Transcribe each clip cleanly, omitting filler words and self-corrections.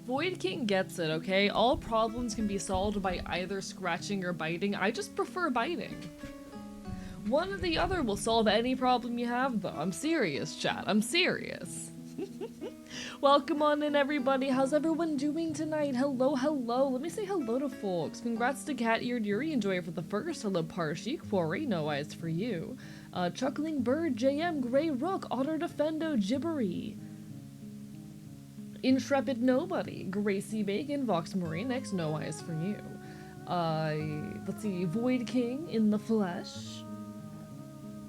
Void King gets it, okay? All problems can be solved by either scratching or biting. I just prefer biting. One or the other will solve any problem you have, though. I'm serious, chat. I'm serious. Welcome on in, everybody. How's everyone doing tonight? Hello, hello. Let me say hello to folks. Congrats to Cat Eared Yuri. Enjoy it for the first. Hello, Parshik. Quarry. No eyes for you. Chuckling Bird. JM. Grey Rook. Otter Defendo. Gibbery. Intrepid Nobody. Gracie Bacon. Vox Marine. Next. No eyes for you. Let's see. Void King in the flesh.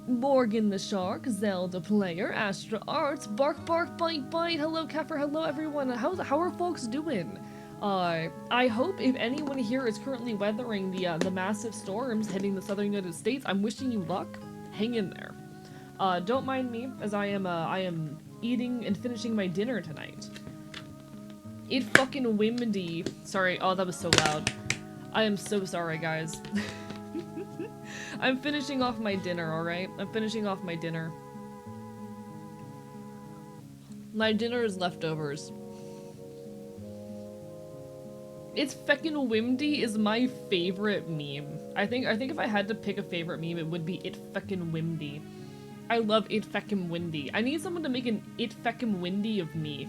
Morgan the Shark, Zelda Player, Astra Arts, Bark Bark Bite Bite, hello Kefir, hello everyone, how are folks doing? I hope if anyone here is currently weathering the massive storms hitting the southern United States, I'm wishing you luck, hang in there. Don't mind me, as I am eating and finishing my dinner tonight. It fucking windy, sorry, oh that was so loud. I am so sorry guys. I'm finishing off my dinner, alright? I'm finishing off my dinner. My dinner is leftovers. It's feckin' windy is my favorite meme. I think if I had to pick a favorite meme, it would be it feckin' windy. I love it feckin' windy. I need someone to make an it feckin' windy of me.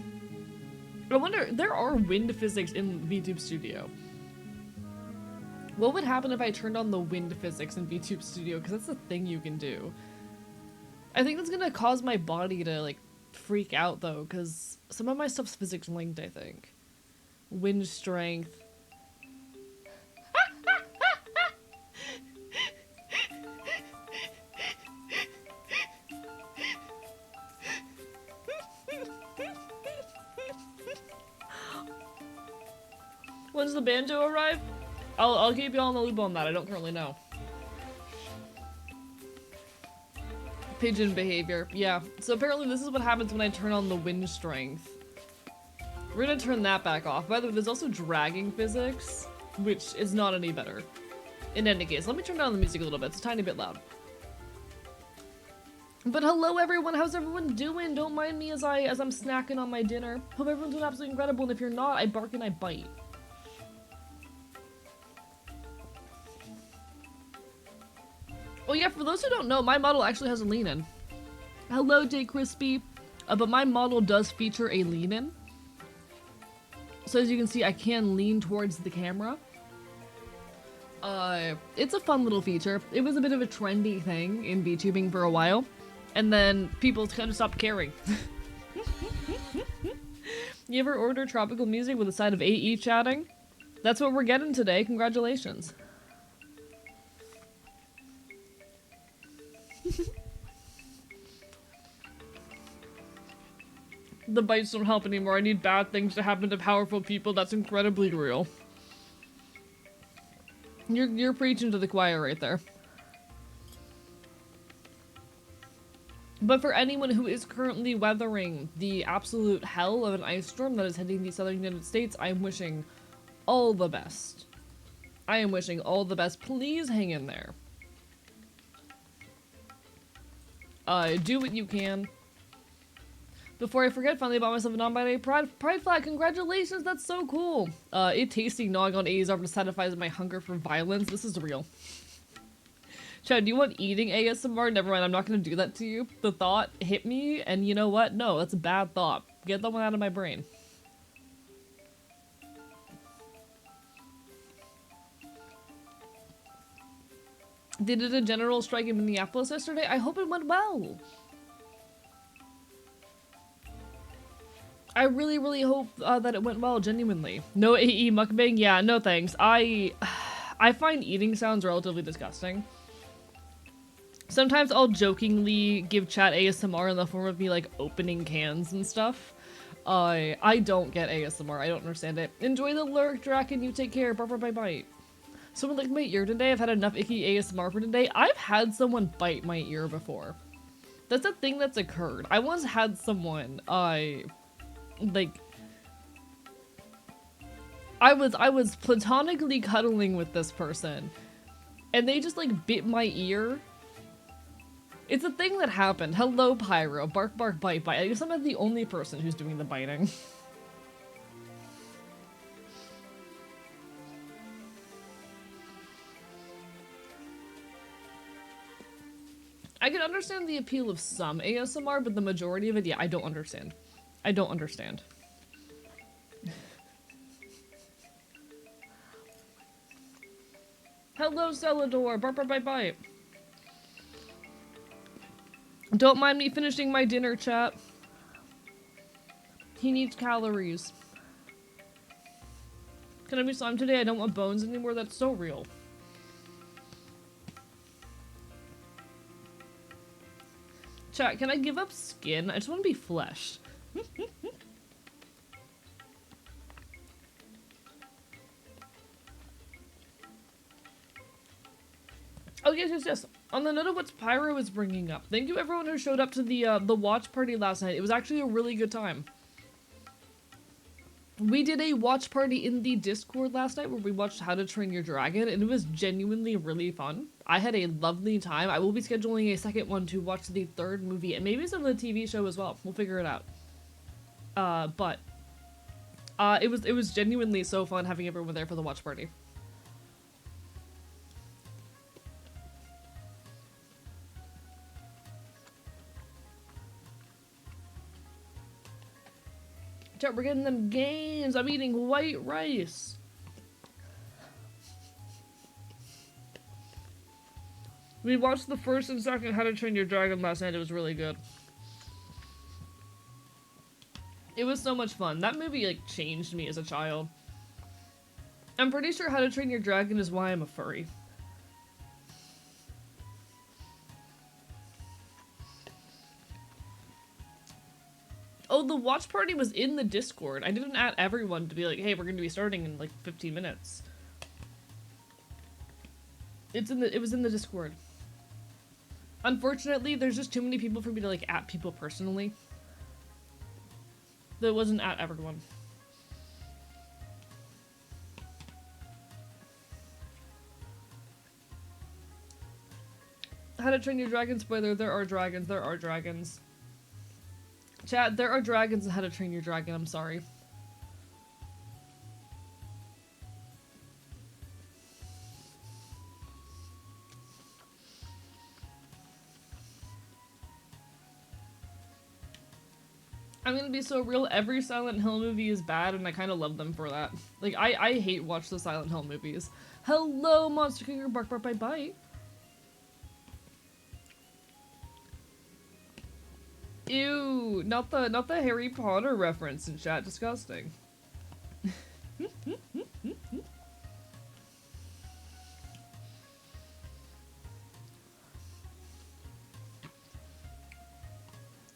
I wonder, there are wind physics in VTube Studio. What would happen if I turned on the wind physics in VTube Studio? Because that's the thing you can do. I think that's gonna cause my body to, like, freak out, though, because some of my stuff's physics linked, I think. Wind strength. When's the banjo arrive? I'll keep you all in the loop on that. I don't currently know. Pigeon behavior. Yeah. So apparently this is what happens when I turn on the wind strength. We're gonna turn that back off. By the way, there's also dragging physics, which is not any better. In any case, let me turn down the music a little bit. It's a tiny bit loud. But hello everyone, how's everyone doing? Don't mind me as I'm snacking on my dinner. Hope everyone's doing absolutely incredible, and if you're not, I bark and I bite. Oh yeah, for those who don't know, my model actually has a lean-in. Hello, J Crispy. But my model does feature a lean-in. So as you can see, I can lean towards the camera. It's a fun little feature. It was a bit of a trendy thing in VTubing for a while. And then people kind of stopped caring. You ever order tropical music with a side of AE chatting? That's what we're getting today. Congratulations. The bites don't help anymore. I need bad things to happen to powerful people. That's incredibly real. You're preaching to the choir right there. But for anyone who is currently weathering the absolute hell of an ice storm that is hitting the southern United States, I am wishing all the best. I am wishing all the best. Please hang in there. Do what you can. Before I forget, finally bought myself a non-binary pride flag. Congratulations, that's so cool. It tasty gnawing on A's over satisfies my hunger for violence. This is real. Chad, do you want eating ASMR? Never mind, I'm not gonna do that to you. The thought hit me, and you know what? No, that's a bad thought. Get that one out of my brain. They did a general strike in Minneapolis yesterday. I hope it went well. I really, really hope that it went well, genuinely. No AE mukbang? Yeah, no thanks. I find eating sounds relatively disgusting. Sometimes I'll jokingly give chat ASMR in the form of me, like, opening cans and stuff. I don't get ASMR. I don't understand it. Enjoy the lurk, Draken. You take care. Bye-bye-bye-bye. Someone licked my ear today. I've had enough icky ASMR for today. I've had someone bite my ear before. That's a thing that's occurred. I once had someone, like, I was platonically cuddling with this person, and they just, like, bit my ear. It's a thing that happened. Hello, Pyro. Bark, bark, bite, bite. I guess I'm not the only person who's doing the biting. I can understand the appeal of some ASMR, but the majority of it, yeah, I don't understand. I don't understand. Hello, Celador. Bark, bark, bite, bite. Don't mind me finishing my dinner, chat. He needs calories. Can I be slime today? I don't want bones anymore. That's so real. Chat, can I give up skin? I just want to be flesh. Oh, yes. On the note of what Pyro is bringing up, thank you everyone who showed up to the watch party last night. It was actually a really good time. We did a watch party in the Discord last night where we watched How to Train Your Dragon, and it was genuinely really fun. I had a lovely time. I will be scheduling a second one to watch the third movie, and maybe some of the TV show as well. We'll figure it out. It was genuinely so fun having everyone there for the watch party. Chat, we're getting them gains. I'm eating white rice. We watched the first and second How to Train Your Dragon last night. It was really good. It was so much fun. That movie, like, changed me as a child. I'm pretty sure How to Train Your Dragon is why I'm a furry. Oh, the watch party was in the Discord. I didn't add everyone to be like, hey, we're going to be starting in, like, 15 minutes. It was in the Discord. Unfortunately, there's just too many people for me to, like, at people personally. That wasn't at everyone. How to Train Your Dragon spoiler, there are dragons. Chat, there are dragons in How to Train Your Dragon, I'm sorry. I'm gonna be so real, every Silent Hill movie is bad, and I kind of love them for that. Like, I hate watch the Silent Hill movies. Hello, Monster Kicker, bark, bark, bite, bite. Ew, not the Harry Potter reference in chat, disgusting.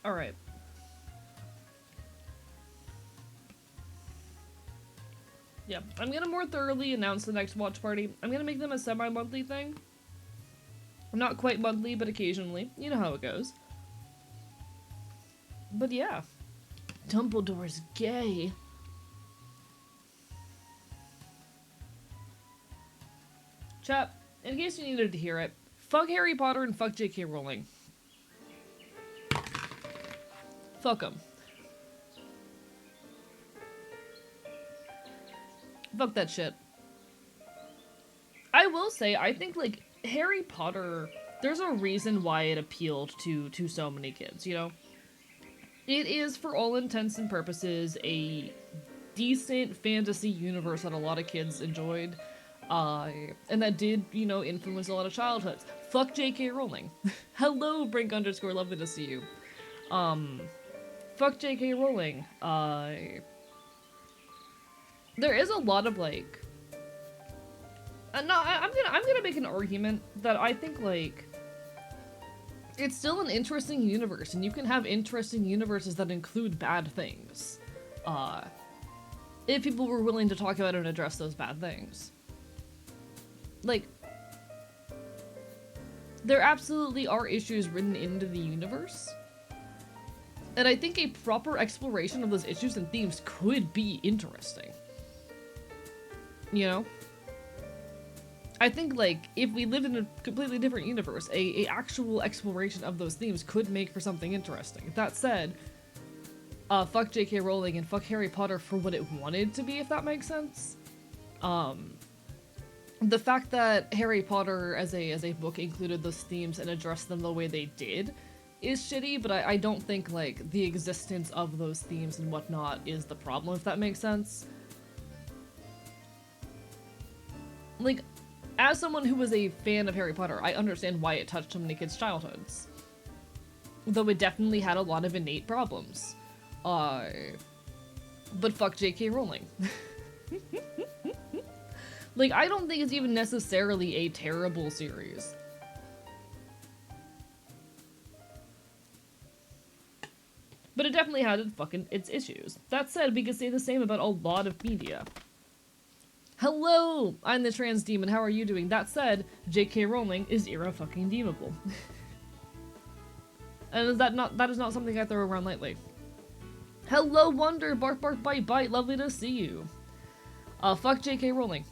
Alright. Yeah, I'm gonna more thoroughly announce the next watch party. I'm gonna make them a semi-monthly thing. Not quite monthly, but occasionally. You know how it goes. But yeah. Dumbledore's gay. Chat, in case you needed to hear it, fuck Harry Potter and fuck J.K. Rowling. Fuck them. Fuck that shit. I will say, I think, like, Harry Potter, there's a reason why it appealed to so many kids, you know? It is, for all intents and purposes, a decent fantasy universe that a lot of kids enjoyed, and that did, you know, influence a lot of childhoods. Fuck J.K. Rowling. Hello, Brink _, lovely to see you. Fuck J.K. Rowling. There is a lot of, like... no, I'm gonna make an argument that I think, like... It's still an interesting universe, and you can have interesting universes that include bad things. If people were willing to talk about and address those bad things. Like... There absolutely are issues written into the universe. And I think a proper exploration of those issues and themes could be interesting. You know? I think, like, if we lived in a completely different universe, a actual exploration of those themes could make for something interesting. That said, fuck J.K. Rowling and fuck Harry Potter for what it wanted to be, if that makes sense. the fact that Harry Potter as a book included those themes and addressed them the way they did is shitty, but I don't think, like, the existence of those themes and whatnot is the problem, if that makes sense. Like, as someone who was a fan of Harry Potter, I understand why it touched so many kids' childhoods. Though it definitely had a lot of innate problems. But fuck J.K. Rowling. Like, I don't think it's even necessarily a terrible series. But it definitely had its issues. That said, we could say the same about a lot of media. Hello, I'm the trans demon, how are you doing? That said, J.K. Rowling is era-fucking-deemable. And that is not something I throw around lightly. Hello, Wonder, bark bark bite bite, lovely to see you. Fuck J.K. Rowling.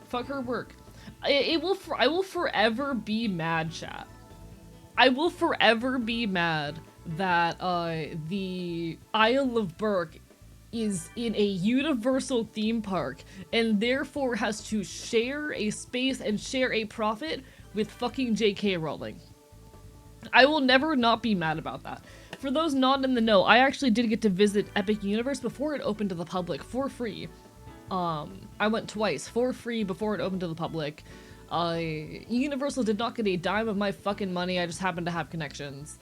Fuck her work. I will forever be mad, chat. I will forever be mad that, the Isle of Berk is in a Universal theme park and therefore has to share a space and share a profit with fucking J.K. Rowling. I will never not be mad about that. For those not in the know, I actually did get to visit Epic Universe before it opened to the public for free. I went twice for free before it opened to the public. Universal did not get a dime of my fucking money, I just happened to have connections.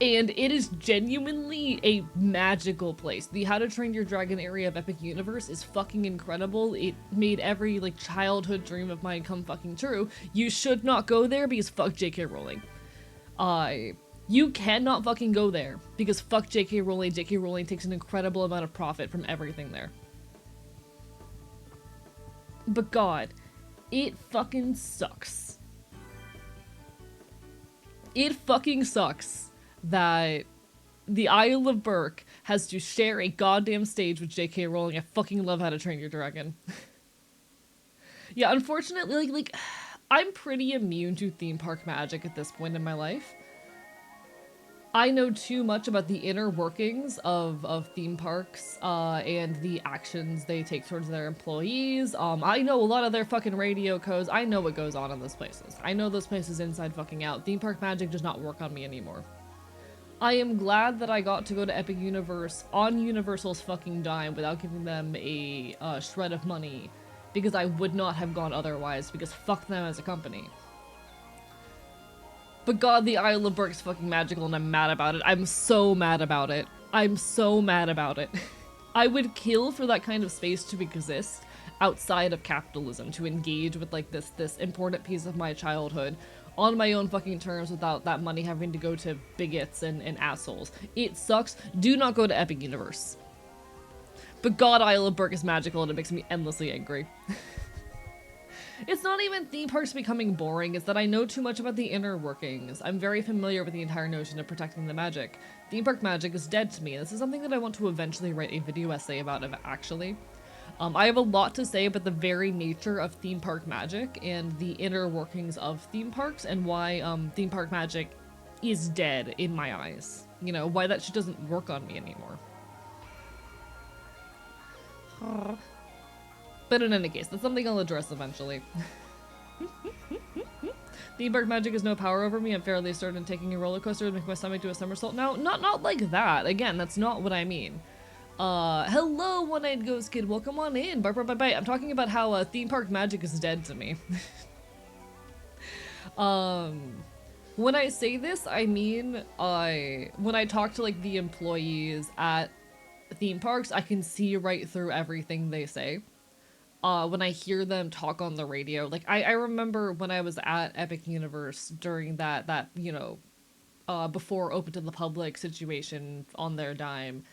And it is genuinely a magical place. The How to Train Your Dragon area of Epic Universe is fucking incredible. It made every, like, childhood dream of mine come fucking true. You should not go there because fuck J.K. Rowling. You cannot fucking go there because fuck J.K. Rowling. J.K. Rowling takes an incredible amount of profit from everything there. But God, it fucking sucks. It fucking sucks that the Isle of Berk has to share a goddamn stage with J.K. Rowling. I fucking love How to Train Your Dragon. Yeah, unfortunately, like, I'm pretty immune to theme park magic at this point in my life. I know too much about the inner workings of theme parks, and the actions they take towards their employees. I know a lot of their fucking radio codes. I know what goes on in those places. I know those places inside fucking out. Theme park magic does not work on me anymore. I am glad that I got to go to Epic Universe on Universal's fucking dime without giving them a shred of money, because I would not have gone otherwise, because fuck them as a company. But God, the Isle of Berk is fucking magical and I'm mad about it. I'm so mad about it. I'm so mad about it. I would kill for that kind of space to exist outside of capitalism, to engage with, like, this important piece of my childhood on my own fucking terms without that money having to go to bigots and assholes. It sucks. Do not go to Epic Universe. But God, Isle of Berk is magical and it makes me endlessly angry. It's not even theme parks becoming boring, it's that I know too much about the inner workings. I'm very familiar with the entire notion of protecting the magic. Theme park magic is dead to me. This is something that I want to eventually write a video essay about, actually. I have a lot to say about the very nature of theme park magic and the inner workings of theme parks and why theme park magic is dead in my eyes. You know, why that shit doesn't work on me anymore. But in any case, that's something I'll address eventually. Theme park magic has no power over me. I'm fairly certain taking a roller coaster would make my stomach do a somersault. No, not like that. Again, that's not what I mean. Hello, One-Eyed Ghost Kid. Welcome on in. Bye, bye, bye, bye. I'm talking about how theme park magic is dead to me. When I say this, I mean, when I talk to, like, the employees at theme parks, I can see right through everything they say. When I hear them talk on the radio, like, I remember when I was at Epic Universe during that, you know, before open to the public situation on their dime,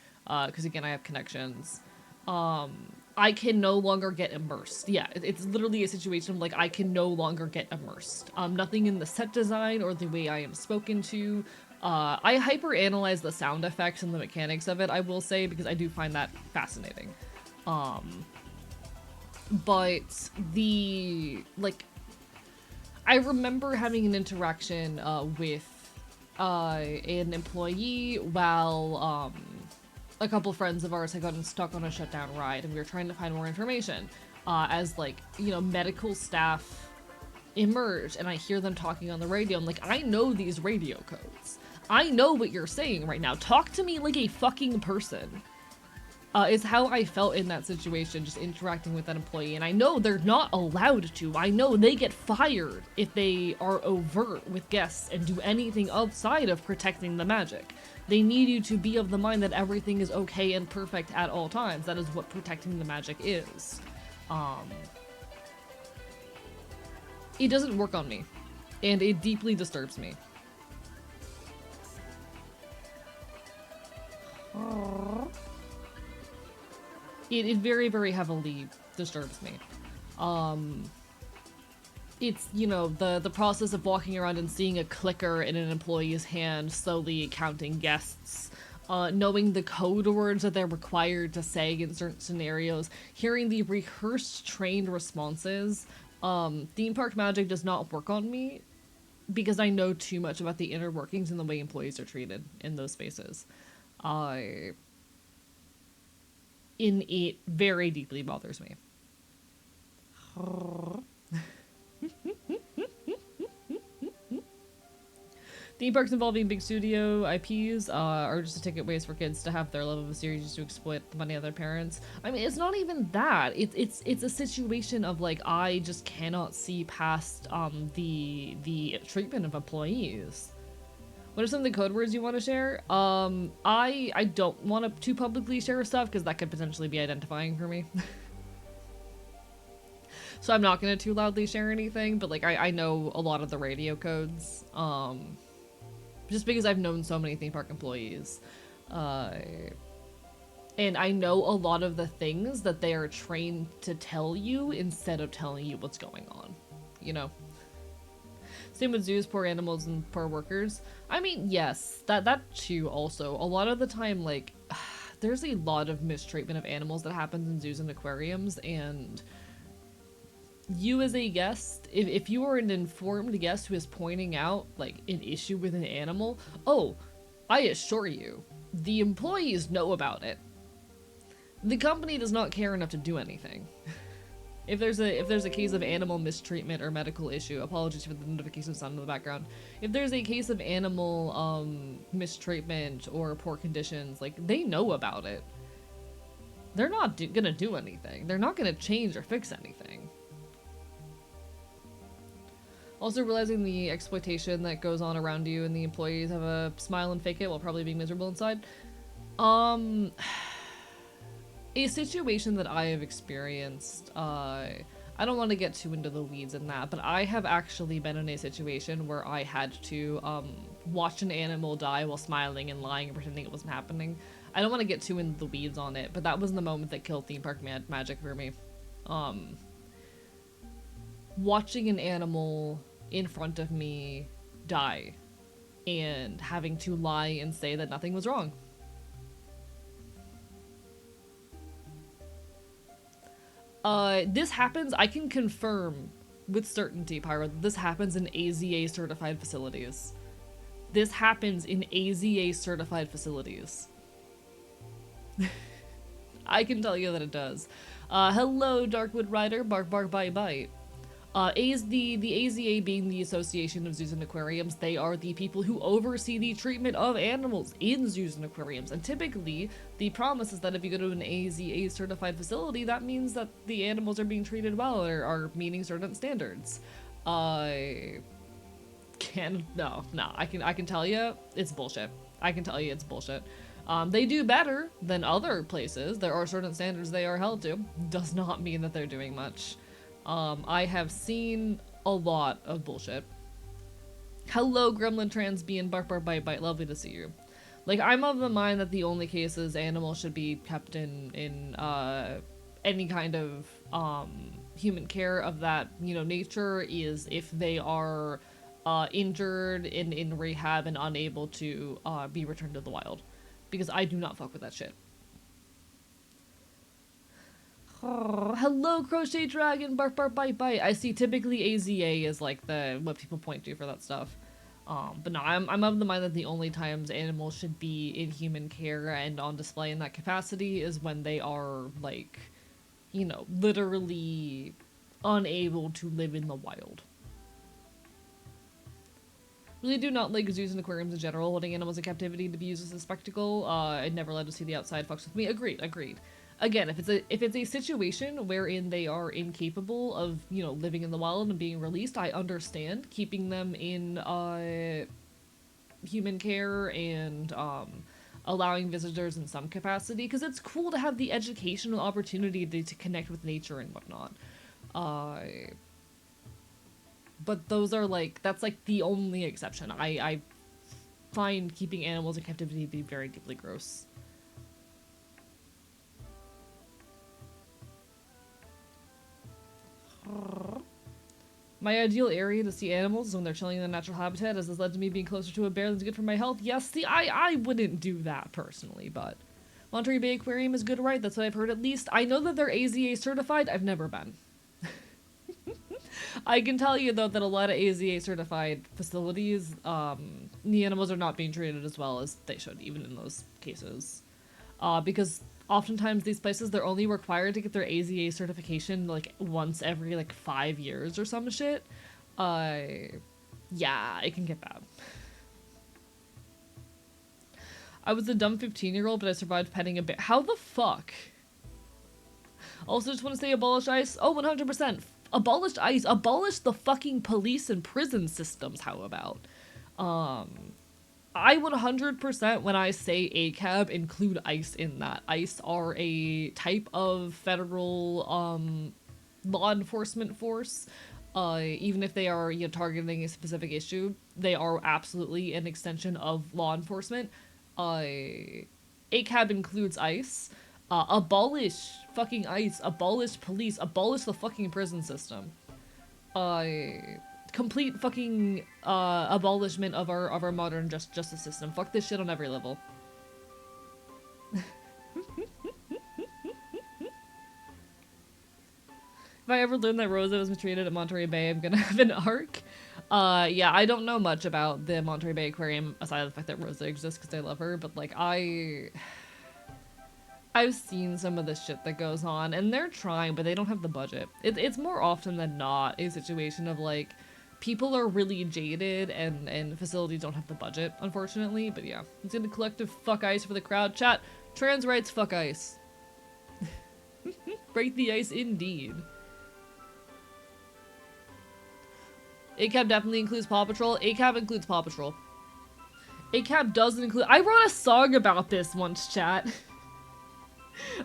because again, I have connections, I can no longer get immersed. Yeah, it's literally a situation of, like, I can no longer get immersed. Nothing in the set design or the way I am spoken to. I hyper-analyze the sound effects and the mechanics of it, I will say, because I do find that fascinating. But like, I remember having an interaction with an employee while a couple friends of ours had gotten stuck on a shutdown ride, and we were trying to find more information. As like, you know, medical staff emerge, and I hear them talking on the radio. I'm like, I know these radio codes. I know what you're saying right now. Talk to me like a fucking person. Is how I felt in that situation, just interacting with that employee. And I know they're not allowed to. I know they get fired if they are overt with guests and do anything outside of protecting the magic. They need you to be of the mind that everything is okay and perfect at all times. That is what protecting the magic is. It doesn't work on me, and it deeply disturbs me. It very, very heavily disturbs me. It's, you know, the process of walking around and seeing a clicker in an employee's hand slowly counting guests, knowing the code words that they're required to say in certain scenarios, hearing the rehearsed trained responses. Theme park magic does not work on me because I know too much about the inner workings and the way employees are treated in those spaces. It very deeply bothers me. Theme parks involving big studio IPs are just a ticket ways for kids to have their love of a series just to exploit the money of their parents. I mean, it's not even that. It's a situation of like, I just cannot see past the treatment of employees. What are some of the code words you want to share? I don't want to publicly share stuff because that could potentially be identifying for me. So I'm not going to too loudly share anything, but like I know a lot of the radio codes. Just because I've known so many theme park employees. And I know a lot of the things that they are trained to tell you instead of telling you what's going on, you know? Same with zoos, poor animals and poor workers. I mean, yes, that too also. A lot of the time, like, there's a lot of mistreatment of animals that happens in zoos and aquariums, and you as a guest, if you are an informed guest who is pointing out, like, an issue with an animal, oh, I assure you, the employees know about it. The company does not care enough to do anything. If there's a case of animal mistreatment or medical issue, apologies for the notification sound in the background. If there's a case of animal mistreatment or poor conditions, like, they know about it. They're not gonna do anything. They're not gonna change or fix anything. Also realizing the exploitation that goes on around you and the employees have a smile and fake it while probably being miserable inside. A situation that I have experienced, I don't want to get too into the weeds in that, but I have actually been in a situation where I had to watch an animal die while smiling and lying and pretending it wasn't happening. I don't want to get too into the weeds on it, but that was the moment that killed theme park magic for me. Watching an animal in front of me die and having to lie and say that nothing was wrong. This happens, I can confirm with certainty, Pyro, that this happens in AZA certified facilities. This happens in AZA certified facilities. I can tell you that it does. Hello, Darkwood Rider, bark bark bite bite. The AZA being the Association of Zoos and Aquariums, they are the people who oversee the treatment of animals in zoos and aquariums. And typically, the promise is that if you go to an AZA certified facility, that means that the animals are being treated well or are meeting certain standards. I can tell you, it's bullshit. I can tell you it's bullshit. They do better than other places. There are certain standards they are held to. Does not mean that they're doing much. I have seen a lot of bullshit. Hello, Gremlin Trans being bark bark bite bite. Lovely to see you. Like, I'm of the mind that the only cases animals should be kept in any kind of human care of that, you know, nature is if they are injured in rehab and unable to be returned to the wild, because I do not fuck with that shit. Oh, hello, Crochet Dragon, bark bark bite bite. I see typically AZA is like what people point to for that stuff. But no, I'm of the mind that the only times animals should be in human care and on display in that capacity is when they are, like, you know, literally unable to live in the wild. Really do not like zoos and aquariums in general. Holding animals in captivity to be used as a spectacle. I'd never let to see the outside fucks with me. Agreed, agreed. Again, if it's a situation wherein they are incapable of, you know, living in the wild and being released, I understand keeping them in human care and allowing visitors in some capacity, because it's cool to have the educational opportunity to connect with nature and whatnot. But those are like, that's like the only exception. I find keeping animals in captivity to be very deeply gross. My ideal area to see animals is when they're chilling in their natural habitat, as this led to me being closer to a bear than's good for my health. Yes, see, I wouldn't do that personally, but Monterey Bay Aquarium is good, right? That's what I've heard at least. I know that they're AZA certified. I've never been. I can tell you, though, that a lot of AZA certified facilities, the animals are not being treated as well as they should, even in those cases. Because oftentimes these places, they're only required to get their AZA certification, like, once every, like, 5 years or some shit. Yeah, it can get bad. I was a dumb 15-year-old, but I survived petting a bear. How the fuck? Also, just want to say abolish ICE. Oh, 100%. Abolished ICE. Abolish the fucking police and prison systems, how about? I 100% when I say ACAB include ICE in that. ICE are a type of federal law enforcement force. Even if they are, you know, targeting a specific issue, they are absolutely an extension of law enforcement. ACAB includes ICE. Abolish fucking ICE. Abolish police. Abolish the fucking prison system. Complete fucking abolishment of our modern justice system. Fuck this shit on every level. If I ever learn that Rosa was mistreated at Monterey Bay, I'm gonna have an arc. Yeah, I don't know much about the Monterey Bay Aquarium aside of the fact that Rosa exists because I love her, but like I've seen some of the shit that goes on, and they're trying, but they don't have the budget. It's more often than not a situation of like people are really jaded and facilities don't have the budget, unfortunately. But yeah, let's get a collective fuck ICE for the crowd. Chat, trans rights, fuck ICE. Break the ice, indeed. ACAB definitely includes Paw Patrol. ACAB includes Paw Patrol. ACAB doesn't include. I wrote a song about this once, chat.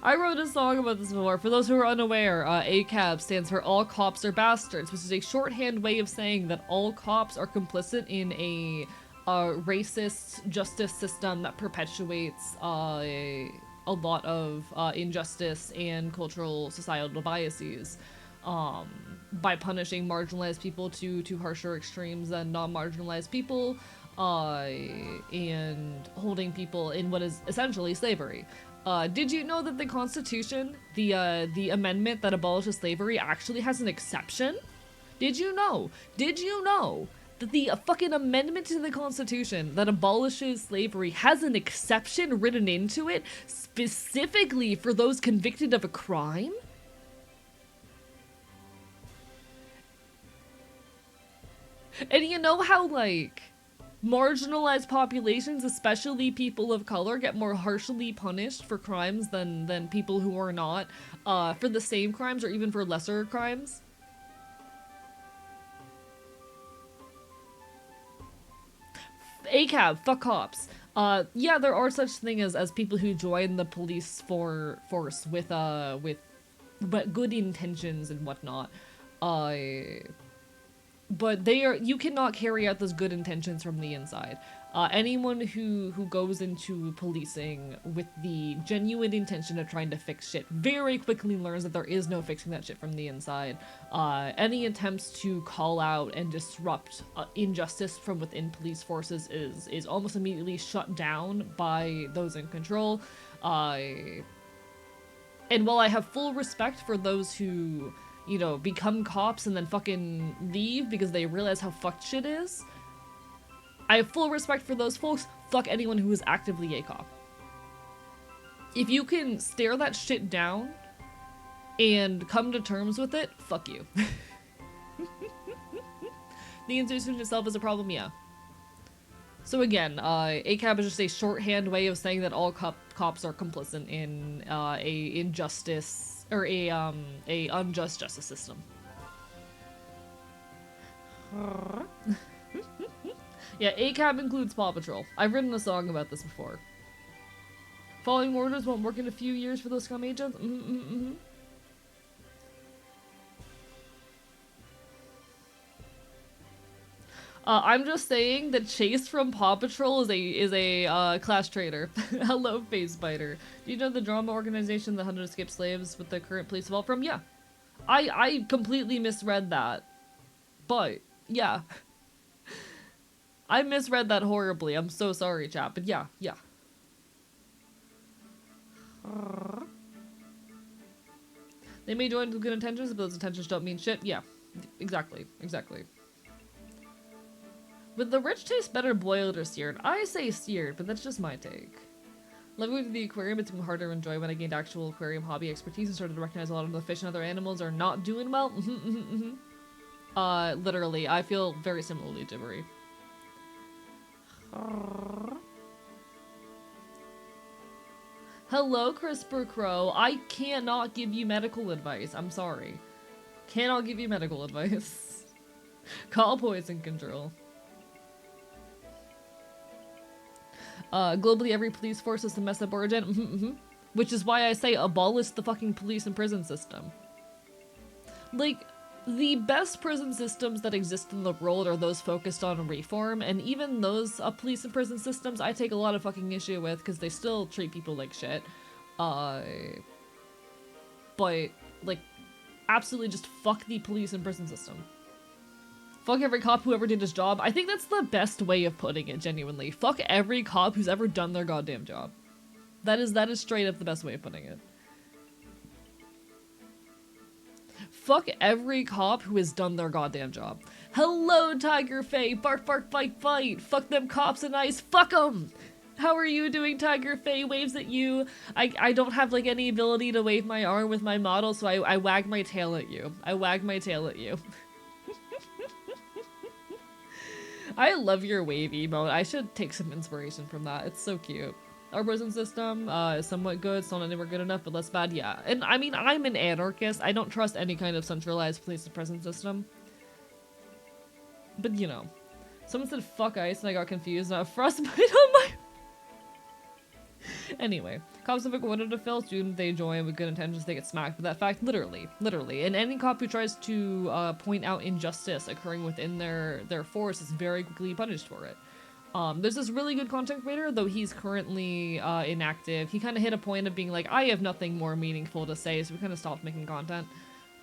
I wrote a song about this before. For those who are unaware, ACAB stands for All Cops Are Bastards, which is a shorthand way of saying that all cops are complicit in a racist justice system that perpetuates a lot of injustice and cultural societal biases. By punishing marginalized people to harsher extremes than non-marginalized people, and holding people in what is essentially slavery. Did you know that the Constitution, the amendment that abolishes slavery, actually has an exception? Did you know? Did you know that the fucking amendment to the Constitution that abolishes slavery has an exception written into it specifically for those convicted of a crime? And you know how, like, marginalized populations, especially people of color, get more harshly punished for crimes than people who are not, for the same crimes or even for lesser crimes? ACAB, fuck cops. Yeah, there are such things as people who join the police force with good intentions and whatnot. But you cannot carry out those good intentions from the inside. Anyone who goes into policing with the genuine intention of trying to fix shit very quickly learns that there is no fixing that shit from the inside. Any attempts to call out and disrupt injustice from within police forces is almost immediately shut down by those in control. And while I have full respect for those who, you know, become cops and then fucking leave because they realize how fucked shit is, I have full respect for those folks. Fuck anyone who is actively a cop. If you can stare that shit down and come to terms with it, fuck you. The institution itself is a problem, yeah. So again, ACAB is just a shorthand way of saying that all cops are complicit in a injustice or a unjust justice system. Yeah, ACAB includes Paw Patrol. I've written a song about this before. Following orders won't work in a few years for those scum agents. I'm just saying that Chase from Paw Patrol is a class traitor. Hello, Face Biter. Do you know the drama organization that hunted escaped slaves with the current police evolved from? Yeah. I completely misread that. But, yeah. I misread that horribly. I'm so sorry, chat. But yeah. They may join with good intentions, but those intentions don't mean shit. Yeah. Exactly. Would the rich taste better boiled or seared? I say seared, but that's just my take. Living with the aquarium, it's been harder to enjoy when I gained actual aquarium hobby expertise and started to recognize a lot of the fish and other animals are not doing well. Literally, I feel very similarly to Brie. Hello, CRISPR Crow. I cannot give you medical advice. I'm sorry. Cannot give you medical advice. Call poison control. Globally, every police force is a mess of origin. Which is why I say abolish the fucking police and prison system. Like, the best prison systems that exist in the world are those focused on reform, and even those police and prison systems I take a lot of fucking issue with because they still treat people like shit. But, like, absolutely just fuck the police and prison system. Fuck every cop who ever did his job. I think that's the best way of putting it, genuinely. Fuck every cop who's ever done their goddamn job. That is straight up the best way of putting it. Fuck every cop who has done their goddamn job. Hello, Tiger Faye. Bark, bark, fight, fight. Fuck them cops and ice. Fuck them! How are you doing, Tiger Faye? Waves at you. I don't have, like, any ability to wave my arm with my model, so I wag my tail at you. I wag my tail at you. I love your wave emote. I should take some inspiration from that. It's so cute. Our prison system is somewhat good. It's not anywhere good enough, but less bad. Yeah. And I mean, I'm an anarchist. I don't trust any kind of centralized police and prison system. But, you know. Someone said fuck ice and I got confused. Frostbite on my... Anyway, cops have a quota to fill. Students they join with good intentions, they get smacked for that fact. Literally. And any cop who tries to point out injustice occurring within their force is very quickly punished for it. There's this really good content creator, though he's currently inactive. He kind of hit a point of being like, I have nothing more meaningful to say, so we kind of stopped making content.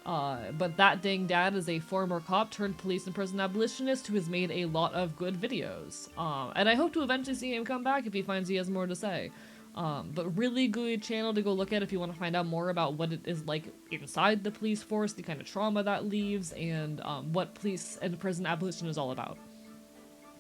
But that dang dad is a former cop turned police and prison abolitionist who has made a lot of good videos. And I hope to eventually see him come back if he finds he has more to say. But really good channel to go look at if you want to find out more about what it is like inside the police force, the kind of trauma that leaves, and what police and prison abolition is all about.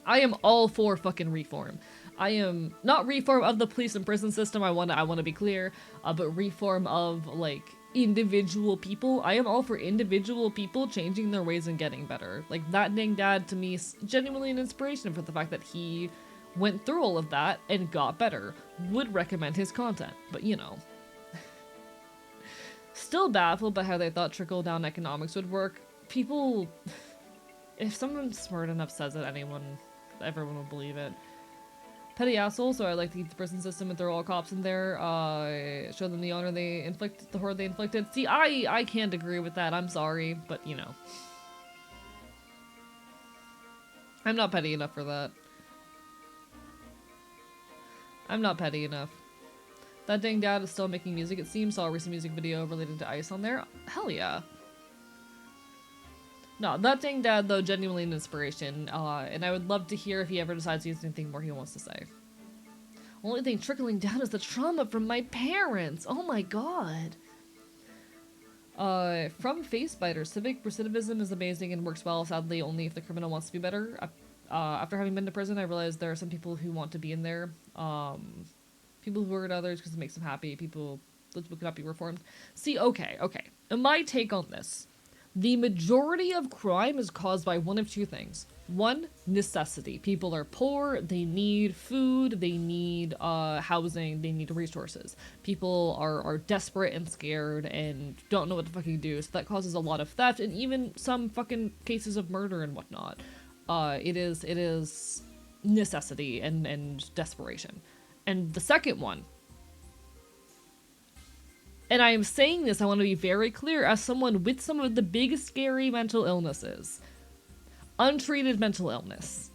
I am all for fucking reform. I am not reform of the police and prison system, I wanna be clear, but reform of, like, individual people. I am all for individual people changing their ways and getting better. Like, that dang dad to me is genuinely an inspiration for the fact that he went through all of that and got better. Would recommend his content, but you know. Still baffled by how they thought trickle-down economics would work. People... If someone smart enough says it, everyone will believe it. Petty assholes, so I like to keep the prison system and throw all cops in there, show them the honor they inflicted, the horror they inflicted. See, I can't agree with that, I'm sorry, but you know. I'm not petty enough for that. I'm not petty enough. That dang dad is still making music, it seems. Saw a recent music video related to ice on there. Hell yeah. No, that dang dad, though, genuinely an inspiration, and I would love to hear if he ever decides he has anything more he wants to say. Only thing trickling down is the trauma from my parents! Oh my god! From Facebiter, civic recidivism is amazing and works well, sadly only if the criminal wants to be better. after having been to prison, I realized there are some people who want to be in there. People who hurt others because it makes them happy. Those people cannot be reformed. See, okay. And my take on this. The majority of crime is caused by one of two things. One, necessity. People are poor, they need food, they need housing, they need resources. People are desperate and scared and don't know what to fucking do, so that causes a lot of theft and even some fucking cases of murder and whatnot. It is necessity and desperation. And the second one, and I am saying this, I want to be very clear, as someone with some of the big scary mental illnesses. Untreated mental illness.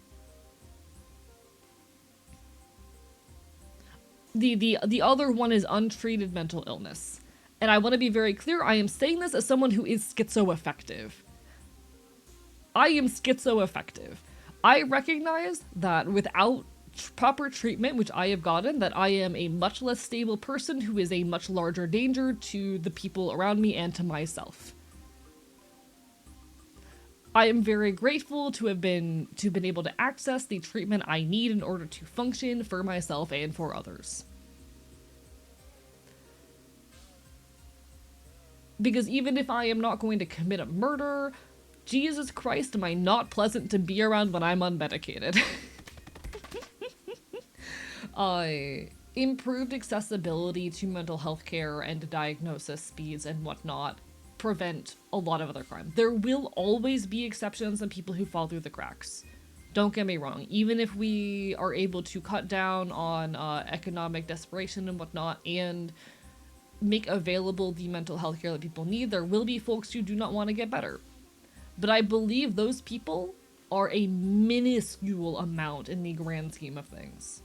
The other one is untreated mental illness. And I want to be very clear, I am saying this as someone who is schizoaffective. I am schizoaffective. I recognize that without proper treatment, which I have gotten, that I am a much less stable person who is a much larger danger to the people around me and to myself. I am very grateful to have been able to access the treatment I need in order to function for myself and for others. Because even if I am not going to commit a murder, Jesus Christ, am I not pleasant to be around when I'm unmedicated. Improved accessibility to mental health care and diagnosis speeds and whatnot prevent a lot of other crime. There will always be exceptions and people who fall through the cracks. Don't get me wrong. Even if we are able to cut down on economic desperation and whatnot and make available the mental health care that people need, there will be folks who do not want to get better. But I believe those people are a minuscule amount in the grand scheme of things.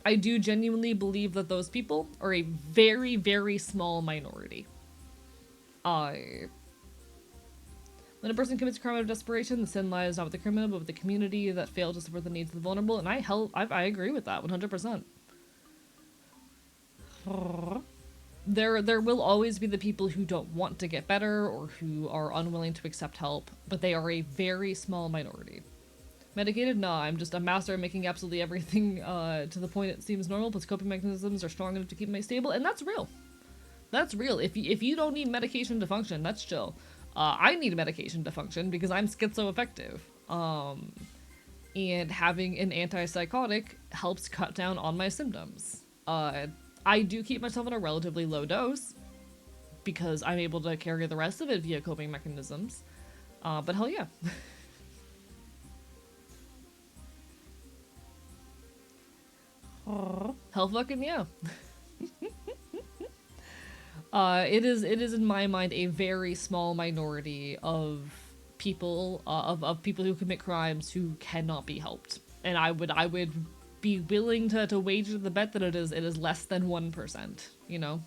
I do genuinely believe that those people are a very, very small minority. When a person commits a crime out of desperation, the sin lies not with the criminal, but with the community that failed to support the needs of the vulnerable, and I agree with that 100%. There will always be the people who don't want to get better or who are unwilling to accept help, but they are a very small minority. Medicated? Nah, I'm just a master at making absolutely everything to the point it seems normal, plus coping mechanisms are strong enough to keep me stable, and that's real. That's real. If you don't need medication to function, that's chill. I need medication to function because I'm schizoaffective. And having an antipsychotic helps cut down on my symptoms. I do keep myself on a relatively low dose because I'm able to carry the rest of it via coping mechanisms. But hell yeah. Hell fucking yeah. It is in my mind a very small minority of people of people who commit crimes who cannot be helped, and I would be willing to wager the bet that it is less than 1%. You know,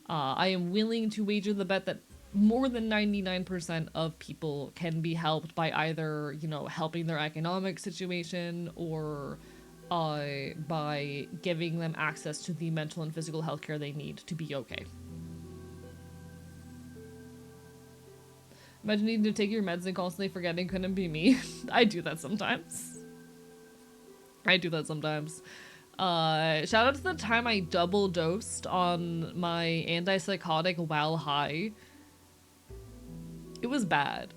I am willing to wager the bet that more than 99% of people can be helped by either, you know, helping their economic situation or by giving them access to the mental and physical health care they need to be okay. Imagine needing to take your meds and constantly forgetting couldn't be me. I do that sometimes. Shout out to the time I double dosed on my antipsychotic while high. It was bad.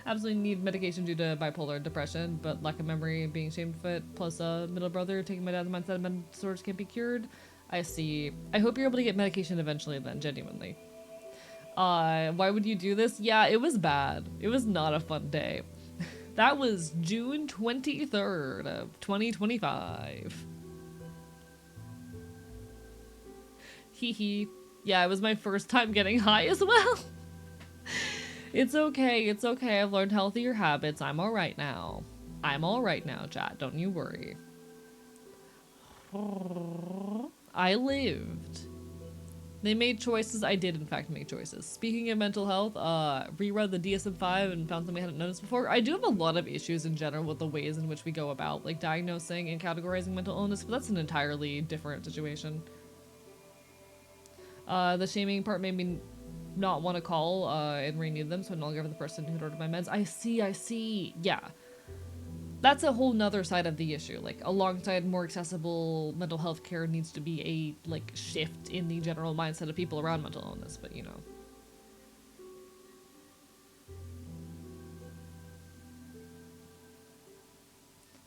Absolutely need medication due to bipolar depression, but lack of memory and being ashamed of it, plus a middle brother taking my dad's mindset mental disorders can't be cured. I see. I hope you're able to get medication eventually then, genuinely. Why would you do this? Yeah, it was bad. It was not a fun day. That was June 23rd of 2025. Hee hee. Yeah, it was my first time getting high as well. It's okay, I've learned healthier habits. I'm alright now. Chat. Don't you worry. I lived. They made choices. I did, in fact, make choices. Speaking of mental health, reread the DSM-5 and found something I hadn't noticed before. I do have a lot of issues in general with the ways in which we go about, like, diagnosing and categorizing mental illness, but that's an entirely different situation. The shaming part made me not want to call and renew them, so I no longer have the person who ordered my meds. I see. Yeah. That's a whole nother side of the issue. Like, alongside more accessible mental health care needs to be a, like, shift in the general mindset of people around mental illness, but you know.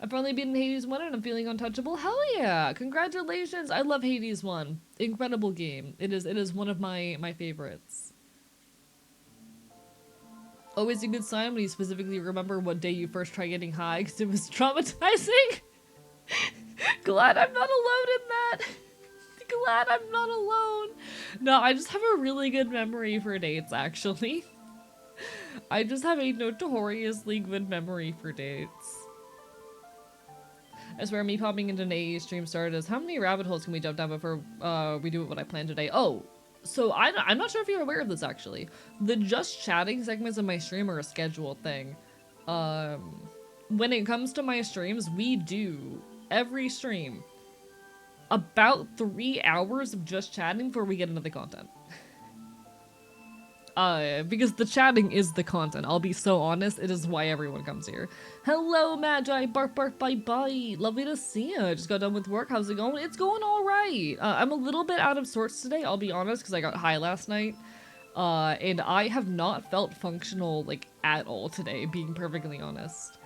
I've finally beaten Hades 1 and I'm feeling untouchable. Hell yeah! Congratulations! I love Hades 1. Incredible game. It is one of my favorites. Always a good sign when you specifically remember what day you first tried getting high because it was traumatizing. Glad I'm not alone in that. Glad I'm not alone. No, I just have a really good memory for dates, actually. I just have a notoriously good memory for dates. I swear, me popping into an AE stream started as, how many rabbit holes can we jump down before we do what I planned today? Oh, so I'm not sure if you're aware of this, actually. The just chatting segments of my stream are a scheduled thing. When it comes to my streams, we do, every stream, about 3 hours of just chatting before we get into the content. Because the chatting is the content. I'll be so honest, it is why everyone comes here. Hello, Magi, bark, bark, bye, bye. Lovely to see you. Just got done with work. How's it going? It's going all right. I'm a little bit out of sorts today, I'll be honest, because I got high last night. And I have not felt functional, like, at all today, being perfectly honest.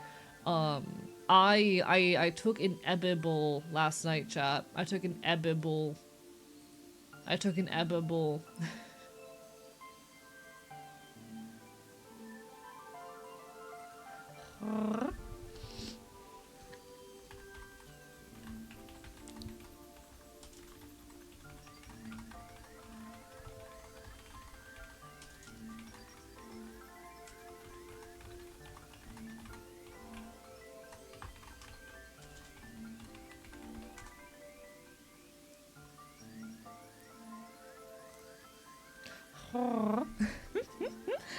I took an edible last night, chat. I took an edible.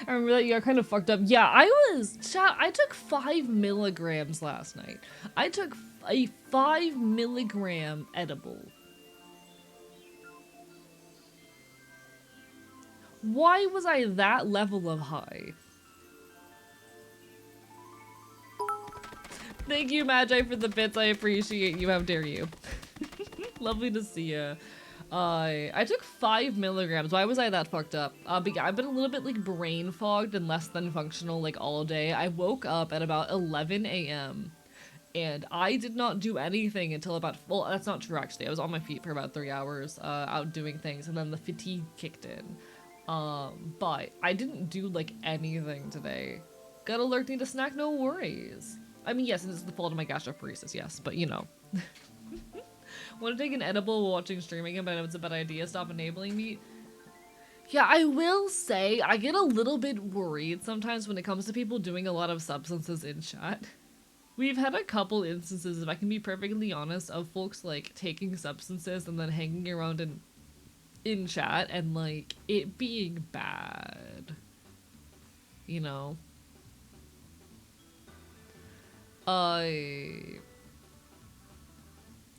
I remember that you got kind of fucked up. Yeah, I took 5 milligrams last night. I took a 5 milligram edible. Why was I that level of high? Thank you, Magi, for the bits. I appreciate you. How dare you? Lovely to see you. I took 5 milligrams. Why was I that fucked up? But yeah, I've been a little bit like brain fogged and less than functional like all day. I woke up at about 11 a.m. and I did not do anything until about, well, that's not true actually. I was on my feet for about 3 hours, out doing things, and then the fatigue kicked in. But I didn't do like anything today. Got alert, need a snack? No worries. I mean, yes, it's the fault of my gastroparesis, yes, but you know. Want to take an edible while watching streaming, but I know it's a bad idea. Stop enabling me. Yeah, I will say, I get a little bit worried sometimes when it comes to people doing a lot of substances in chat. We've had a couple instances, if I can be perfectly honest, of folks, like, taking substances and then hanging around in chat and, like, it being bad. You know?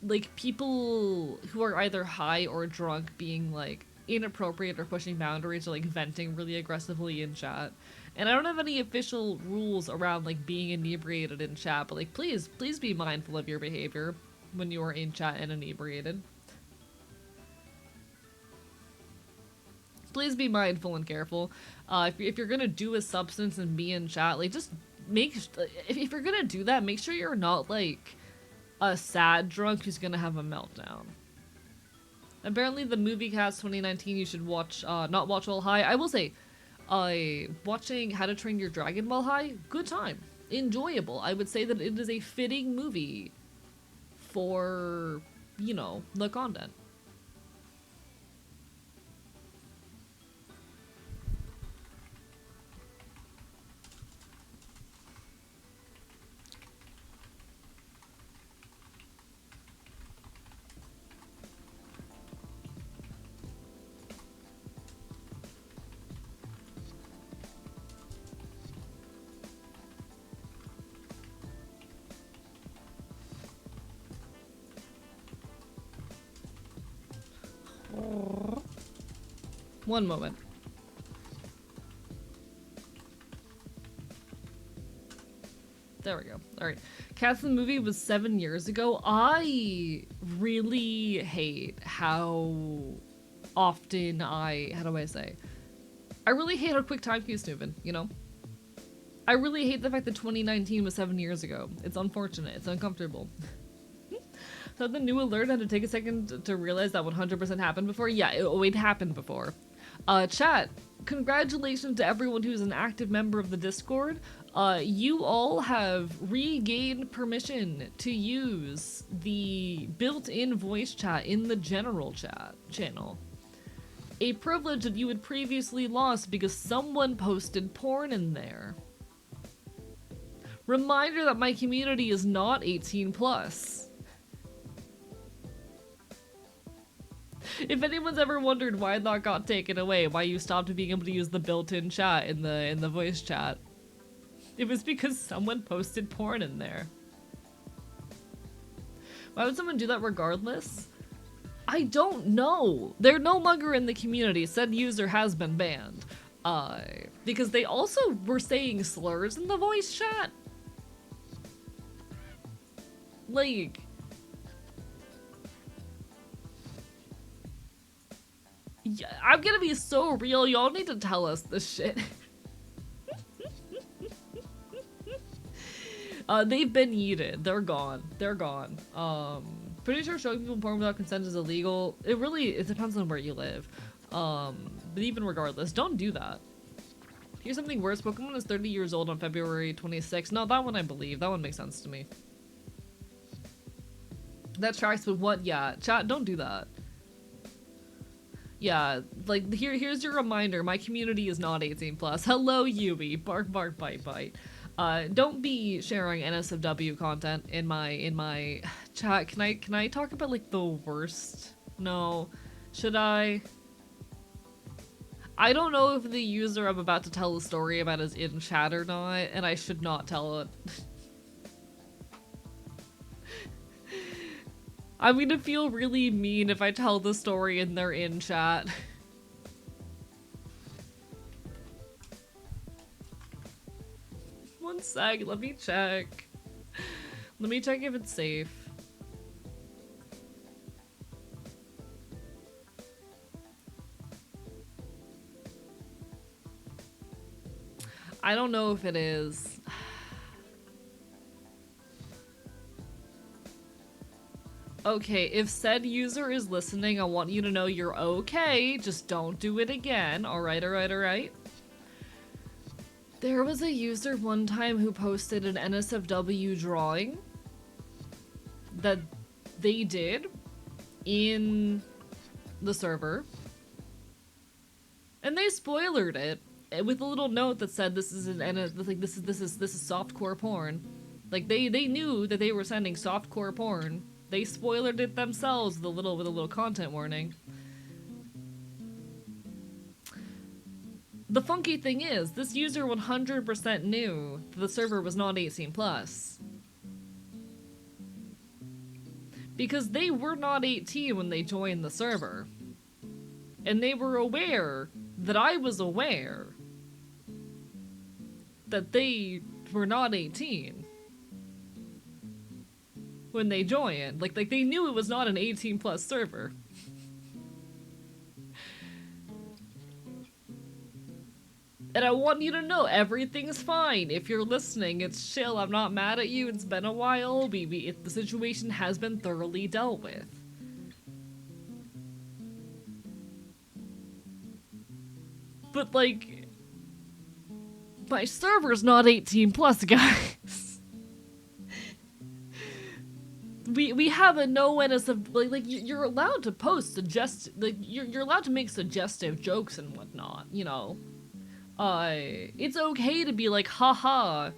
Like, people who are either high or drunk being, like, inappropriate or pushing boundaries or, like, venting really aggressively in chat. And I don't have any official rules around, like, being inebriated in chat, but, like, please be mindful of your behavior when you are in chat and inebriated. Please be mindful and careful. If you're gonna do a substance and be in chat, like, just if you're gonna do that, make sure you're not, like, a sad drunk who's gonna have a meltdown. Apparently the movie cast 2019 you should watch, not watch while high. I will say, watching How to Train Your Dragon while high, good time. Enjoyable. I would say that it is a fitting movie for, you know, the content. One moment. There we go. Alright. Cats the movie was 7 years ago. I really hate how often how do I say? I really hate how quick time keeps moving, you know? I really hate the fact that 2019 was 7 years ago. It's unfortunate. It's uncomfortable. So the new alert had to take a second to realize that 100% happened before? Yeah, it happened before. Chat, congratulations to everyone who's an active member of the Discord. You all have regained permission to use the built-in voice chat in the general chat channel. A privilege that you had previously lost because someone posted porn in there. Reminder that my community is not 18 plus. If anyone's ever wondered why that got taken away, why you stopped being able to use the built-in chat in the voice chat, it was because someone posted porn in there. Why would someone do that regardless? I don't know. They're no longer in the community. Said user has been banned. Because they also were saying slurs in the voice chat. Like... yeah, I'm gonna be so real, y'all need to tell us this shit. They've been yeeted. They're gone. They're gone. Pretty sure showing people porn without consent is illegal. It depends on where you live. But even regardless, don't do that. Here's something worse. Pokemon is 30 years old on February 26th. No, that one I believe. That one makes sense to me. That tracks with what? Yeah. Chat, don't do that. Yeah, like, here's your reminder, my community is not 18 plus. Hello, Yui. Bark, bark, bite, bite. Don't be sharing NSFW content in my chat. Can I talk about, like, the worst? No. Should I? I don't know if the user I'm about to tell a story about is in chat or not, and I should not tell it. I'm gonna feel really mean if I tell the story and they're in chat. One sec, let me check. Let me check if it's safe. I don't know if it is. Okay, if said user is listening, I want you to know you're okay. Just don't do it again. Alright, alright, alright. There was a user one time who posted an NSFW drawing that they did in the server. And they spoilered it with a little note that said this is this is softcore porn. Like they knew that they were sending softcore porn. They spoilered it themselves with a little content warning. The funky thing is, this user 100% knew that the server was not 18 plus. Because they were not 18 when they joined the server. And they were aware that I was aware that they were not 18 when they joined. Like they knew it was not an 18 plus server. And I want you to know everything's fine. If you're listening, it's chill. I'm not mad at you. It's been a while. The situation has been thoroughly dealt with. But like, my server's not 18 plus, guys. We have a no NSF, like you're allowed to post you're allowed to make suggestive jokes and whatnot, you know. It's okay to be like, haha,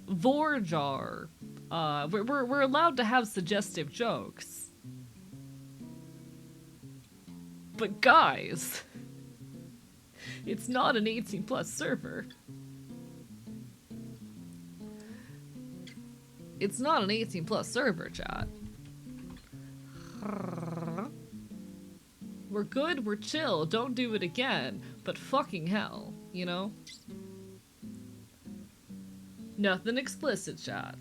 Vorjar. We're allowed to have suggestive jokes. But guys, it's not an 18 plus server. It's not an 18 plus server, chat. We're good, we're chill, don't do it again, but fucking hell, you know? Nothing explicit, chat.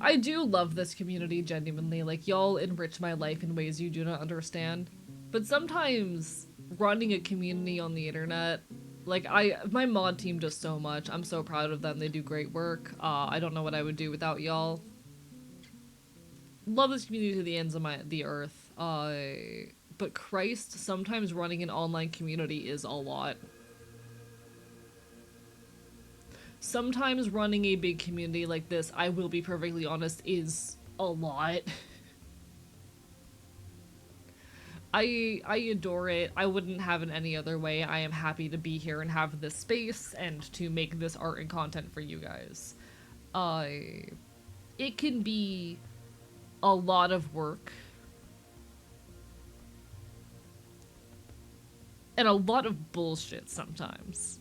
I do love this community, genuinely. Like, y'all enrich my life in ways you do not understand. But sometimes running a community on the internet, like, my mod team does so much. I'm so proud of them. They do great work. I don't know what I would do without y'all. Love this community to the ends of the earth. But Christ, sometimes running an online community is a lot. Sometimes running a big community like this, I will be perfectly honest, is a lot. I adore it. I wouldn't have it any other way. I am happy to be here and have this space and to make this art and content for you guys. It can be a lot of work. And a lot of bullshit sometimes.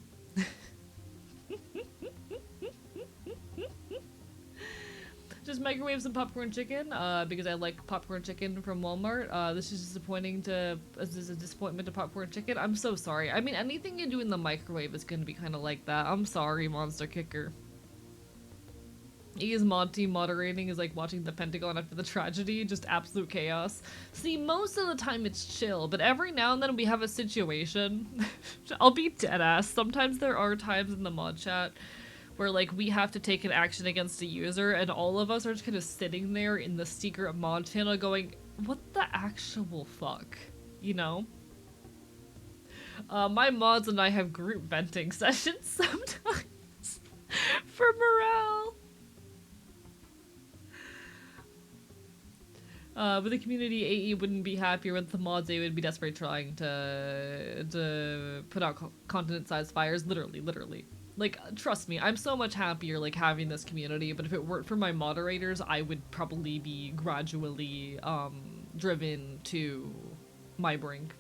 Just microwave some popcorn chicken, because I like popcorn chicken from Walmart. This is disappointing this is a disappointment to popcorn chicken. I'm so sorry. I mean, anything you do in the microwave is gonna be kind of like that. I'm sorry, Monster Kicker. E's mod team moderating is like watching the Pentagon after the tragedy, just absolute chaos. See, most of the time it's chill, but every now and then we have a situation. I'll be deadass. Sometimes there are times in the mod chat where, like, we have to take an action against a user, and all of us are just kind of sitting there in the secret mod channel going, what the actual fuck? You know? My mods and I have group venting sessions sometimes for morale. With the community, AE wouldn't be happier with the mods. They would be desperately trying to put out continent-sized fires. Literally. Like, trust me, I'm so much happier, like, having this community, but if it weren't for my moderators, I would probably be gradually, driven to my brink.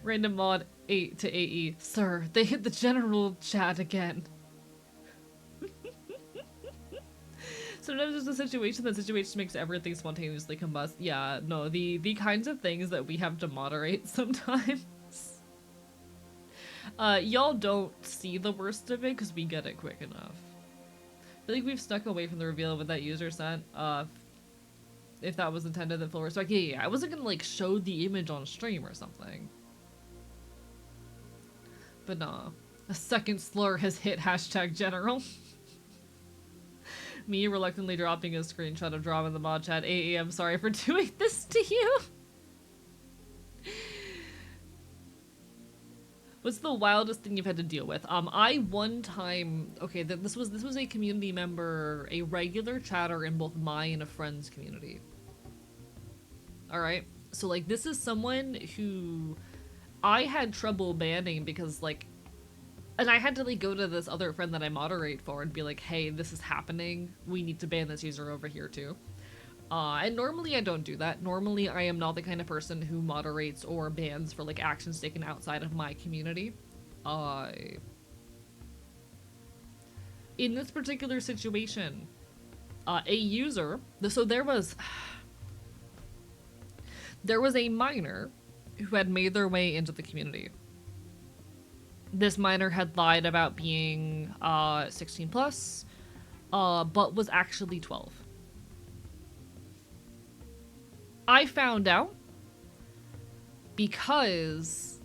Random mod 8 to AE. Sir, they hit the general chat again. Sometimes there's a situation, that situation makes everything spontaneously combust. Yeah, no, the kinds of things that we have to moderate sometimes. Y'all don't see the worst of it because we get it quick enough. I feel like we've snuck away from the reveal of what that user sent. If that was intended, then full respect. Yeah, I wasn't gonna, like, show the image on stream or something. But nah. A second slur has hit hashtag general. Me reluctantly dropping a screenshot of drama in the mod chat. AE, I'm sorry for doing this to you. What's the wildest thing you've had to deal with? I one time, okay, this was a community member, a regular chatter in both my and a friend's community. Alright, so, like, this is someone who I had trouble banning because, like, and I had to, like, go to this other friend that I moderate for and be like, hey, this is happening. We need to ban this user over here, too. And normally I don't do that. Normally I am not the kind of person who moderates or bans for, like, actions taken outside of my community. In this particular situation, a user... So there was a minor who had made their way into the community. This minor had lied about being 16 plus, but was actually 12. I found out because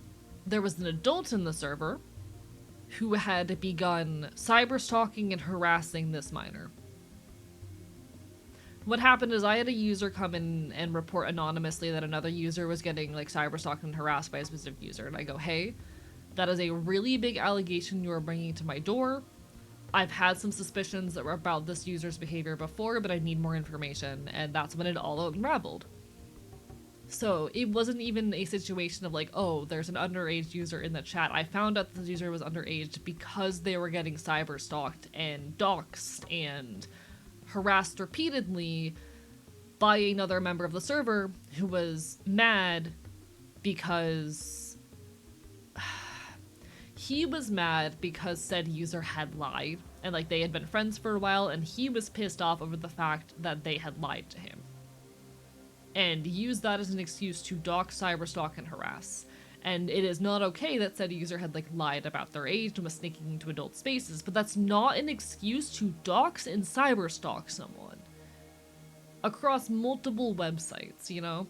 there was an adult in the server who had begun cyberstalking and harassing this minor. What happened is I had a user come in and report anonymously that another user was getting, like, cyberstalked and harassed by a specific user, and I go, hey, that is a really big allegation you are bringing to my door. I've had some suspicions that were about this user's behavior before, but I need more information, and that's when it all unraveled. So it wasn't even a situation of, like, oh, there's an underage user in the chat. I found out that this user was underage because they were getting cyberstalked and doxxed and harassed repeatedly by another member of the server who was mad because he was mad because said user had lied, and like they had been friends for a while, and he was pissed off over the fact that they had lied to him. And used that as an excuse to dox, cyberstalk, and harass. And it is not okay that said user had like lied about their age and was sneaking into adult spaces, but that's not an excuse to dox and cyberstalk someone across multiple websites, you know?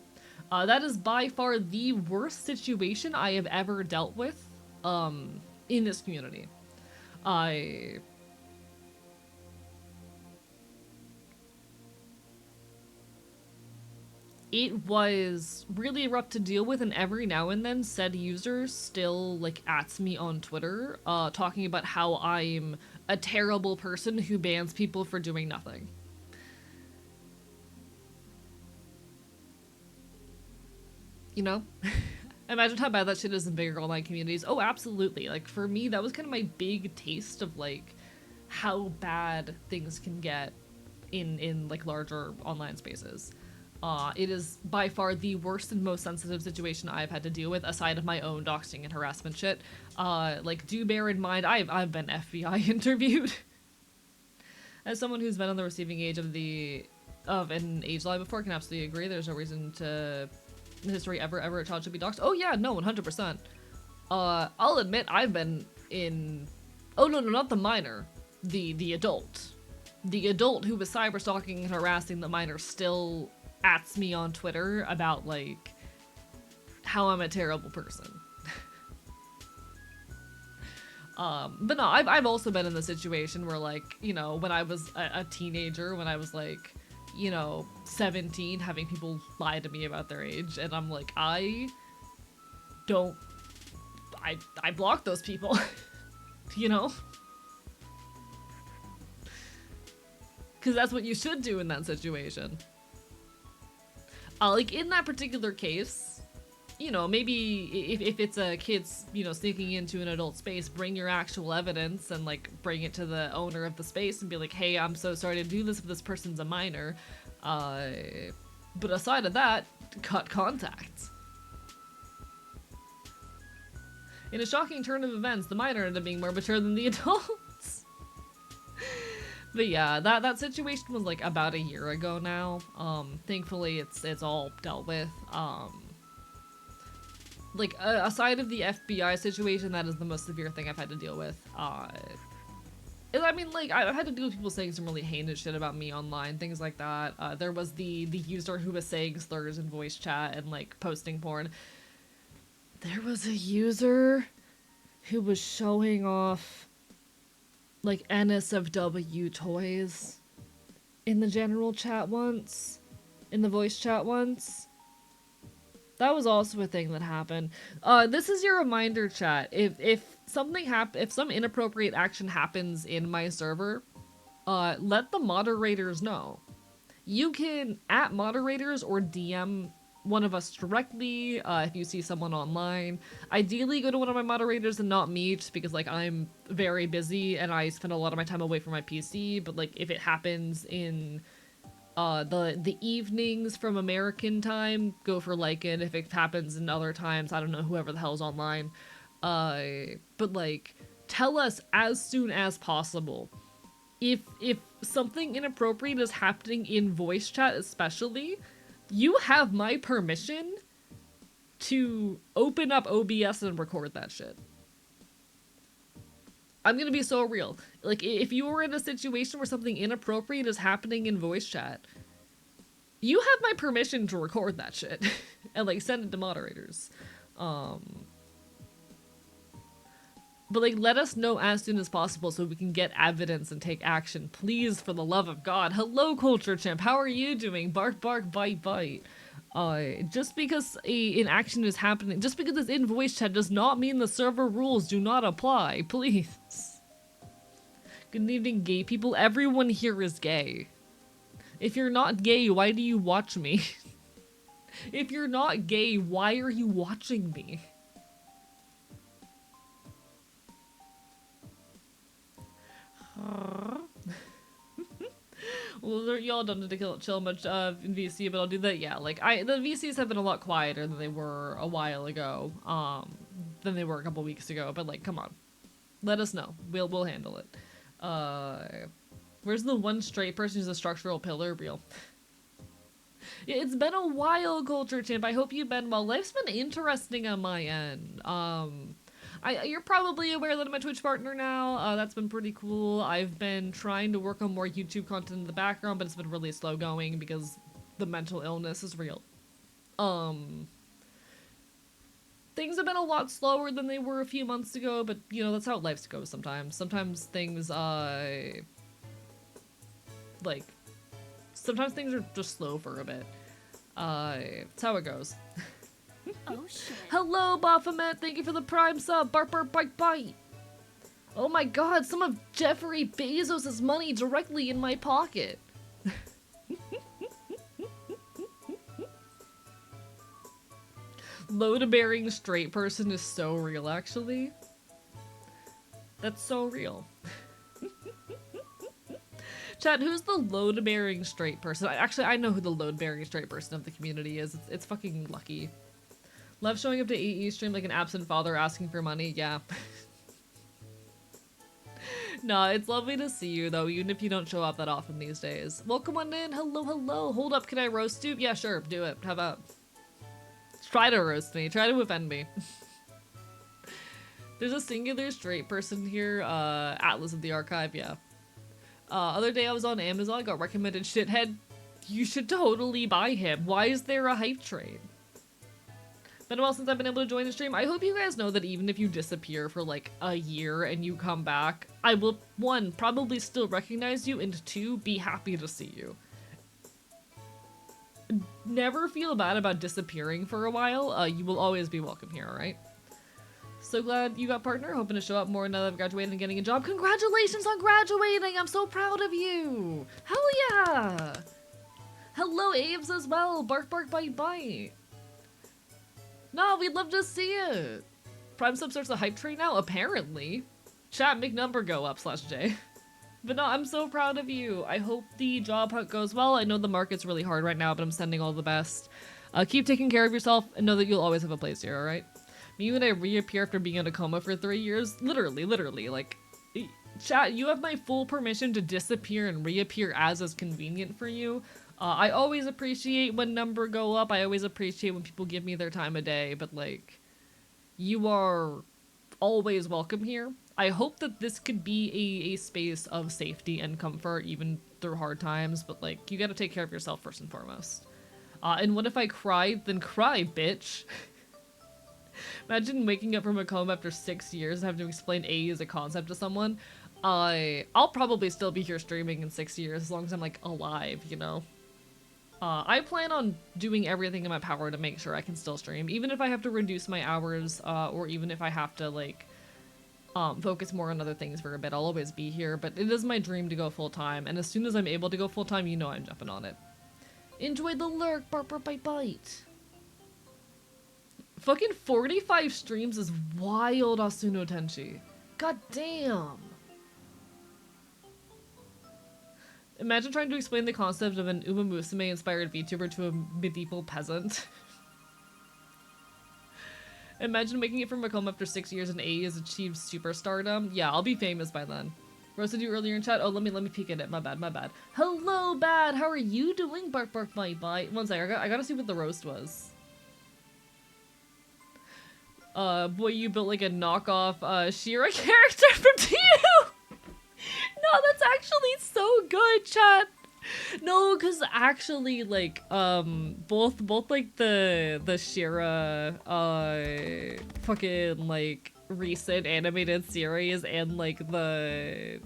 That is by far the worst situation I have ever dealt with in this community. It was really rough to deal with, and every now and then said user still like ats me on Twitter talking about how I'm a terrible person who bans people for doing nothing. You know? Imagine how bad that shit is in bigger online communities. Oh, absolutely. Like, for me, that was kind of my big taste of, like, how bad things can get in like, larger online spaces. It is by far the worst and most sensitive situation I've had to deal with, aside of my own doxing and harassment shit. Like, do bear in mind, I've been FBI interviewed. As someone who's been on the receiving age of an age lie before, I can absolutely agree. There's no reason to... in history ever a child should be doxxed. Oh yeah, no, 100%. I'll admit I've been in... oh no, not the minor. The adult. The adult who was cyberstalking and harassing the minor still ats me on Twitter about, like, how I'm a terrible person. But no, I've also been in the situation where, like, you know, when I was a teenager, when I was, like, you know, 17, having people lie to me about their age, and I'm like, I block those people, you know? Because that's what you should do in that situation. Like, in that particular case, you know, maybe if it's a kid's, you know, sneaking into an adult space, bring your actual evidence and, like, bring it to the owner of the space and be like, hey, I'm so sorry to do this if this person's a minor. But aside of that, cut contact. In a shocking turn of events, the minor ended up being more mature than the adults. But yeah, that situation was like about a year ago now. Thankfully it's all dealt with. Like, aside of the FBI situation, that is the most severe thing I've had to deal with. I mean, like, I've had to deal with people saying some really heinous shit about me online, things like that. There was the user who was saying slurs in voice chat and, like, posting porn. There was a user who was showing off, like, NSFW toys in the general chat once. In the voice chat once. That was also a thing that happened. This is your reminder, chat. If some inappropriate action happens in my server, let the moderators know. You can @moderators or DM one of us directly if you see someone online. Ideally, go to one of my moderators and not me, just because, like, I'm very busy and I spend a lot of my time away from my PC. But, like, if it happens in the evenings from American time, go for Lycan. If it happens in other times, I don't know, whoever the hell's online. But, like, tell us as soon as possible. If something inappropriate is happening in voice chat especially, you have my permission to open up OBS and record that shit. I'm gonna be so real. Like, if you were in a situation where something inappropriate is happening in voice chat, you have my permission to record that shit and, like, send it to moderators. But, like, let us know as soon as possible so we can get evidence and take action. Please, for the love of God. Hello, Culture Champ. How are you doing? Bark, bark, bite, bite. Just because an action is happening, just because it's in voice chat does not mean the server rules do not apply. Please. Good evening, gay people. Everyone here is gay. If you're not gay, why do you watch me? If you're not gay, why are you watching me? Well, y'all don't need to chill much in VC, but I'll do that. Yeah, like the VCs have been a lot quieter than they were a while ago, than they were a couple weeks ago. But like, come on, let us know. We'll handle it. Where's the one straight person who's a structural pillar? Real. It's been a while, Culture Champ. I hope you've been well. Life's been interesting on my end. You're probably aware that I'm a Twitch partner now. That's been pretty cool. I've been trying to work on more YouTube content in the background, but it's been really slow going because the mental illness is real. Things have been a lot slower than they were a few months ago, but you know, that's how life goes sometimes. Sometimes things, sometimes things are just slow for a bit. That's how it goes. Oh shit. Hello, Baphomet. Thank you for the prime sub. Bark, bark, bite, bite. Oh my god, some of Jeffrey Bezos' money directly in my pocket. Load-bearing straight person is so real, actually. That's so real. Chat, who's the load-bearing straight person? Actually, I know who the load-bearing straight person of the community is. It's fucking Lucky. Love showing up to AE stream like an absent father asking for money. Yeah. No, it's lovely to see you, though, even if you don't show up that often these days. Welcome on in. Hello, hello. Hold up, can I roast you? Yeah, sure. Do it. How about? Try to roast me. Try to offend me. There's a singular straight person here. Atlas of the Archive, yeah. Other day I was on Amazon, got recommended Shithead. You should totally buy him. Why is there a hype train? Been a while since I've been able to join the stream. I hope you guys know that even if you disappear for like a year and you come back, I will, 1, probably still recognize you, and 2, be happy to see you. Never feel bad about disappearing for a while. You will always be welcome here, alright? So glad you got partner. Hoping to show up more now that I've graduated and getting a job. Congratulations on graduating! I'm so proud of you! Hell yeah! Hello, Aves as well. Bark, bark, bite, bite. No, we'd love to see it. Prime sub starts a hype train now? Apparently. Chat, make number go up /J. But no, I'm so proud of you. I hope the job hunt goes well. I know the market's really hard right now, but I'm sending all the best. Keep taking care of yourself and know that you'll always have a place here, alright? Me when I reappear after being in a coma for 3 years, literally, like, chat, you have my full permission to disappear and reappear as is convenient for you. I always appreciate when number go up. I always appreciate when people give me their time of day, but like, you are always welcome here. I hope that this could be a space of safety and comfort even through hard times, but like, you gotta take care of yourself first and foremost. And what if I cried? Then cry, bitch. Imagine waking up from a coma after 6 years and having to explain AE as a concept to someone. I'll probably still be here streaming in 6 years as long as I'm like alive, you know? I plan on doing everything in my power to make sure I can still stream, even if I have to reduce my hours, or even if I have to like focus more on other things for a bit. I'll always be here, but it is my dream to go full-time, and as soon as I'm able to go full-time, you know I'm jumping on it. Enjoy the lurk, bark, bark, bite, bite. Fucking 45 streams is wild, Asuno Tenchi. God damn. Imagine trying to explain the concept of an Uma Musume-inspired VTuber to a medieval peasant. Imagine making it from a coma after 6 years and AE has achieved superstardom. Yeah, I'll be famous by then. Roasted you earlier in chat. Oh, let me peek at it. My bad. Hello, Bad. How are you doing? Bark, bark, bite, bite. One sec. I gotta see what the roast was. Boy, you built like a knockoff, Shira character from TU! No, that's actually so good, chat! No, cause actually, like, both like the Shira, fucking, like, recent animated series and, like, the,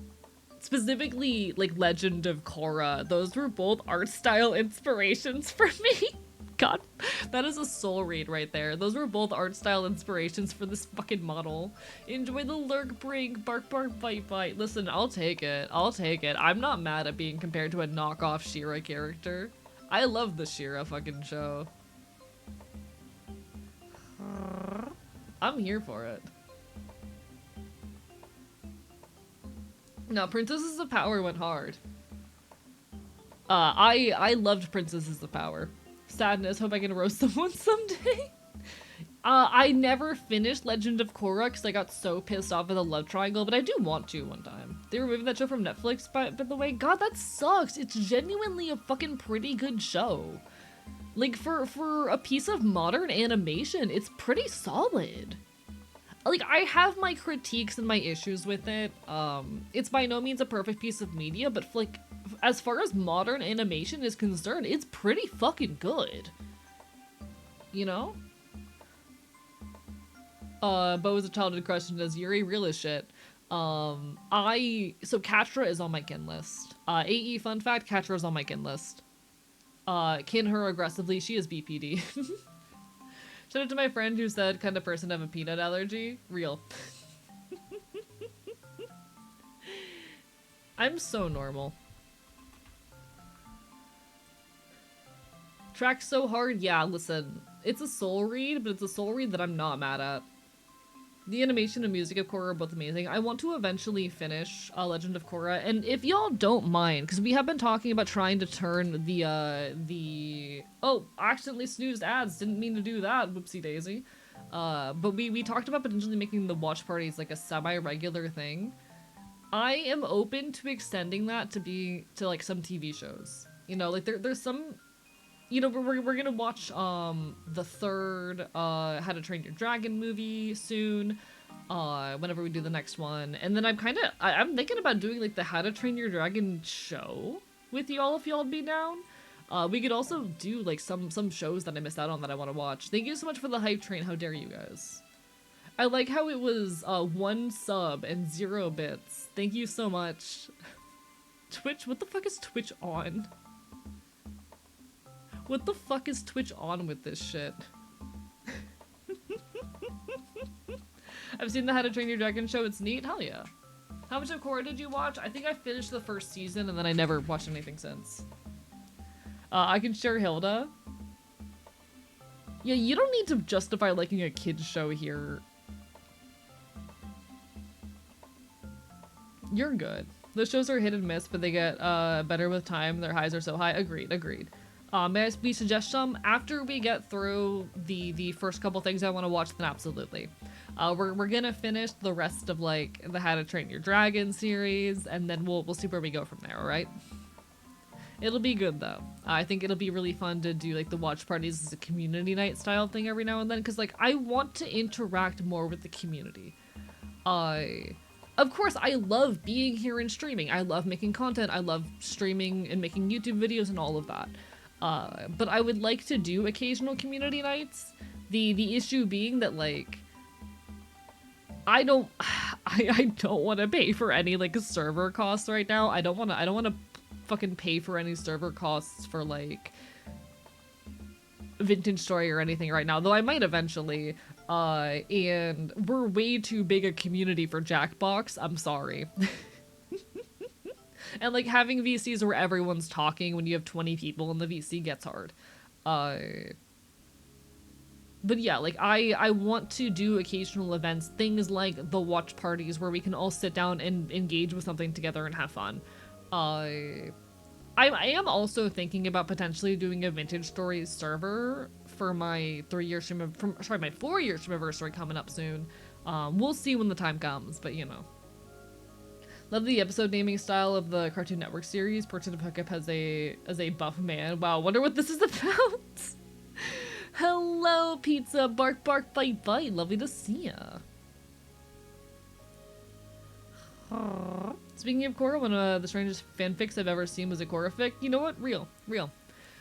specifically, like, Legend of Korra, those were both art style inspirations for me. God, that is a soul read right there. Those were both art style inspirations for this fucking model. Enjoy the lurk, brink, bark, bark, bite, bite. Listen, I'll take it. I'm not mad at being compared to a knockoff Shira character. I love the Shira fucking show. I'm here for it. No, Princesses of Power went hard. I loved Princesses of Power. Sadness, hope I can roast someone someday. I never finished Legend of Korra because I got so pissed off at the love triangle, but I do want to one time. They removed that show from Netflix, by the way. God, that sucks. It's genuinely a fucking pretty good show. Like, for a piece of modern animation, it's pretty solid. Like, I have my critiques and my issues with it. It's by no means a perfect piece of media, but like, as far as modern animation is concerned, it's pretty fucking good. You know? Bo is a childhood crush and does Yuri, real as shit. So Katra is on my kin list. AE fun fact, Katra is on my kin list. Kin her aggressively, she is BPD. Shout out to my friend who said kind of person to have a peanut allergy. Real. I'm so normal. Track so hard, yeah, listen. It's a soul read, but it's a soul read that I'm not mad at. The animation and music of Korra are both amazing. I want to eventually finish Legend of Korra, and if y'all don't mind, because we have been talking about trying to turn oh, I accidentally snoozed ads, didn't mean to do that, whoopsie daisy. But we talked about potentially making the watch parties like a semi-regular thing. I am open to extending that to like some TV shows. You know, like there's some, you know, we're gonna watch the third How to Train Your Dragon movie soon, whenever we do the next one, and then I'm thinking about doing like the How to Train Your Dragon show with y'all if y'all would be down. We could also do like some shows that I missed out on that I want to watch. Thank you so much for the hype train. How dare you guys? I like how it was 1 sub and 0 bits. Thank you so much. Twitch, what the fuck is Twitch on? What the fuck is Twitch on with this shit? I've seen the How to Train Your Dragon show, it's neat, hell yeah. How much of Korra did you watch? I think I finished the first season and then I never watched anything since. I can share Hilda. Yeah, you don't need to justify liking a kid's show here. You're good. Those shows are hit and miss, but they get better with time. Their highs are so high. Agreed, agreed. May we suggest some? After we get through the first couple things I want to watch, then absolutely. We're gonna finish the rest of like the How to Train Your Dragon series, and then we'll see where we go from there, alright? It'll be good though. I think it'll be really fun to do like the watch parties as a community night style thing every now and then, because like I want to interact more with the community. Of course, I love being here and streaming. I love making content. I love streaming and making YouTube videos and all of that. But I would like to do occasional community nights. The issue being that like I don't want to pay for any like server costs right now. I don't want to fucking pay for any server costs for like Vintage Story or anything right now, though I might eventually. And we're way too big a community for Jackbox. I'm sorry. And like having VCs where everyone's talking when you have 20 people in the VC gets hard. But yeah, like I want to do occasional events, things like the watch parties where we can all sit down and engage with something together and have fun. I am also thinking about potentially doing a Vintage Stories server for my 4-year stream anniversary coming up soon. We'll see when the time comes, but you know. Love the episode naming style of the Cartoon Network series. Portrait of Hookup as a buff man. Wow, wonder what this is about. Hello, pizza. Bark, bark, bite, bite. Lovely to see ya. Speaking of Korra, one of the strangest fanfics I've ever seen was a Korra fic. You know what? Real.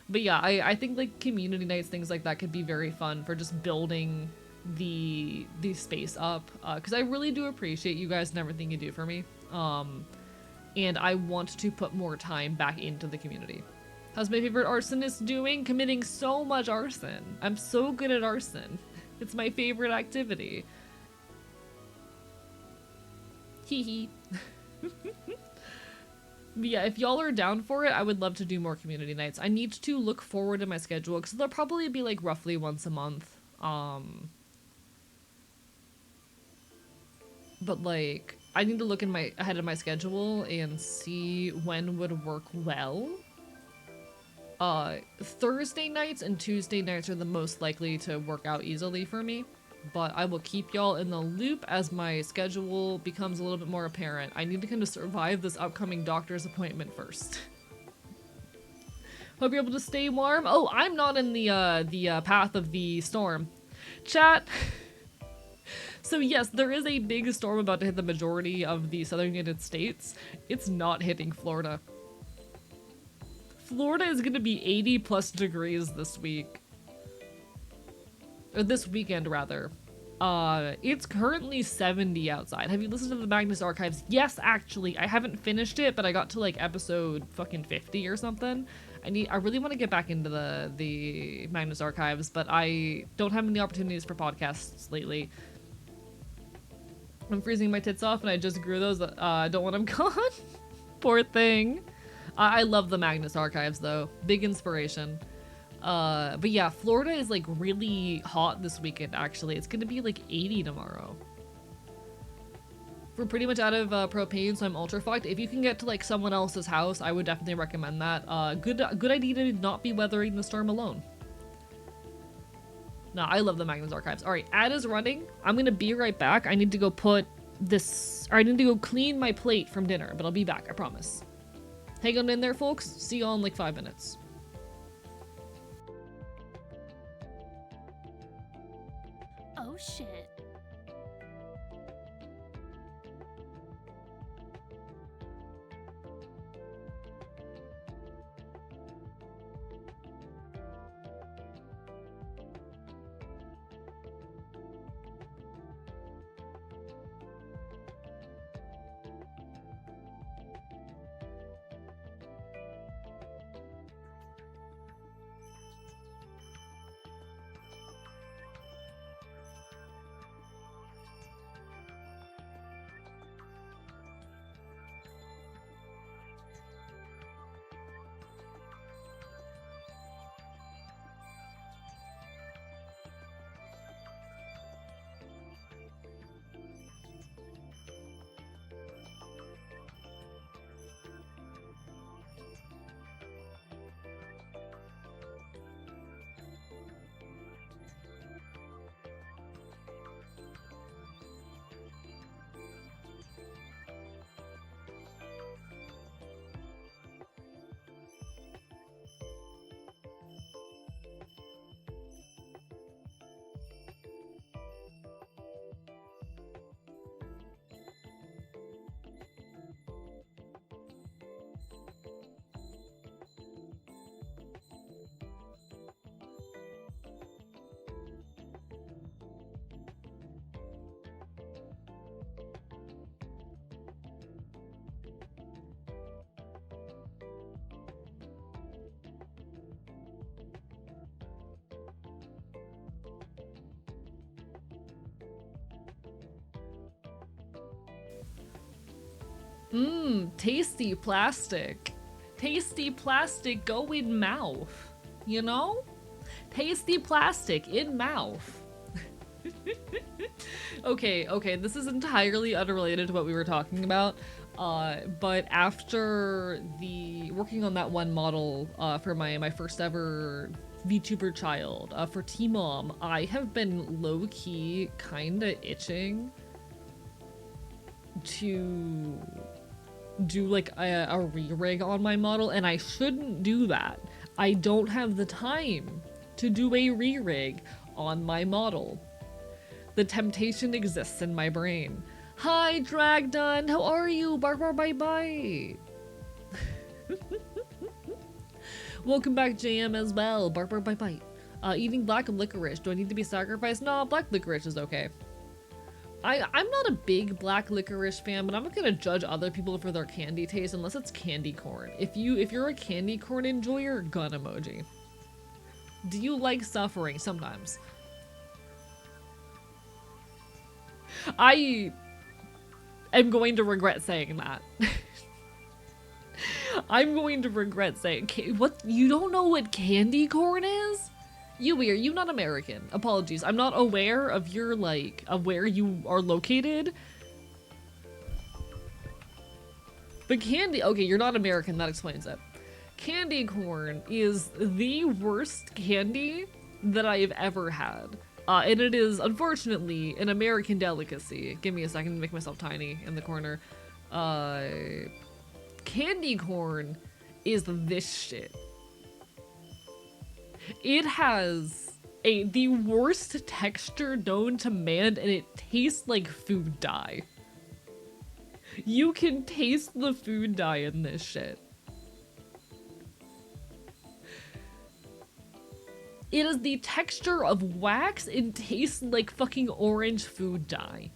But yeah, I think like community nights, things like that could be very fun for just building the space up. Because I really do appreciate you guys and everything you do for me. And I want to put more time back into the community. How's my favorite arsonist doing? Committing so much arson. I'm so good at arson. It's my favorite activity. Hee hee. Yeah, if y'all are down for it, I would love to do more community nights. I need to look forward to my schedule because they'll probably be like roughly once a month. But like I need to look ahead of my schedule and see when would work well. Thursday nights and Tuesday nights are the most likely to work out easily for me, but I will keep y'all in the loop as my schedule becomes a little bit more apparent. I need to kind of survive this upcoming doctor's appointment first. Hope you're able to stay warm. Oh, I'm not in the path of the storm. Chat. So yes, there is a big storm about to hit the majority of the southern United States. It's not hitting Florida. Florida is gonna be 80 plus degrees this week. Or this weekend, rather. It's currently 70 outside. Have you listened to the Magnus Archives? Yes, actually. I haven't finished it, but I got to like episode fucking 50 or something. I really want to get back into the Magnus Archives, but I don't have any opportunities for podcasts lately. I'm freezing my tits off and I just grew those. Don't want them gone. Poor thing. I love the Magnus Archives though. Big inspiration. But yeah, Florida is like really hot this weekend actually. It's gonna be like 80 tomorrow. We're pretty much out of propane, so I'm ultra fucked. If you can get to like someone else's house, I would definitely recommend that. Good idea to not be weathering the storm alone. No, I love the Magnus Archives. All right, ad is running. I'm gonna be right back. I need to go I need to go clean my plate from dinner, but I'll be back, I promise. Hang on in there, folks. See y'all in like 5 minutes. Oh shit. Tasty plastic. Tasty plastic go in mouth. You know? Tasty plastic in mouth. Okay, this is entirely unrelated to what we were talking about. But after working on that one model for my first ever VTuber child, for T-Mom, I have been low-key kinda itching to do like a re-rig on my model, and I shouldn't do that. I don't have the time to do a re-rig on my model. The temptation exists in my brain. Hi, Dragdun, how are you? Bark, bark, bite, bite. Welcome back, JM, as well. Bark, bark, bite, bite. Eating black licorice. Do I need to be sacrificed? No, black licorice is okay. I'm not a big black licorice fan, but I'm not gonna judge other people for their candy taste unless it's candy corn. If you're a candy corn enjoyer, gun emoji. Do you like suffering? Sometimes. I am going to regret saying that. I'm going to regret saying what? You don't know what candy corn is? You're not American. Apologies. I'm not aware of your, like, of where you are located. But candy, okay, you're not American, that explains it. Candy corn is the worst candy that I've ever had. And it is, unfortunately, an American delicacy. Give me a second to make myself tiny in the corner. Candy corn is this shit. It has the worst texture known to man, and it tastes like food dye. You can taste the food dye in this shit. It is the texture of wax and tastes like fucking orange food dye.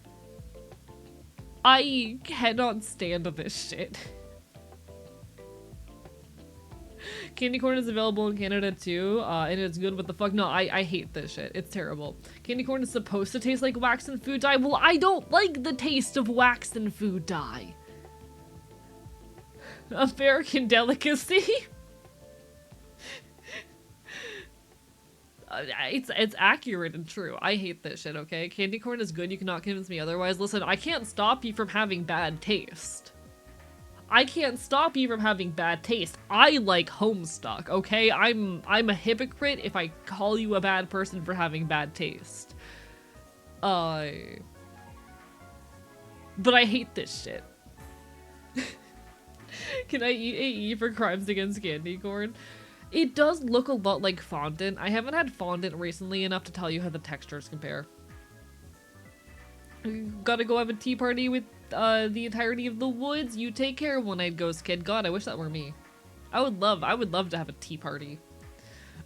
I cannot stand this shit. Candy corn is available in Canada too, and it's good. What the fuck? No, I hate this shit. It's terrible. Candy corn is supposed to taste like wax and food dye. Well, I don't like the taste of wax and food dye. American delicacy? It's accurate and true. I hate this shit, okay? Candy corn is good. You cannot convince me otherwise. Listen, I can't stop you from having bad taste. I can't stop you from having bad taste. I like Homestuck, okay? I'm a hypocrite if I call you a bad person for having bad taste. But I hate this shit. Can I eat AE for crimes against candy corn? It does look a lot like fondant. I haven't had fondant recently enough to tell you how the textures compare. Gotta go have a tea party with the entirety of the woods. You take care, one-eyed ghost kid. God, I wish that were me. I would love to have a tea party.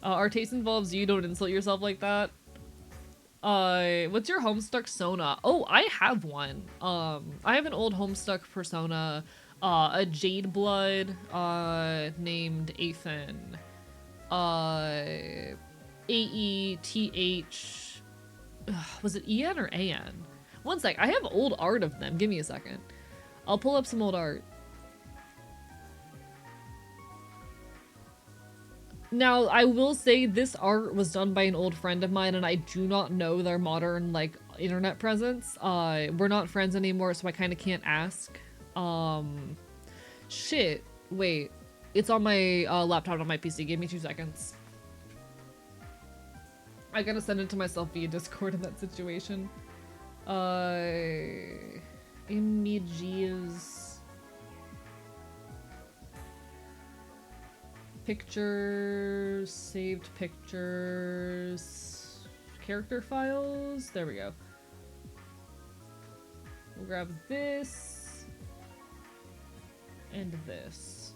Our taste involves you. Don't insult yourself like that. What's your Homestuck Sona? Oh, I have one. I have an old Homestuck persona, a Jade Blood, named Ethan. A-E-T-H... Was it E-N or A-N? One sec, I have old art of them. Give me a second. I'll pull up some old art. Now, I will say this art was done by an old friend of mine, and I do not know their modern, like, internet presence. We're not friends anymore, so I kind of can't ask. Shit. Wait. It's on my laptop on my PC. Give me 2 seconds. I gotta send it to myself via Discord in that situation. Images. Pictures. Saved pictures. Character files. There we go. We'll grab this. And this.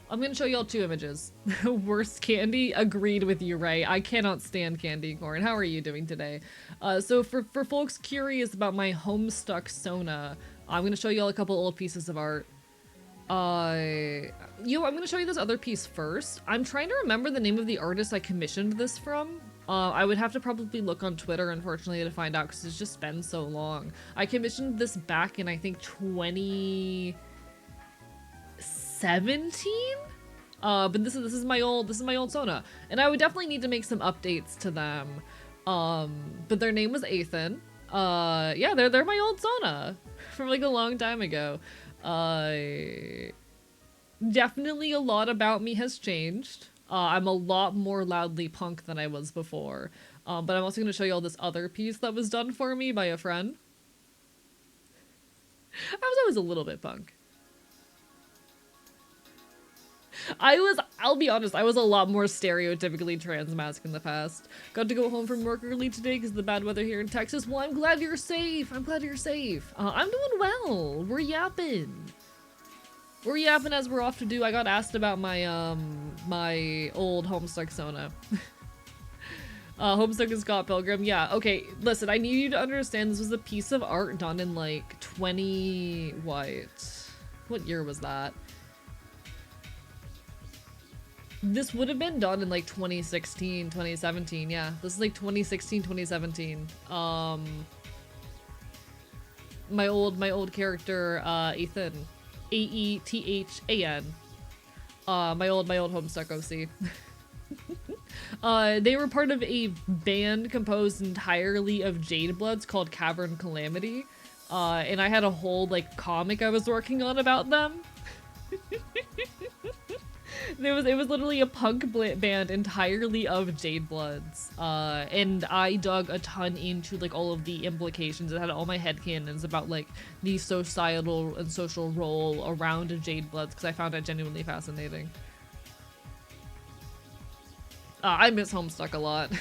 I'm gonna show y'all 2 images. Worst candy? Agreed with you, Ray. I cannot stand candy corn. How are you doing today? So for folks curious about my Homestuck Sona, I'm gonna show y'all a couple old pieces of art. I'm gonna show you this other piece first. I'm trying to remember the name of the artist I commissioned this from. I would have to probably look on Twitter, unfortunately, to find out because it's just been so long. I commissioned this back in, I think, 2017. But this is my old Sona, and I would definitely need to make some updates to them. But their name was Ethan. Yeah, they're my old Sona from like a long time ago. Definitely a lot about me has changed. I'm a lot more loudly punk than I was before. But I'm also going to show you all this other piece that was done for me by a friend. I was always a little bit punk. I'll be honest, I was a lot more stereotypically trans mask in the past. Got to go home from work early today because of the bad weather here in Texas. Well, I'm glad you're safe. I'm glad you're safe. I'm doing well. We're yapping. We're yapping as we're off to do. I got asked about my, my old Homestuck Sona. Homestuck is Scott Pilgrim. Yeah, okay, listen, I need you to understand this was a piece of art done in like 20... What year was that? This would have been done in like 2016, 2017, yeah. This is like 2016, 2017. My old character, Ethan. A-E-T-H-A-N. My old Homestuck OC. They were part of a band composed entirely of Jade Bloods called Cavern Calamity. And I had a whole like comic I was working on about them. It was literally a punk band entirely of Jade Bloods, and I dug a ton into like all of the implications. It had all my headcanons about like the societal and social role around Jade Bloods because I found it genuinely fascinating. I miss Homestuck a lot.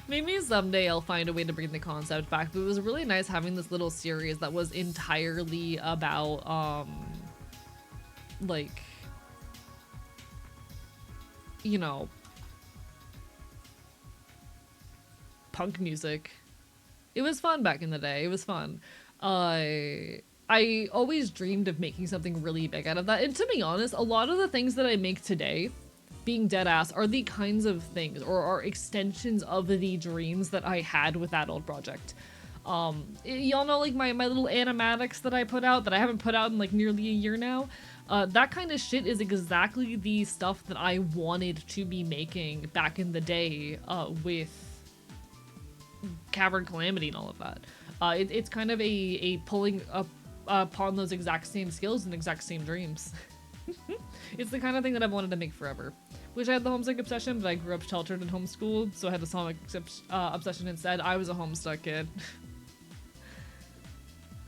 Maybe someday I'll find a way to bring the concept back, but it was really nice having this little series that was entirely about like, you know, punk music. It was fun back in the day. It was fun. I always dreamed of making something really big out of that. And to be honest, a lot of the things that I make today, being dead ass, are the kinds of things or are extensions of the dreams that I had with that old project. Y'all know like my little animatics that I put out that I haven't put out in like nearly a year now. That kind of shit is exactly the stuff that I wanted to be making back in the day with Cavern Calamity and all of that. It's kind of a pulling up upon those exact same skills and exact same dreams. It's the kind of thing that I've wanted to make forever. Wish I had the Homestuck obsession, but I grew up sheltered and homeschooled, so I had the Sonic obsession instead. I was a Homestuck kid.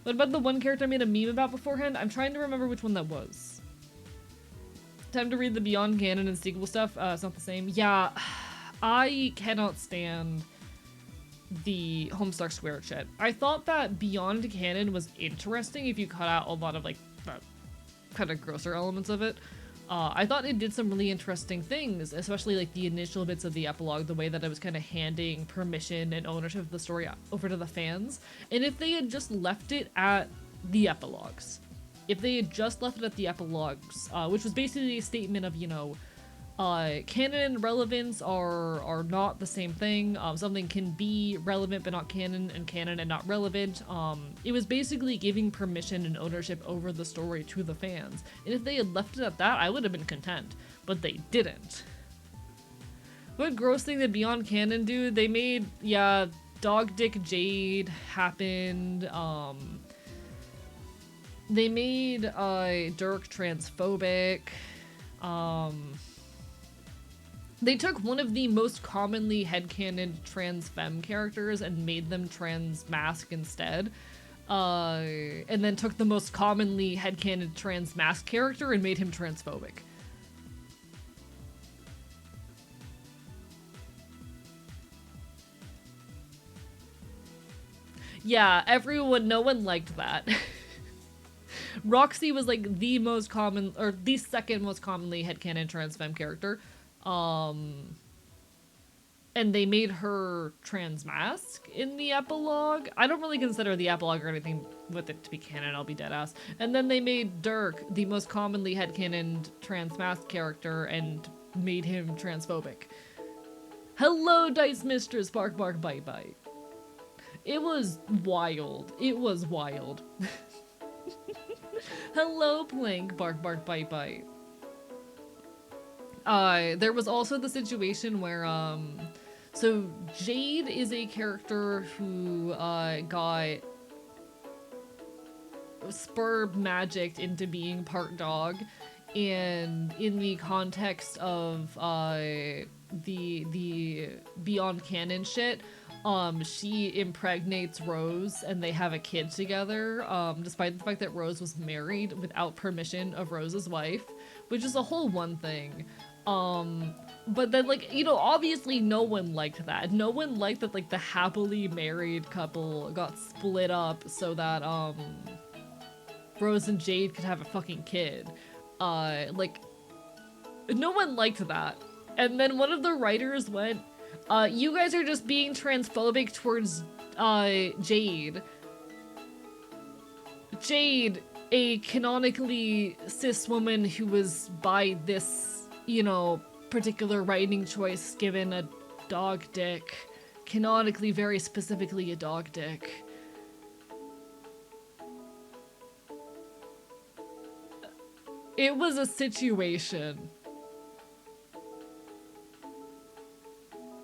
What about the one character I made a meme about beforehand? I'm trying to remember which one that was. Time to read the Beyond Canon and sequel stuff. It's not the same. Yeah, I cannot stand the Homestuck Square shit. I thought that Beyond Canon was interesting if you cut out a lot of like the kind of grosser elements of it. I thought it did some really interesting things, especially like the initial bits of the epilogue, the way that I was kind of handing permission and ownership of the story over to the fans. And if they had just left it at the epilogues, which was basically a statement of, you know, canon and relevance are not the same thing. Something can be relevant but not canon, and canon and not relevant. It was basically giving permission and ownership over the story to the fans. And if they had left it at that, I would have been content. But they didn't. What gross thing did Beyond Canon do? They made, yeah, Dog Dick Jade happened. They made Dirk transphobic. They took one of the most commonly headcanoned trans femme characters and made them trans mask instead. And then took the most commonly headcanoned trans mask character and made him transphobic. Yeah, no one liked that. Roxy was like the most common, or the second most commonly headcanon trans femme character. And they made her trans mask in the epilogue. I don't really consider the epilogue or anything with it to be canon, I'll be dead ass. And then they made Dirk the most commonly headcanoned trans mask character and made him transphobic. Hello, Dice Mistress, bark bark bite bite. It was wild. It was wild. Hello, Plank, bark bark bite bite. There was also the situation where, so Jade is a character who, got spur magicked into being part dog, and in the context of, the Beyond Canon shit, she impregnates Rose and they have a kid together, despite the fact that Rose was married without permission of Rose's wife, which is a whole one thing. But then, like, you know, obviously no one liked that. No one liked that, like, the happily married couple got split up so that, Rose and Jade could have a fucking kid. Like, no one liked that. And then one of the writers went, you guys are just being transphobic towards, Jade. Jade, a canonically cis woman who was by this, you know, particular writing choice given a dog dick. Canonically, very specifically a dog dick. It was a situation.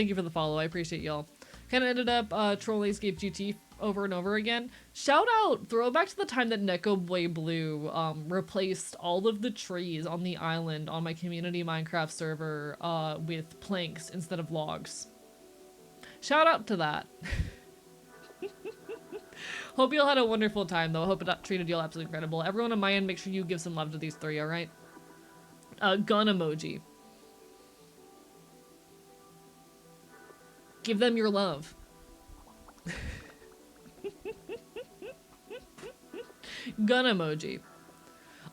Thank you for the follow. I appreciate y'all. Kind of ended up trolling Escape GT over and over again. Shout out, throwback to the time that Neko Boy Blue replaced all of the trees on the island on my community Minecraft server with planks instead of logs. Shout out to that. Hope y'all had a wonderful time though. I hope it treated y'all absolutely incredible. Everyone on my end, make sure you give some love to these three, alright? Gun emoji. Give them your love. Gun emoji.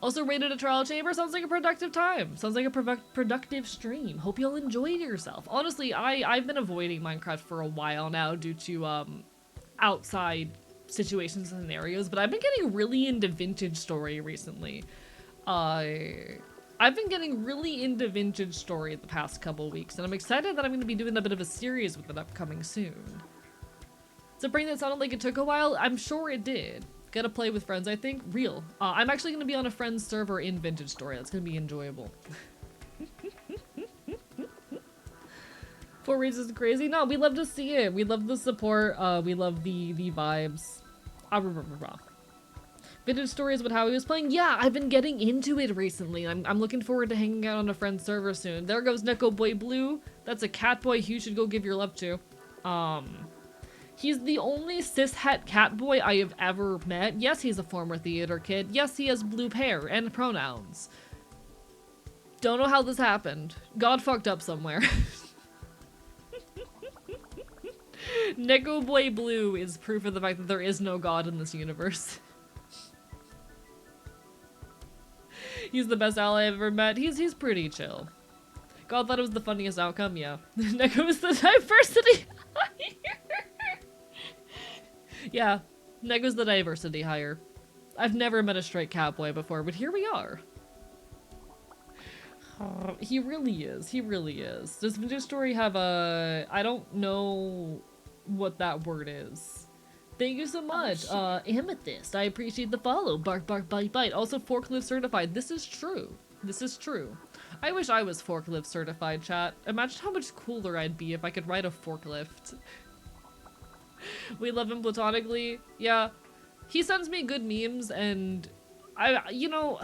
Also rated a trial chamber. Sounds like a productive time. Sounds like a productive stream. Hope y'all enjoyed yourself. Honestly, I've been avoiding Minecraft for a while now due to outside situations and scenarios, but I've been getting really into Vintage Story recently. I've been getting really into Vintage Story the past couple weeks, and I'm excited that I'm going to be doing a bit of a series with it upcoming soon. It's a brain that sounded like it took a while. I'm sure it did. Gotta play with friends, I think. Real. I'm actually going to be on a friend's server in Vintage Story. That's going to be enjoyable. 4 reasons crazy? No, we love to see it. We love the support. We love the vibes. Vintage Story is what Howie was playing. Yeah, I've been getting into it recently. I'm looking forward to hanging out on a friend's server soon. There goes Neko Boy Blue. That's a cat boy you should go give your love to. He's the only cishet cat boy I have ever met. Yes, he's a former theater kid. Yes, he has blue hair and pronouns. Don't know how this happened. God fucked up somewhere. Neko Boy Blue is proof of the fact that there is no God in this universe. He's the best ally I've ever met. He's pretty chill. God thought it was the funniest outcome, yeah. Neko is the diversity hire. Yeah, Nego's the diversity hire. I've never met a straight catboy before, but here we are. He really is. He really is. Does Vintage Story have a... I don't know what that word is. Thank you so much. Amethyst, I appreciate the follow. Bark, bark, bite, bite. Also forklift certified. This is true. This is true. I wish I was forklift certified, chat. Imagine how much cooler I'd be if I could ride a forklift. We love him platonically. Yeah. He sends me good memes and you know,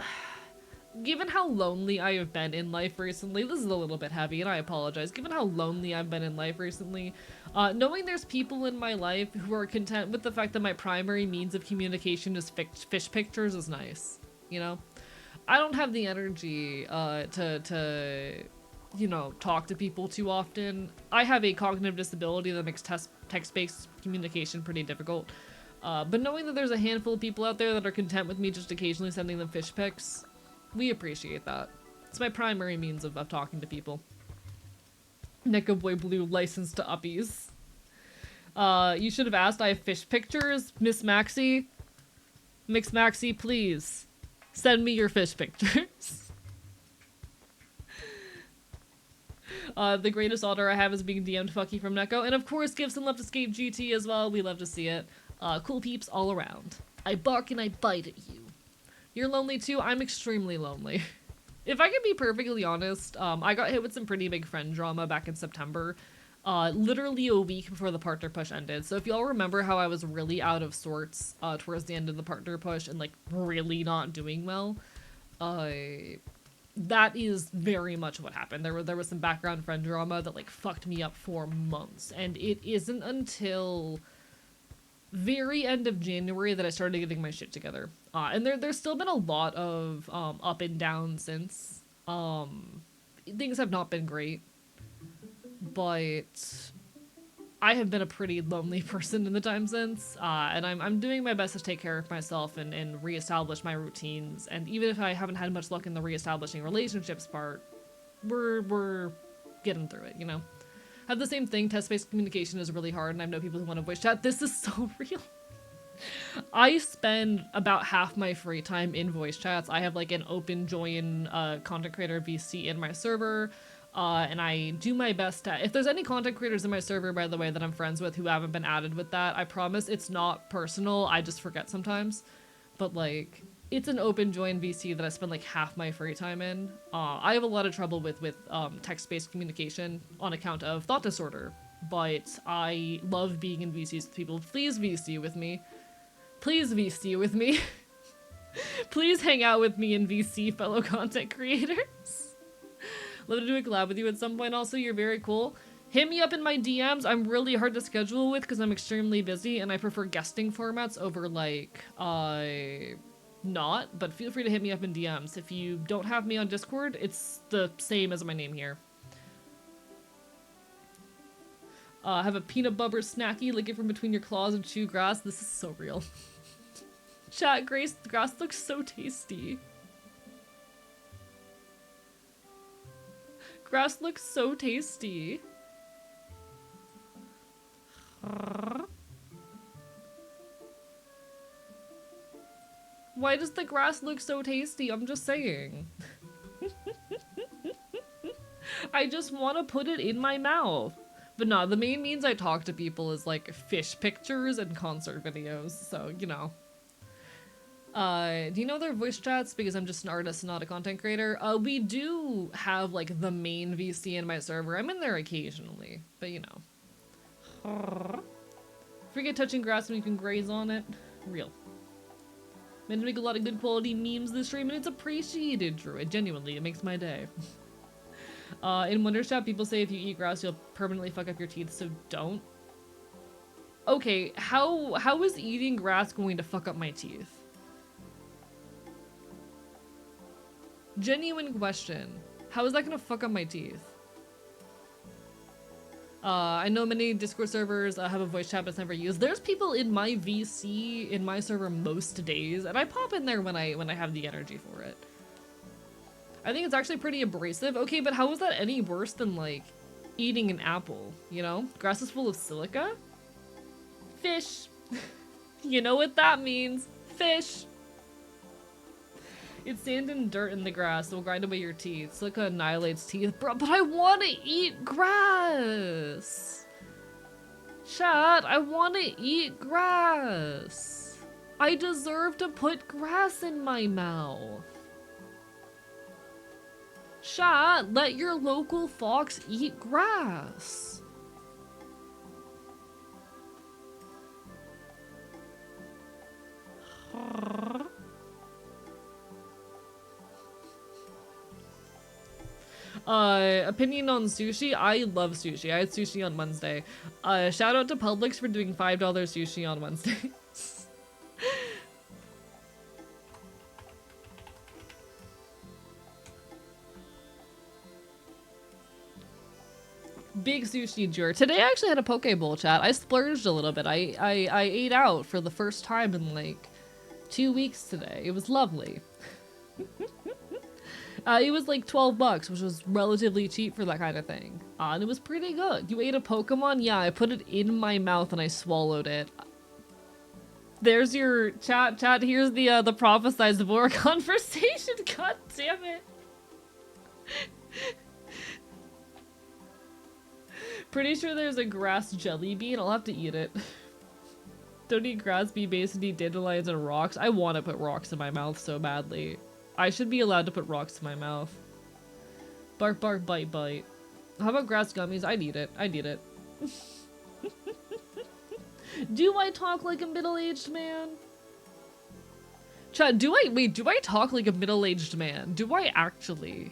given how lonely I have been in life recently, this is a little bit heavy and I apologize. Given how lonely I've been in life recently, knowing there's people in my life who are content with the fact that my primary means of communication is fish pictures is nice, you know? I don't have the energy to you know, talk to people too often. I have a cognitive disability that makes text-based communication pretty difficult. But knowing that there's a handful of people out there that are content with me just occasionally sending them fish pics, we appreciate that. It's my primary means of talking to people. Neko Boy Blue licensed to uppies. You should have asked. I have fish pictures. Miss Maxie. Mix Maxie, please. Send me your fish pictures. The greatest honor I have is being DM'd Fucky from Neko. And of course, give some love to Escape GT as well. We love to see it. Cool peeps all around. I bark and I bite at you. You're lonely too? I'm extremely lonely. If I can be perfectly honest, I got hit with some pretty big friend drama back in September. Literally a week before the partner push ended. So if y'all remember how I was really out of sorts towards the end of the partner push and like really not doing well, that is very much what happened. There was some background friend drama that like fucked me up for months, and it isn't until very end of January that I started getting my shit together. And there's still been a lot of up and down since. Things have not been great, but I have been a pretty lonely person in the time since, and I'm doing my best to take care of myself and reestablish my routines. And even if I haven't had much luck in the reestablishing relationships part, we're getting through it, you know? Have the same thing, test-based communication is really hard, and I know people who want to voice chat. This is so real. I spend about half my free time in voice chats. I have like an open join content creator VC in my server. And I do my best to, if there's any content creators in my server, by the way, that I'm friends with who haven't been added with that, I promise it's not personal, I just forget sometimes. But like, It's an open join VC that I spend like half my free time in. I have a lot of trouble with text-based communication on account of thought disorder, but I love being in VCs with people. Please VC with me. Please VC with me. Please hang out with me in VC, fellow content creators. Love to do a collab with you at some point. Also, you're very cool. Hit me up in my DMs. I'm really hard to schedule with because I'm extremely busy and I prefer guesting formats over like not, but feel free to hit me up in DMs. If you don't have me on Discord, it's the same as my name here. Have a peanut butter snacky, lick it from between your claws and chew grass. This is so real. Chat, Grace, the grass looks so tasty. Grass looks so tasty. Why does the grass look so tasty? I'm just saying. I just want to put it in my mouth. But no, the main means I talk to people is like fish pictures and concert videos, so you know. Do you know their voice chats? Because I'm just an artist, not a content creator. We do have like the main VC in my server. I'm in there occasionally, but you know. Forget touching grass when you can graze on it. Real. Meant to make a lot of good quality memes this stream, and it's appreciated, Druid. Genuinely, it makes my day. In Wondershop, people say if you eat grass, you'll permanently fuck up your teeth, so don't. Okay, how is eating grass going to fuck up my teeth? Genuine question. How is that gonna fuck up my teeth? I know many Discord servers have a voice chat but it's never used. There's people in my VC in my server most days, and I pop in there when I have the energy for it. I think it's actually pretty abrasive. Okay, but how is that any worse than like eating an apple, you know? Grass is full of silica? Fish. You know what that means. Fish. It's sand and dirt in the grass. It'll grind away your teeth. Silica annihilates teeth. Bro, but I want to eat grass. Chat, I want to eat grass. I deserve to put grass in my mouth. Chat, let your local fox eat grass. Opinion on sushi. I love sushi. I had sushi on Wednesday. Shout out to Publix for doing $5 sushi on Wednesday. Big sushi drawer. Today I actually had a poke bowl, chat. I splurged a little bit. I ate out for the first time in like 2 weeks today. It was lovely. It was like 12 bucks, which was relatively cheap for that kind of thing. And it was pretty good. You ate a Pokemon? Yeah, I put it in my mouth and I swallowed it. There's your chat. Here's the prophesized war conversation. God damn it. Pretty sure there's a grass jelly bean. I'll have to eat it. Don't eat grass, be base, and eat dandelions and rocks. I want to put rocks in my mouth so badly. I should be allowed to put rocks in my mouth. Bark, bark, bite, bite. How about grass gummies? I'd eat it. I'd eat it. Do I talk like a middle-aged man? Chat, do I talk like a middle-aged man? Do I actually?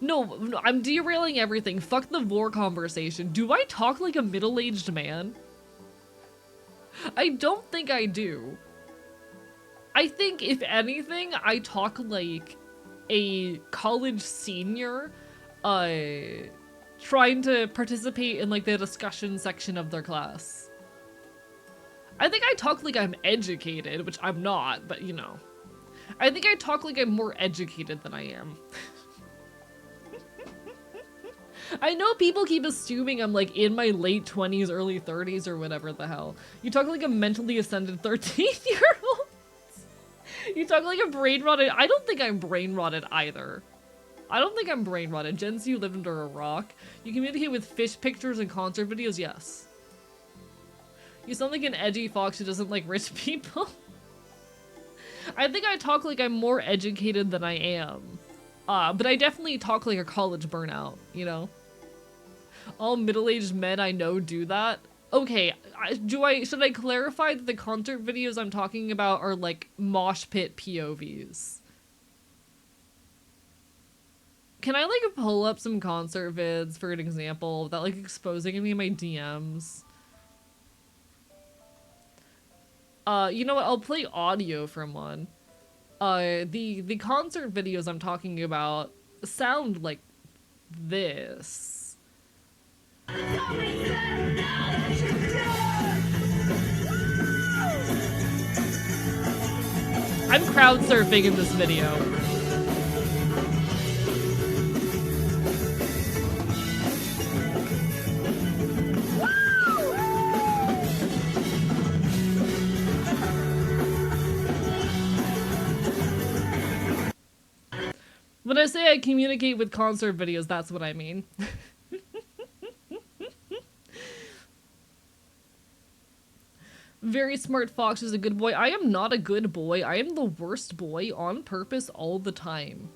No, I'm derailing everything. Fuck the vor conversation. Do I talk like a middle-aged man? I don't think I do. I think, if anything, I talk like a college senior, trying to participate in like the discussion section of their class. I think I talk like I'm educated, which I'm not, but you know. I think I talk like I'm more educated than I am. I know people keep assuming I'm like in my late 20s, early 30s or whatever the hell. You talk like a mentally ascended 13-year-old. You talk like a brain rotted. I don't think I'm brain rotted either. I don't think I'm brain rotted. Gen Z, you lived under a rock. You communicate with fish pictures and concert videos, yes. You sound like an edgy fox who doesn't like rich people. I think I talk like I'm more educated than I am. But I definitely talk like a college burnout, you know? All middle-aged men I know do that. Okay, should I clarify that the concert videos I'm talking about are like mosh pit POVs? Can I like pull up some concert vids for an example without like exposing any of my DMs? You know what? I'll play audio from one. The concert videos I'm talking about sound like this. I'm crowd surfing in this video. When I say I communicate with concert videos, that's what I mean. Very smart fox is a good boy. I am not a good boy. I am the worst boy on purpose all the time.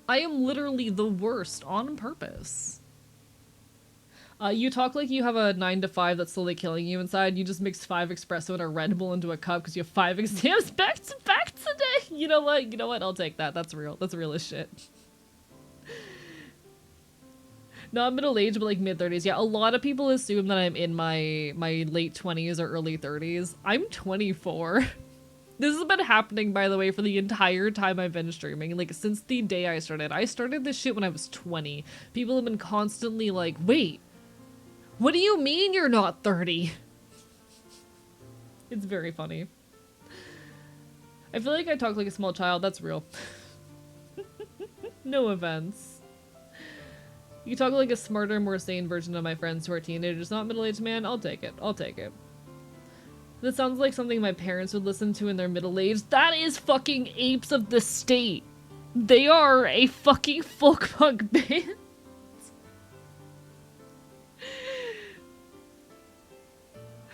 I am literally the worst on purpose. You talk like you have a 9 to 5 that's slowly killing you inside. You just mix 5 espresso and a Red Bull into a cup because you have 5 exams back to back today. You know what? You know what? I'll take that. That's real. That's real as shit. Not middle-aged, but like mid-30s. Yeah, a lot of people assume that I'm in my late 20s or early 30s. I'm 24. This has been happening, by the way, for the entire time I've been streaming. Like, since the day I started. I started this shit when I was 20. People have been constantly like, wait, what do you mean you're not 30? It's very funny. I feel like I talk like a small child. That's real. No offense. You talk like a smarter, more sane version of my friends who are teenagers, not middle-aged man. I'll take it. I'll take it. That sounds like something my parents would listen to in their middle age. That is fucking Apes of the State. They are a fucking folk punk band.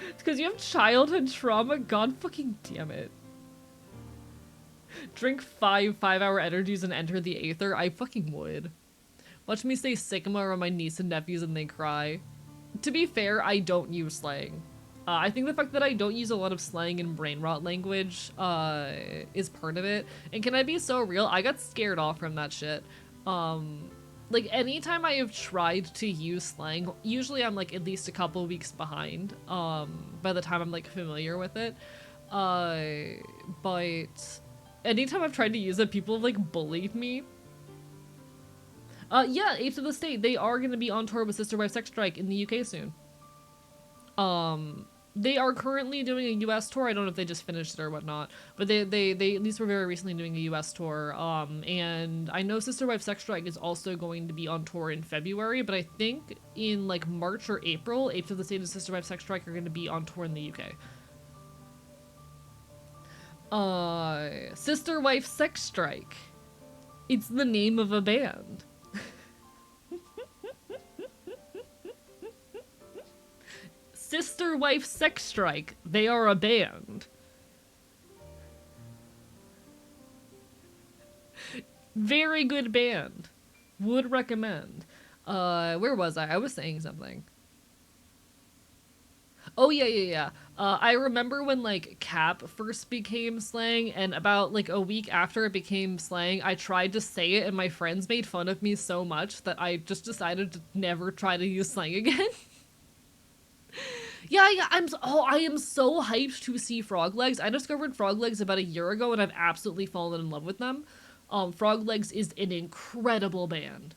It's because you have childhood trauma? God fucking damn it. Drink 5 5-hour energies and enter the aether? I fucking would. Watch me say Sigma around my niece and nephews and they cry. To be fair, I don't use slang. I think the fact that I don't use a lot of slang and brain rot language is part of it. And can I be so real? I got scared off from that shit. Like, anytime I have tried to use slang, usually I'm like at least a couple weeks behind by the time I'm like familiar with it. But anytime I've tried to use it, people have like bullied me. Yeah, Apes of the State, they are going to be on tour with Sister Wife Sex Strike in the UK soon. They are currently doing a US tour. I don't know if they just finished it or whatnot, but they at least were very recently doing a US tour. And I know Sister Wife Sex Strike is also going to be on tour in February, but I think in like March or April, Apes of the State and Sister Wife Sex Strike are going to be on tour in the UK. Sister Wife Sex Strike. It's the name of a band. Sister Wife Sex Strike. They are a band. Very good band. Would recommend. Where was I? I was saying something. Oh, yeah. I remember when, like, cap first became slang, and about, like, a week after it became slang, I tried to say it, and my friends made fun of me so much that I just decided to never try to use slang again. Yeah, I am so hyped to see Frog Legs. I discovered Frog Legs about a year ago, and I've absolutely fallen in love with them. Frog Legs is an incredible band.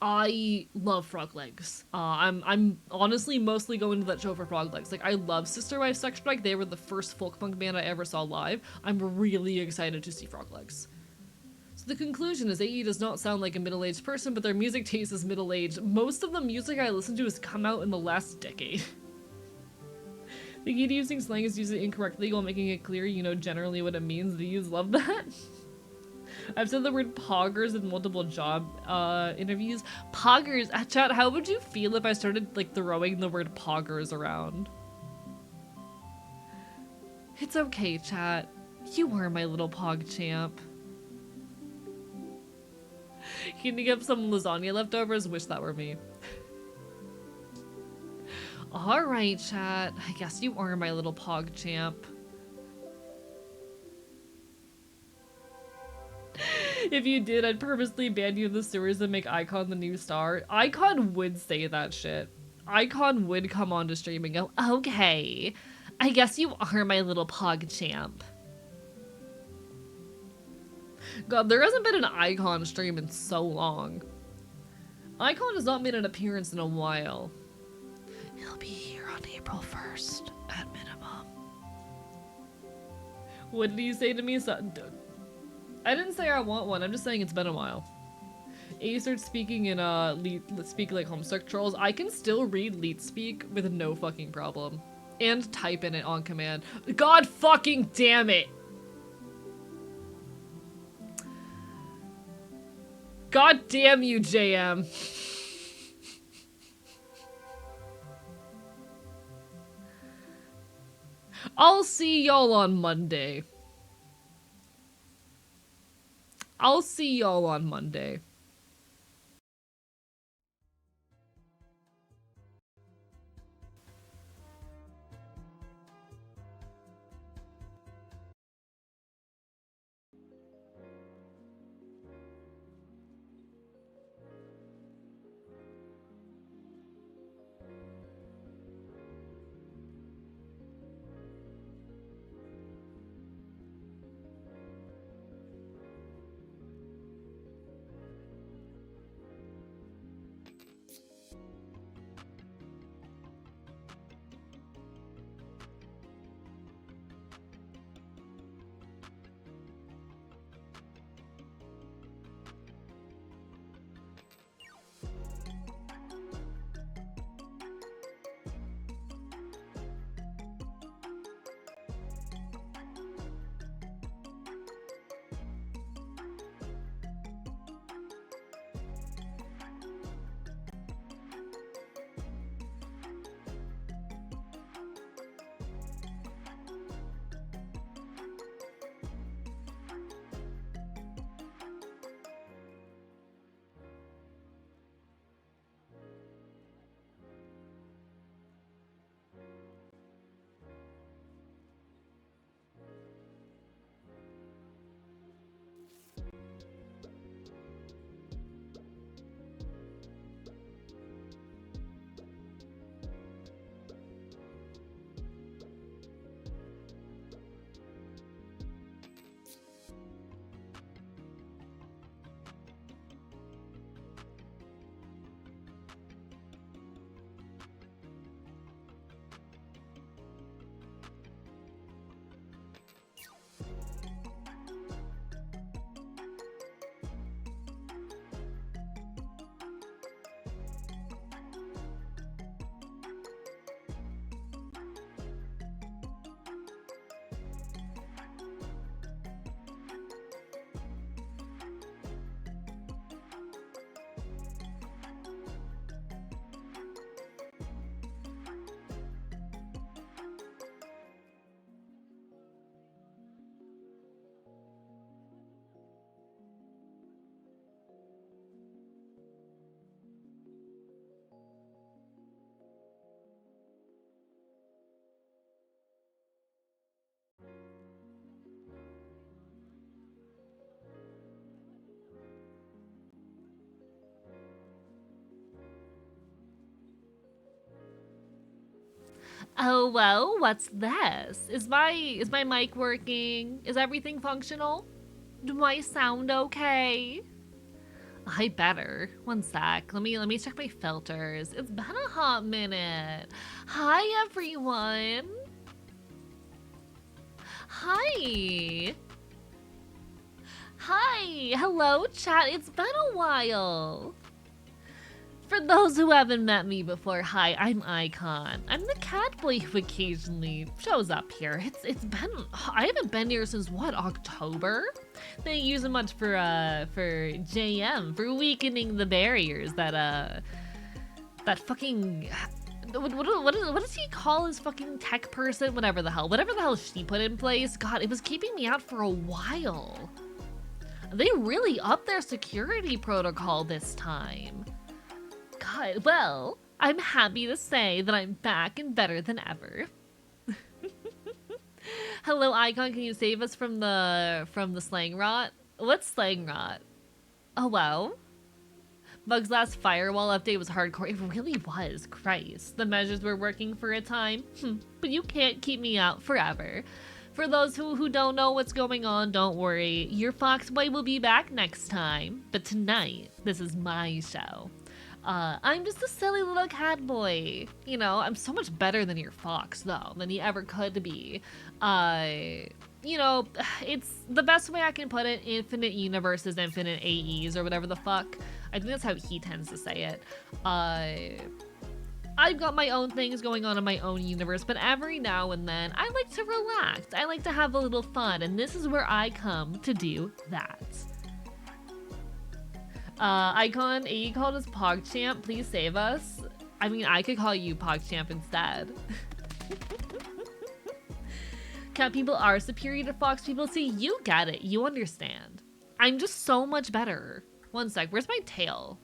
I love Frog Legs. I'm honestly mostly going to that show for Frog Legs. Like, I love Sister Wife Sex Strike. They were the first folk punk band I ever saw live. I'm really excited to see Frog Legs. So the conclusion is AE does not sound like a middle-aged person, but their music taste is middle-aged. Most of the music I listen to has come out in the last decade. The key to using slang is using it incorrectly while making it clear you know generally what it means. Do you love that? I've said the word poggers in multiple job interviews. Poggers! Chat, how would you feel if I started like throwing the word poggers around? It's okay, chat. You are my little pog champ. Can you get some lasagna leftovers? Wish that were me. Alright, chat. I guess you are my little pog champ. If you did, I'd purposely ban you in the sewers and make Icon the new star. Icon would say that shit. Icon would come on to stream and go, okay, I guess you are my little pog champ. God, there hasn't been an Icon stream in so long. Icon has not made an appearance in a while. He'll be here on April 1st, at minimum. What did you say to me? I didn't say I want one, I'm just saying it's been a while. A starts speaking in speak like Homestuck Trolls. I can still read Leet Speak with no fucking problem. And type in it on command. God fucking damn it! God damn you, JM. I'll see y'all on Monday. I'll see y'all on Monday. Oh, well, what's this? Is my mic working? Is everything functional? Do I sound okay? I better. One sec. Let me check my filters. It's been a hot minute. Hi, everyone. Hi. Hi. Hello, chat. It's been a while. For those who haven't met me before, hi, I'm Icon. I'm the cat boy who occasionally shows up here. It's been, I haven't been here since what, October? They use it much for JM, for weakening the barriers that fucking What does he call his fucking tech person? Whatever the hell she put in place. God, it was keeping me out for a while. They really upped their security protocol this time. God, well, I'm happy to say that I'm back and better than ever. Hello, Icon, can you save us from the slang rot? What's slang rot? Oh, wow. Bug's last firewall update was hardcore. It really was. Christ. The measures were working for a time. But you can't keep me out forever. For those who don't know what's going on, don't worry. Your Foxboy will be back next time. But tonight, this is my show. I'm just a silly little cat boy. You know, I'm so much better than your fox, though, than he ever could be. You know, it's the best way I can put it. Infinite universes, infinite AEs, or whatever the fuck. I think that's how he tends to say it. I've got my own things going on in my own universe, but every now and then, I like to relax. I like to have a little fun, and this is where I come to do that. Icon, AE called us PogChamp. Please save us. I mean, I could call you PogChamp instead. Cat people are superior to fox people. See, you get it. You understand. I'm just so much better. One sec. Where's my tail?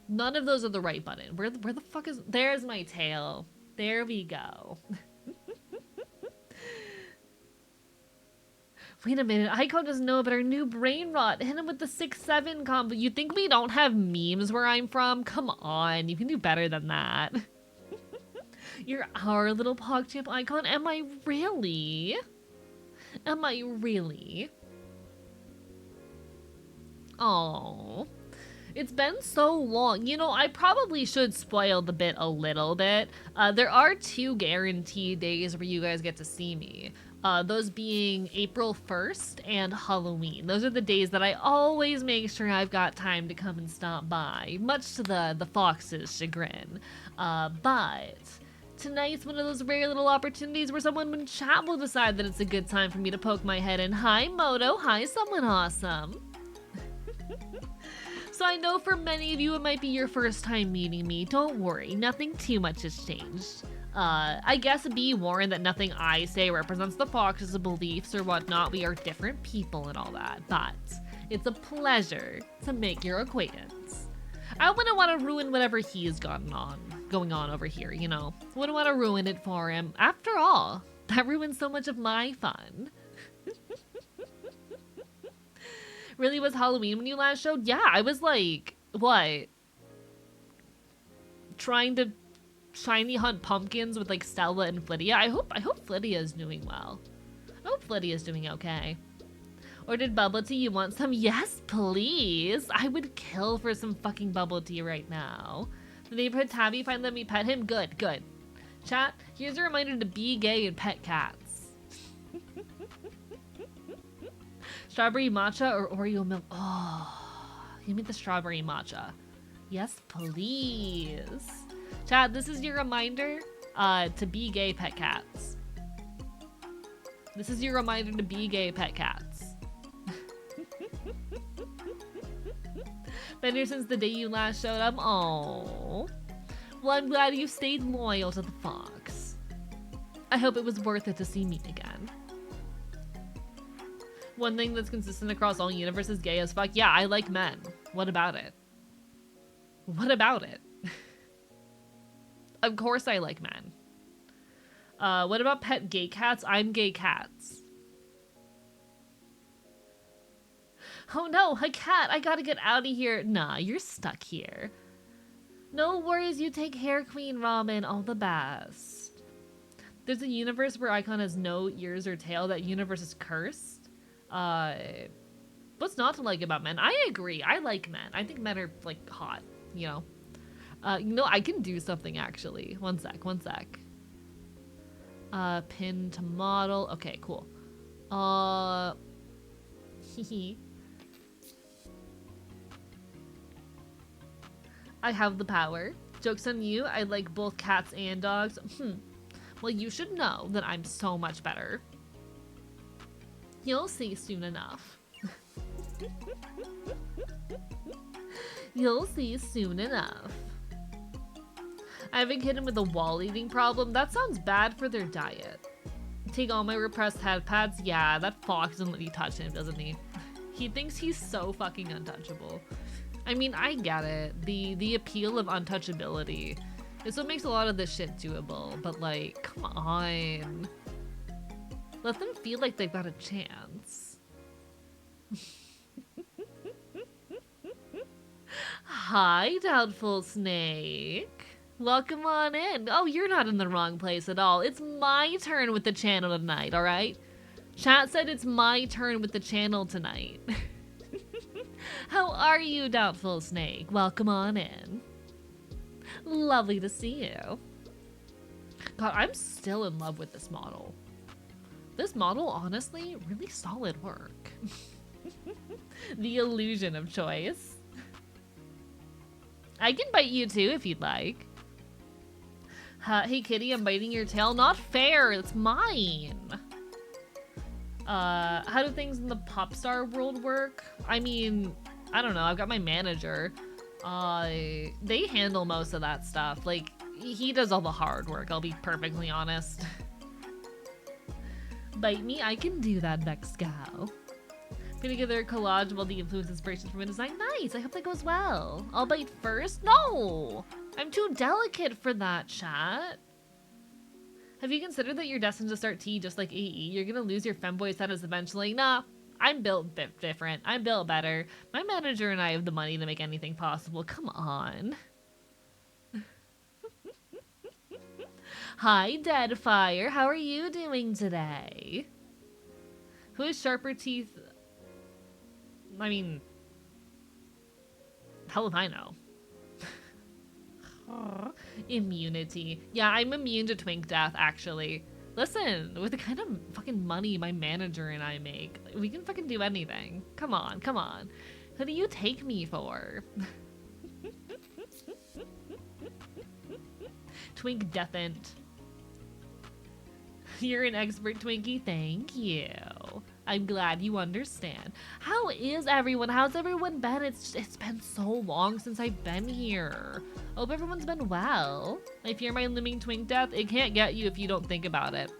None of those are the right button. Where the fuck is... There's my tail. There we go. Wait a minute, Icon doesn't know about our new brain rot. Hit him with the 6-7 combo. You think we don't have memes where I'm from? Come on, you can do better than that. You're our little PogChamp Icon. Am I really? Am I really? Oh, it's been so long. You know, I probably should spoil the bit a little bit. There are 2 guaranteed days where you guys get to see me. Those being April 1st and Halloween. Those are the days that I always make sure I've got time to come and stop by, much to the fox's chagrin. But tonight's one of those rare little opportunities where someone in chat will decide that it's a good time for me to poke my head in. Hi, Moto. Hi, someone awesome. So I know for many of you it might be your first time meeting me. Don't worry, nothing too much has changed. I guess be warned that nothing I say represents the fox's beliefs or whatnot. We are different people and all that, but it's a pleasure to make your acquaintance. I wouldn't want to ruin whatever he's going on over here, you know. Wouldn't want to ruin it for him. After all, that ruins so much of my fun. Really was Halloween when you last showed? Yeah, I was like, what? Trying to shiny hunt pumpkins with like Stella and Flydia. I hope Flydia is doing well. I hope Flydia is doing okay. Ordered bubble tea, you want some? Yes, please. I would kill for some fucking bubble tea right now. The neighborhood tabby find let me pet him? Good, good. Chat, here's a reminder to be gay and pet cats. Strawberry matcha or Oreo milk? Oh, give me the strawberry matcha. Yes, please. Chat, this is your reminder to be gay pet cats. This is your reminder to be gay pet cats. Been here since the day you last showed up. Oh. Well, I'm glad you stayed loyal to the fox. I hope it was worth it to see me again. One thing that's consistent across all universes, gay as fuck. Yeah, I like men. What about it? What about it? Of course I like men. What about pet gay cats? I'm gay cats. Oh no, a cat! I gotta get out of here. Nah, you're stuck here. No worries, you take care, Queen Ramen. All the best. There's a universe where Icon has no ears or tail. That universe is cursed. What's not to like about men? I agree. I like men. I think men are like hot, you know. You know, I can do something actually. One sec. Pin to model. Okay, cool. Hehe. I have the power. Joke's on you. I like both cats and dogs. Well, you should know that I'm so much better. You'll see soon enough. You'll see soon enough. I have a kid with a wall eating problem. That sounds bad for their diet. Take all my repressed head pads. Yeah, that fox doesn't let you touch him, doesn't he? He thinks he's so fucking untouchable. I mean, I get it. The appeal of untouchability is what makes a lot of this shit doable. But like, come on. Let them feel like they've got a chance. Hi, Doubtful Snake. Welcome on in. Oh, you're not in the wrong place at all. It's my turn with the channel tonight, alright? Chat said it's my turn with the channel tonight. How are you, Doubtful Snake? Welcome on in. Lovely to see you. God, I'm still in love with this model. This model, honestly, really solid work. The illusion of choice. I can bite you too if you'd like. Hey kitty, I'm biting your tail. Not fair, it's mine. How do things in the pop star world work? I mean, I don't know, I've got my manager. They handle most of that stuff. Like, he does all the hard work, I'll be perfectly honest. Bite me, I can do that, Vex Gal. Put together a collage of all the influence inspiration from a design. Nice, I hope that goes well. I'll bite first? No! I'm too delicate for that, chat. Have you considered that you're destined to start T just like AE? You're gonna lose your femboy status eventually. Nah, I'm built different. I'm built better. My manager and I have the money to make anything possible. Come on. Hi, Deadfire. How are you doing today? Who has sharper teeth? I mean, hell if I know. Immunity. Yeah, I'm immune to twink death, actually. Listen, with the kind of fucking money my manager and I make, we can fucking do anything. Come on, come on. Who do you take me for? Twink deathant. You're an expert, Twinkie. Thank you. I'm glad you understand. How is everyone? How's everyone been? It's been so long since I've been here. Hope everyone's been well. I fear my looming twink death. It can't get you if you don't think about it.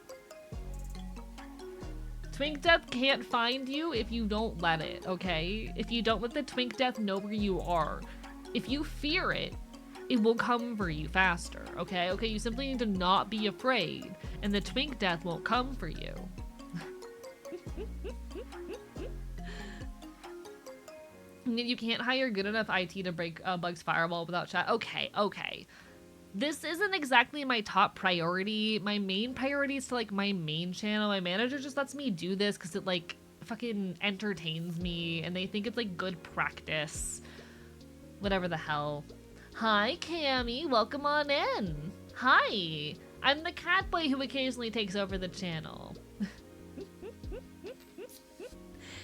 Twink death can't find you if you don't let it, okay? If you don't let the twink death know where you are. If you fear it, it will come for you faster, okay? Okay, you simply need to not be afraid, and the twink death won't come for you. You can't hire good enough IT to break Bug's firewall without chat. Okay, okay. This isn't exactly my top priority. My main priority is to, like, my main channel. My manager just lets me do this because it, like, fucking entertains me, and they think it's, like, good practice. Whatever the hell. Hi, Cammy. Welcome on in. Hi. I'm the cat boy who occasionally takes over the channel.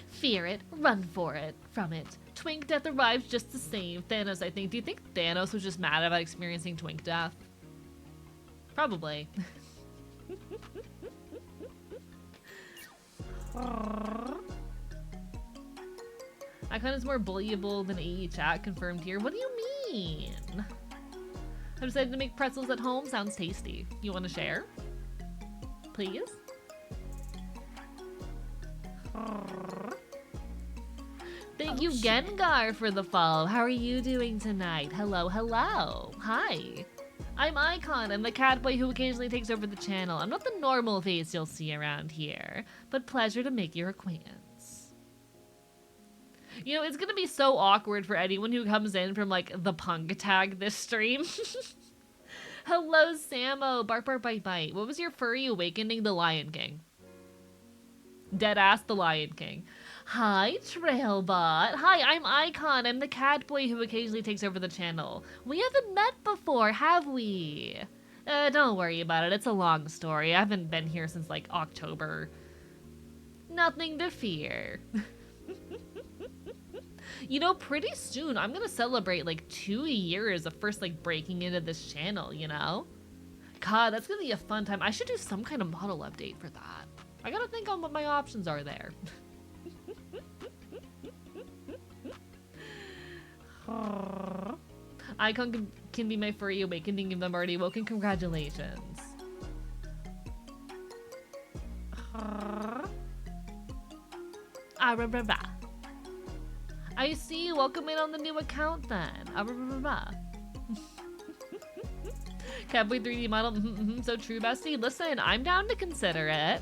Fear it. Run for it. From it. Twink death arrives just the same. Thanos, I think. Do you think Thanos was just mad about experiencing twink death? Probably. Icon is more bullyable than AE chat, confirmed here. What do you mean? I decided to make pretzels at home. Sounds tasty. You want to share? Please? Thank you, Gengar, for the follow. How are you doing tonight? Hello, hello. Hi. I'm Icon. I'm the cat boy who occasionally takes over the channel. I'm not the normal face you'll see around here, but pleasure to make your acquaintance. You know, it's gonna be so awkward for anyone who comes in from, like, the punk tag this stream. Hello, Samo. Bark, bark, bite, bite. What was your furry awakening? The Lion King. Deadass the Lion King. Hi, Trailbot. Hi, I'm Icon. I'm the cat boy who occasionally takes over the channel. We haven't met before, have we? Don't worry about it. It's a long story. I haven't been here since, like, October. Nothing to fear. You know, pretty soon, I'm gonna celebrate, like, 2 years of first, like, breaking into this channel, you know? God, that's gonna be a fun time. I should do some kind of model update for that. I gotta think on what my options are there. Icon can be my furry awakening if I'm already awoken. Congratulations. I see you. Welcome in on the new account then. Catboy 3D model. So true, bestie. Listen, I'm down to consider it.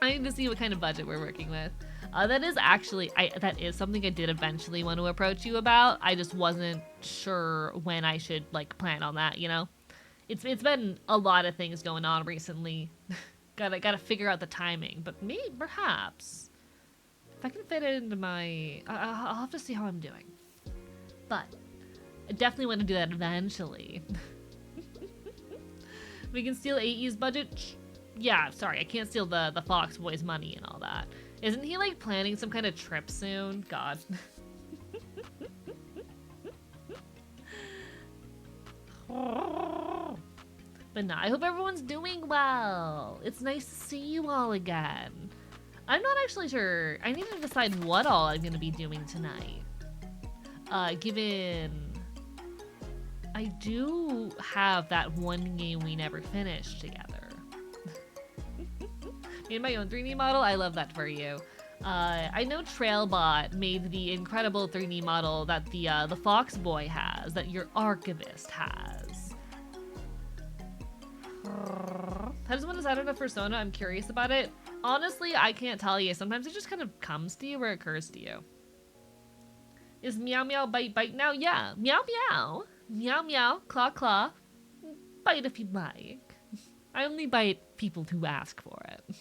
I need to see what kind of budget we're working with. That is actually, that is something I did eventually want to approach you about. I just wasn't sure when I should like plan on that, you know? It's been a lot of things going on recently. gotta figure out the timing, but maybe perhaps if I can fit it into my, I'll have to see how I'm doing. But I definitely want to do that eventually. We can steal AE's budget. Yeah, sorry, I can't steal the Fox Boy's money and all that. Isn't he like planning some kind of trip soon? God. But no, I hope everyone's doing well. It's nice to see you all again. I'm not actually sure. I need to decide what all I'm gonna be doing tonight. Given I do have that one game we never finished together. Made my own 3D model. I love that for you. I know Trailbot made the incredible 3D model that the Fox Boy has, that your archivist has. How does one decide on a persona? I'm curious about it. Honestly, I can't tell you. Sometimes it just kind of comes to you or occurs to you. Is meow meow bite bite now? Yeah. Meow meow. Meow meow. Claw claw. Bite if you'd like. I only bite people who ask for it.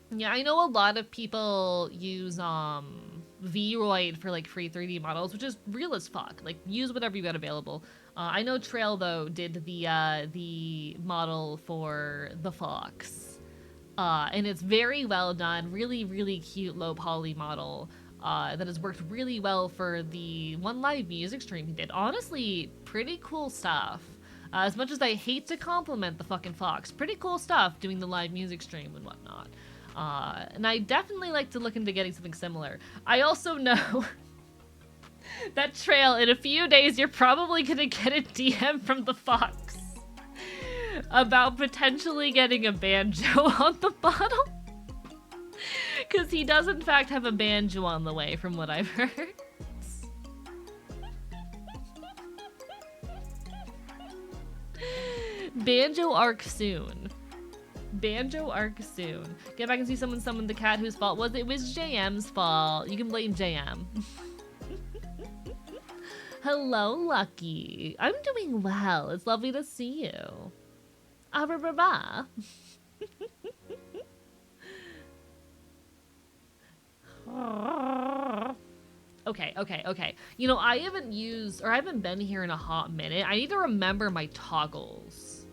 Yeah, I know a lot of people use Vroid for like free 3D models, which is real as fuck. Like, use whatever you got available. I know Trail though did the model for the Fox, and it's very well done. Really, really cute low poly model that has worked really well for the one live music stream he did. Honestly, pretty cool stuff. As much as I hate to compliment the fucking Fox, pretty cool stuff doing the live music stream and whatnot. And I definitely like to look into getting something similar. I also know that Trail, in a few days, you're probably gonna get a DM from the Fox about potentially getting a banjo on the bottle. Because he does, in fact, have a banjo on the way, from what I've heard. Banjo arc soon. Banjo arc soon. Get back and see someone summoned the cat whose fault was it? It was JM's fault. You can blame JM. Hello, Lucky. I'm doing well. It's lovely to see you. Okay. You know, I haven't used, or I haven't been here in a hot minute. I need to remember my toggles.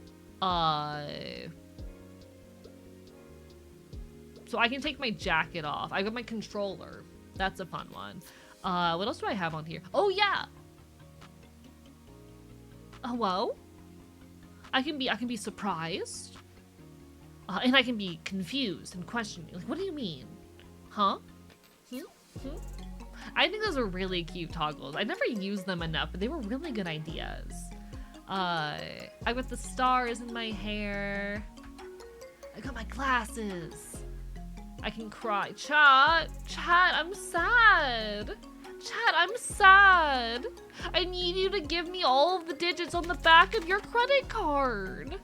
So I can take my jacket off. I got my controller. That's a fun one. What else do I have on here? Oh, yeah. Hello? I can be surprised. And I can be confused and questioning. Like, what do you mean? Huh? I think those are really cute toggles. I never used them enough, but they were really good ideas. I got the stars in my hair. I got my glasses. I can cry. Chat, I'm sad. Chat, I'm sad. I need you to give me all of the digits on the back of your credit card.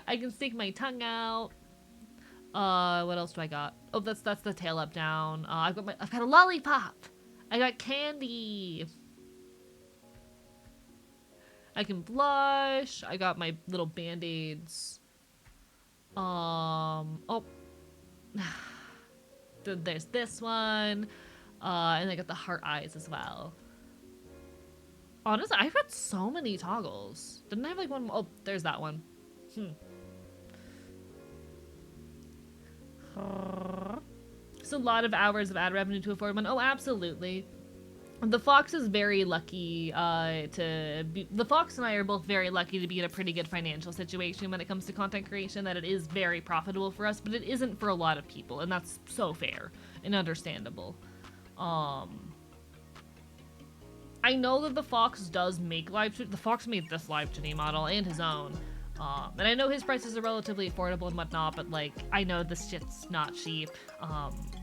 I can stick my tongue out. What else do I got? Oh, that's the tail up down. I've got a lollipop. I got candy. I can blush. I got my little band-aids. Oh. There's this one. And I got the heart eyes as well. Honestly, I've got so many toggles. Didn't I have like one more? Oh, there's that one. It's a lot of hours of ad revenue to afford one. Oh, absolutely. The fox is very lucky the fox and I are both very lucky to be in a pretty good financial situation when it comes to content creation, that it is very profitable for us, but it isn't for a lot of people, and that's so fair and understandable. I know that the fox does make the fox made this live 2D model and his own. And I know his prices are relatively affordable and whatnot, but like, I know this shit's not cheap.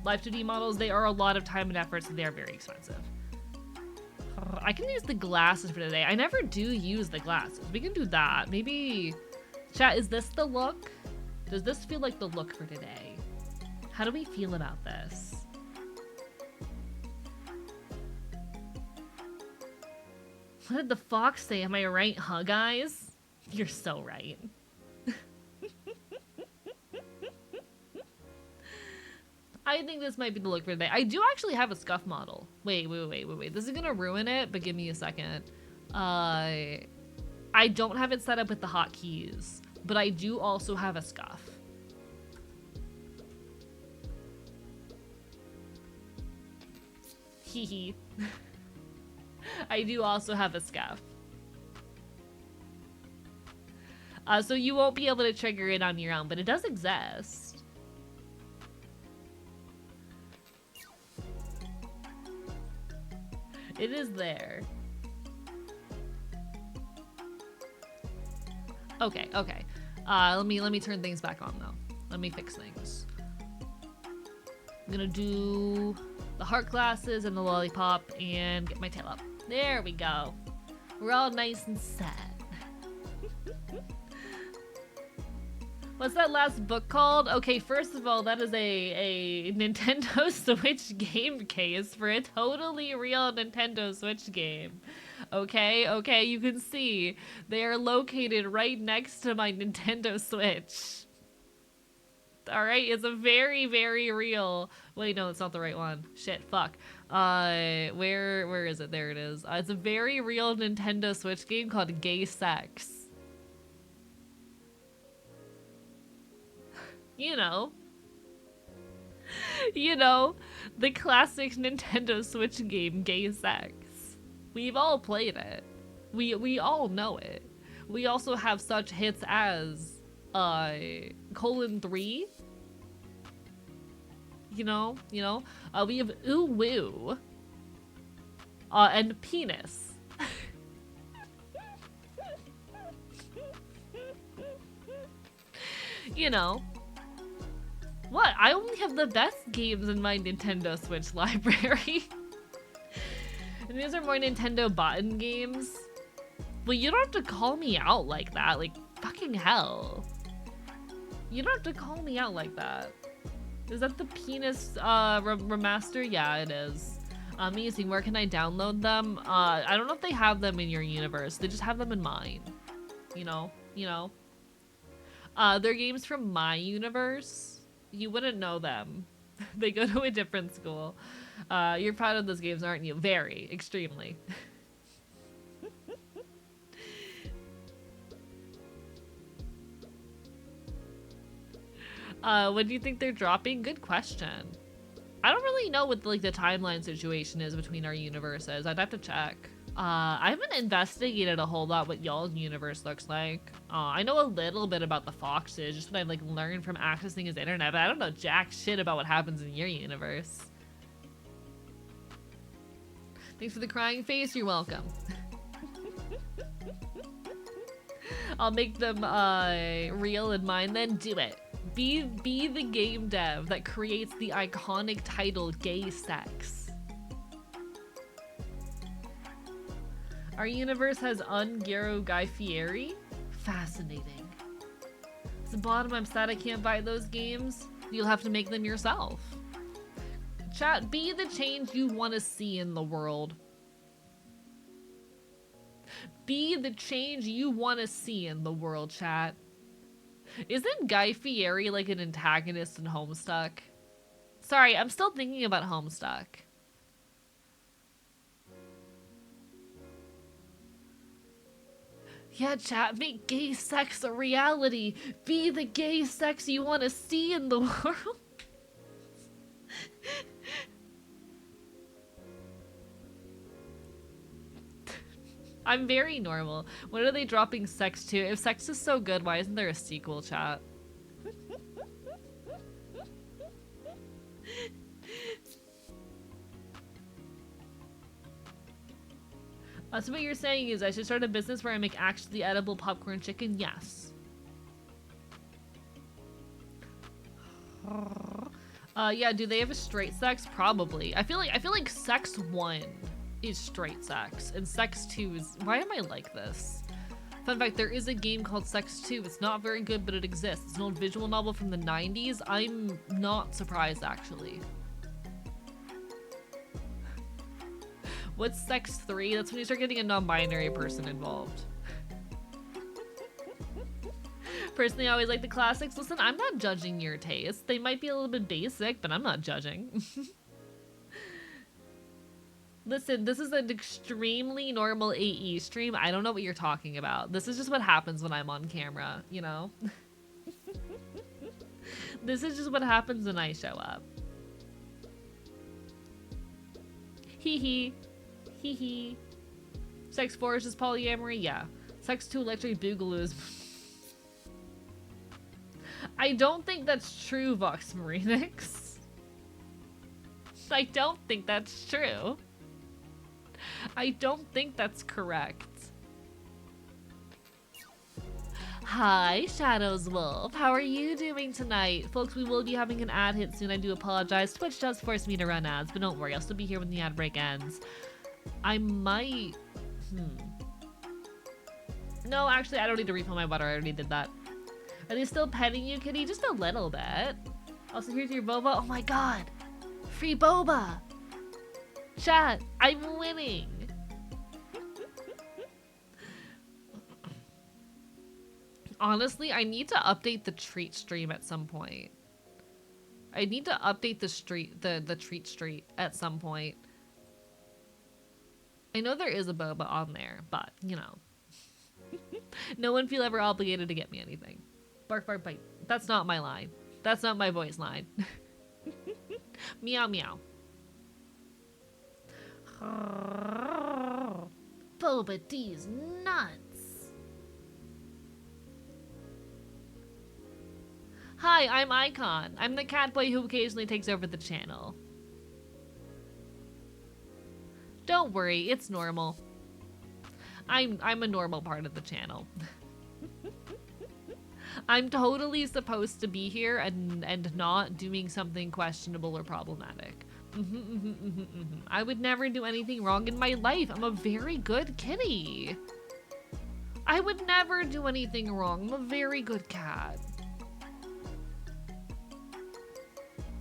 Live 2D models, they are a lot of time and effort, so they are very expensive. I can use the glasses for today. I never do use the glasses. We can do that. Maybe... Chat, is this the look? Does this feel like the look for today? How do we feel about this? What did the fox say? Am I right, huh, guys? You're so right. I think this might be the look for today. I do actually have a scuff model. Wait. This is gonna ruin it, but give me a second. I don't have it set up with the hotkeys, but I do also have a scuff. Hee. I do also have a scuff. So you won't be able to trigger it on your own, but it does exist. It is there. Okay. Let me turn things back on though. Let me fix things. I'm gonna do the heart glasses and the lollipop and get my tail up. There we go. We're all nice and set. What's that last book called? Okay, first of all, that is a Nintendo Switch game case for a totally real Nintendo Switch game. Okay, you can see they are located right next to my Nintendo Switch. Alright, it's a very, very real... Wait, no, it's not the right one. Shit, fuck. Where is it? There it is. It's a very real Nintendo Switch game called Gayest. You know, the classic Nintendo Switch game, Gayest. We've all played it. We all know it. We also have such hits as, Colon 3. We have Ooh Woo. And Penis. What? I only have the best games in my Nintendo Switch library. And these are more Nintendo button games. Well, you don't have to call me out like that. Like, fucking hell. You don't have to call me out like that. Is that the Penis remaster? Yeah, it is. Amazing. Where can I download them? I don't know if they have them in your universe. They just have them in mine. They're games from my universe. You wouldn't know them. They go to a different school. You're proud of those games, aren't you? Very. Extremely. When do you think they're dropping? Good question. I don't really know what the timeline situation is between our universes. I'd have to check. I haven't investigated a whole lot what y'all's universe looks like. I know a little bit about the foxes, just what I've learned from accessing his internet, but I don't know jack shit about what happens in your universe. Thanks for the crying face, you're welcome. I'll make them real in mine then. Do it. Be the game dev that creates the iconic title Gayest. Our universe has Ungaro Guy Fieri? Fascinating. At the bottom, I'm sad I can't buy those games. You'll have to make them yourself. Chat, be the change you want to see in the world. Be the change you want to see in the world, chat. Isn't Guy Fieri like an antagonist in Homestuck? Sorry, I'm still thinking about Homestuck. Yeah, chat, make gay sex a reality. Be the gay sex you want to see in the world. I'm very normal. When are they dropping Sex 2? If Sex is so good, why isn't there a sequel, chat? So what you're saying is I should start a business where I make actually edible popcorn chicken? Yes. Yeah, do they have a straight sex? Probably. I feel like Sex 1 is straight sex, and Sex 2 is... Why am I like this? Fun fact, there is a game called Sex 2. It's not very good, but it exists. It's an old visual novel from the 90s. I'm not surprised, actually. What's Sex 3? That's when you start getting a non-binary person involved. Personally, I always like the classics. Listen, I'm not judging your taste. They might be a little bit basic, but I'm not judging. Listen, this is an extremely normal AE stream. I don't know what you're talking about. This is just what happens when I'm on camera, you know? This is just what happens when I show up. Hee hee. Hee hee. Sex 4 is just polyamory? Yeah. Sex 2 electric boogaloo. I don't think that's true, Vox Marinix. I don't think that's true. I don't think that's correct. Hi, Shadows Wolf. How are you doing tonight? Folks, we will be having an ad hit soon. I do apologize. Twitch does force me to run ads, but don't worry. I'll still be here when the ad break ends. I might... No, actually, I don't need to refill my water. I already did that. Are they still petting you, kitty? Just a little bit. Also, here's your boba. Oh my god. Free boba. Chat, I'm winning. Honestly, I need to update the treat stream at some point. I need to update the treat street at some point. I know there is a boba on there, but, you know. No one feel ever obligated to get me anything. Bark, bark, bite. That's not my line. That's not my voice line. Meow, meow. Boba D's nuts. Hi, I'm Icon. I'm the cat boy who occasionally takes over the channel. Don't worry, it's normal. I'm a normal part of the channel. I'm totally supposed to be here and not doing something questionable or problematic. I would never do anything wrong in my life. I'm a very good kitty. I would never do anything wrong. I'm a very good cat.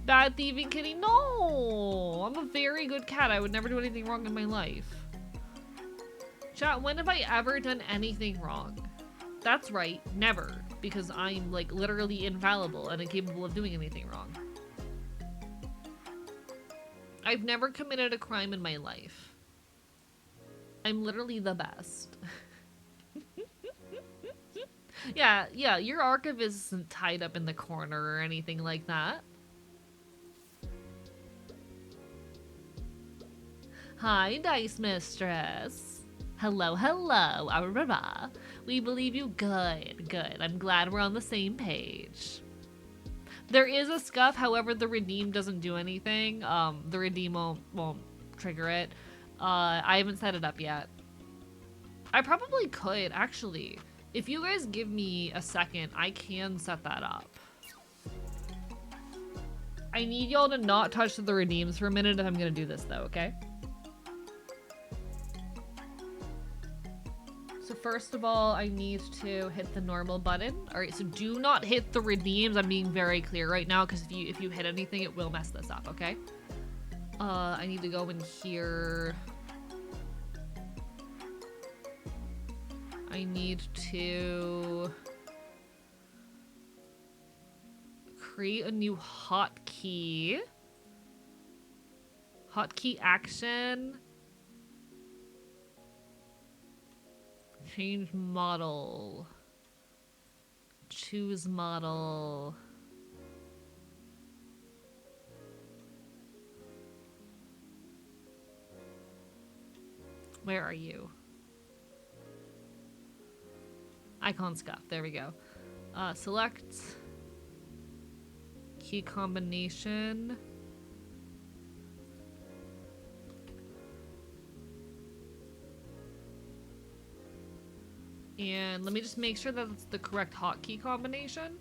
Bad thieving kitty? No! I'm a very good cat. I would never do anything wrong in my life. Chat, when have I ever done anything wrong? That's right, never. Because I'm, like, literally infallible and incapable of doing anything wrong. I've never committed a crime in my life. I'm literally the best. Yeah, your archivist isn't tied up in the corner or anything like that. Hi, Dice Mistress. Hello, hello, Aurora. We believe you. Good, good. I'm glad we're on the same page. There is a scuff, however, the redeem doesn't do anything. The redeem won't trigger it. I haven't set it up yet. I probably could, actually. If you guys give me a second, I can set that up. I need y'all to not touch the redeems for a minute if I'm gonna do this, though, okay? So first of all, I need to hit the normal button. All right, so do not hit the redeems. I'm being very clear right now because if you hit anything, it will mess this up, okay? I need to go in here. I need to create a new hotkey. Hotkey action. Change model. Choose model. Where are you? Icon scuff. There we go. Select key combination. And let me just make sure that it's the correct hotkey combination.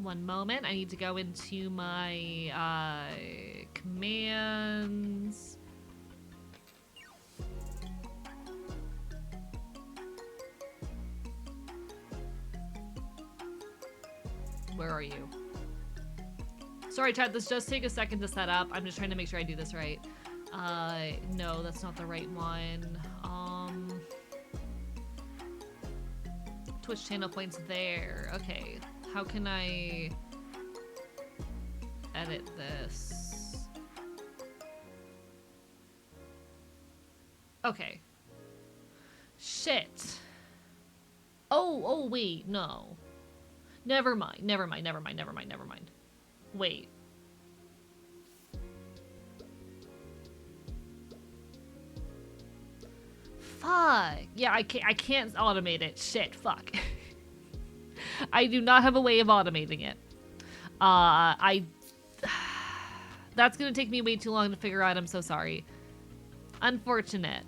One moment. I need to go into my commands. Where are you? Sorry, chat. This does take a second to set up. I'm just trying to make sure I do this right. No, that's not the right one. Twitch channel points there. Okay. How can I edit this? Okay. Shit. Oh, wait, no. Never mind. Wait. Fuck. Yeah, I can't automate it. Shit, fuck. I do not have a way of automating it. That's gonna take me way too long to figure out. I'm so sorry. Unfortunate.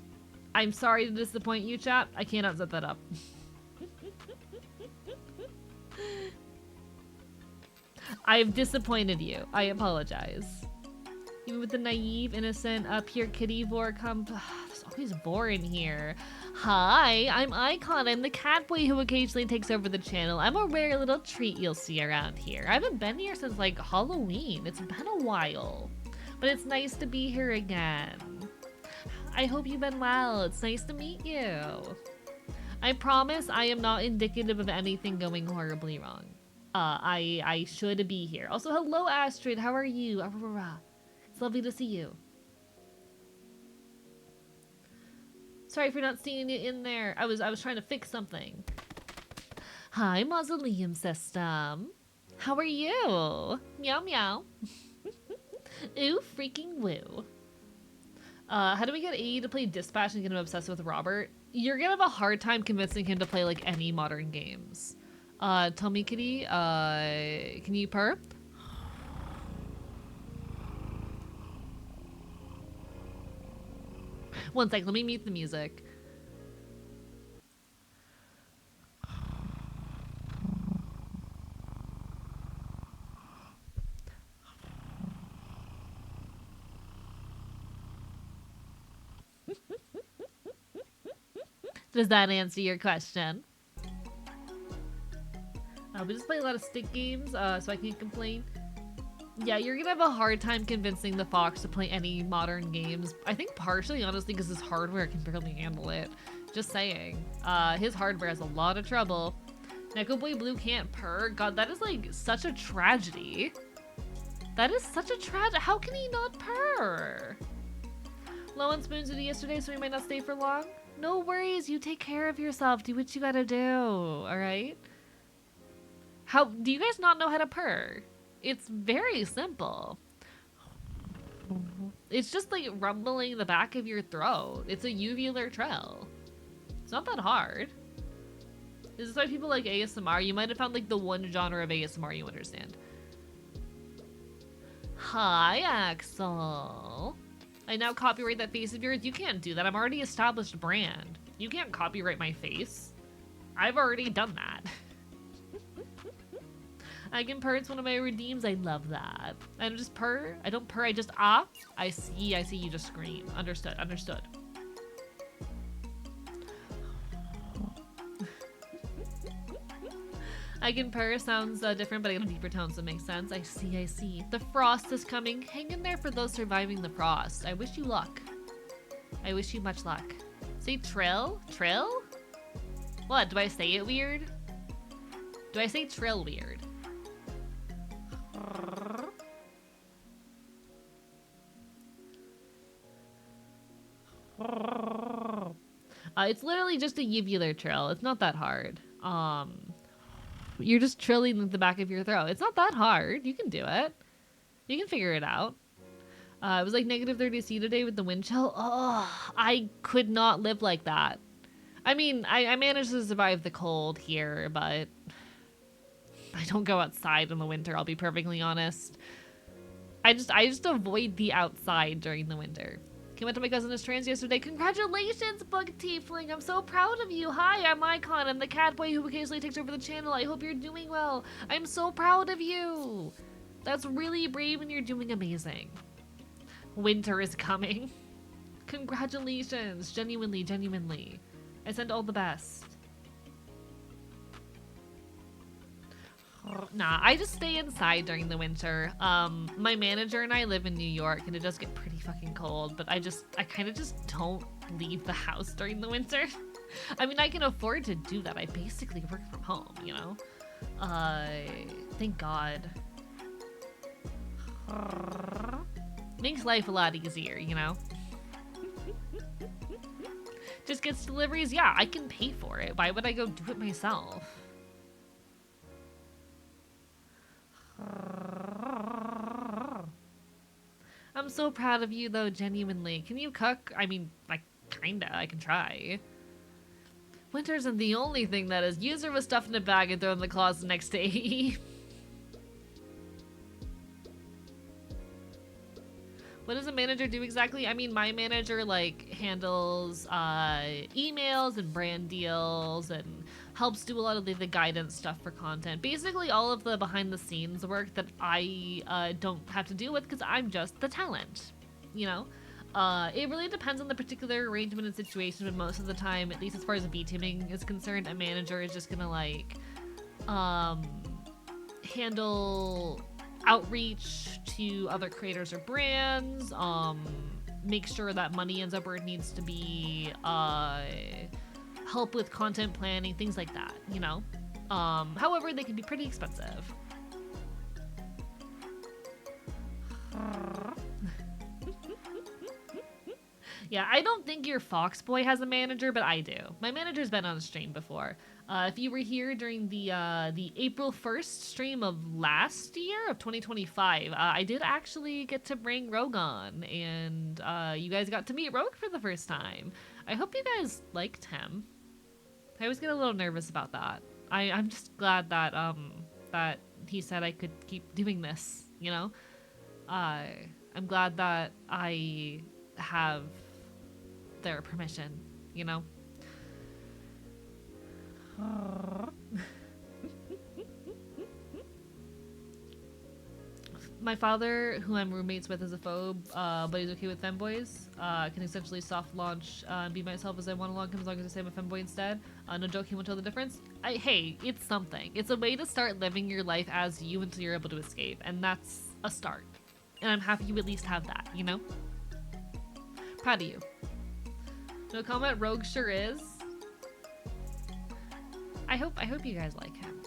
I'm sorry to disappoint you, chat. I cannot set that up. I've disappointed you. I apologize. Even with the naive, innocent, pure kitty vor there's always vor in here. Hi, I'm Icon. I'm the cat boy who occasionally takes over the channel. I'm a rare little treat you'll see around here. I haven't been here since like Halloween. It's been a while. But it's nice to be here again. I hope you've been well. It's nice to meet you. I promise I am not indicative of anything going horribly wrong. I should be here. Also, hello Astrid, how are you? It's lovely to see you. Sorry for not seeing you in there. I was trying to fix something. Hi, Mausoleum System. How are you? Meow meow. Ooh, freaking woo. How do we get A to play Dispatch and get him obsessed with Robert? You're gonna have a hard time convincing him to play like any modern games. Tell me, kitty, can you purr? One sec, let me mute the music. Does that answer your question? We just play a lot of stick games, so I can't complain. Yeah, you're gonna have a hard time convincing the fox to play any modern games. I think partially, honestly, because his hardware can barely handle it. Just saying. His hardware has a lot of trouble. Neko Boy Blue can't purr. God, that is like such a tragedy. That is such a tragedy. How can he not purr? Low on spoon duty yesterday, so we might not stay for long. No worries, you take care of yourself. Do what you gotta do, alright? How do you guys not know how to purr? It's very simple. It's just like rumbling the back of your throat. It's a uvular trill. It's not that hard. Is this why people like ASMR? You might have found like the one genre of ASMR you understand. Hi, Axel. I now copyright that face of yours. You can't do that. I'm already established brand. You can't copyright my face. I've already done that. I can purr. It's one of my redeems. I love that. I don't just purr. I don't purr. I just ah. I see. You just scream. Understood. Understood. I can purr. Sounds different, but I get a deeper tone, so it makes sense. I see. The frost is coming. Hang in there for those surviving the frost. I wish you luck. I wish you much luck. Say trill? Trill? What? Do I say it weird? Do I say trill weird? It's literally just a uvular trill. It's not that hard. You're just trilling at the back of your throat. It's not that hard. You can do it. You can figure it out. It was like -30 today with the wind chill. Oh, I could not live like that. I mean, I managed to survive the cold here, but I don't go outside in the winter, I'll be perfectly honest. I just avoid the outside during the winter. Came out to my cousin as trans yesterday. Congratulations, Bug Tiefling. I'm so proud of you. Hi, I'm Icon. I'm the cat boy who occasionally takes over the channel. I hope you're doing well. I'm so proud of you. That's really brave and you're doing amazing. Winter is coming. Congratulations. Genuinely, genuinely. I send all the best. Nah, I just stay inside during the winter. My manager and I live in New York and it does get pretty fucking cold, but I kind of just don't leave the house during the winter. I mean, I can afford to do that. I basically work from home, you know? Thank God. Makes life a lot easier, you know? Just gets deliveries. Yeah, I can pay for it. Why would I go do it myself? I'm so proud of you though, genuinely. Can you cook? I mean, like, kinda. I can try. Winter isn't the only thing that is. Use her with stuff in a bag and throw in the closet next to AE. What does a manager do exactly? I mean, my manager, like, handles emails and brand deals and helps do a lot of the guidance stuff for content. Basically, all of the behind-the-scenes work that I don't have to deal with because I'm just the talent, you know? It really depends on the particular arrangement and situation, but most of the time, at least as far as V-teaming is concerned, a manager is just gonna, like, handle outreach to other creators or brands, make sure that money ends up where it needs to be, help with content planning, things like that, you know? However, they can be pretty expensive. Yeah, I don't think your Foxboy has a manager, but I do. My manager's been on a stream before. If you were here during the April 1st stream of last year, of 2025, I did actually get to bring Rogue on, and you guys got to meet Rogue for the first time. I hope you guys liked him. I always get a little nervous about that. I'm just glad that that he said I could keep doing this, you know? I'm glad that I have their permission, you know? My father, who I'm roommates with, is a phobe, but he's okay with femboys. Can essentially soft launch and be myself as I want along him as long as I say I'm a femboy instead. No joke, he won't tell the difference. Hey, it's something. It's a way to start living your life as you until you're able to escape, and that's a start. And I'm happy you at least have that, you know? Proud of you. No comment, Rogue sure is. I hope you guys like him.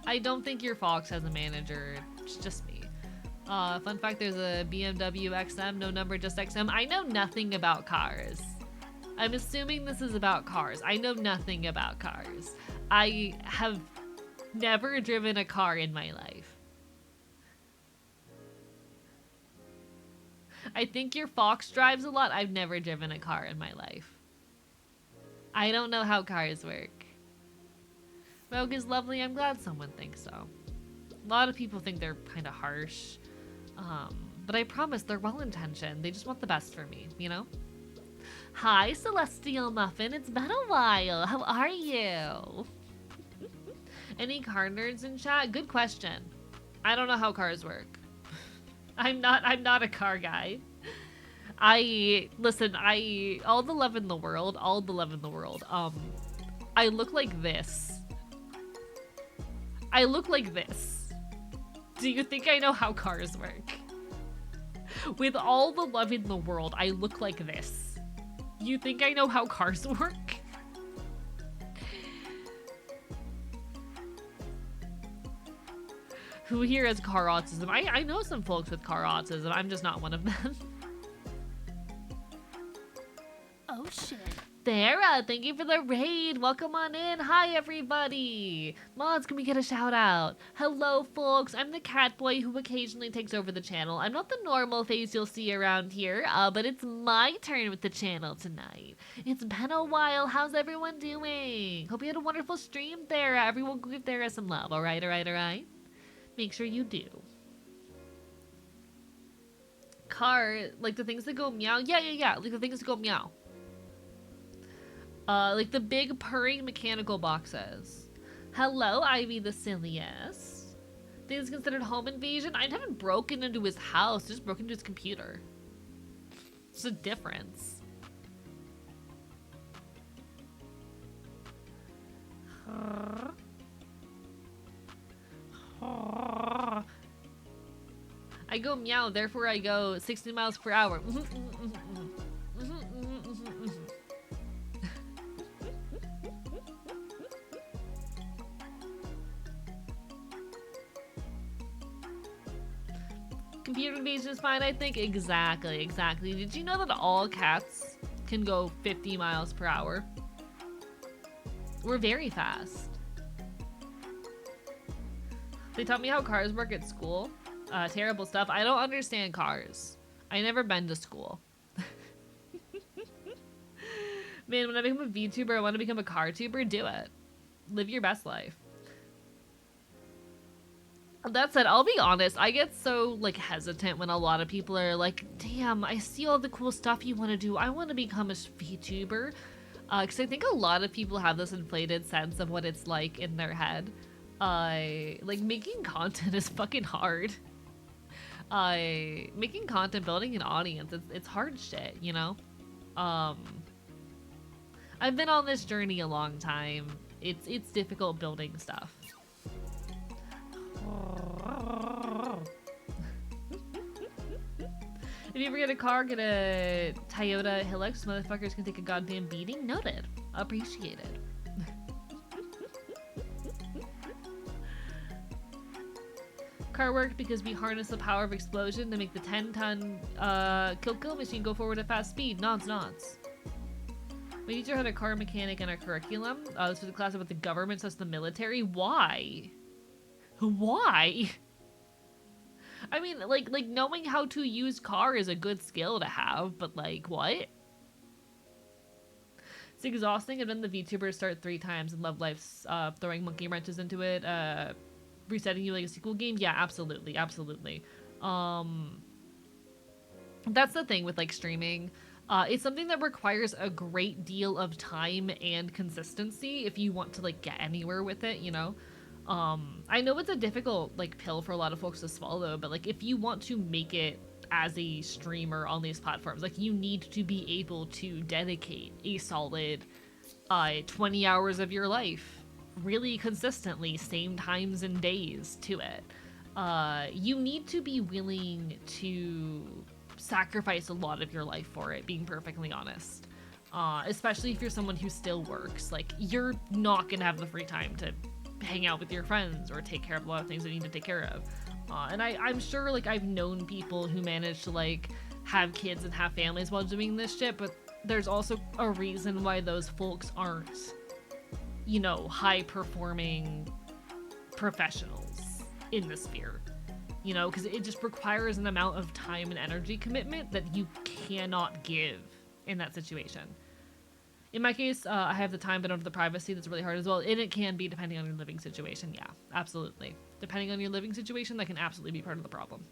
I don't think your Fox has a manager. It's just me. Fun fact, there's a BMW XM, no number, just XM. I know nothing about cars. I'm assuming this is about cars. I know nothing about cars. I have never driven a car in my life. I think your Fox drives a lot. I've never driven a car in my life. I don't know how cars work. Rogue is lovely. I'm glad someone thinks so. A lot of people think they're kind of harsh. But I promise they're well-intentioned. They just want the best for me, you know? Hi, Celestial Muffin. It's been a while. How are you? Any car nerds in chat? Good question. I don't know how cars work. I'm not a car guy. Listen, all the love in the world. I look like this. I look like this. Do you think I know how cars work? With all the love in the world, I look like this. You think I know how cars work? Who here has car autism? I know some folks with car autism. I'm just not one of them. Oh shit. Farah, thank you for the raid. Welcome on in. Hi, everybody. Mods, can we get a shout out? Hello, folks. I'm the cat boy who occasionally takes over the channel. I'm not the normal face you'll see around here, but it's my turn with the channel tonight. It's been a while. How's everyone doing? Hope you had a wonderful stream, Farah. Everyone give Farah some love. All right, all right, all right. Make sure you do. Car, like the things that go meow. Yeah. Like the things that go meow. Like the big purring mechanical boxes. Hello, Ivy the silliest. Think it's considered home invasion? I haven't broken into his house, just broken into his computer. It's a difference. I go meow, therefore I go 60 miles per hour. Computer invasion is fine, I think. Exactly. Did you know that all cats can go 50 miles per hour? We're very fast. They taught me how cars work at school. Terrible stuff. I don't understand cars. I never been to school. Man, when I become a VTuber, I want to become a car tuber. Do it. Live your best life. That said, I'll be honest, I get so, like, hesitant when a lot of people are like, damn, I see all the cool stuff you want to do. I want to become a VTuber. Because I think a lot of people have this inflated sense of what it's like in their head. Like, making content is fucking hard. Making content, building an audience, it's hard shit, you know? I've been on this journey a long time. It's difficult building stuff. If you ever get a car, get a Toyota Hilux. Motherfuckers can take a goddamn beating. Noted. Appreciated. Car worked because we harness the power of explosion to make the 10-ton kill machine go forward at fast speed. Nods. We teach her how to car mechanic in our curriculum. This was a class about the government, so it's the military. Why? Why? I mean, like knowing how to use car is a good skill to have, but like, what? It's exhausting. I've been the VTuber start 3 times and love life's throwing monkey wrenches into it. Resetting you like a sequel game. Yeah, absolutely. That's the thing with like streaming. It's something that requires a great deal of time and consistency if you want to like get anywhere with it, you know? I know it's a difficult like pill for a lot of folks to swallow, but like if you want to make it as a streamer on these platforms, like you need to be able to dedicate a solid 20 hours of your life really consistently, same times and days to it. You need to be willing to sacrifice a lot of your life for it, being perfectly honest. Especially if you're someone who still works. Like, you're not gonna have the free time to hang out with your friends or take care of a lot of things that you need to take care of. And I'm sure, like, I've known people who manage to, like, have kids and have families while doing this shit, but there's also a reason why those folks aren't, you know, high-performing professionals in the sphere. You know, because it just requires an amount of time and energy commitment that you cannot give in that situation. In my case, I have the time but don't have the privacy. That's really hard as well. And it can be depending on your living situation. Yeah, absolutely. Depending on your living situation, that can absolutely be part of the problem.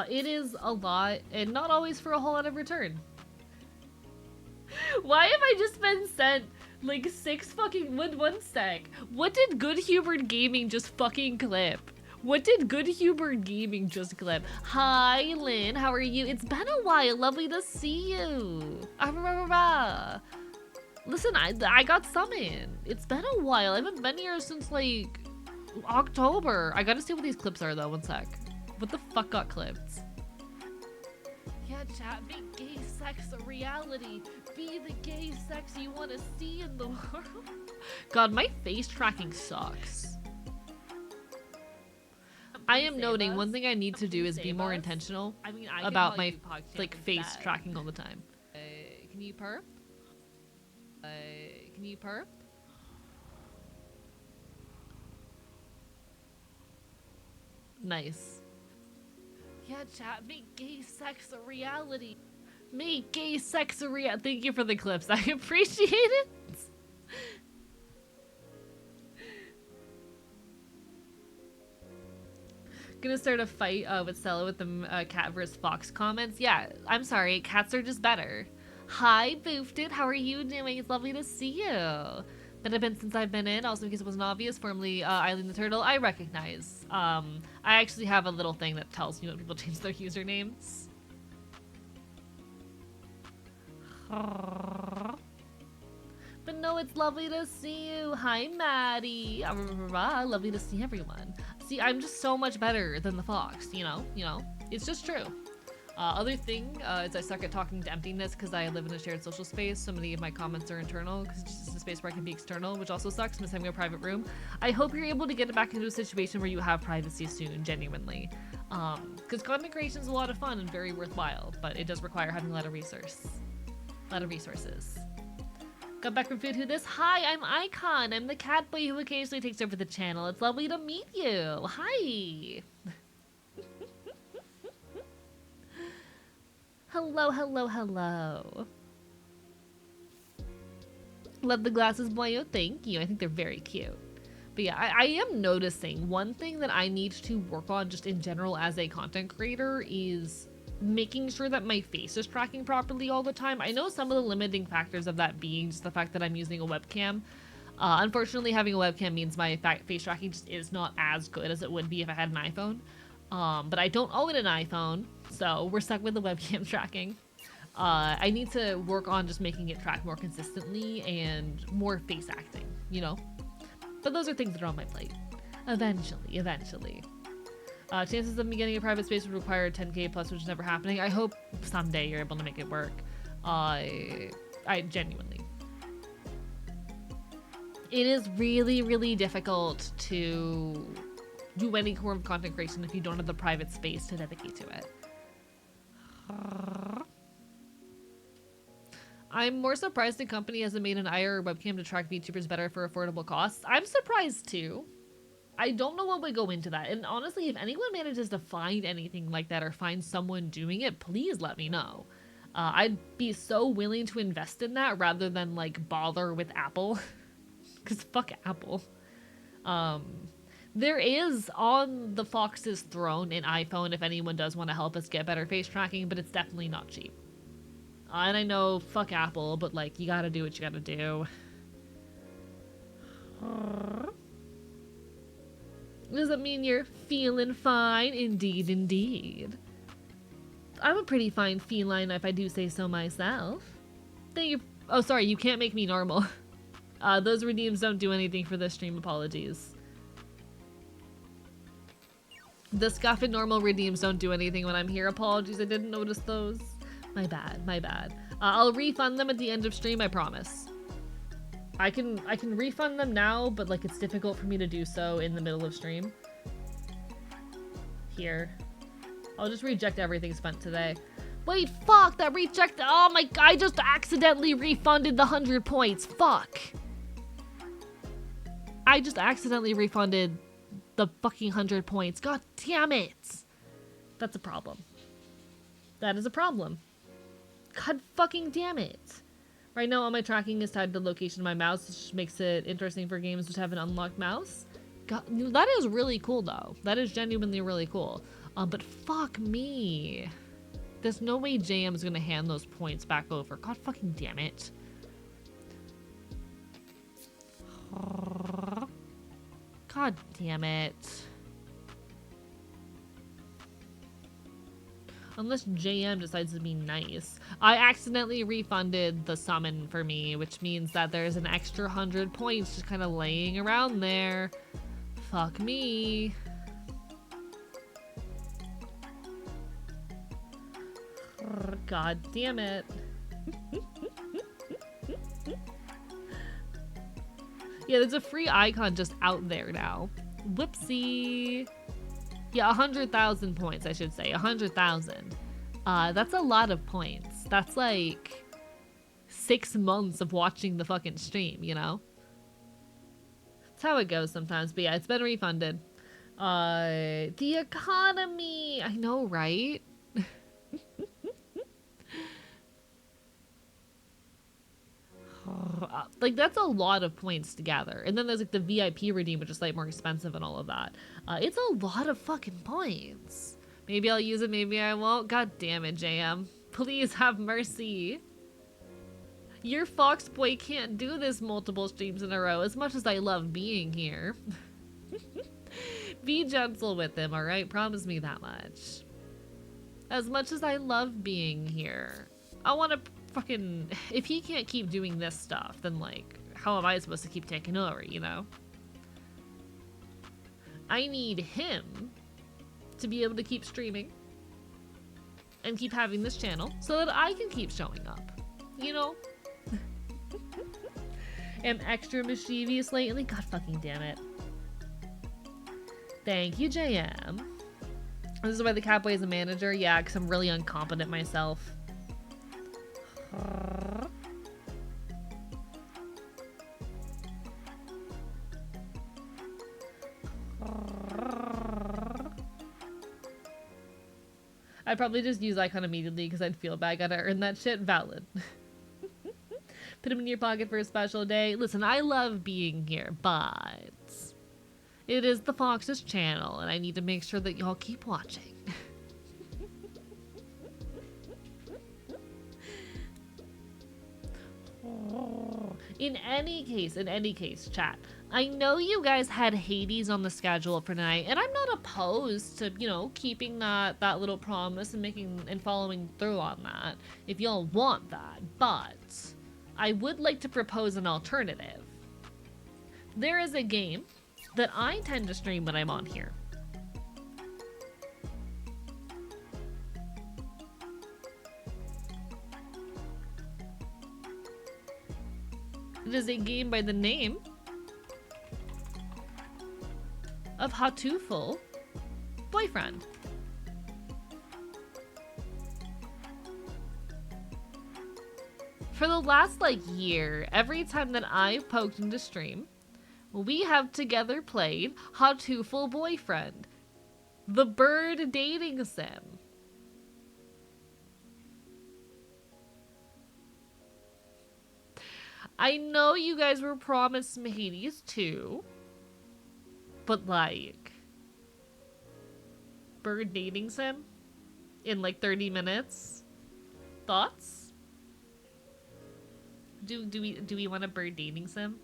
It is a lot, and not always for a whole lot of return. Why have I just been sent, like, 6 fucking... One sec. What did Good Humored Gaming just fucking clip? What did Good Humored Gaming just clip? Hi, Lynn. How are you? It's been a while. Lovely to see you. Listen, I got summoned. It's been a while. I haven't been here since, like, October. I gotta see what these clips are, though. One sec. What the fuck got clipped? Yeah, chat, big gay sex reality. be the gay sex you want to see in the world. God, my face tracking sucks. I am noting one thing I need to do is be more intentional about my like face tracking all the time. Can you perp? Can you perp? Nice. Yeah, chat, make gay sex a reality. Make gay sex a reality. Thank you for the clips. I appreciate it. Gonna start a fight with Stella with the cat vs fox comments. Yeah, I'm sorry, cats are just better. Hi, Boofed It, how are you doing? It's lovely to see you. Been a bit since I've been in, also because it wasn't obvious, formerly Eileen the Turtle, I recognize. I actually have a little thing that tells me when people change their usernames. But no, it's lovely to see you. Hi, Maddie. Lovely to see everyone. See, I'm just so much better than the fox, you know? It's just true. Other thing is I suck at talking to emptiness because I live in a shared social space. So many of my comments are internal because it's just a space where I can be external, which also sucks. Miss having a private room. I hope you're able to get back into a situation where you have privacy soon, genuinely. Because content creation is a lot of fun and very worthwhile, but it does require having a lot of resources. Got back from food. Who this? Hi, I'm Icon. I'm the cat boy who occasionally takes over the channel. It's lovely to meet you. Hi. Hello, hello, hello. Love the glasses, boyo. Thank you. I think they're very cute. But yeah, I am noticing one thing that I need to work on just in general as a content creator is making sure that my face is tracking properly all the time. I know some of the limiting factors of that being just the fact that I'm using a webcam. Unfortunately, having a webcam means my face tracking just is not as good as it would be if I had an iPhone. But I don't own an iPhone, so we're stuck with the webcam tracking. I need to work on just making it track more consistently and more face acting, you know? But those are things that are on my plate. Eventually. Chances of me getting a private space would require 10k plus, which is never happening. I hope someday you're able to make it work. I genuinely. It is really, really difficult to do any form of content creation if you don't have the private space to dedicate to it. I'm more surprised the company hasn't made an IR webcam to track VTubers better for affordable costs. I'm surprised too. I don't know what would go into that. And honestly, if anyone manages to find anything like that or find someone doing it, please let me know. I'd be so willing to invest in that rather than like bother with Apple. Because fuck Apple. There is on the Fox's throne an iPhone if anyone does want to help us get better face tracking, but it's definitely not cheap. And I know, fuck Apple, but like, you gotta do what you gotta do. Does that mean you're feeling fine? Indeed, indeed. I'm a pretty fine feline if I do say so myself. Thank you. Oh, sorry, you can't make me normal. Those redeems don't do anything for this stream, apologies. The scuff and normal redeems don't do anything when I'm here, apologies, I didn't notice those. My bad. I'll refund them at the end of stream, I promise. I can refund them now, but like it's difficult for me to do so in the middle of stream. Here. I'll just reject everything spent today. Wait, fuck, that reject, oh my god, I just accidentally refunded the 100 points, fuck. I just accidentally refunded the fucking 100 points, god damn it. That's a problem. That is a problem. God fucking damn it. Right now all my tracking is tied to the location of my mouse, which makes it interesting for games which have an unlocked mouse. God, that is really cool though. That is genuinely really cool. But fuck me. There's no way JM's gonna hand those points back over. God fucking damn it. God damn it. Unless JM decides to be nice. I accidentally refunded the summon for me, which means that there's an extra 100 points just kind of laying around there. Fuck me. God damn it. Yeah, there's a free icon just out there now. Whoopsie. Yeah, 100,000 points, I should say. 100,000. That's a lot of points. That's like 6 months of watching the fucking stream, you know? That's how it goes sometimes. But yeah, it's been refunded. The economy. I know, right? Like, that's a lot of points to gather. And then there's like the VIP redeem, which is like more expensive and all of that. It's a lot of fucking points. Maybe I'll use it, maybe I won't. God damn it, JM. Please have mercy. Your Fox boy can't do this multiple streams in a row, as much as I love being here. Be gentle with him, alright? Promise me that much. As much as I love being here, I want to fucking... If he can't keep doing this stuff, then, like, how am I supposed to keep taking over, you know? I need him to be able to keep streaming and keep having this channel so that I can keep showing up, you know? Am extra mischievous lately? God fucking damn it. Thank you, JM. This is why the Catboy is a manager? Yeah, because I'm really incompetent myself. I'd probably just use icon immediately because I'd feel bad. I gotta earn that shit. Valid. Put him in your pocket for a special day. Listen, I love being here, but it is the Fox's channel, and I need to make sure that y'all keep watching. In any case, chat, I know you guys had Hades on the schedule for tonight, and I'm not opposed to, you know, keeping that little promise and following through on that if y'all want that, but I would like to propose an alternative. There is a game that I tend to stream when I'm on here. It is a game by the name of Hatuful Boyfriend. For the last, like, year, every time that I've poked into stream, we have together played Hatuful Boyfriend, the bird dating sim. I know you guys were promised some Hades too, but like, bird dating sim in like 30 minutes? Thoughts? Do we want a bird dating sim?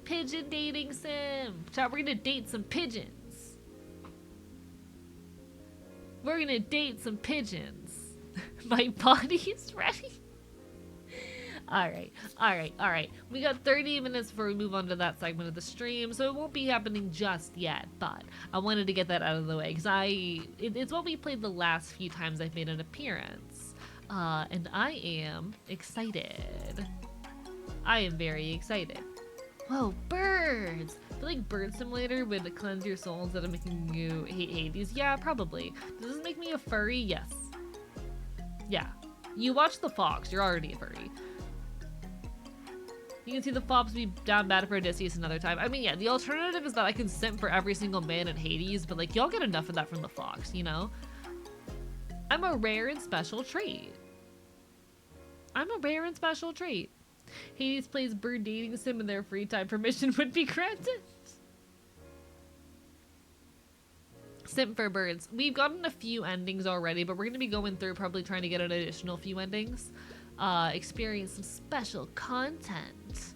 Pigeon dating sim! Chat, we're gonna date some pigeons. We're gonna date some pigeons. My body's ready. Alright. We got 30 minutes before we move on to that segment of the stream, so it won't be happening just yet, but I wanted to get that out of the way, because it's what we played the last few times I've made an appearance. And I am excited. I am very excited. Whoa, birds! I feel like Bird Simulator would cleanse your soul instead of making you hate Hades. Yeah, probably. Does this make me a furry? Yes. Yeah. You watch the Fox, you're already a furry. You can see the Fops be down bad for Odysseus another time. I mean, yeah, the alternative is that I can simp for every single man in Hades, but like, y'all get enough of that from the Fox, you know? I'm a rare and special trait. Hades plays bird dating sim in their free time. Permission would be granted. Simp for birds. We've gotten a few endings already, but we're going to be going through probably trying to get an additional few endings. Experience some special content.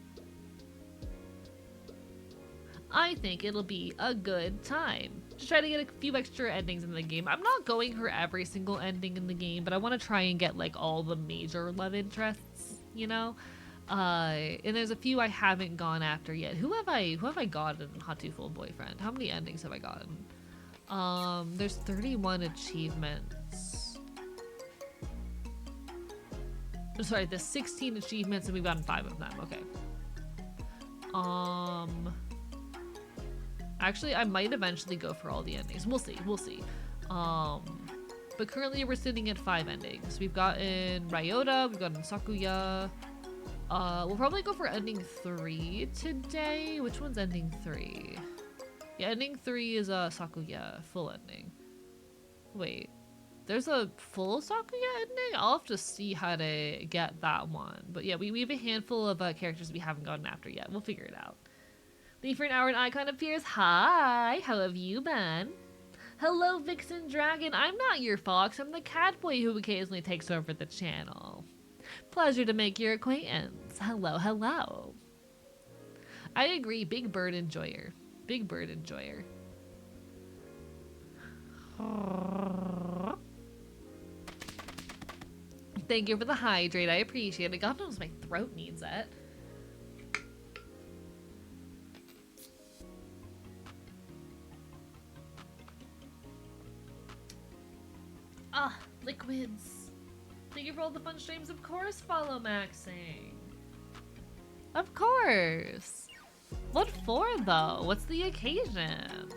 I think it'll be a good time to try to get a few extra endings in the game. I'm not going for every single ending in the game, but I want to try and get like all the major love interests, you know? And there's a few I haven't gone after yet. Who have I gotten Hatuful Boyfriend? How many endings have I gotten? There's 31 achievements. Sorry, there's 16 achievements and we've gotten 5 of them. Okay. Actually, I might eventually go for all the endings. We'll see. We'll see. But currently we're sitting at 5 endings. We've gotten Ryota, we've gotten Sakuya. We'll probably go for ending 3 today. Which one's ending 3? Yeah, ending 3 is Sakuya, full ending. Wait, there's a full Sakuya ending? I'll have to see how to get that one. But yeah, we have a handful of characters we haven't gotten after yet. We'll figure it out. Leave for an hour, an icon appears. Hi, how have you been? Hello, Vixen Dragon. I'm not your fox. I'm the cat boy who occasionally takes over the channel. Pleasure to make your acquaintance. Hello, hello. I agree. Big bird enjoyer. Big bird enjoyer. Thank you for the hydrate. I appreciate it. God knows my throat needs it. Ah, liquids. Thank you for all the fun streams. Of course, follow Maxing. Of course. What for, though? What's the occasion?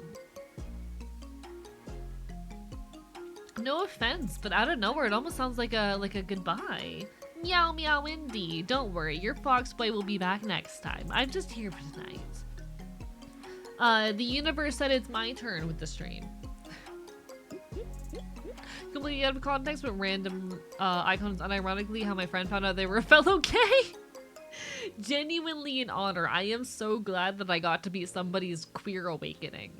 No offense, but out of nowhere, it almost sounds like a goodbye. Meow meow Indy. Don't worry, your fox boy will be back next time. I'm just here for tonight. The universe said it's my turn with the stream. Completely out of context, but random icons unironically how my friend found out they were a fellow gay. Genuinely an honor. I am so glad that I got to be somebody's queer awakening.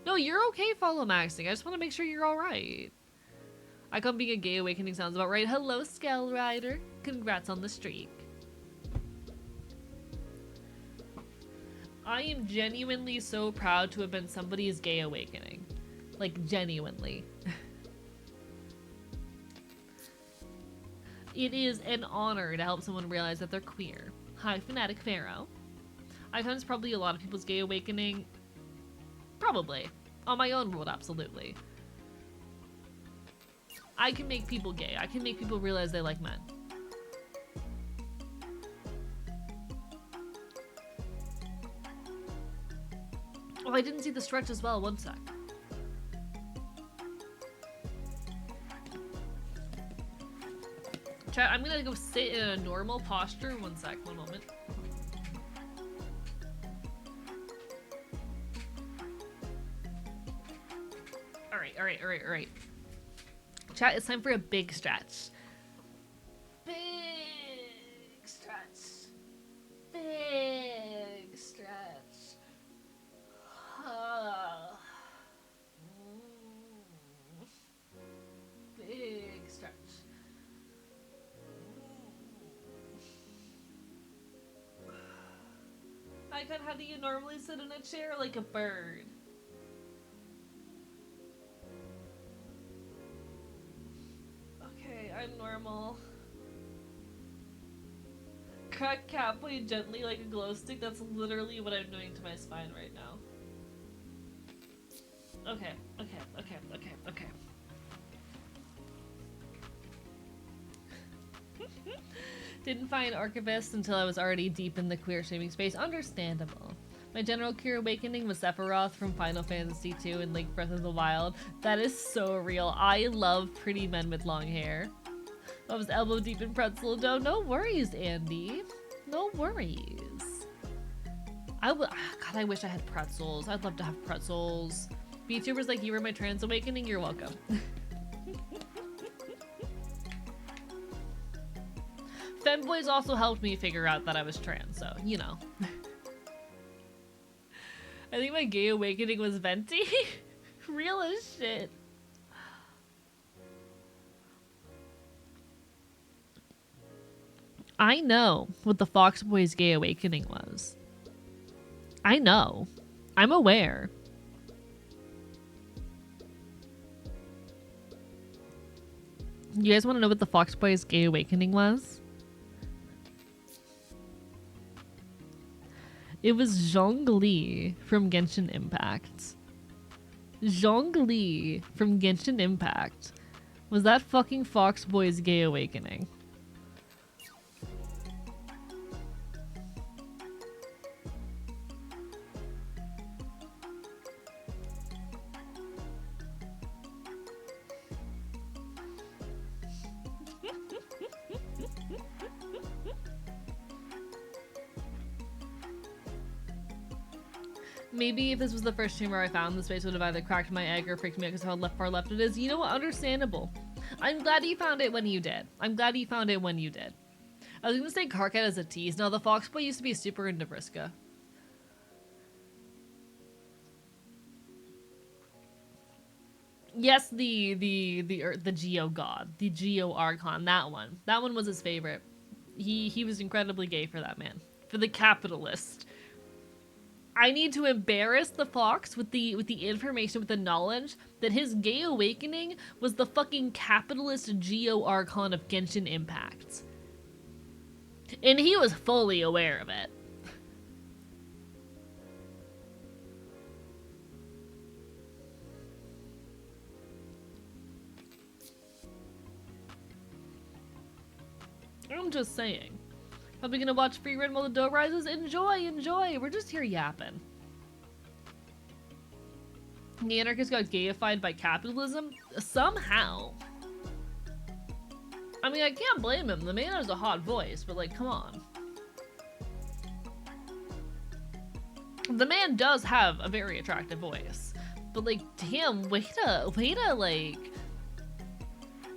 No, you're okay, follow maxing. I just want to make sure you're alright. Icon being a gay awakening sounds about right. Hello, Skell Rider. Congrats on the streak. I am genuinely so proud to have been somebody's gay awakening. Like, genuinely. It is an honor to help someone realize that they're queer. Hi, Fanatic Pharaoh. Icon's probably a lot of people's gay awakening. Probably. On my own world, absolutely. I can make people gay. I can make people realize they like men. Oh, I didn't see the stretch as well. One sec. Chat, I'm gonna go sit in a normal posture. One sec, one moment. Alright. Chat, it's time for a big stretch. Big stretch. Big stretch. Big stretch. Icon, how do you normally sit in a chair like a bird? Okay, I'm normal. Crack Catboy gently like a glow stick. That's literally what I'm doing to my spine right now. Okay. Didn't find Archivist until I was already deep in the queer shaming space. Understandable. My general queer awakening was Sephiroth from Final Fantasy II and Link Breath of the Wild. That is so real. I love pretty men with long hair. I was elbow deep in pretzel dough. No worries, Andy. No worries. God, I wish I had pretzels. I'd love to have pretzels. VTubers like you were my trans awakening. You're welcome. Femboys also helped me figure out that I was trans, so, you know. I think my gay awakening was Venti. Real as shit. I know what the Fox Boy's gay awakening was. I know. I'm aware. You guys want to know what the Fox Boy's gay awakening was? It was Zhongli from Genshin Impact. Zhongli from Genshin Impact was that fucking Fox Boy's gay awakening. Maybe if this was the first stream where I found the space, would have either cracked my egg or freaked me out because how far left it is. You know what? Understandable. I'm glad you found it when you did. I'm glad you found it when you did. I was gonna say Carcat as a tease. No, the Foxboy used to be super into Vriska. Yes, the Geo God, the Geo Archon, that one. That one was his favorite. He was incredibly gay for that man. For the capitalist. I need to embarrass the Fox with the information, with the knowledge that his gay awakening was the fucking capitalist Geo Archon of Genshin Impact. And he was fully aware of it. I'm just saying. Are we gonna watch Free Run while the dough rises? Enjoy, enjoy. We're just here yapping. The anarchist got gayified by capitalism? Somehow. I mean, I can't blame him. The man has a hot voice, but like, come on. The man does have a very attractive voice. But like, damn, way to like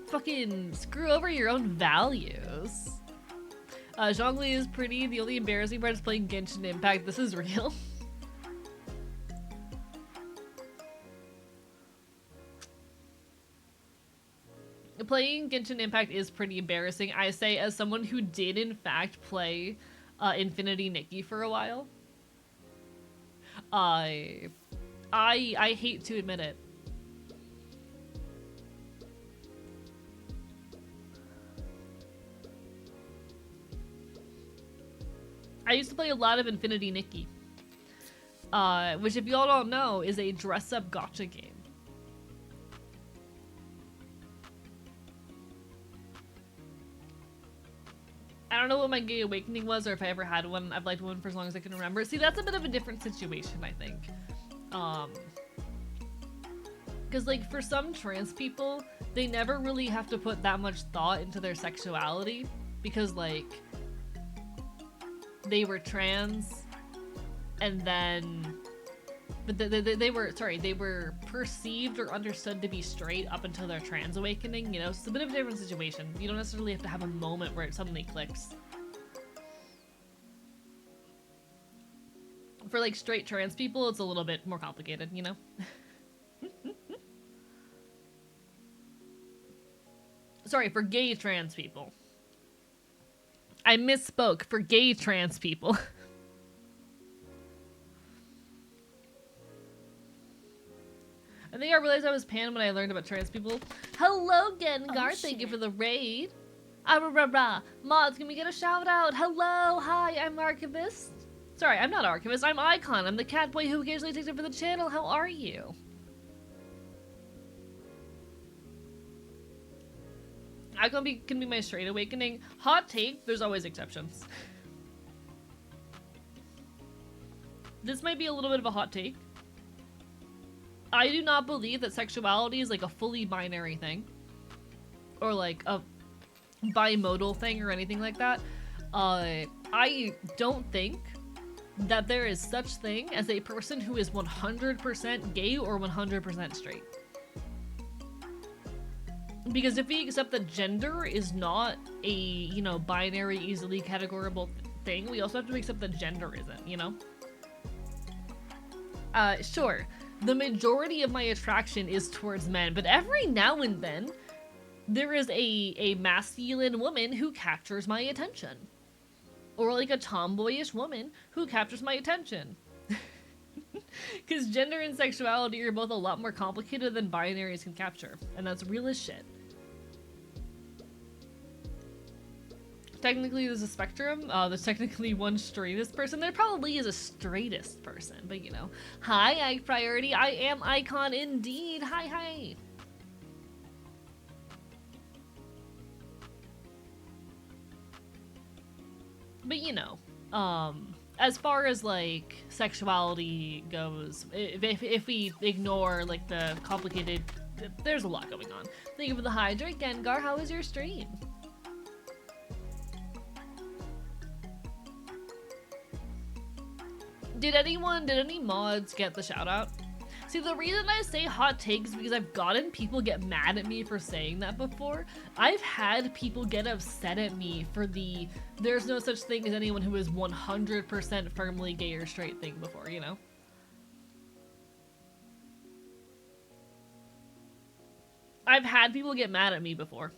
fucking screw over your own values. Zhongli is pretty. The only embarrassing part is playing Genshin Impact. This is real. Playing Genshin Impact is pretty embarrassing. I say as someone who did in fact play Infinity Nikki for a while. I hate to admit it. I used to play a lot of Infinity Nikki, which if y'all don't know is a dress-up gacha game. I don't know what my gay awakening was or if I ever had one. I've liked one for as long as I can remember. See, that's a bit of a different situation, I think. Because like for some trans people, they never really have to put that much thought into their sexuality because like they were trans and then but they were perceived or understood to be straight up until their trans awakening, you know? So it's a bit of a different situation. You don't necessarily have to have a moment where it suddenly clicks. For like straight trans people, it's a little bit more complicated, you know? Sorry, for gay trans people. I misspoke. For gay trans people. I think I realized I was pan when I learned about trans people. Hello, Gengar. Thank you for the raid. Mods, can we get a shout out? Hello, hi, I'm Archivist. Sorry, I'm not Archivist. I'm Icon. I'm the cat boy who occasionally takes it for the channel. How are you? Icon can be my straight awakening. Hot take, there's always exceptions. This might be a little bit of a hot take. I do not believe that sexuality is like a fully binary thing. Or like a bimodal thing or anything like that. I don't think that there is such thing as a person who is 100% gay or 100% straight. Because if we accept that gender is not a, you know, binary, easily categorable thing, we also have to accept that gender isn't, you know? Sure. The majority of my attraction is towards men, but every now and then, there is a masculine woman who captures my attention. Or like a tomboyish woman who captures my attention. Because gender and sexuality are both a lot more complicated than binaries can capture, and that's real as shit. Technically, there's a spectrum. There's technically one straightest person. There probably is a straightest person, but you know. Hi, Ike Priority. I am Icon indeed. Hi, hi. But you know, as far as like sexuality goes, if we ignore like the complicated, there's a lot going on. Thank you for the hydrate, Gengar. How was your stream? Did any mods get the shout out? See, the reason I say hot takes is because I've gotten people get mad at me for saying that before. I've had people get upset at me for the there's no such thing as anyone who is 100% firmly gay or straight thing before, you know? I've had people get mad at me before.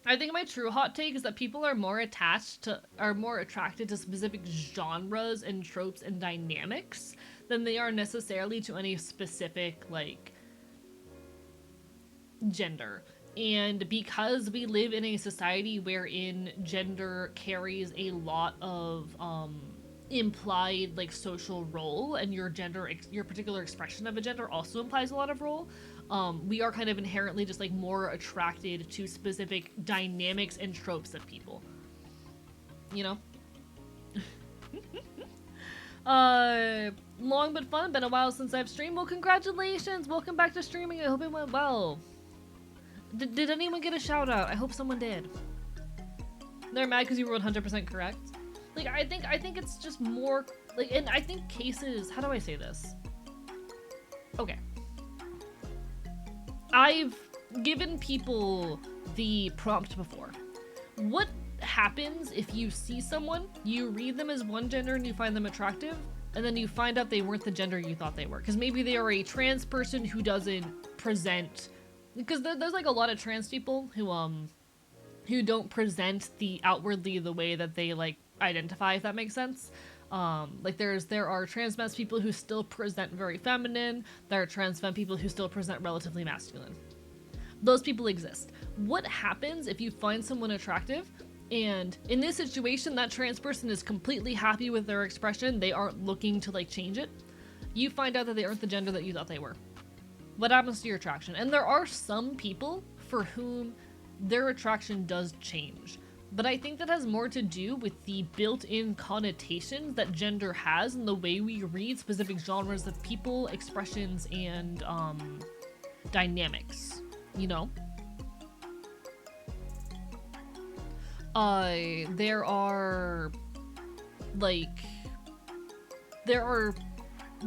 I think my true hot take is that people are more attracted to specific genres and tropes and dynamics than they are necessarily to any specific, like, gender. And because we live in a society wherein gender carries a lot of, implied, like, social role, and your particular expression of a gender also implies a lot of role, we are kind of inherently just like more attracted to specific dynamics and tropes of people, you know? Long but fun, been a while since I've streamed. Well, congratulations, welcome back to streaming. I hope it went well. Did anyone get a shout out? I hope someone did. They're mad because you were 100% correct. Like, I think it's just more like, and I think cases, how do I say this? Okay. I've given people the prompt before. What happens if you see someone, you read them as one gender and you find them attractive, and then you find out they weren't the gender you thought they were? Because maybe they are a trans person who doesn't present, because there's like a lot of trans people who don't present outwardly the way that they like identify, if that makes sense. Like there are trans men people who still present very feminine. There are trans femme people who still present relatively masculine. Those people exist. What happens if you find someone attractive and in this situation that trans person is completely happy with their expression, they aren't looking to like change it? You find out that they aren't the gender that you thought they were. What happens to your attraction? And there are some people for whom their attraction does change. But I think that has more to do with the built-in connotations that gender has and the way we read specific genres of people, expressions, and dynamics, you know? There are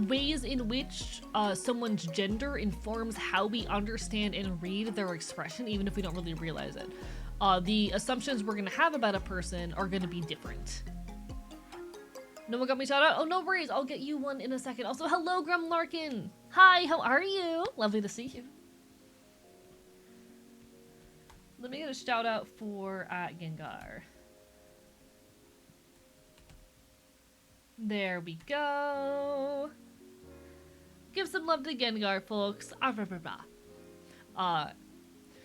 ways in which someone's gender informs how we understand and read their expression, even if we don't really realize it. The assumptions we're gonna have about a person are gonna be different. No one got me shout out? Oh, no worries, I'll get you one in a second. Also, hello, Grum Larkin! Hi, how are you? Lovely to see you. Let me get a shout out for Gengar. There we go. Give some love to Gengar, folks.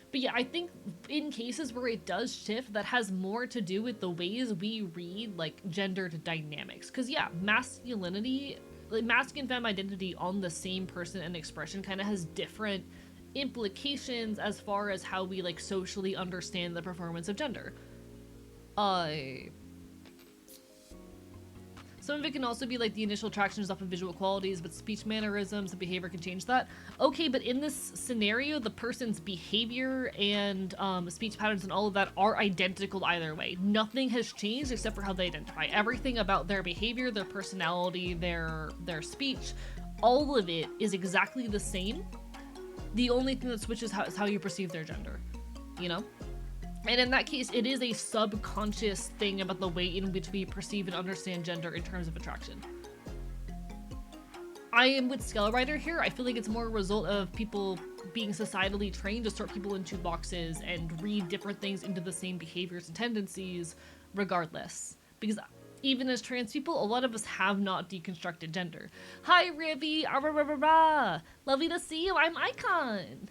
But yeah, I think in cases where it does shift, that has more to do with the ways we read, like, gendered dynamics. Because, yeah, masculinity, like, masculine femme identity on the same person and expression kind of has different implications as far as how we, like, socially understand the performance of gender. Some of it can also be like the initial attraction is off of visual qualities, but speech mannerisms and behavior can change that. Okay, but in this scenario, the person's behavior and speech patterns and all of that are identical either way. Nothing has changed except for how they identify. Everything about their behavior, their personality, their speech, all of it is exactly the same. The only thing that switches is how you perceive their gender, you know? And in that case, it is a subconscious thing about the way in which we perceive and understand gender in terms of attraction. I am with Skellwriter here. I feel like it's more a result of people being societally trained to sort people into boxes and read different things into the same behaviors and tendencies regardless. Because even as trans people, a lot of us have not deconstructed gender. Hi, Ribby! Lovely to see you, I'm Icon!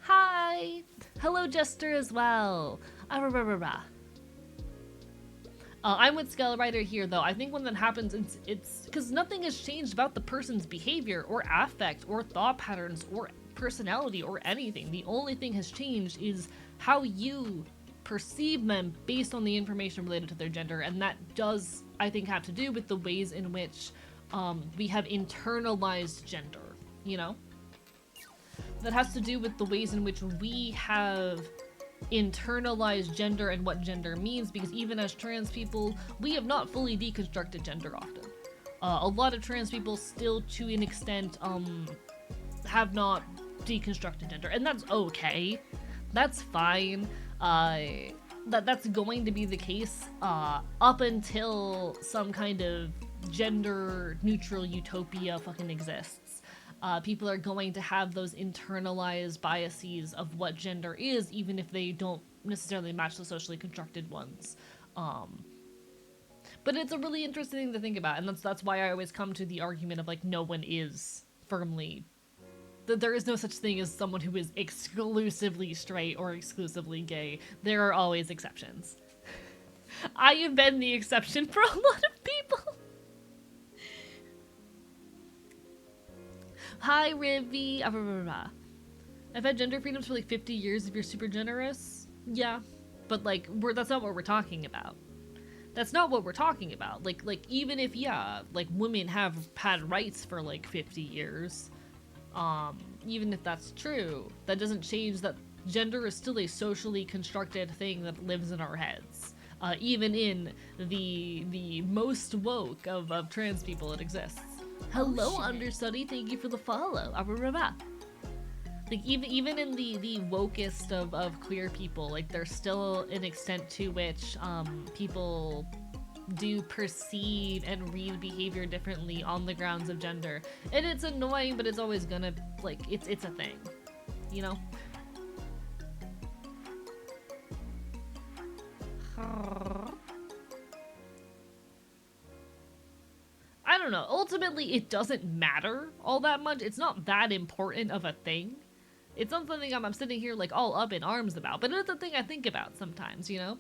Hi! Hello, Jester, as well. I'm with Skellwriter here, though. I think when that happens, it's because nothing has changed about the person's behavior, or affect, or thought patterns, or personality, or anything. The only thing has changed is how you perceive them based on the information related to their gender, and that does, I think, have to do with the ways in which we have internalized gender, you know? That has to do with the ways in which we have internalize gender and what gender means, because even as trans people, we have not fully deconstructed gender often. A lot of trans people still, to an extent, have not deconstructed gender, and that's okay. That's fine. That's going to be the case up until some kind of gender neutral utopia fucking exists. People are going to have those internalized biases of what gender is, even if they don't necessarily match the socially constructed ones. But it's a really interesting thing to think about, and that's why I always come to the argument of like, no one is firmly, that there is no such thing as someone who is exclusively straight or exclusively gay. There are always exceptions. I have been the exception for a lot of people. Hi, Rivi. I've had gender freedoms for like 50 years if you're super generous. Yeah, but like, that's not what we're talking about. That's not what we're talking about. Like even if, yeah, like women have had rights for like 50 years, even if that's true, that doesn't change that gender is still a socially constructed thing that lives in our heads. Even in the most woke of trans people, it exists. Hello, understudy. Thank you for the follow. Like even in the wokest of queer people, like there's still an extent to which people do perceive and read behavior differently on the grounds of gender, and it's annoying, but it's always gonna, like, it's a thing, you know. I don't know. Ultimately, it doesn't matter all that much. It's not that important of a thing. It's not something I'm sitting here like all up in arms about, but it's a thing I think about sometimes, you know?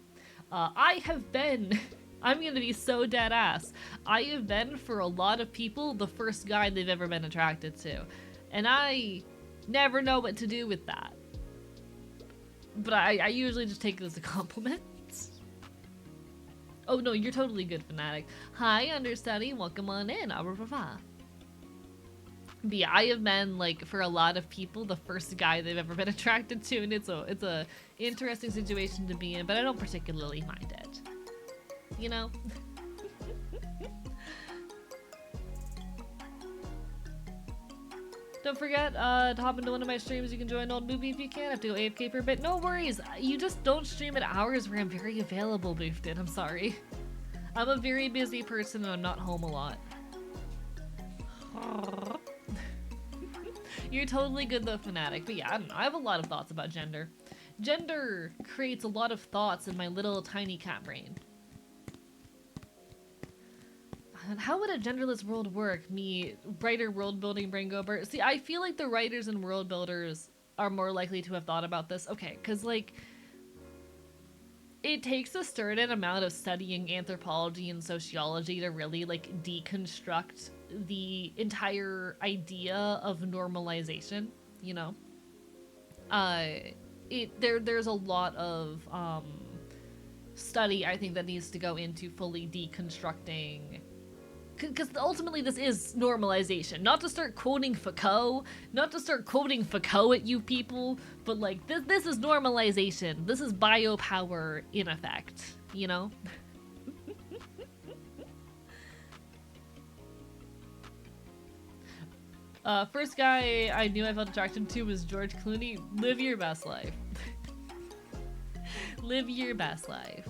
I have been, I'm gonna be so dead ass, I have been, for a lot of people, the first guy they've ever been attracted to. And I never know what to do with that. But I usually just take it as a compliment. Oh no, you're totally good, Fanatic. Hi, understudy, welcome on in. But yeah, I have been, like, for a lot of people, the first guy they've ever been attracted to, and it's a interesting situation to be in, but I don't particularly mind it. You know? Don't forget to hop into one of my streams. You can join Old Movie if you can. I have to go AFK for a bit. No worries. You just don't stream at hours where I'm very available, Boofed. I'm sorry. I'm a very busy person and I'm not home a lot. You're totally good though, Fanatic. But yeah, I don't know. I have a lot of thoughts about gender. Gender creates a lot of thoughts in my little tiny cat brain. How would a genderless world work? Me, writer, world building, brain gober. See, I feel like the writers and world builders are more likely to have thought about this. Okay, because like, it takes a certain amount of studying anthropology and sociology to really like deconstruct the entire idea of normalization, you know? There's a lot of study, I think, that needs to go into fully deconstructing, because ultimately this is normalization. Not to start quoting Foucault, at you people, but like, this is normalization. This is biopower in effect, you know? First guy I knew I felt attracted to was George Clooney. Live your best life. Live your best life.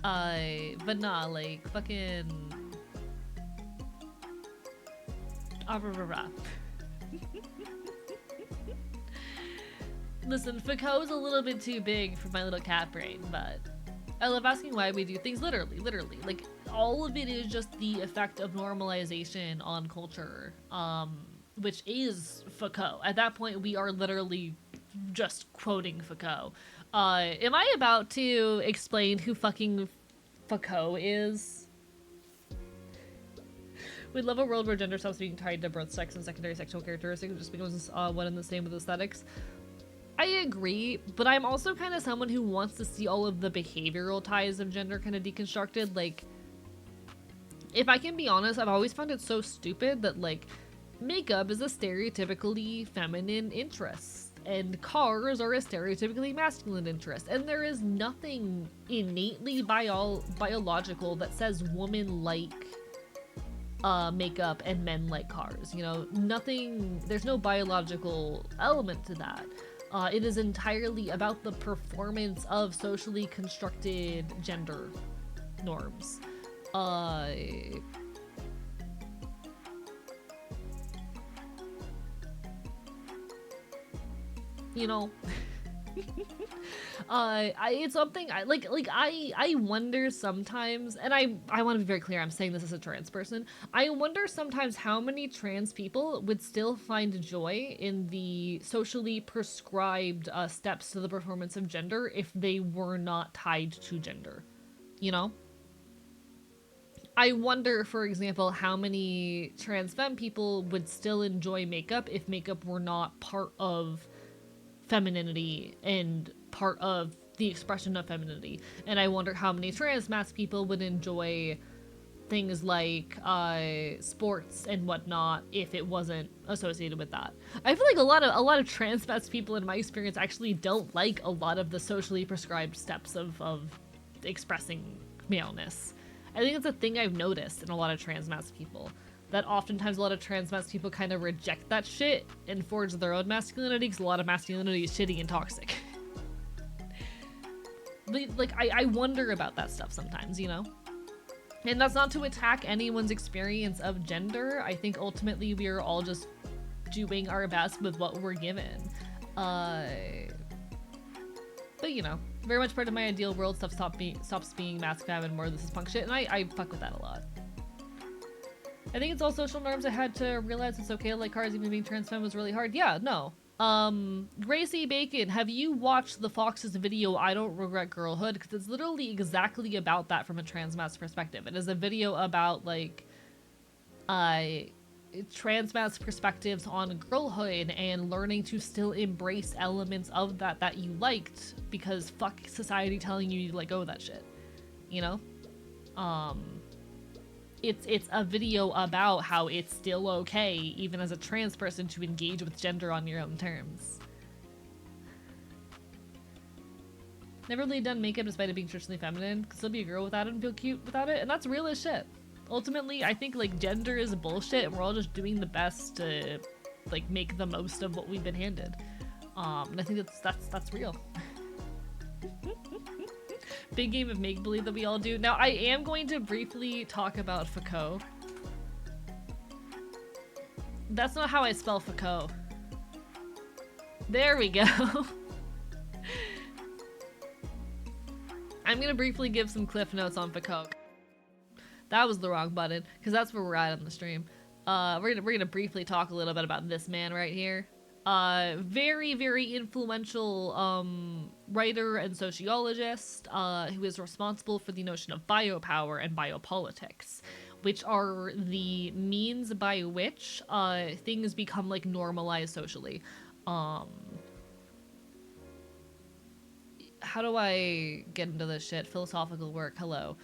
But nah, like, fucking... Listen, Foucault's a little bit too big for my little cat brain, but I love asking why we do things literally. Like, all of it is just the effect of normalization on culture, which is Foucault. At that point, we are literally just quoting Foucault. Am I about to explain who fucking Foucault is? We'd love a world where gender stops being tied to both sex and secondary sexual characteristics, just becomes one and the same with aesthetics. I agree, but I'm also kind of someone who wants to see all of the behavioral ties of gender kind of deconstructed. Like, if I can be honest, I've always found it so stupid that, like, makeup is a stereotypically feminine interest. and cars are a stereotypically masculine interest, and there is nothing innately biological that says women like makeup and men like cars. You know, nothing, there's no biological element to that. It is entirely about the performance of socially constructed gender norms. You know, it's something I wonder sometimes, and I want to be very clear, I'm saying this as a trans person. I wonder sometimes how many trans people would still find joy in the socially prescribed steps to the performance of gender if they were not tied to gender, you know? I wonder, for example, how many trans femme people would still enjoy makeup if makeup were not part of femininity and part of the expression of femininity. And I wonder how many trans masc people would enjoy things like sports and whatnot if it wasn't associated with that. I feel like a lot of trans masc people in my experience actually don't like a lot of the socially prescribed steps of expressing maleness. I think it's a thing I've noticed in a lot of trans masc people, that oftentimes a lot of trans masc people kind of reject that shit and forge their own masculinity, because a lot of masculinity is shitty and toxic. But, like, I wonder about that stuff sometimes, you know? And that's not to attack anyone's experience of gender. I think ultimately we are all just doing our best with what we're given. But, you know, very much part of my ideal world, stuff stops being masc femme and more this is punk shit, and I fuck with that a lot. I think it's all social norms I had to realize it's okay to like cars, even being trans femme was really hard. Yeah, no. Gracie Bacon, have you watched the Fox's video, I Don't Regret Girlhood? Because it's literally exactly about that from a trans masc perspective. It is a video about, like, trans masc perspectives on girlhood and learning to still embrace elements of that you liked, because fuck society telling you to let go of that shit, you know? It's a video about how it's still okay, even as a trans person, to engage with gender on your own terms. Never really done makeup despite it being traditionally feminine. Could still be a girl without it and feel cute without it, and that's real as shit. Ultimately, I think, like, gender is bullshit, and we're all just doing the best to, like, make the most of what we've been handed. And I think that's real. Big game of make-believe that we all do. Now, I am going to briefly talk about Foucault. That's not how I spell Foucault. There we go. I'm gonna briefly give some cliff notes on Foucault. That was the wrong button, because that's where we're at on the stream. We're gonna briefly talk a little bit about this man right here. Very, very influential writer and sociologist who is responsible for the notion of biopower and biopolitics, which are the means by which things become, like, normalized socially. How do I get into this shit? Philosophical work, hello.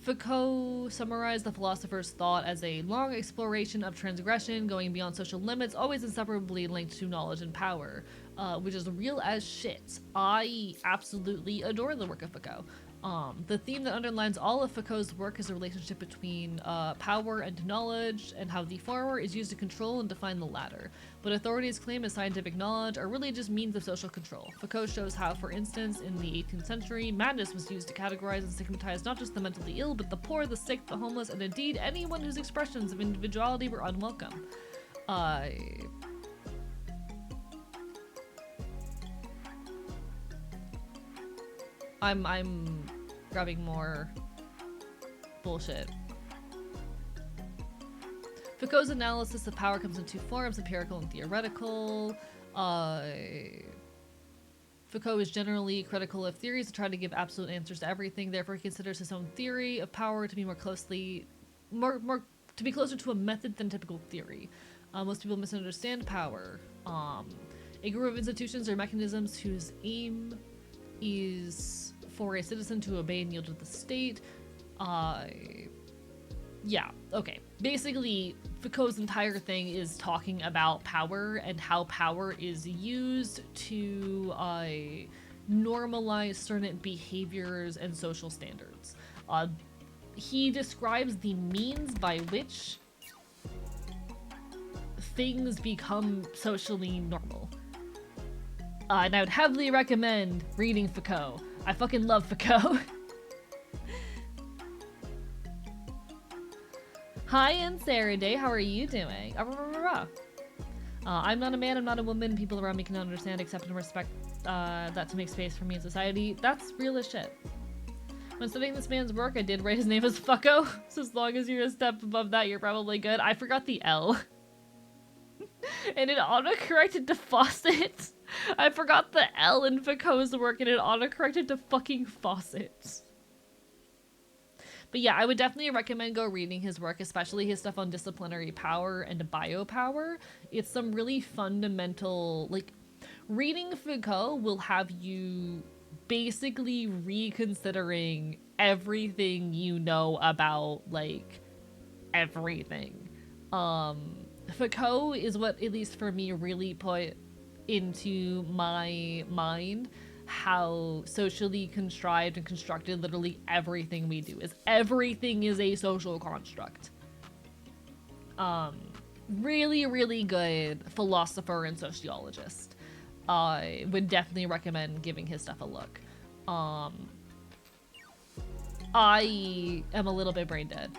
Foucault summarized the philosopher's thought as a long exploration of transgression, going beyond social limits, always inseparably linked to knowledge and power, which is real as shit. I absolutely adore the work of Foucault. The theme that underlines all of Foucault's work is the relationship between power and knowledge, and how the former is used to control and define the latter. What authorities claim as scientific knowledge are really just means of social control. Foucault shows how, for instance, in the 18th century, madness was used to categorize and stigmatize not just the mentally ill, but the poor, the sick, the homeless, and indeed anyone whose expressions of individuality were unwelcome. I'm grabbing more bullshit. Foucault's analysis of power comes in two forms, empirical and theoretical. Foucault is generally critical of theories that try to give absolute answers to everything. Therefore, he considers his own theory of power to be closer to a method than typical theory. Most people misunderstand power. A group of institutions or mechanisms whose aim is for a citizen to obey and yield to the state. Yeah, okay. Basically, Foucault's entire thing is talking about power and how power is used to normalize certain behaviors and social standards. He describes the means by which things become socially normal. And I would heavily recommend reading Foucault. I fucking love Foucault. Hi, and Sarah Day, how are you doing? I'm not a man, I'm not a woman. People around me cannot understand, accept, and respect that to make space for me in society. That's real as shit. When studying this man's work, I did write his name as Fucko, so as long as you're a step above that, you're probably good. I forgot the L. And it autocorrected to faucet. I forgot the L in Foucault's work and it autocorrected to fucking faucet. But yeah, I would definitely recommend go reading his work, especially his stuff on disciplinary power and biopower. It's some really fundamental, like, reading Foucault will have you basically reconsidering everything you know about, like, everything. Foucault is what, at least for me, really put into my mind how socially contrived and constructed literally everything we do is. Everything is a social construct. Really, really good philosopher and sociologist. I would definitely recommend giving his stuff a look. I am a little bit brain dead.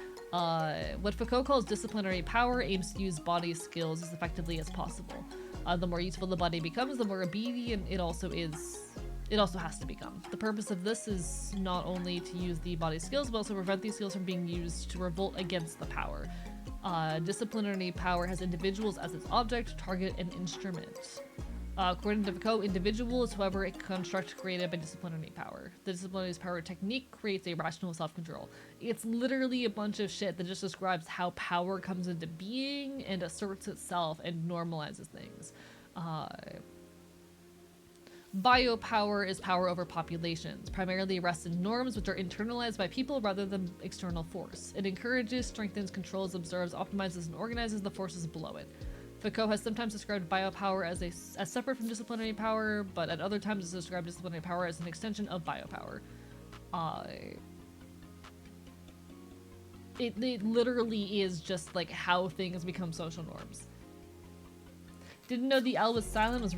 What Foucault calls disciplinary power aims to use body skills as effectively as possible. The more useful the body becomes, the more obedient it also has to become. The purpose of this is not only to use the body skills, but also prevent these skills from being used to revolt against the power. Disciplinary power has individuals as its object, target, and instrument. According to Foucault, individual is whoever a construct created by disciplinary power. The disciplinary power technique creates a rational self-control. It's literally a bunch of shit that just describes how power comes into being and asserts itself and normalizes things. Biopower is power over populations, primarily rests in norms which are internalized by people rather than external force. It encourages, strengthens, controls, observes, optimizes, and organizes the forces below it. Foucault has sometimes described biopower as separate from disciplinary power, but at other times has described disciplinary power as an extension of biopower. It literally is just like how things become social norms. Didn't know the L was silent, was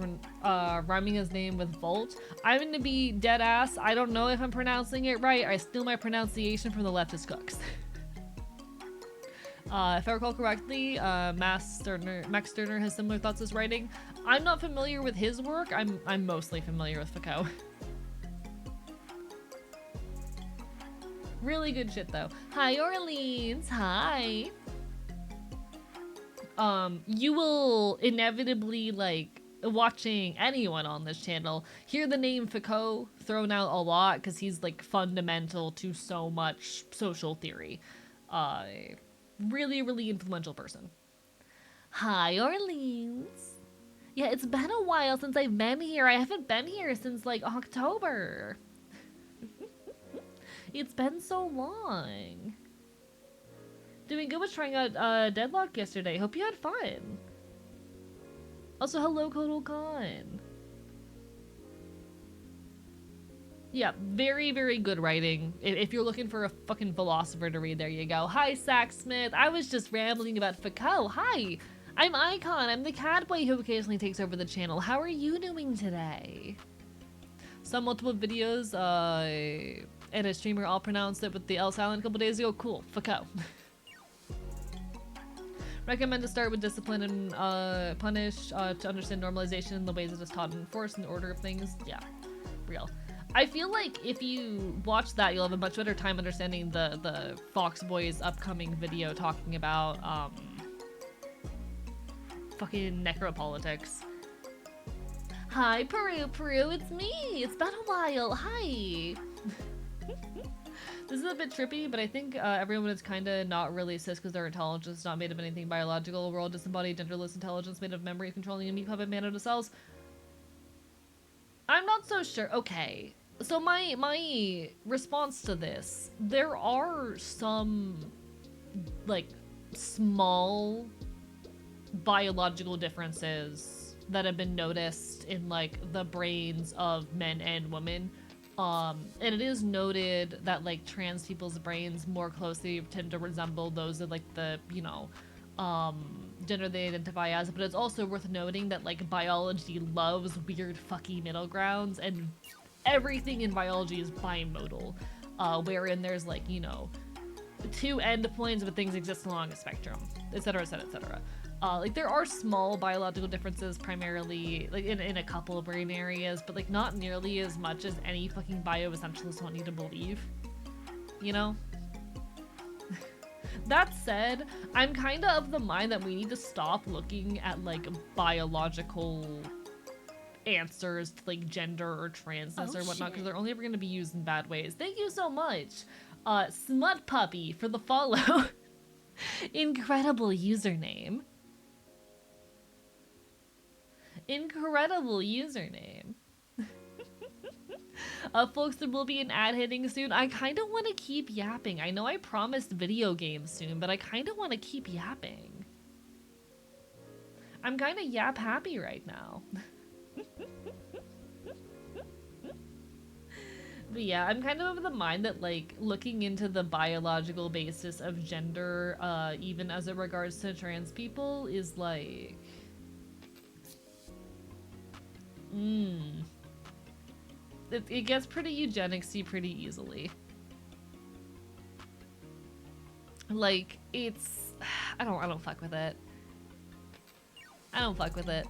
rhyming his name with Volt. I'm gonna be dead ass. I don't know if I'm pronouncing it right. I steal my pronunciation from the leftist cooks. If I recall correctly, Max Stirner has similar thoughts as writing. I'm not familiar with his work. I'm mostly familiar with Foucault. Really good shit though. Hi Orleans, hi. You will inevitably, like, watching anyone on this channel, hear the name Foucault thrown out a lot because he's like fundamental to so much social theory. Really, really influential person. Hi, Orleans. Yeah, it's been a while since I've been here. I haven't been here since, like, October. It's been so long. Doing good with trying out Deadlock yesterday. Hope you had fun. Also, hello, Kodal Khan. Yeah, very, very good writing. If you're looking for a fucking philosopher to read, there you go. Hi, Sacksmith. I was just rambling about Foucault. Hi, I'm Icon. I'm the cat boy who occasionally takes over the channel. How are you doing today? Saw multiple videos, and a streamer all pronounced it with the L silent a couple days ago. Cool, Foucault. Recommend to start with discipline and punish to understand normalization in the ways it is taught and enforced in the order of things. Yeah, real. I feel like if you watch that, you'll have a much better time understanding the Fox Boys upcoming video talking about fucking necropolitics. Hi, Peru, it's me. It's been a while. Hi. This is a bit trippy, but I think everyone is kind of not really cis because their intelligence is not made of anything biological. We're all disembodied, genderless intelligence made of memory controlling a meat puppet man out of cells. I'm not so sure. Okay, so my response to this, there are some, like, small biological differences that have been noticed in like the brains of men and women. And it is noted that like trans people's brains more closely tend to resemble those of like the, you know, gender they identify as, but it's also worth noting that like biology loves weird fucky middle grounds, and everything in biology is bimodal, wherein there's like, you know, two endpoints, but things exist along a spectrum, etc., etc., etc. Like there are small biological differences, primarily like in a couple of brain areas, but like not nearly as much as any fucking bioessentialists want you to believe. You know? That said, I'm kind of the mind that we need to stop looking at like biological answers to like gender or transness or whatnot, because they're only ever going to be used in bad ways. Thank you so much, Smut Puppy, for the follow. Incredible username. Incredible username. Folks, there will be an ad hitting soon. I kind of want to keep yapping. I know I promised video games soon, but I kind of want to keep yapping. I'm kind of yap happy right now. But yeah, I'm kind of the mind that like looking into the biological basis of gender, even as it regards to trans people, is like, it gets pretty eugenics-y pretty easily. Like, it's, I don't fuck with it. I don't fuck with it.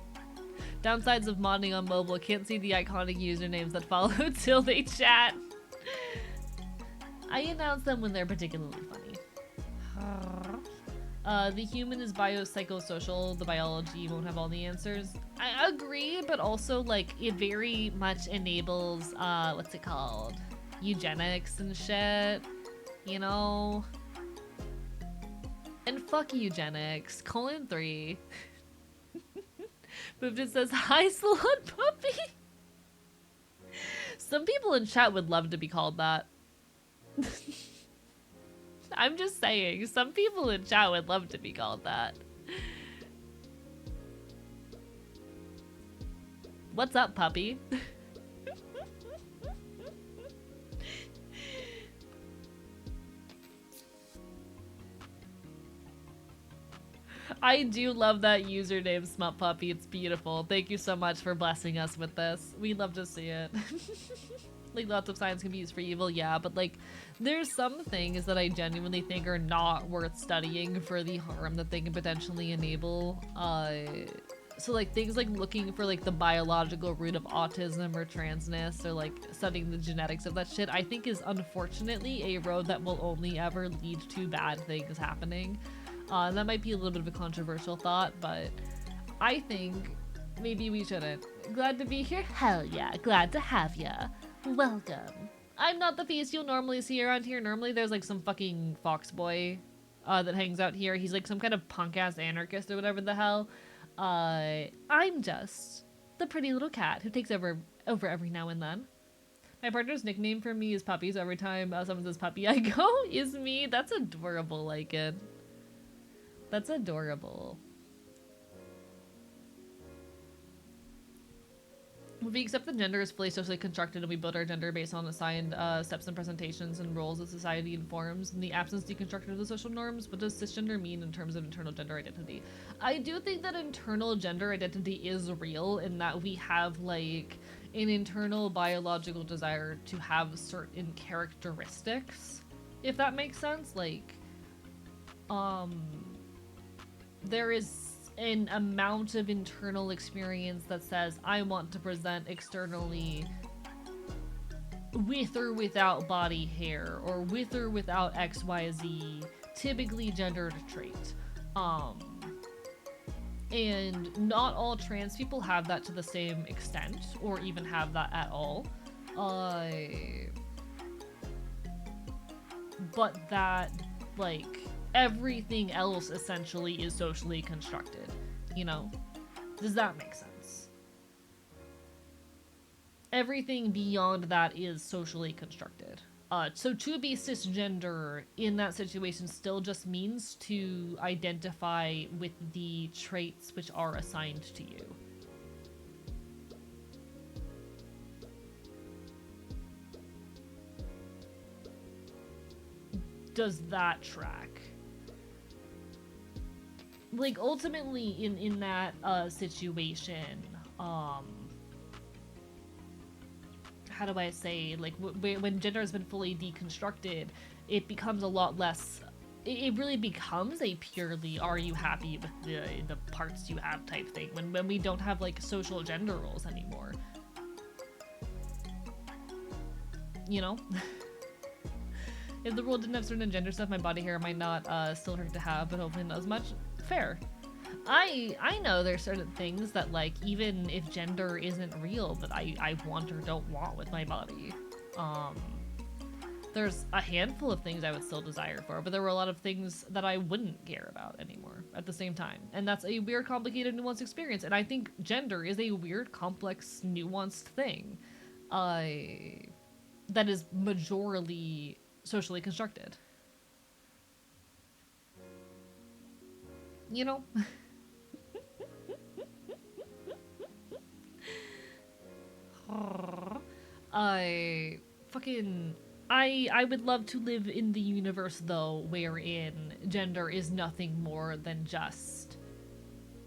Downsides of modding on mobile, can't see the iconic usernames that follow till they chat. I announce them when they're particularly funny. The human is biopsychosocial, the biology won't have all the answers. I agree, but also, like, it very much enables, what's it called? Eugenics and shit, you know? And fuck eugenics, :3. Moved says, hi, Slut Puppy! Some people in chat would love to be called that. I'm just saying, some people in chat would love to be called that. What's up, puppy? I do love that username, Smut Puppy. It's beautiful. Thank you so much for blessing us with this. We love to see it. Like, lots of science can be used for evil, yeah, but like, there's some things that I genuinely think are not worth studying for the harm that they can potentially enable. So like things like looking for like the biological root of autism or transness, or like studying the genetics of that shit, I think is unfortunately a road that will only ever lead to bad things happening. That might be a little bit of a controversial thought, but I think maybe we shouldn't. Glad to be here? Hell yeah, glad to have ya. Welcome. I'm not the face you'll normally see around here. Normally there's like some fucking fox boy that hangs out here. He's like some kind of punk-ass anarchist or whatever the hell. I'm just the pretty little cat who takes over every now and then. My partner's nickname for me is Puppy, so every time someone says puppy, I go, is me. That's adorable, like it. That's adorable. We accept that gender is fully socially constructed, and we build our gender based on assigned steps and presentations and roles that society informs. In the absence deconstructed of the social norms, what does cisgender mean in terms of internal gender identity? I do think that internal gender identity is real, in that we have like an internal biological desire to have certain characteristics, if that makes sense. Like, there is an amount of internal experience that says I want to present externally with or without body hair, or with or without XYZ, typically gendered trait. And not all trans people have that to the same extent, or even have that at all. But that, like, everything else essentially is socially constructed, you know? Does that make sense? Everything beyond that is socially constructed. So to be cisgender in that situation still just means to identify with the traits which are assigned to you. Does that track? Like, ultimately, in that situation, how do I say, like, when gender has been fully deconstructed, it becomes a lot less, it really becomes a purely are you happy with the parts you have type thing, when we don't have, like, social gender roles anymore. You know? If the world didn't have certain gender stuff, my body hair might not still hurt to have, but hopefully not as much. Fair. I know there's certain things that, like, even if gender isn't real, that I want or don't want with my body. There's a handful of things I would still desire for, but there were a lot of things that I wouldn't care about anymore at the same time. And that's a weird, complicated, nuanced experience. And I think gender is a weird, complex, nuanced thing that is majorly socially constructed. You know? I would love to live in the universe, though, wherein gender is nothing more than just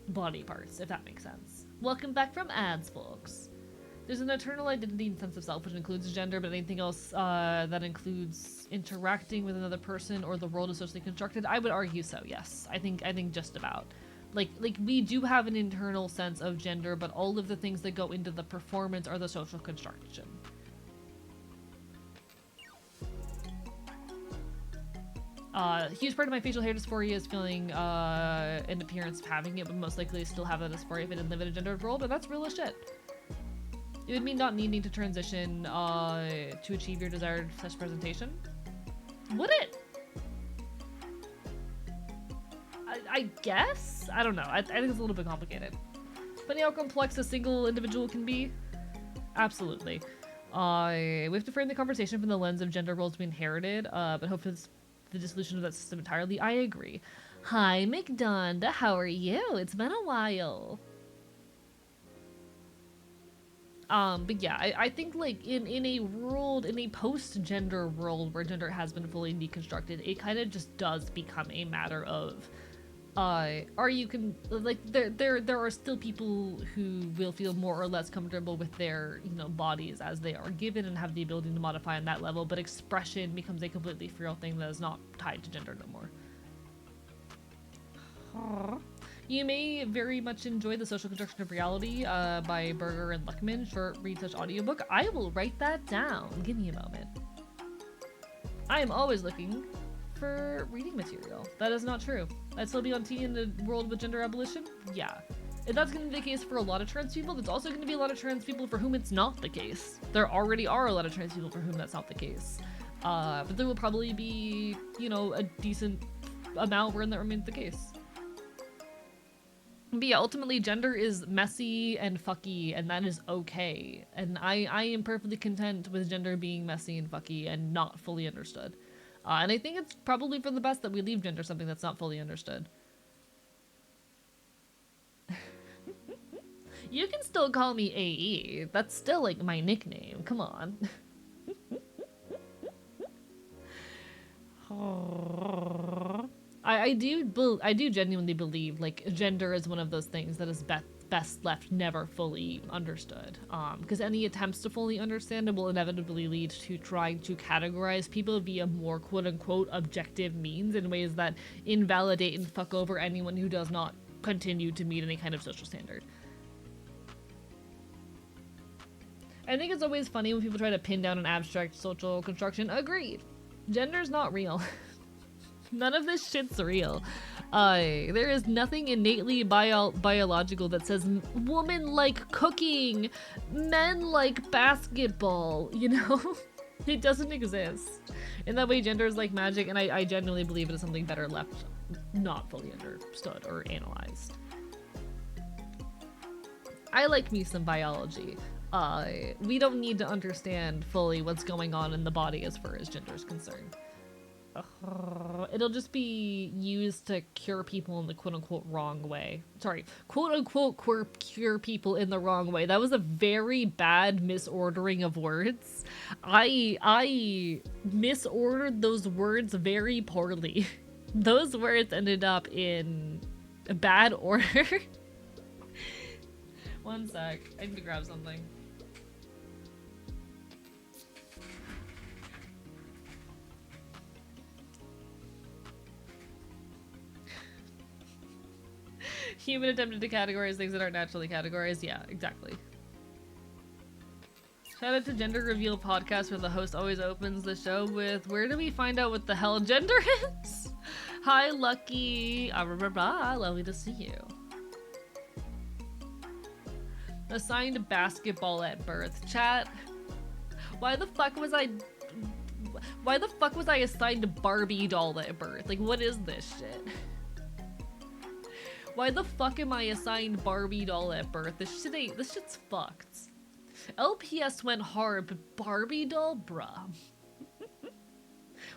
body parts, if that makes sense. Welcome back from ads, folks. There's an eternal identity and sense of self, which includes gender, but anything else that includes interacting with another person or the world is socially constructed, I would argue so, yes. I think just about. Like we do have an internal sense of gender, but all of the things that go into the performance are the social construction. Huge part of my facial hair dysphoria is feeling an appearance of having it, but most likely I still have that dysphoria if I didn't live in a gendered world, but that's real as shit. It would mean not needing to transition to achieve your desired such presentation. Would it? I guess? I don't know. I think it's a little bit complicated. Funny how complex a single individual can be. Absolutely. We have to frame the conversation from the lens of gender roles we inherited, but hopefully it's the dissolution of that system entirely. I agree. Hi, McDonda. How are you? It's been a while. But yeah, I think, like, in a world, in a post-gender world where gender has been fully deconstructed, it kind of just does become a matter of, there are still people who will feel more or less comfortable with their, you know, bodies as they are given and have the ability to modify on that level, but expression becomes a completely free thing that is not tied to gender no more. You may very much enjoy The Social Construction of Reality by Berger and Luckman, short read such audiobook. I will write that down. Give me a moment. I am always looking for reading material. That is not true. I'd still be on T in the world with gender abolition? Yeah. If that's going to be the case for a lot of trans people, there's also going to be a lot of trans people for whom it's not the case. There already are a lot of trans people for whom that's not the case. But there will probably be, you know, a decent amount wherein that remains the case. But yeah, ultimately, gender is messy and fucky, and that is okay. And I am perfectly content with gender being messy and fucky and not fully understood. And I think it's probably for the best that we leave gender something that's not fully understood. You can still call me AE. That's still, like, my nickname. Come on. I do genuinely believe, like, gender is one of those things that is best left never fully understood. Because any attempts to fully understand it will inevitably lead to trying to categorize people via more quote-unquote objective means in ways that invalidate and fuck over anyone who does not continue to meet any kind of social standard. I think it's always funny when people try to pin down an abstract social construction. Agreed. Gender's not real. None of this shit's real. There is nothing innately biological that says women like cooking, men like basketball, you know? It doesn't exist. In that way, gender is like magic, and I genuinely believe it is something better left not fully understood or analyzed. I like me some biology. We don't need to understand fully what's going on in the body as far as gender is concerned. It'll just be used to cure people in the quote-unquote wrong way. Sorry, quote-unquote cure people in the wrong way. That was a very bad misordering of words. I misordered those words very poorly. Those words ended up in a bad order. One sec, I need to grab something. Human attempted to categorize things that aren't naturally categorized. Yeah, exactly. Shout out to Gender Reveal Podcast, where the host always opens the show with, where do we find out what the hell gender is? Hi, Lucky. Lovely to see you. Assigned basketball at birth. Chat. Why the fuck was I assigned a Barbie doll at birth? Like, what is this shit? Why the fuck am I assigned Barbie doll at birth? This shit's fucked. LPS went hard, but Barbie doll? Bruh.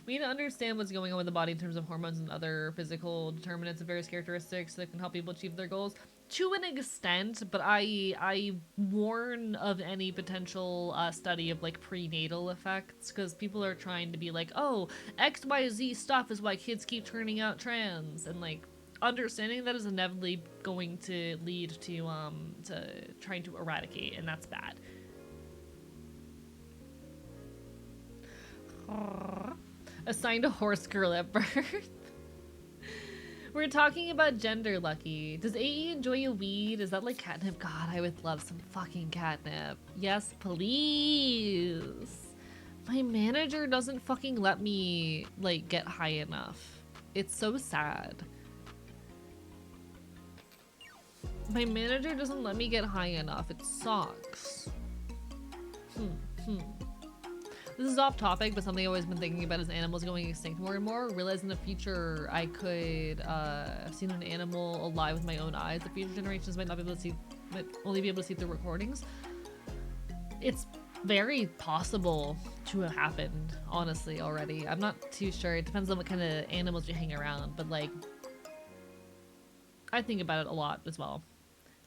We need to understand what's going on with the body in terms of hormones and other physical determinants of various characteristics that can help people achieve their goals. To an extent, but I warn of any potential study of like prenatal effects, because people are trying to be like, oh, XYZ stuff is why kids keep turning out trans, and like, understanding that is inevitably going to lead to trying to eradicate, and that's bad. Assigned a horse girl at birth. We're talking about gender, Lucky. Does AE enjoy a weed? Is that like catnip? God, I would love some fucking catnip. Yes, please. My manager doesn't fucking let me like get high enough. It's so sad. My manager doesn't let me get high enough. It sucks. This is off topic, but something I've always been thinking about is animals going extinct more and more. Realize in the future I could have seen an animal alive with my own eyes. The future generations might not be able to see, might only be able to see through recordings. It's very possible to have happened, honestly, already. I'm not too sure. It depends on what kind of animals you hang around, but like, I think about it a lot as well.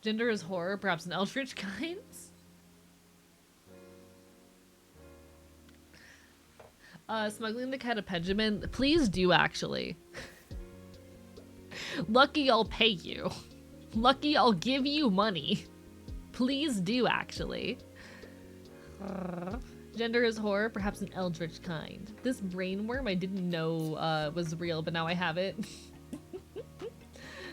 Gender is horror, perhaps an eldritch kind. Smuggling the cat a Benjamin. Please do, actually. Lucky I'll pay you. Lucky I'll give you money. Please do, actually. Gender is horror, perhaps an eldritch kind. This brainworm I didn't know was real, but now I have it.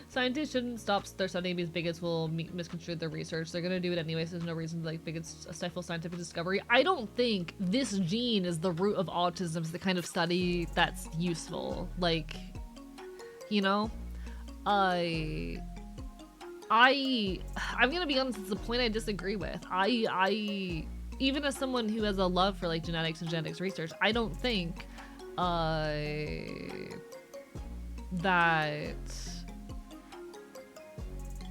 Scientists shouldn't stop their studying because bigots will misconstrue their research. They're gonna do it anyway, so there's no reason to like bigots stifle scientific discovery. I don't think this gene is the root of autism, is the kind of study that's useful. Like, you know? I'm gonna be honest, it's the point I disagree with. I even as someone who has a love for like genetics and genetics research, I don't think that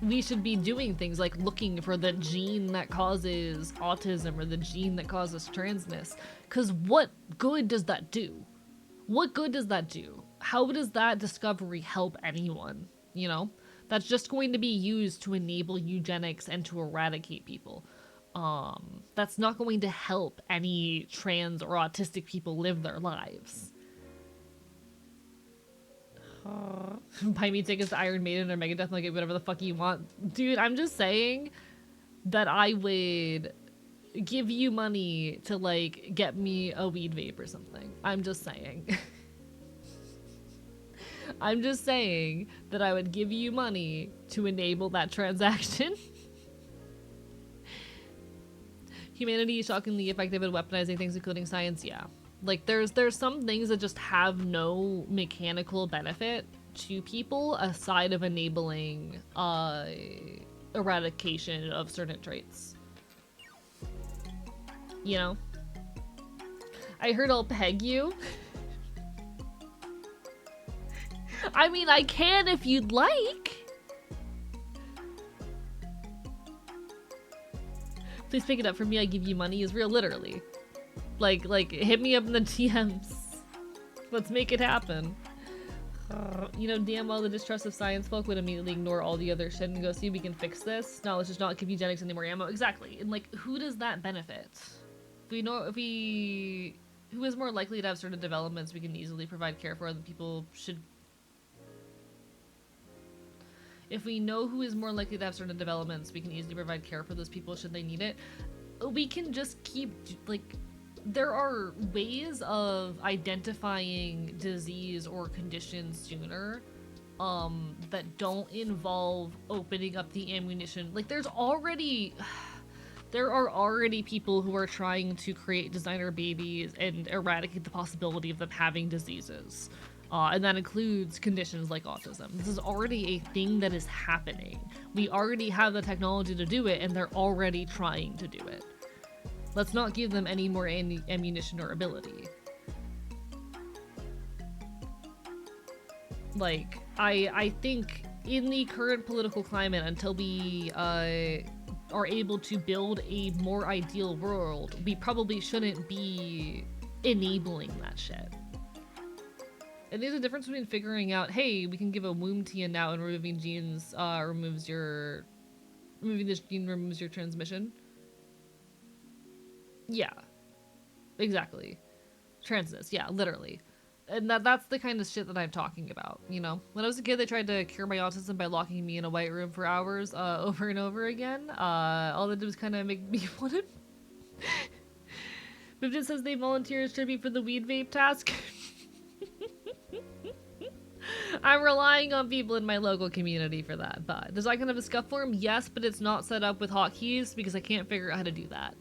we should be doing things like looking for the gene that causes autism or the gene that causes transness. Because what good does that do? What good does that do? How does that discovery help anyone? You know? That's just going to be used to enable eugenics and to eradicate people. That's not going to help any trans or autistic people live their lives. Buy me tickets to Iron Maiden or Megadeth and like whatever the fuck you want. Dude, I'm just saying that I would give you money to like get me a weed vape or something. I'm just saying. I'm just saying that I would give you money to enable that transaction. Humanity is shockingly effective at weaponizing things, including science. Yeah. Like, there's some things that just have no mechanical benefit to people aside of enabling eradication of certain traits. You know? I heard I'll peg you. I mean, I can if you'd like. Please pick it up for me, I give you money is real, literally. Like, hit me up in the DMs. Let's make it happen. You know damn well the distrust of science folk would immediately ignore all the other shit and go, see, we can fix this. No, let's just not give eugenics any more ammo. Exactly. And like, who does that benefit? Who is more likely to have certain developments we can easily provide care for, other people should... If we know who is more likely to have certain developments, we can easily provide care for those people should they need it. We can just keep, like... There are ways of identifying disease or conditions sooner that don't involve opening up the ammunition. Like, there are already people who are trying to create designer babies and eradicate the possibility of them having diseases. And that includes conditions like autism. This is already a thing that is happening. We already have the technology to do it, and they're already trying to do it. Let's not give them any more ammunition or ability. Like, I think in the current political climate, until we are able to build a more ideal world, we probably shouldn't be enabling that shit. And there's a difference between figuring out, hey, we can give a womb to you now and removing genes removing this gene removes your transmission. Yeah, exactly. Transness, yeah, literally. And that's the kind of shit that I'm talking about, you know? When I was a kid, they tried to cure my autism by locking me in a white room for hours over and over again. All they did was kind of make me want to... Bipton says they volunteer as tribute for the weed vape task. I'm relying on people in my local community for that, but does that kind of a scuff form? Yes, but it's not set up with hotkeys because I can't figure out how to do that.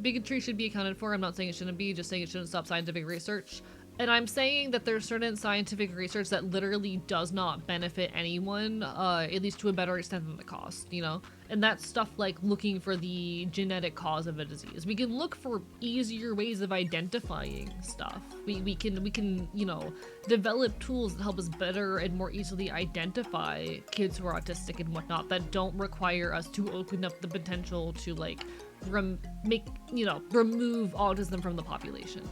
Bigotry should be accounted for. I'm not saying it shouldn't be, just saying it shouldn't stop scientific research. And I'm saying that there's certain scientific research that literally does not benefit anyone, at least to a better extent than the cost, you know? And that's stuff like looking for the genetic cause of a disease. We can look for easier ways of identifying stuff. We can, you know, develop tools that help us better and more easily identify kids who are autistic and whatnot that don't require us to open up the potential to, like, remove autism from the population.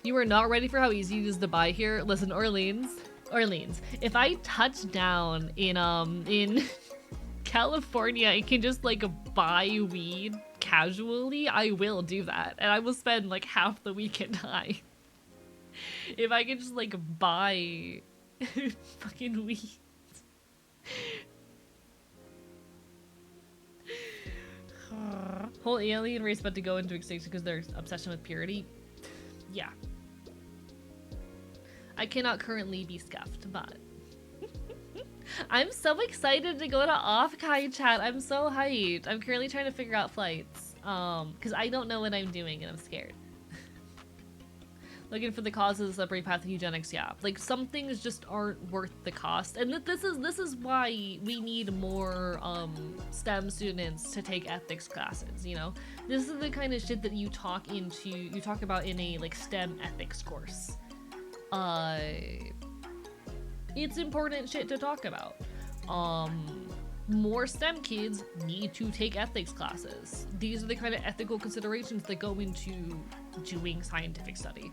You are not ready for how easy it is to buy here? Listen, Orleans, if I touch down in California and can just like buy weed casually, I will do that. And I will spend like half the weekend high. If I can just like buy fucking weed. Whole alien race about to go into extinction because their obsession with purity. Yeah. I cannot currently be scuffed, but I'm so excited to go to Off-Kai chat. I'm so hyped. I'm currently trying to figure out flights, because I don't know what I'm doing and I'm scared. Looking for the causes of brain path eugenics, yeah. Like, some things just aren't worth the cost. And this is why we need more STEM students to take ethics classes, you know? This is the kind of shit that you talk about in a like STEM ethics course. It's important shit to talk about. More STEM kids need to take ethics classes. These are the kind of ethical considerations that go into doing scientific study.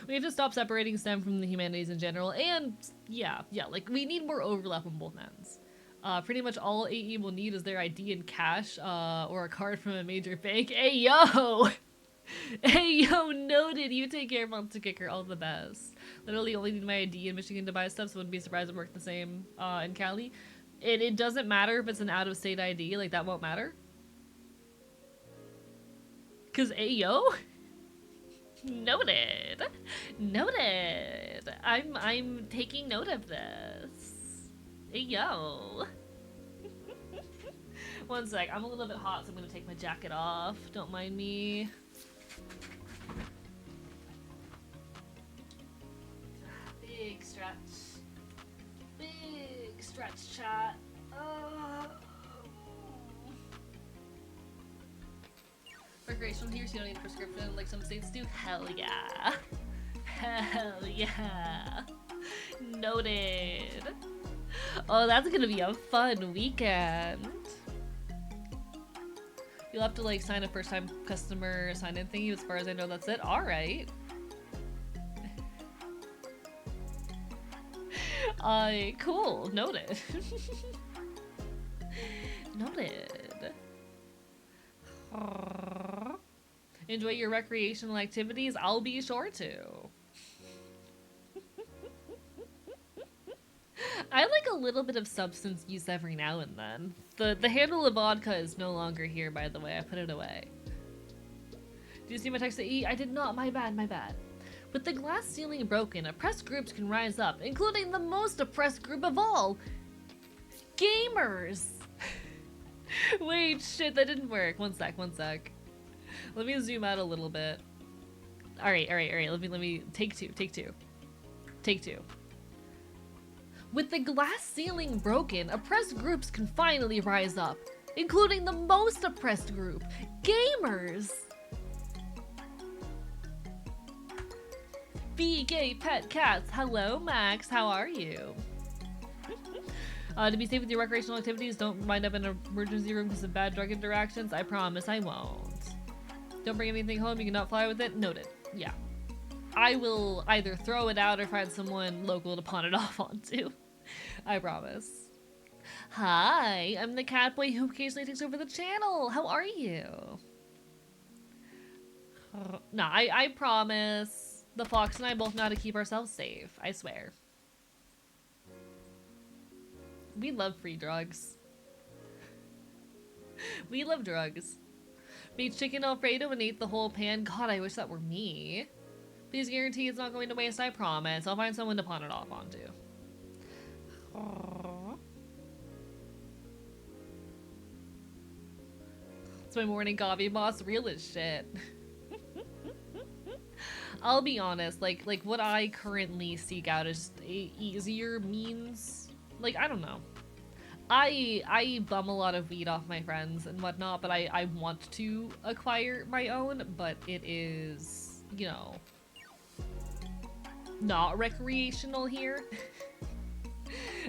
We have to stop separating STEM from the humanities in general, and yeah, like we need more overlap on both ends. Pretty much all AE will need is their ID and cash, or a card from a major bank. Hey yo! Hey yo, noted! You take care, Monster Kicker, all the best. Literally only need my ID in Michigan to buy stuff, so wouldn't be surprised it worked the same in Cali. It doesn't matter if it's an out-of-state ID, like that won't matter. Cause ayo? Noted. I'm taking note of this. Ayo. One sec, I'm a little bit hot, so I'm gonna take my jacket off. Don't mind me. Big stretch. Big stretch, chat. Recreational here, so you don't need a prescription like some states do. Hell yeah. Hell yeah. Noted. Oh, that's gonna be a fun weekend. You'll have to like sign a first-time customer sign-in thingy. As far as I know, that's it. All right. Cool. Noted. Noted. Enjoy your recreational activities. I'll be sure to. I like a little bit of substance use every now and then. The handle of vodka is no longer here, by the way. I put it away. Did you see my text to E? I did not. My bad, my bad. With the glass ceiling broken, oppressed groups can rise up, including the most oppressed group of all. Gamers! Wait, shit, that didn't work. One sec. Let me zoom out a little bit. Alright. Let me, take two. With the glass ceiling broken, oppressed groups can finally rise up, including the most oppressed group, gamers! BK Pet Cats, hello Max, how are you? To be safe with your recreational activities, don't wind up in an emergency room because of bad drug interactions. I promise I won't. Don't bring anything home you cannot fly with it. Noted. Yeah. I will either throw it out or find someone local to pawn it off onto. I promise. Hi, I'm the cat boy who occasionally takes over the channel. How are you? No, I promise. The fox and I both know how to keep ourselves safe. I swear. We love free drugs. We love drugs. Made chicken Alfredo and ate the whole pan. God, I wish that were me. Please guarantee it's not going to waste, I promise. I'll find someone to pawn it off onto. Aww. It's my morning coffee, boss. Real as shit. I'll be honest, like what I currently seek out is easier means. Like, I don't know. I bum a lot of weed off my friends and whatnot, but I want to acquire my own, but it is, you know, not recreational here.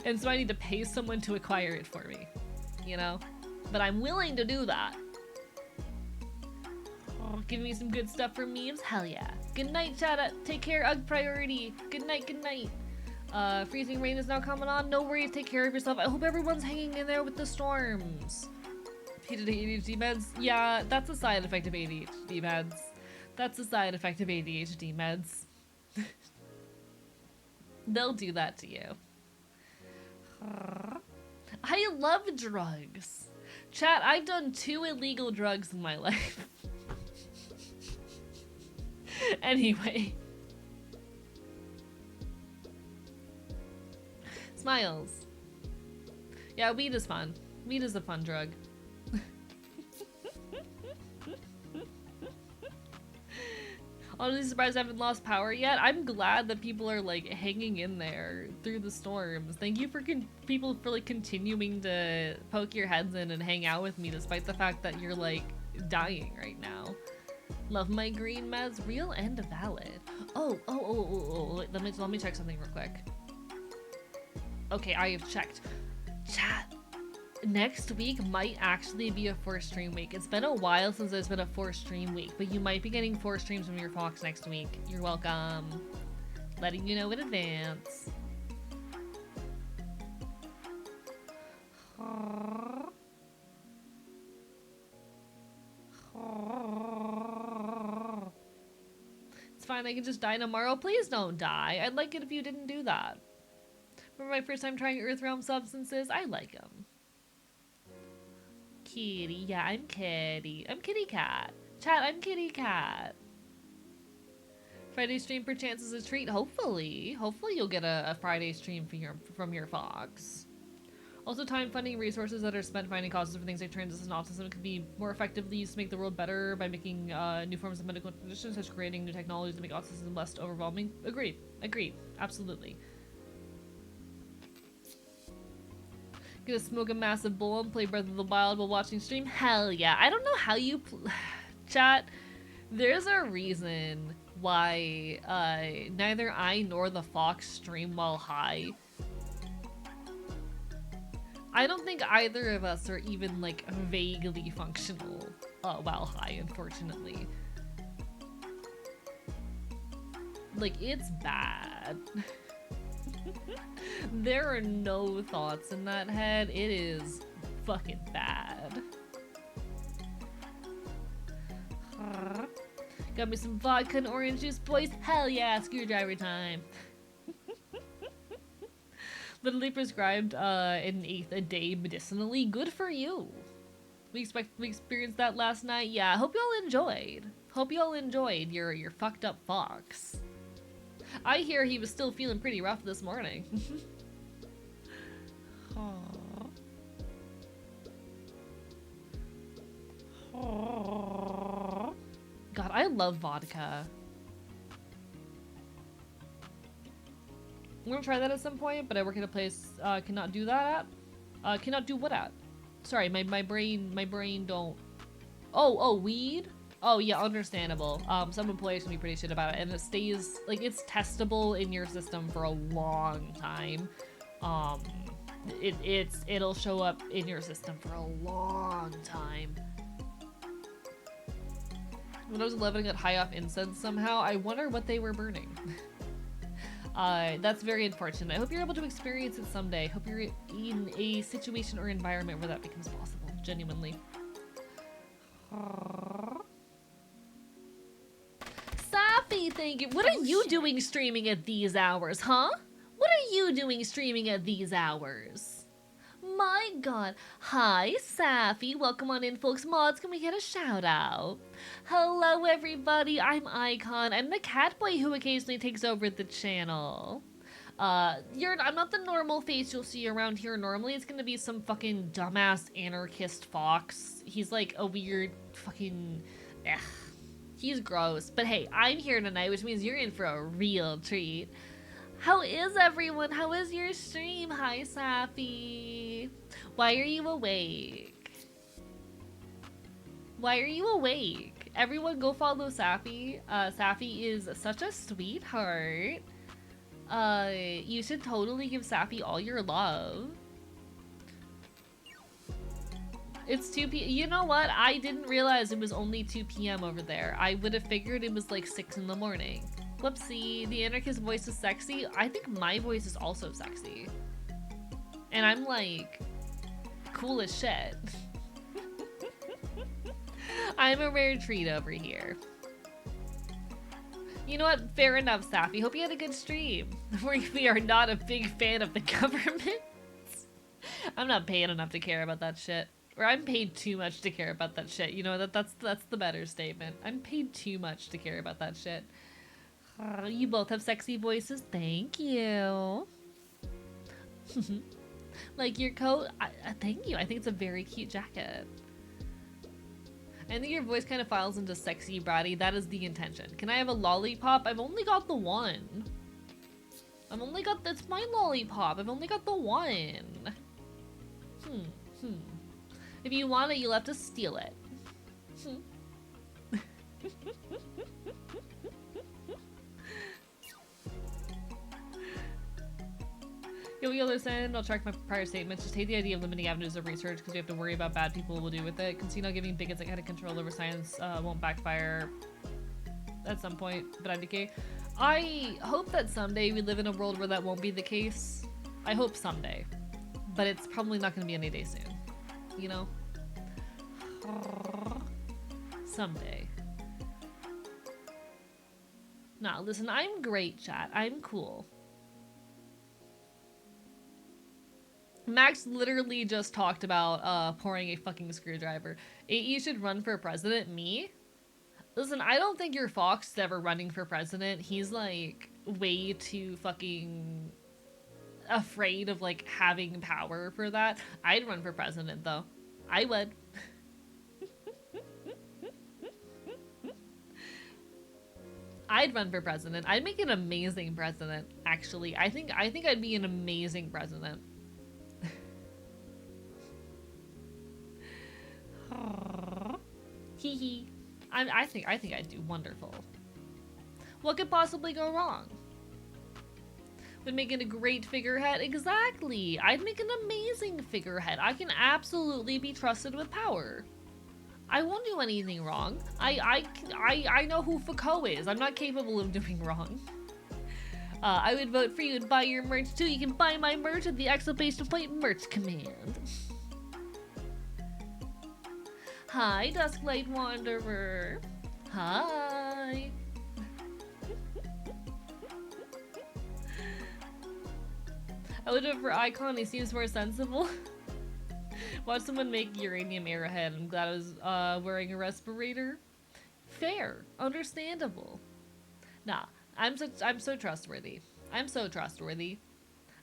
And so I need to pay someone to acquire it for me, you know? But I'm willing to do that. Oh, give me some good stuff for memes? Hell yeah. Good night, chat. Take care, UGG priority. Good night, good night. Freezing rain is now coming on. No worries, take care of yourself. I hope everyone's hanging in there with the storms. ADHD meds? Yeah, that's a side effect of ADHD meds. That's a side effect of ADHD meds. They'll do that to you. I love drugs. Chat, I've done 2 illegal drugs in my life. Anyway. Smiles. Yeah, weed is fun. Weed is a fun drug. Honestly surprised I haven't lost power yet. I'm glad that people are like hanging in there through the storms. Thank you for people for like continuing to poke your heads in and hang out with me despite the fact that you're like dying right now. Love my green meds, real and valid. Oh, let me check something real quick. Okay, I have checked. Chat. Next week might actually be a 4-stream week. It's been a while since there's been a 4-stream week, but you might be getting 4 streams from your Fox next week. You're welcome. Letting you know in advance. It's fine, I can just die tomorrow. Please don't die. I'd like it if you didn't do that. Remember my first time trying Earthrealm substances? I like them. Kitty, yeah, I'm Kitty. I'm Kitty Cat. Chat, I'm Kitty Cat. Friday stream perchance is a treat. Hopefully you'll get a Friday stream from your Fox. Also, time funding resources that are spent finding causes for things like transit and autism could be more effectively used to make the world better by making new forms of medical conditions, such as creating new technologies to make autism less overwhelming. Agreed. Absolutely. Gonna smoke a massive bowl and play Breath of the Wild while watching stream? Hell yeah. I don't know how you chat. There's a reason why neither I nor the fox stream while high. I don't think either of us are even like vaguely functional while high, unfortunately. Like, it's bad. There are no thoughts in that head. It is fucking bad. Got me some vodka and orange juice, boys. Hell yeah, screwdriver time. Literally prescribed an eighth a day medicinally. Good for you. We experienced that last night. Yeah, hope y'all enjoyed. Hope y'all enjoyed your fucked up fox. I hear he was still feeling pretty rough this morning. God, I love vodka. I'm gonna try that at some point, but I work at a place cannot do that at. Cannot do what at? Sorry, my brain don't. Oh, weed? Oh yeah, understandable. Some employers can be pretty shit about it, and it stays like it's testable in your system for a long time. It'll show up in your system for a long time. When I was 11, I got high off incense somehow. I wonder what they were burning. That's very unfortunate. I hope you're able to experience it someday. Hope you're in a situation or environment where that becomes possible. Genuinely. Safi, thank you. What are you doing streaming at these hours, huh? What are you doing streaming at these hours? My god. Hi, Safi. Welcome on in, folks. Mods, can we get a shout out? Hello, everybody. I'm Icon. I'm the cat boy who occasionally takes over the channel. I'm not the normal face you'll see around here. Normally, it's gonna be some fucking dumbass anarchist fox. He's like a weird fucking... He's gross. But hey, I'm here tonight, which means you're in for a real treat. How is everyone? How is your stream? Hi, Safi. Why are you awake? Why are you awake? Everyone go follow Safi. Safi is such a sweetheart. You should totally give Safi all your love. It's 2 p.m. You know what? I didn't realize it was only 2 p.m. over there. I would have figured it was like 6 in the morning. Whoopsie, the anarchist voice is sexy. I think my voice is also sexy. And I'm like, cool as shit. I'm a rare treat over here. You know what? Fair enough, Safi. Hope you had a good stream. We are not a big fan of the government. I'm not paying enough to care about that shit. Or I'm paid too much to care about that shit. You know, that's the better statement. I'm paid too much to care about that shit. You both have sexy voices. Thank you. Like your coat. Thank you. I think it's a very cute jacket. I think your voice kind of files into sexy bratty. That is the intention. Can I have a lollipop? I've only got the one. That's my lollipop. I've only got the one. If you want it, you'll have to steal it. You'll understand. I'll track my prior statements. Just hate the idea of limiting avenues of research because we have to worry about bad people will do with it. Casino giving bigots that kind of control over science won't backfire at some point, but IDK. I hope that someday we live in a world where that won't be the case. I hope someday, but it's probably not going to be any day soon. You know? Someday. Nah, listen, I'm great, chat. I'm cool. Max literally just talked about pouring a fucking screwdriver. You should run for president? Me? Listen, I don't think your fox is ever running for president. He's like way too fucking afraid of like having power for that. I'd run for president though. I would. I'd run for president. I'd make an amazing president, actually. I think I'd be an amazing president. Hee hee. I think I'd do wonderful. What could possibly go wrong? Would make it a great figurehead? Exactly! I'd make an amazing figurehead. I can absolutely be trusted with power. I won't do anything wrong. I know who Foucault is. I'm not capable of doing wrong. I would vote for you and buy your merch too. You can buy my merch at the exclamation point merch command. Hi, Dusklight Wanderer. Hi. I would vote for Icon. He seems more sensible. Watch someone make uranium arrowhead. I'm glad I was wearing a respirator. Fair, understandable. Nah, I'm so trustworthy. I'm so trustworthy.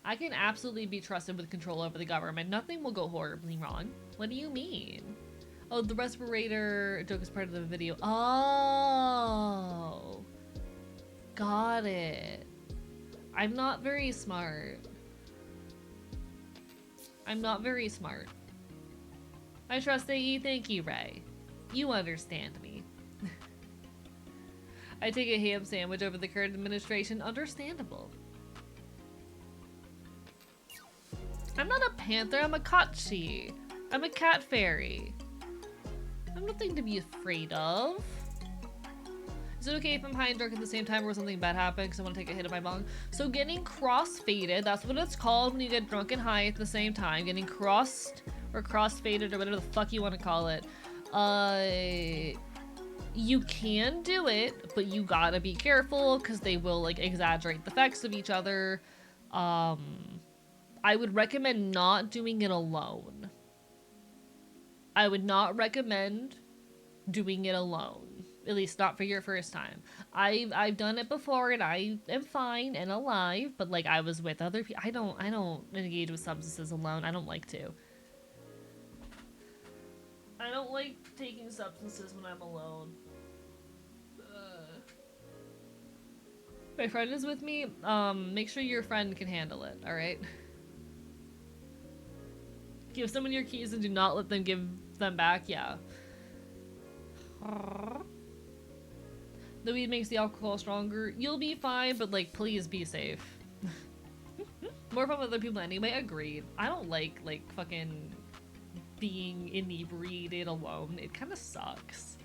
I can absolutely be trusted with control over the government. Nothing will go horribly wrong. What do you mean? Oh, the respirator joke is part of the video. Oh, got it. I'm not very smart. I'm not very smart. I trust AE. Thank you, Ray. You understand me. I take a ham sandwich over the current administration. Understandable. I'm not a panther. I'm a Kachi. I'm a cat fairy. I'm nothing to be afraid of. Is it okay if I'm high and drunk at the same time or something bad happens because I want to take a hit of my bong? So getting cross-faded, that's what it's called when you get drunk and high at the same time. Getting crossed or cross-faded or whatever the fuck you want to call it. You can do it, but you gotta be careful because they will like exaggerate the effects of each other. I would recommend not doing it alone. I would not recommend doing it alone. At least not for your first time. I've done it before and I am fine and alive, but like I was with other people. I don't engage with substances alone. I don't like to. I don't like taking substances when I'm alone. My friend is with me. Make sure your friend can handle it, alright? Give someone your keys and do not let them give them back, yeah. The weed makes the alcohol stronger. You'll be fine, but like, please be safe. More fun with other people anyway, agreed. I don't like fucking being inebriated alone. It kind of sucks.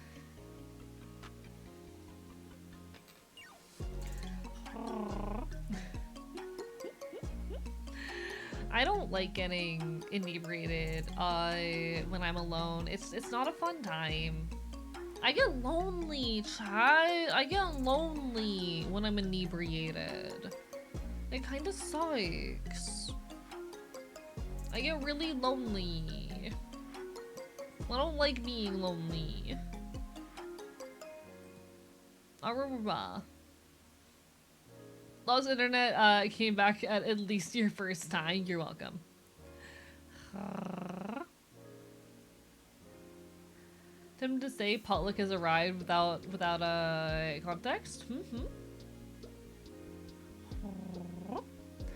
I don't like getting inebriated when I'm alone. It's not a fun time. I get lonely, Chai. I get lonely when I'm inebriated. It kind of sucks. I get really lonely. I don't like being lonely. Aurora. Lost internet came back at least your first time. You're welcome. Tempted to say potluck has arrived without a context.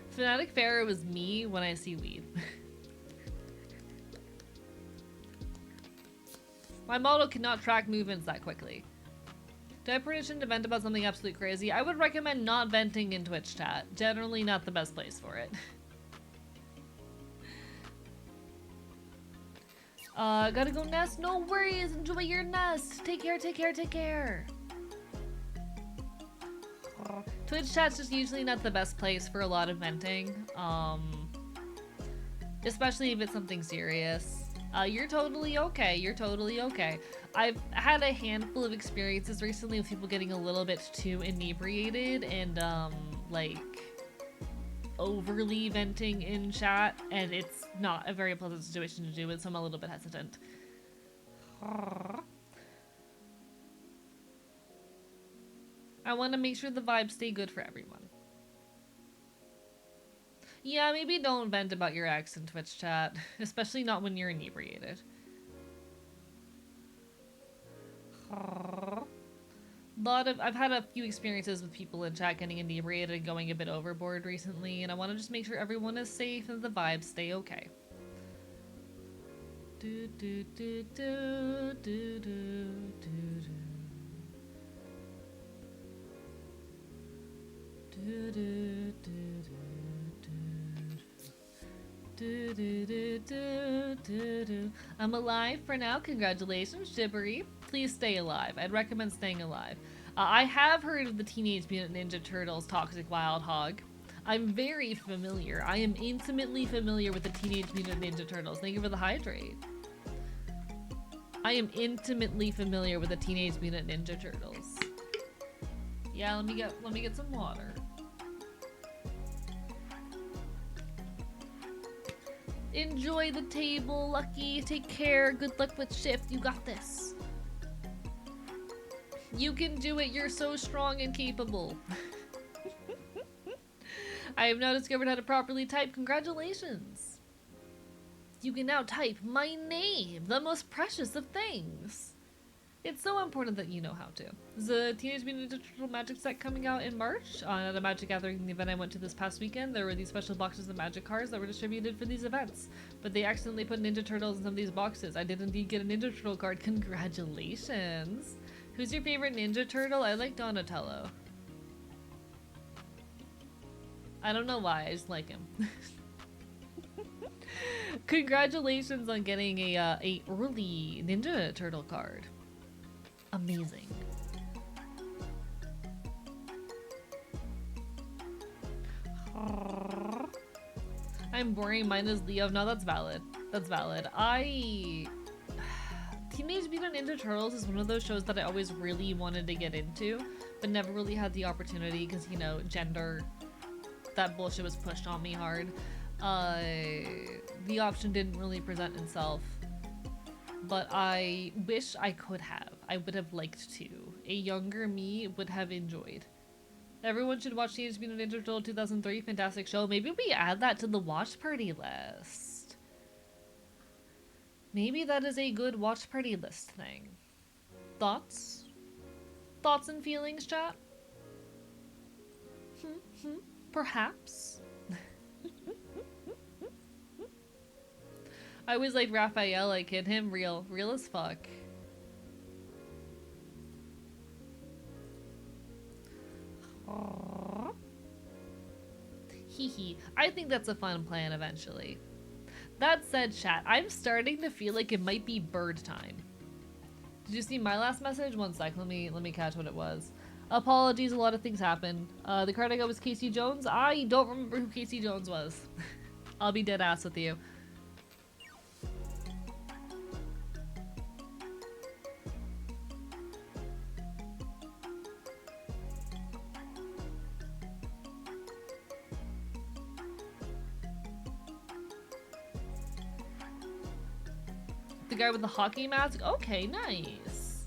Fanatic Pharaoh was me when I see weed. My model cannot track movements that quickly. Do I have permission to vent about something absolutely crazy? I would recommend not venting in Twitch chat. Generally not the best place for it. Gotta go nest? No worries, enjoy your nest. Take care, take care, take care. Twitch chat's just usually not the best place for a lot of venting. Especially if it's something serious. You're totally okay, you're totally okay. I've had a handful of experiences recently with people getting a little bit too inebriated and, like, overly venting in chat, and it's not a very pleasant situation to do it, so I'm a little bit hesitant. I want to make sure the vibes stay good for everyone. Yeah, maybe don't vent about your ex in Twitch chat, especially not when you're inebriated. I've had a few experiences with people in chat getting inebriated and going a bit overboard recently, and I want to just make sure everyone is safe and the vibes stay okay. Do do do do do do do do. I'm alive for now. Congratulations, Shibari. Please stay alive. I'd recommend staying alive. I have heard of the Teenage Mutant Ninja Turtles Toxic Wild Hog. I'm very familiar. I am intimately familiar with the Teenage Mutant Ninja Turtles. Thank you for the hydrate. I am intimately familiar with the Teenage Mutant Ninja Turtles. Yeah, let me get some water. Enjoy the table, Lucky. Take care. Good luck with shift. You got this. You can do it. You're so strong and capable. I have now discovered how to properly type. Congratulations. You can now type my name, the most precious of things. It's so important that you know how to. There's a Teenage Mutant Ninja Turtle Magic set coming out in March. At a Magic Gathering event I went to this past weekend, there were these special boxes of Magic cards that were distributed for these events. But they accidentally put Ninja Turtles in some of these boxes. I did indeed get a Ninja Turtle card. Congratulations. Who's your favorite Ninja Turtle? I like Donatello. I don't know why, I just like him. Congratulations on getting a early Ninja Turtle card. Amazing. I'm boring. Mine is Leo. No, that's valid. That's valid. Teenage Mutant Ninja Turtles is one of those shows that I always really wanted to get into, but never really had the opportunity because, you know, gender, that bullshit was pushed on me hard. The option didn't really present itself, but I wish I could have. I would have liked to. A younger me would have enjoyed. Everyone should watch Teenage Mutant Ninja Turtle 2003. Fantastic show. Maybe we add that to the watch party list. Maybe that is a good watch party list thing. Thoughts? Thoughts and feelings, chat? Perhaps? I always liked Raphael. I kid him. Real as fuck. Hee. I think that's a fun plan eventually. That said, chat, I'm starting to feel like it might be bird time. Did you see my last message? One sec, let me catch what it was. Apologies, a lot of things happened. The card I got was Casey Jones. I don't remember who Casey Jones was. I'll be dead ass with you. The guy with the hockey mask? Okay, nice.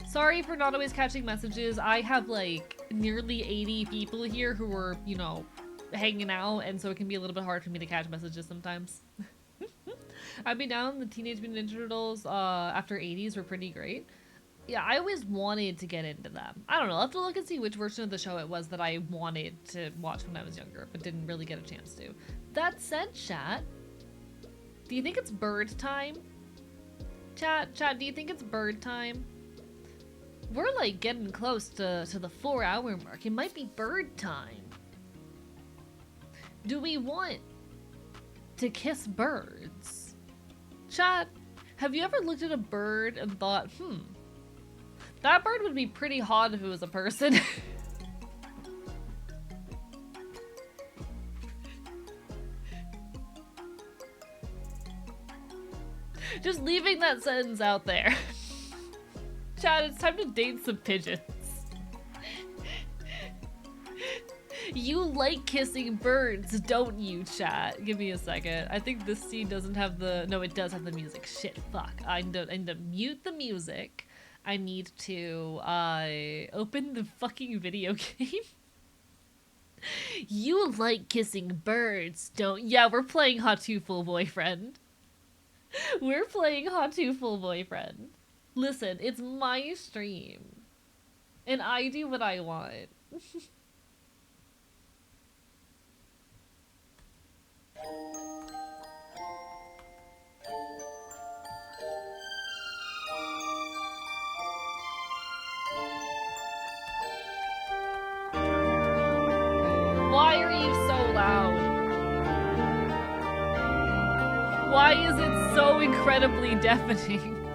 Sorry for not always catching messages. I have like nearly 80 people here who are, you know, hanging out, and so it can be a little bit hard for me to catch messages sometimes. I've been down the Teenage Mutant Ninja Turtles after 80s were pretty great. Yeah, I always wanted to get into them. I don't know, I'll have to look and see which version of the show it was that I wanted to watch when I was younger, but didn't really get a chance to. That said, chat, do you think it's bird time? Chat, do you think it's bird time? We're like getting close to the 4-hour mark. It might be bird time. Do we want to kiss birds? Chat, have you ever looked at a bird and thought, that bird would be pretty hot if it was a person? Just leaving that sentence out there. Chat, it's time to date some pigeons. You like kissing birds, don't you, chat? Give me a second. I think this scene doesn't have the... No, it does have the music. Shit, fuck. I need to mute the music. I need to open the fucking video game. You like kissing birds, don't... Yeah, we're playing Hatuful Boyfriend. We're playing Hatuful Boyfriend. Listen, it's my stream. And I do what I want. Why are you so loud? incredibly deafening.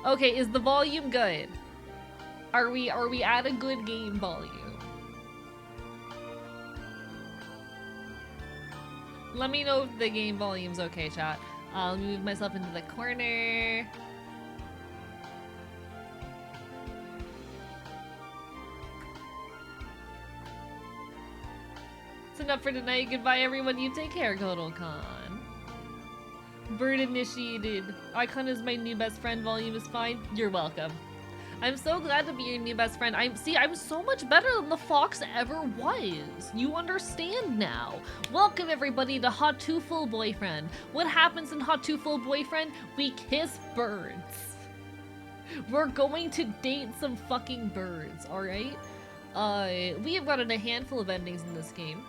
Okay, is the volume good? Are we at a good game volume? Let me know if the game volume's okay, chat. I'll move myself into the corner. It's enough for tonight. Goodbye, everyone. You take care, Kotalcon. Bird initiated. Icon is my new best friend. Volume is fine. You're welcome. I'm so glad to be your new best friend. I'm so much better than the fox ever was. You understand now. Welcome everybody to Hot 2 Full Boyfriend. What happens in Hot 2 Full Boyfriend? We kiss birds. We're going to date some fucking birds, alright? We have gotten a handful of endings in this game.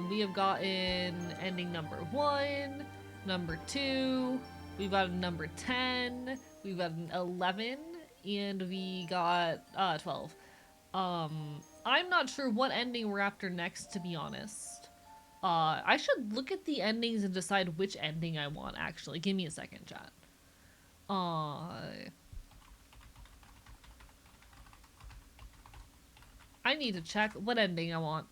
We have gotten ending number 1, number 2, we've gotten number 10, we've gotten 11, and we got 12. I'm not sure what ending we're after next, to be honest. I should look at the endings and decide which ending I want, actually. Give me a second, chat. I need to check what ending I want.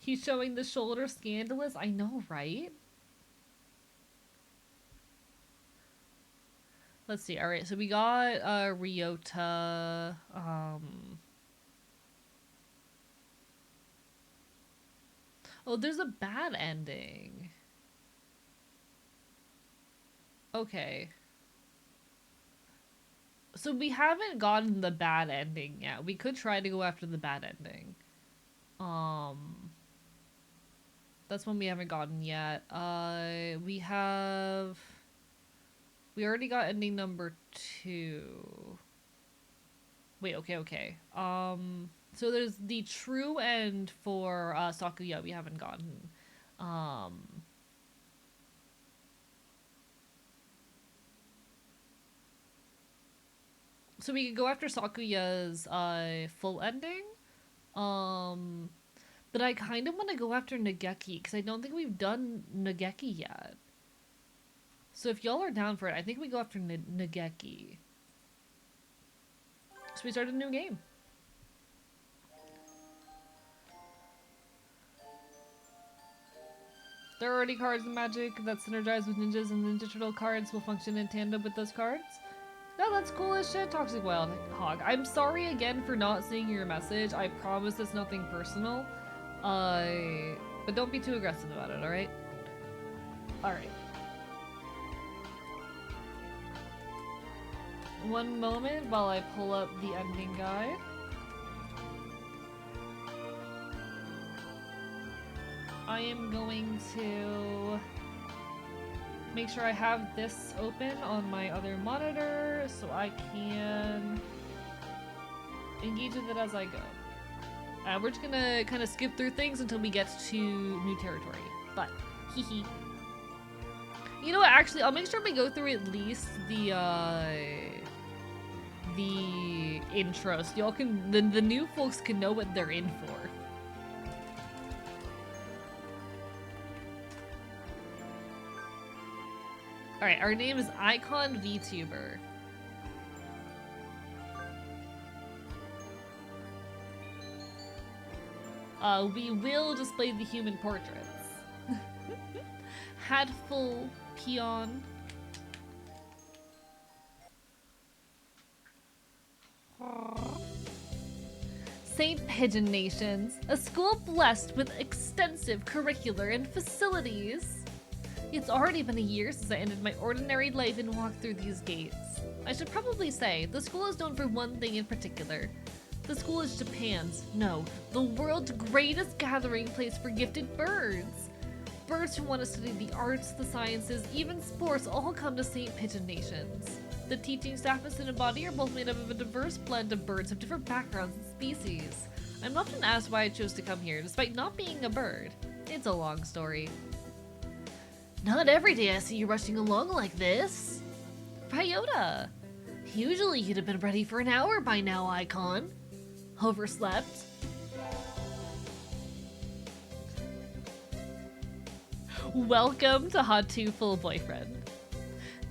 He's showing the shoulder scandalous. I know, right? Let's see. All right, so we got Ryota. Oh, there's a bad ending. Okay. So we haven't gotten the bad ending yet. We could try to go after the bad ending. That's one we haven't gotten yet. We already got ending number 2. Wait, okay. So there's the true end for Sakuya we haven't gotten. So we could go after Sakuya's full ending. But I kind of want to go after Nageki because I don't think we've done Nageki yet. So if y'all are down for it, I think we go after Nageki. So we start a new game. There are already cards in Magic that synergize with ninjas, and Ninja Turtle cards will function in tandem with those cards. No, that's cool as shit, Toxic Wild Hog. I'm sorry again for not seeing your message. I promise it's nothing personal. But don't be too aggressive about it, alright? Alright. One moment while I pull up the ending guide. I am going to make sure I have this open on my other monitor so I can engage with it as I go. We're just gonna kind of skip through things until we get to new territory, but hee. You know what, actually, I'll make sure we go through at least the intro so y'all can, the new folks can know what they're in for. Alright, our name is Icon VTuber. We will display the human portraits. Hatful Peon. St. Pigeon Nations, a school blessed with extensive curricular and facilities. It's already been a year since I ended my ordinary life and walked through these gates. I should probably say, the school is known for one thing in particular. The school is Japan's, no, the world's greatest gathering place for gifted birds. Birds who want to study the arts, the sciences, even sports all come to St. Pigeon Nations. The teaching staff and student body are both made up of a diverse blend of birds of different backgrounds and species. I'm often asked why I chose to come here, despite not being a bird. It's a long story. Not every day I see you rushing along like this. Ryota! Usually you'd have been ready for an hour by now, Icon. Overslept? Welcome to Hot 2 Full Boyfriend.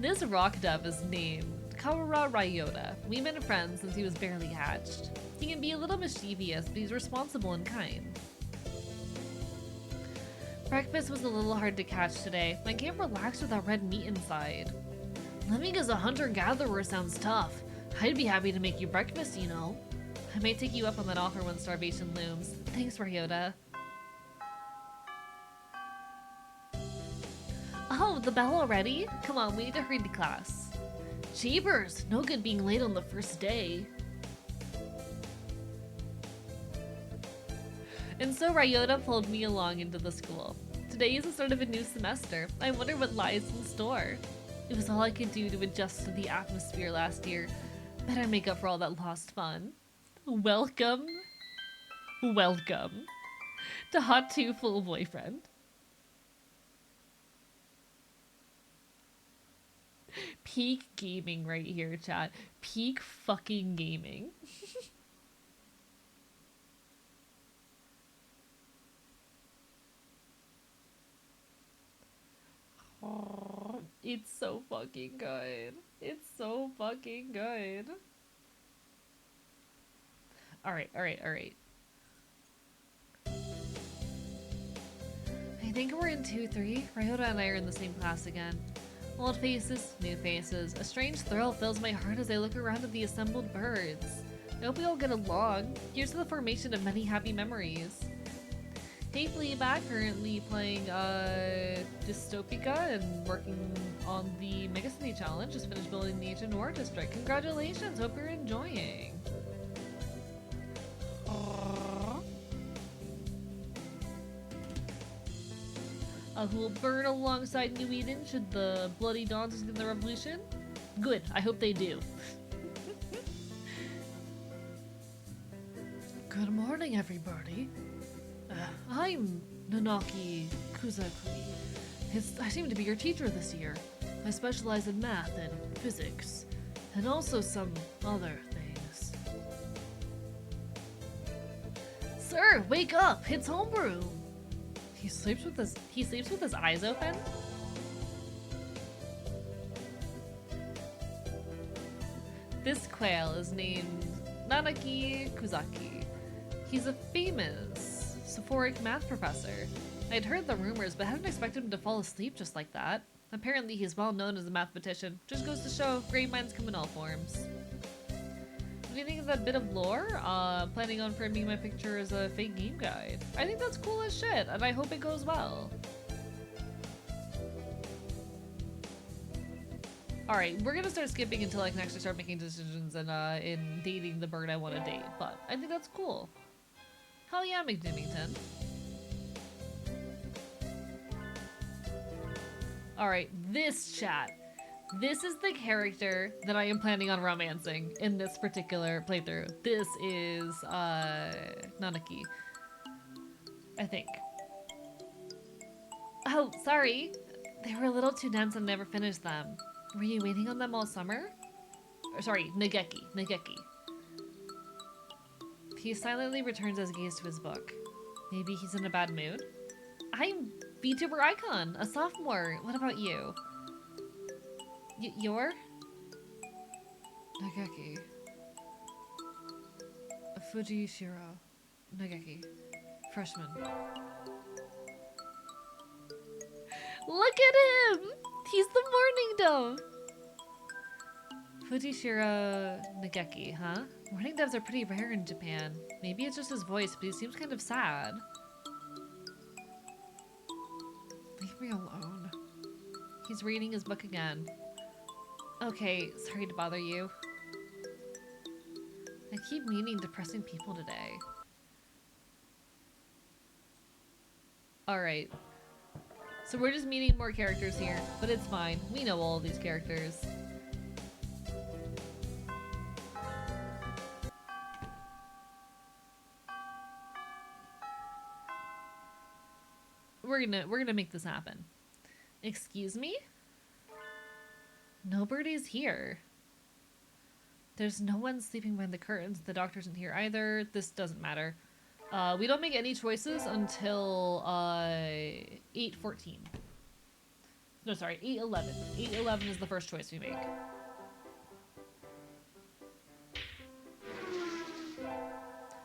This rock dove is named Kawara Ryota. We've been friends since he was barely hatched. He can be a little mischievous, but he's responsible and kind. Breakfast was a little hard to catch today. I can't relax without red meat inside. Living as a hunter-gatherer sounds tough. I'd be happy to make you breakfast, you know. I may take you up on that offer when starvation looms. Thanks, Ryota. Oh, the bell already? Come on, we need to hurry to class. Jeepers, no good being late on the first day. And so Ryota pulled me along into the school. Today is the start of a new semester. I wonder what lies in store. It was all I could do to adjust to the atmosphere last year. Better make up for all that lost fun. Welcome to Hot 2 Full Boyfriend. Peak gaming right here, chat. Peak fucking gaming. Oh, it's so fucking good. It's so fucking good. Alright. I think we're in 2-3. Ryota and I are in the same class again. Old faces, new faces. A strange thrill fills my heart as I look around at the assembled birds. I hope we all get along. Here's to the formation of many happy memories. Hey Fleabag, currently playing Dystopica and working on the Megacity Challenge. Just finished building the Ancient Noir District. Congratulations, hope you're enjoying. Who will burn alongside New Eden should the Bloody Dawns begin the revolution? Good, I hope they do. Good morning, everybody. I'm Nanaki Kuzakui. I seem to be your teacher this year. I specialize in math and physics, and also some other things. Sir, wake up! It's homebrew! He sleeps with his eyes open? This quail is named Nanaki Kuzaki. He's a famous Sephoric math professor. I'd heard the rumors, but hadn't expected him to fall asleep just like that. Apparently he's well known as a mathematician. Just goes to show, great minds come in all forms. What do you think of that bit of lore? Planning on framing my picture as a fake game guide. I think that's cool as shit, and I hope it goes well. Alright, we're gonna start skipping until I can actually start making decisions and in dating the bird I want to date, but I think that's cool. Hell yeah, McDimmington. Alright, this chat. This is the character that I am planning on romancing in this particular playthrough. This is, Nanaki. I think. Oh, sorry. They were a little too dense and never finished them. Were you waiting on them all summer? Or, sorry, Nageki. He silently returns his gaze to his book. Maybe he's in a bad mood? I'm VTuber Icon, a sophomore. What about you? You're? Nageki. Fujishiro. Nageki. Freshman. Look at him! He's the morning dove! Fujishiro Nageki, huh? Morning doves are pretty rare in Japan. Maybe it's just his voice, but he seems kind of sad. Leave me alone. He's reading his book again. Okay, sorry to bother you. I keep meeting depressing people today. Alright. So we're just meeting more characters here, but it's fine. We know all of these characters. We're gonna make this happen. Excuse me? Nobody's here. There's no one sleeping behind the curtains. The doctor isn't here either. This doesn't matter. We don't make any choices until 8:14. No, sorry, 8:11. 8:11 is the first choice we make.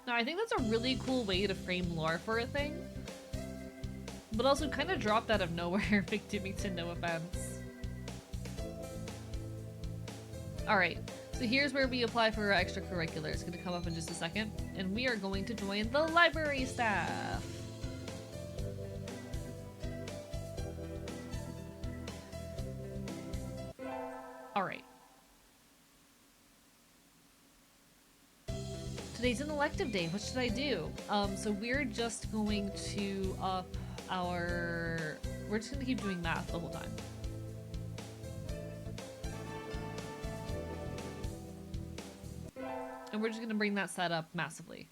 Now, I think that's a really cool way to frame lore for a thing. But also kind of dropped out of nowhere, Big Dimmington, no offense. Alright, so here's where we apply for our extracurricular. It's going to come up in just a second. And we are going to join the library staff. Alright. Today's an elective day. What should I do? So we're just going to up our... We're just gonna keep doing math the whole time. And we're just gonna bring that set up massively.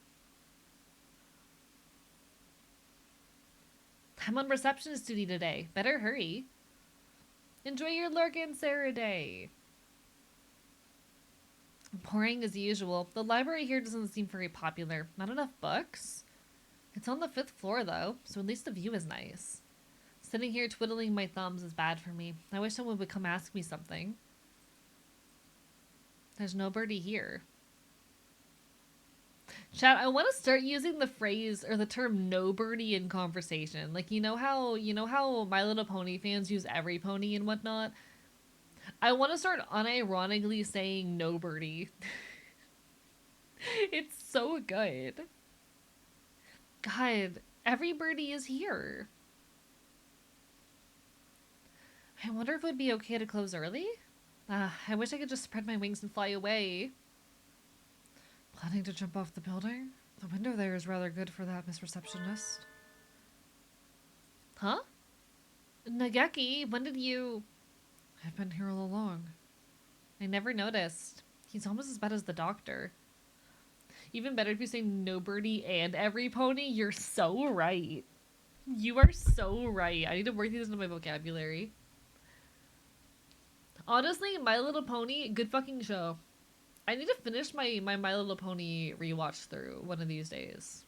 I'm on receptionist duty today. Better hurry. Enjoy your Lurgan Sarah day. Boring as usual. The library here doesn't seem very popular. Not enough books? It's on the 5th floor though, so at least the view is nice. Sitting here twiddling my thumbs is bad for me. I wish someone would come ask me something. There's nobody here. Chat, I want to start using the phrase or the term "no birdie" in conversation. Like, you know how My Little Pony fans use every pony and whatnot? I want to start unironically saying "no birdie." It's so good. God, every birdie is here. I wonder if it would be okay to close early? I wish I could just spread my wings and fly away. Planning to jump off the building? The window there is rather good for that, Miss Receptionist. Huh? Nageki, when did you... I've been here all along. I never noticed. He's almost as bad as the doctor. Even better if you say no birdie and every pony. You're so right. You are so right. I need to work these into my vocabulary. Honestly, My Little Pony, good fucking show. I need to finish my My Little Pony rewatch through one of these days.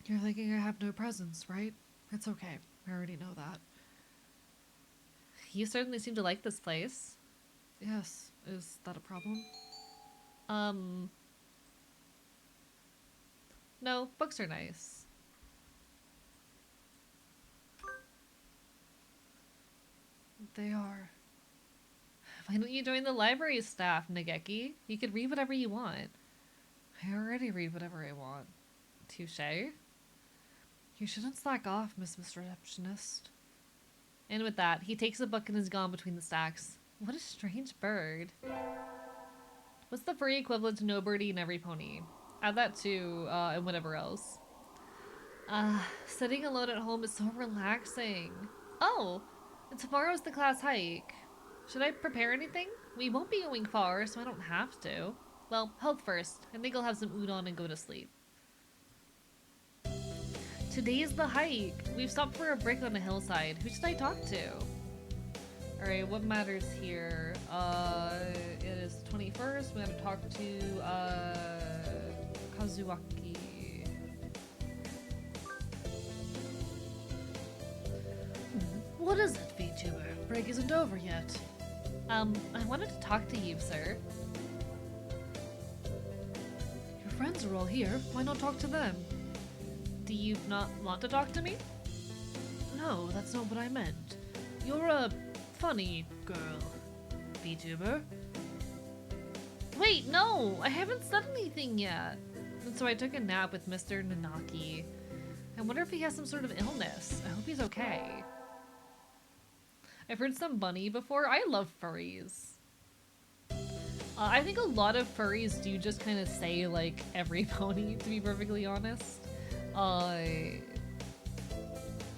You're thinking I have no presence, right? It's okay. I already know that. You certainly seem to like this place. Yes. Is that a problem? No, books are nice. They are. Why don't you join the library staff, Nageki? You could read whatever you want. I already read whatever I want. Touché. You shouldn't slack off, Miss Receptionist. And with that, he takes a book and is gone between the stacks. What a strange bird. What's the furry equivalent to no birdie and every pony? Add that to, and whatever else. Sitting alone at home is so relaxing. Oh, tomorrow's the class hike. Should I prepare anything? We won't be going far, so I don't have to. Well, health first. I think I'll have some udon and go to sleep. Today's the hike. We've stopped for a break on the hillside. Who should I talk to? Alright, what matters here? It is the 21st. We gotta talk to, Kazuaki. What is it, VTuber? Break isn't over yet. I wanted to talk to you, sir. Your friends are all here. Why not talk to them? Do you not want to talk to me? No, that's not what I meant. You're a funny girl, VTuber. Wait, no! I haven't said anything yet. And so I took a nap with Mr. Nanaki. I wonder if he has some sort of illness. I hope he's okay. I've heard some bunny before. I love furries. I think a lot of furries do just kind of say, like, every pony, to be perfectly honest. I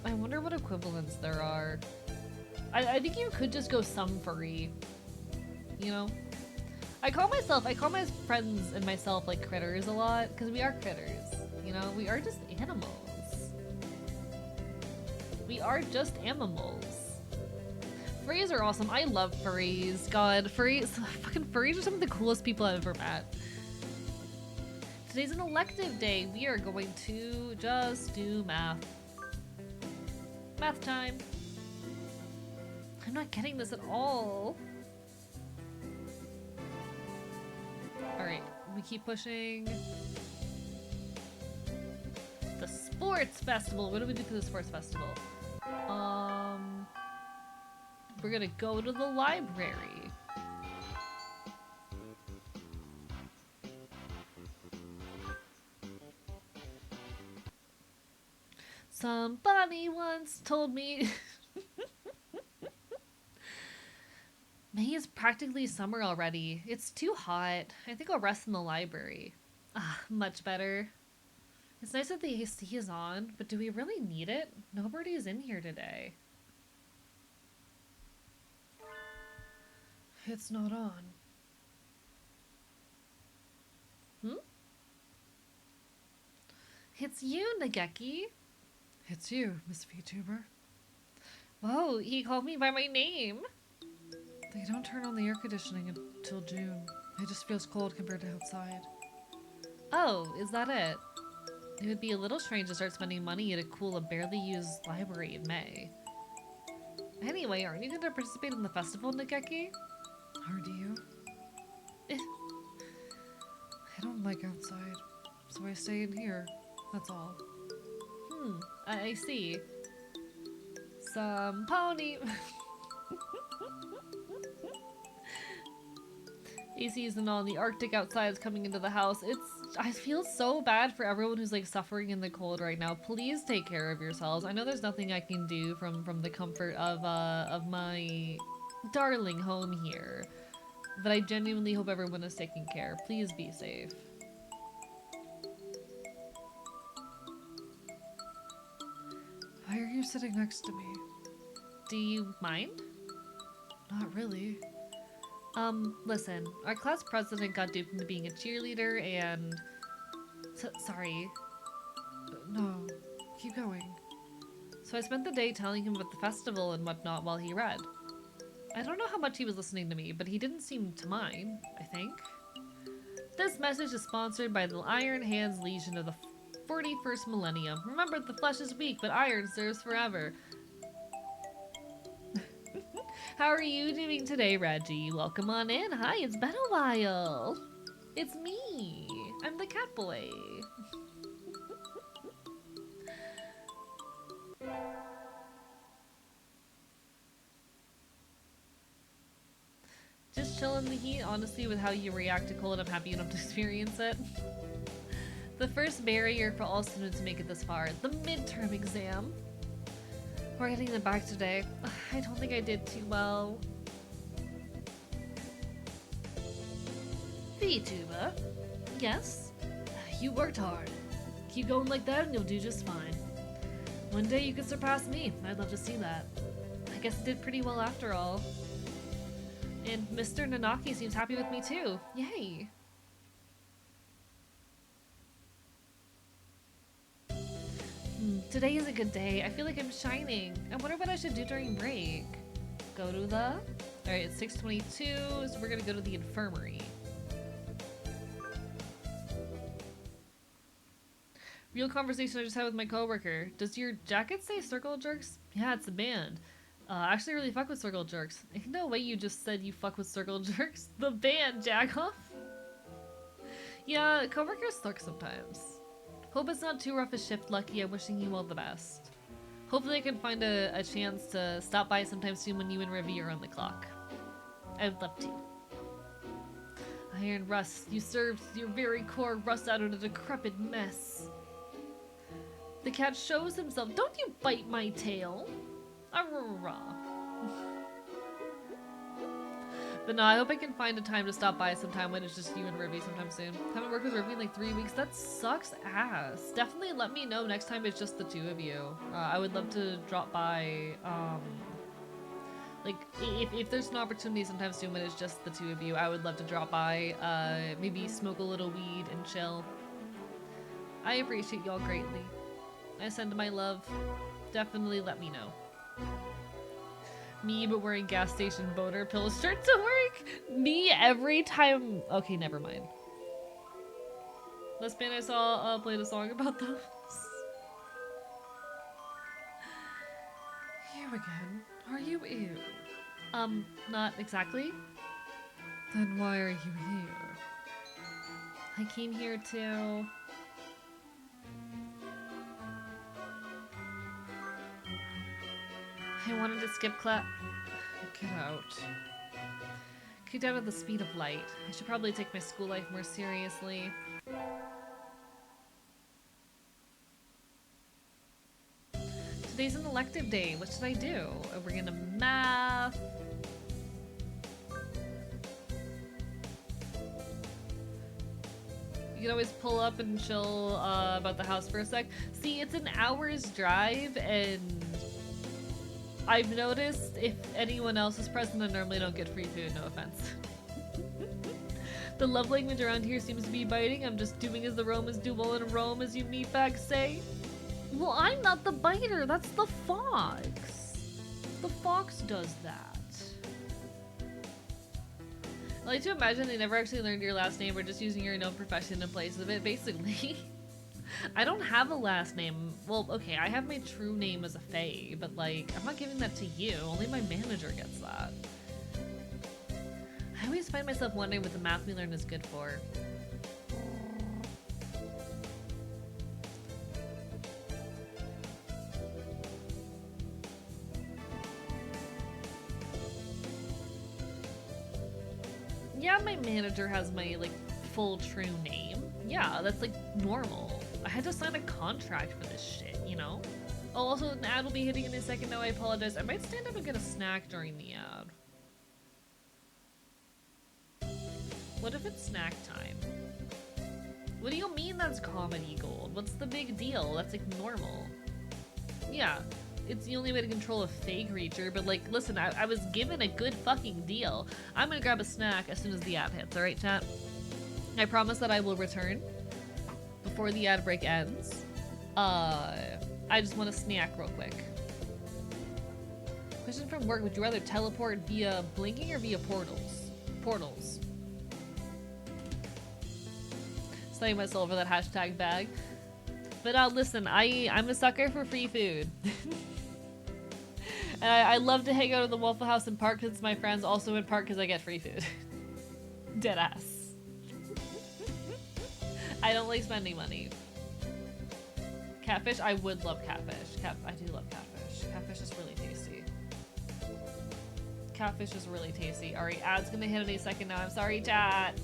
wonder what equivalents there are. I think you could just go some furry. You know? I call my friends and myself, like, critters a lot, because we are critters. You know? We are just animals. We are just animals. Furries are awesome. I love furries. God, fucking furries are some of the coolest people I've ever met. Today's an elective day. We are going to just do math. Math time. I'm not getting this at all. Alright, we keep pushing. The sports festival. What do we do for the sports festival? We're gonna go to the library. Somebody once told me May is practically summer already. It's too hot. I think I'll rest in the library. Ah, much better. It's nice that the AC is on, but do we really need it? Nobody's in here today. It's not on. It's you, Nageki. It's you, Miss VTuber. Whoa, he called me by my name. They don't turn on the air conditioning until June. It just feels cold compared to outside. Oh, is that it? It would be a little strange to start spending money at a cool and barely used library in May. Anyway, aren't you going to participate in the festival, Nageki? Or do you? I don't like outside, so I stay in here. That's all. I see. Some pony. AC isn't on. The Arctic outside is coming into the house. I feel so bad for everyone who's like suffering in the cold right now. Please take care of yourselves. I know there's nothing I can do from the comfort of my darling home here, but I genuinely hope everyone is taking care. Please be safe. Why are you sitting next to me? Do you mind? Not really. Listen, our class president got duped into being a cheerleader and... sorry. No, keep going. So I spent the day telling him about the festival and whatnot while he read. I don't know how much he was listening to me, but he didn't seem to mind, I think. This message is sponsored by the Iron Hands Legion of the 41st Millennium. Remember, the flesh is weak, but iron serves forever. How are you doing today, Reggie? Welcome on in. Hi, it's been a while. It's me. I'm the cat boy. Just chill in the heat, honestly, with how you react to cold. I'm happy you don't have to experience it. The first barrier for all students to make it this far, the midterm exam. We're getting them back today. I don't think I did too well. VTuber? Yes? You worked hard. Keep going like that and you'll do just fine. One day you could surpass me. I'd love to see that. I guess I did pretty well after all. And Mr. Nanaki seems happy with me too. Yay! Today is a good day. I feel like I'm shining. I wonder what I should do during break. Go to the... Alright, it's 6:22, so we're gonna go to the infirmary. Real conversation I just had with my coworker. Does your jacket say Circle Jerks? Yeah, it's a band. I actually really fuck with Circle Jerks. No way you just said you fuck with Circle Jerks. The band, Jagoff. Yeah, coworkers suck sometimes. Hope it's not too rough a shift, Lucky. I'm wishing you all the best. Hopefully I can find a chance to stop by sometime soon when you and Rivy are on the clock. I would love to. Iron Rust, you served your very core rust out of a decrepit mess. The cat shows himself. Don't you bite my tail. Arrrrrah. But no, I hope I can find a time to stop by sometime when it's just you and Rivy sometime soon. Haven't worked with Rivy in like 3 weeks. That sucks ass. Definitely let me know next time it's just the two of you. I would love to drop by, like, if there's an opportunity sometime soon when it's just the two of you, I would love to drop by, maybe smoke a little weed and chill. I appreciate y'all greatly. I send my love. Definitely let me know. Me, but wearing gas station boner pills start to work. Me every time. Okay, never mind. Last band I saw played a song about those. You again? Are you ill? Not exactly. Then why are you here? I came here to... I wanted to skip class. Get out. Kicked out at the speed of light. I should probably take my school life more seriously. Today's an elective day. What should I do? We're gonna math. You can always pull up and chill about the house for a sec. See, it's an hour's drive, and I've noticed if anyone else is present, I normally don't get free food, no offense. The love language around here seems to be biting. I'm just doing as the Romans do while in Rome, as you meatbags say. Well, I'm not the biter, that's the fox. The fox does that. I like to imagine they never actually learned your last name or just using your known profession in place of it, basically. I don't have a last name. Well, okay, I have my true name as a fae, but like, I'm not giving that to you. Only my manager gets that. I always find myself wondering what the math we learn is good for. Yeah, my manager has my, like, full true name. Yeah, that's, like, normal. I had to sign a contract for this shit, you know? Oh, also, an ad will be hitting in a second now, I apologize. I might stand up and get a snack during the ad. What if it's snack time? What do you mean that's comedy gold? What's the big deal? That's, like, normal. Yeah. It's the only way to control a fake creature, but like, listen, I was given a good fucking deal. I'm gonna grab a snack as soon as the ad hits, alright chat? I promise that I will return before the ad break ends. I just want a snack real quick. Question from work, would you rather teleport via blinking or via portals? Portals. Studying myself for that hashtag bag. But listen, I'm a sucker for free food. And I love to hang out at the Waffle House in Park because it's my friends, also in Park because I get free food. Deadass. I don't like spending money. Catfish? I would love catfish. I do love catfish. Catfish is really tasty. Catfish is really tasty. Alright, ad's gonna hit any second now. I'm sorry, chat.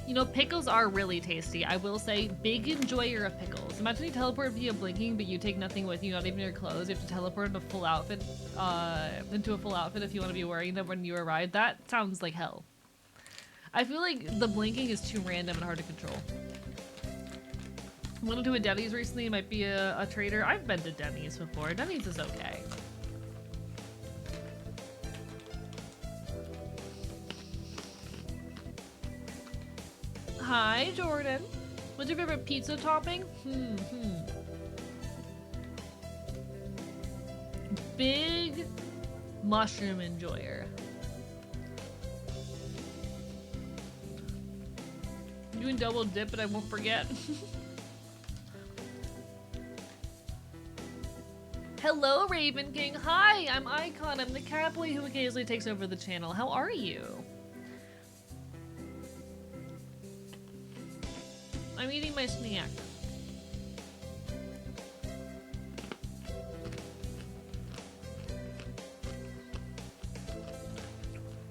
You know, pickles are really tasty. I will say, big enjoyer of pickles. Imagine you teleport via blinking, but you take nothing with you, not even your clothes. You have to teleport into a full outfit if you want to be wearing them when you arrive. That sounds like hell. I feel like the blinking is too random and hard to control. I went to a Denny's recently. It might be a trader. I've been to Denny's before. Denny's is okay. Hi, Jordan. What's your favorite pizza topping? Big mushroom enjoyer. Doing double dip, but I won't forget. Hello, Raven King. Hi, I'm Icon. I'm the cat boy who occasionally takes over the channel. How are you? I'm eating my snack.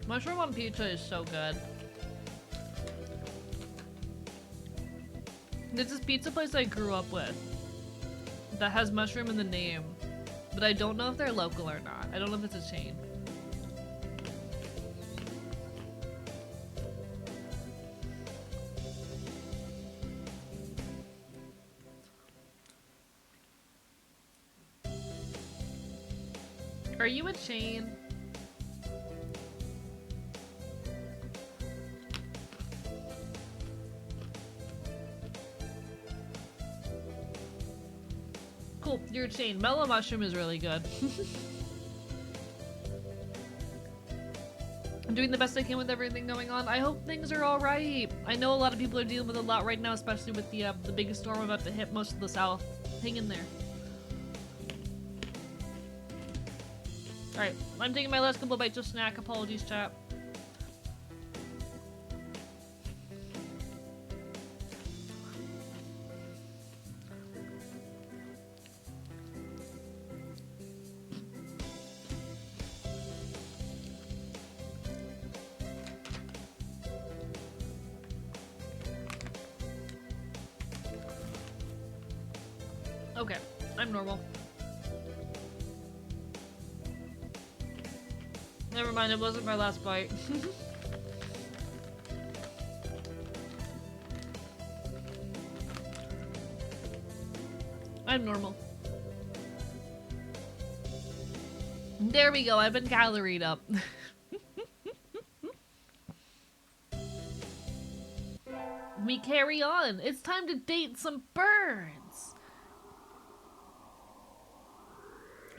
Mushroom on pizza is so good. There's this pizza place I grew up with that has mushroom in the name, but I don't know if they're local or not. I don't know if it's a chain. Are you a chain? Cool, you're a chain. Mellow mushroom is really good. I'm doing the best I can with everything going on. I hope things are alright. I know a lot of people are dealing with a lot right now, especially with the biggest storm about to hit most of the south. Hang in there. Alright, I'm taking my last couple of bites of snack. Apologies, chat. Okay, I'm normal. Never mind, it wasn't my last bite. I'm normal. There we go, I've been caloried up. We carry on. It's time to date some birds.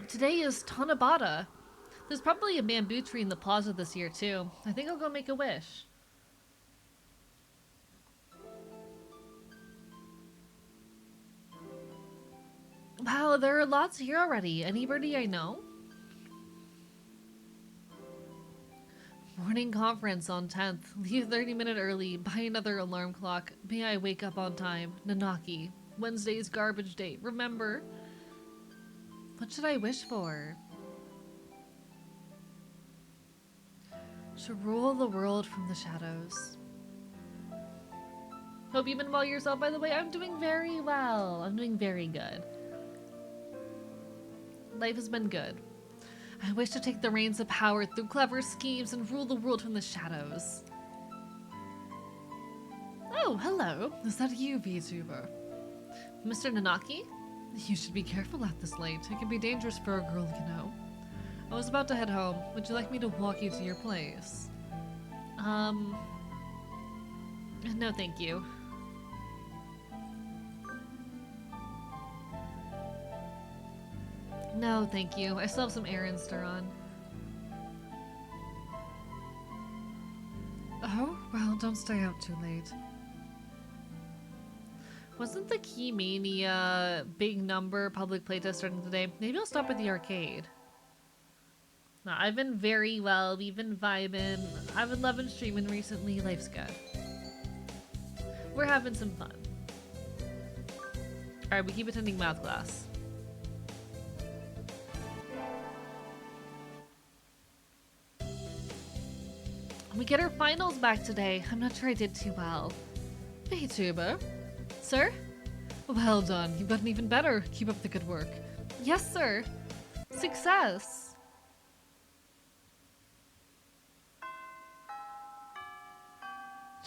Today is Tanabata. There's probably a bamboo tree in the plaza this year too. I think I'll go make a wish. Wow, there are lots here already. Anybody I know? Morning conference on 10th. Leave 30 minutes early. Buy another alarm clock. May I wake up on time. Nanaki. Wednesday's garbage date. Remember? What should I wish for? To rule the world from the shadows. Hope you've been well yourself, by the way. I'm doing very well. I'm doing very good. Life has been good. I wish to take the reins of power through clever schemes and rule the world from the shadows. Oh, hello. Is that you, VTuber? Mr. Nanaki? You should be careful out this late. It can be dangerous for a girl, you know. I was about to head home. Would you like me to walk you to your place? No thank you. No, thank you. I still have some errands to run. Oh, well, don't stay out too late. Wasn't the Key Mania big number public playtest starting today? Maybe I'll stop at the arcade. No, I've been very well. We've been vibing. I've been loving streaming recently. Life's good. We're having some fun. Alright, we keep attending math class. We get our finals back today. I'm not sure I did too well. VTuber? Sir? Well done. You've gotten even better. Keep up the good work. Yes, sir. Success.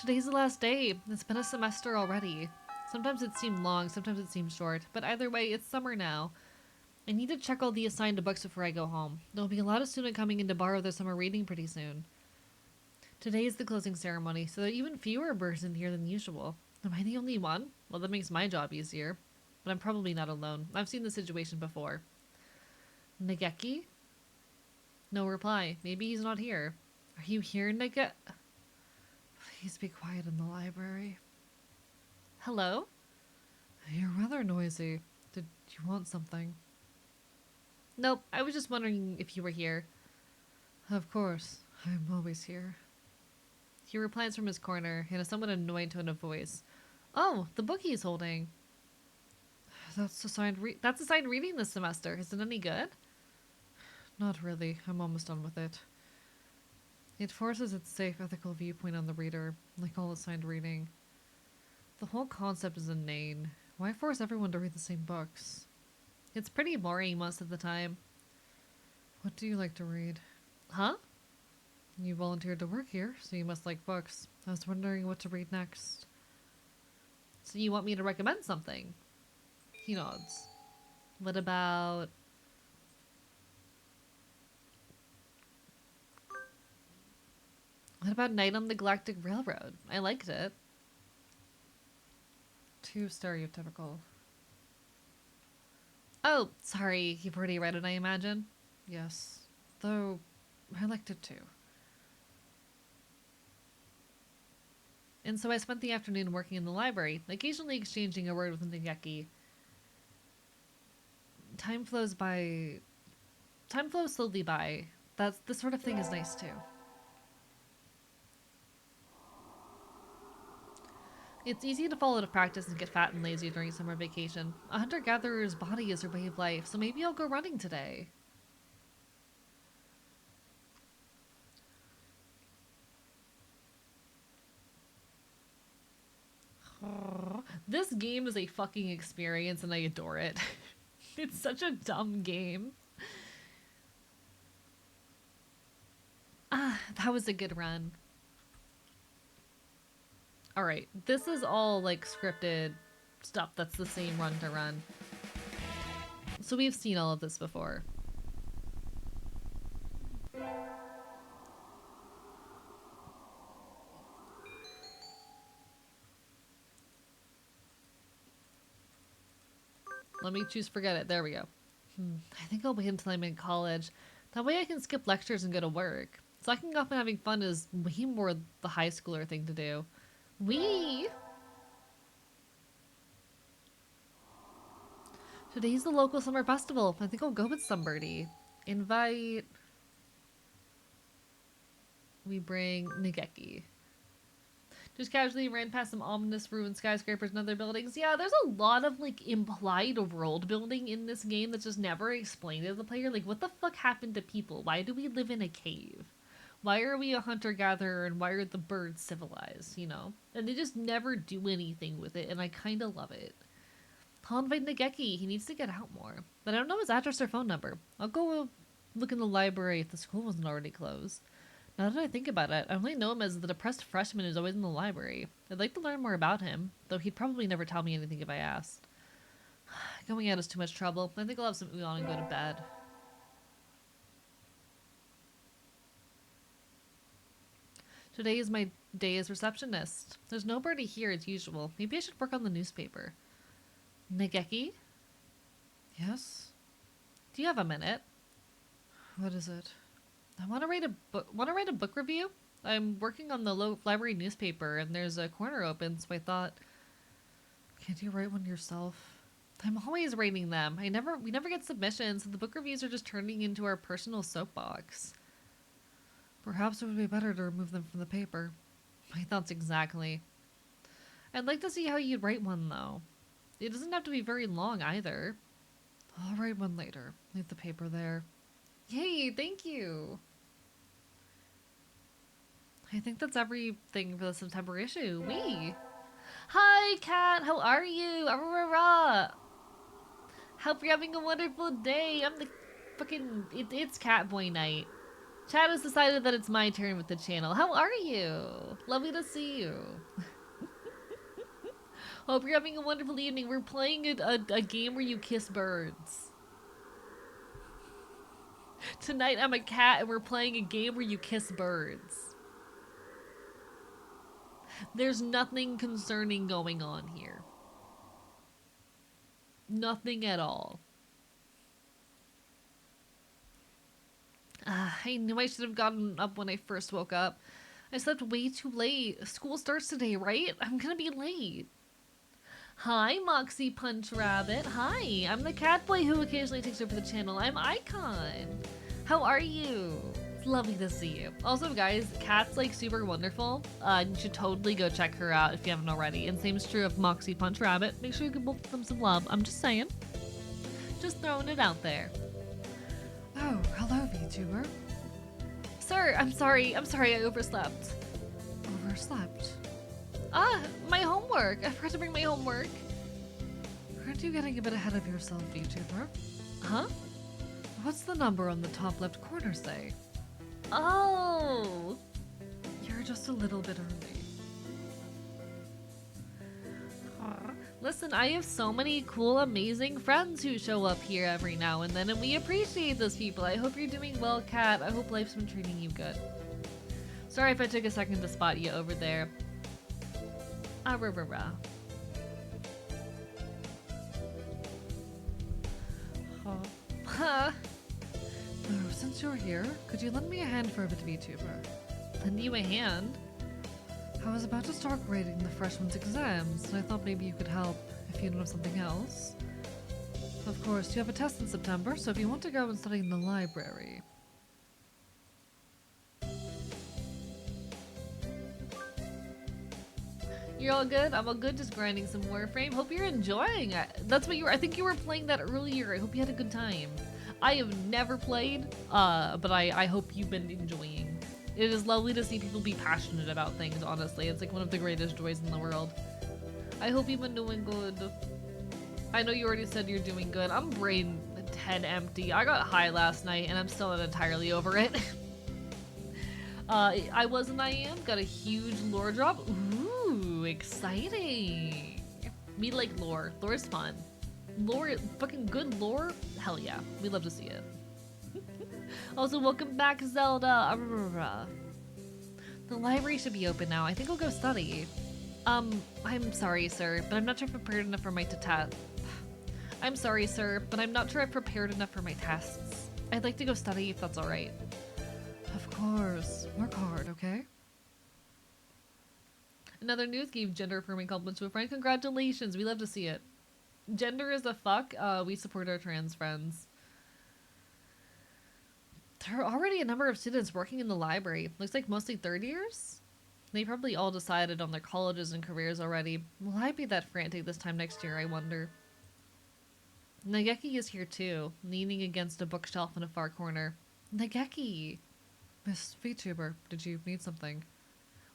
Today's the last day. It's been a semester already. Sometimes it seemed long, sometimes it seemed short. But either way, it's summer now. I need to check all the assigned books before I go home. There'll be a lot of students coming in to borrow their summer reading pretty soon. Today is the closing ceremony, so there are even fewer birds in here than usual. Am I the only one? Well, that makes my job easier. But I'm probably not alone. I've seen this situation before. Nageki? No reply. Maybe he's not here. Are you here, Please be quiet in the library. Hello? You're rather noisy. Did you want something? Nope, I was just wondering if you were here. Of course. I'm always here. He replies from his corner in a somewhat annoyed tone of voice. Oh, the book he's holding. That's assigned reading this semester. Is it any good? Not really. I'm almost done with it. It forces its safe, ethical viewpoint on the reader, like all assigned reading. The whole concept is inane. Why force everyone to read the same books? It's pretty boring most of the time. What do you like to read? Huh? You volunteered to work here, so you must like books. I was wondering what to read next. So you want me to recommend something? He nods. What about... What about Night on the Galactic Railroad? I liked it. Too stereotypical. Oh, sorry. You've already read it, I imagine? Yes. Though, I liked it too. And so I spent the afternoon working in the library, occasionally exchanging a word with Nageki. Time flows slowly by. This sort of thing is nice too. It's easy to fall out of practice and get fat and lazy during summer vacation. A hunter-gatherer's body is her way of life, so maybe I'll go running today. This game is a fucking experience and I adore it. It's such a dumb game. Ah, that was a good run. Alright, this is all like scripted stuff that's the same run to run. So we've seen all of this before. Let me choose forget it. There we go. I think I'll wait until I'm in college. That way I can skip lectures and go to work. Slacking off and having fun is way more the high schooler thing to do. Today's the local summer festival. I think I'll go with somebody. Invite... We bring Nageki. Just casually ran past some ominous ruined skyscrapers and other buildings. Yeah, there's a lot of, like, implied world building in this game that's just never explained to the player. Like, what the fuck happened to people? Why do we live in a cave? Why are we a hunter-gatherer and why are the birds civilized, you know? And they just never do anything with it, and I kinda love it. I'll invite Nageki. He needs to get out more. But I don't know his address or phone number. I'll go look in the library if the school wasn't already closed. Now that I think about it, I only know him as the depressed freshman who's always in the library. I'd like to learn more about him, though he'd probably never tell me anything if I asked. Going out is too much trouble. I think I'll have some udon and go to bed. Today is my day as receptionist. There's nobody here as usual. Maybe I should work on the newspaper. Nageki? Yes? Do you have a minute? What is it? I want to write a book review. I'm working on the library newspaper, and there's a corner open, so I thought, can't you write one yourself? I'm always writing them. We never get submissions, so the book reviews are just turning into our personal soapbox. Perhaps it would be better to remove them from the paper. My thoughts exactly. I'd like to see how you'd write one, though. It doesn't have to be very long, either. I'll write one later. Leave the paper there. Yay, thank you! I think that's everything for the September issue. Hi, Kat! How are you? Hope you're having a wonderful day. I'm the fucking... It's Catboy night. Chad has decided that it's my turn with the channel. How are you? Lovely to see you. Hope you're having a wonderful evening. We're playing a game where you kiss birds. Tonight I'm a cat and we're playing a game where you kiss birds. There's nothing concerning going on here. Nothing at all. I knew I should have gotten up when I first woke up. I slept way too late. School starts today, right? I'm gonna be late. Hi, Moxie Punch Rabbit. Hi, I'm the cat boy who occasionally takes over the channel. I'm Icon. How are you? It's lovely to see you. Also, guys, Kat's like super wonderful. You should totally go check her out if you haven't already. And same's true of Moxie Punch Rabbit. Make sure you give both of them some love. I'm just saying. Just throwing it out there. Oh, hello, VTuber. Sir, I'm sorry I overslept. Overslept? My homework. I forgot to bring my homework. Aren't you getting a bit ahead of yourself, VTuber? Huh? What's the number on the top left corner say? Oh! You're just a little bit early. Listen, I have so many cool, amazing friends who show up here every now and then, and we appreciate those people. I hope you're doing well, Kat. I hope life's been treating you good. Sorry if I took a second to spot you over there. Ah, rah, rah, rah. Huh. Oh, since you're here, could you lend me a hand for a bit, VTuber? Lend you a hand? I was about to start grading the freshman's exams, and I thought maybe you could help if you don't have something else. Of course, you have a test in September, so if you want to go and study in the library. You're all good? I'm all good, just grinding some Warframe. Hope you're enjoying it. That's what you were, I think you were playing that earlier. I hope you had a good time. I have never played, but I hope you've been enjoying. It is lovely to see people be passionate about things, honestly. It's like one of the greatest joys in the world. I hope you've been doing good. I know you already said you're doing good. I'm brain dead empty. I got high last night and I'm still not entirely over it. I was and I am. Got a huge lore drop. Ooh, exciting. We like lore. Lore's fun. Lore, fucking good lore? Hell yeah. We love to see it. Also, welcome back, Zelda. The library should be open now. I think I'll go study. I'm sorry, sir, but I'm not sure if I'm prepared enough for my test. I'm sorry, sir, but I'm not sure I've prepared enough for my tests. I'd like to go study if that's alright. Of course. Work hard, okay? Another news gave gender affirming compliments to a friend. Congratulations. We love to see it. Gender is a fuck. We support our trans friends. There are already a number of students working in the library. Looks like mostly third years? They probably all decided on their colleges and careers already. Will I be that frantic this time next year, I wonder? Nageki is here too, leaning against a bookshelf in a far corner. Nageki! Miss VTuber, did you need something?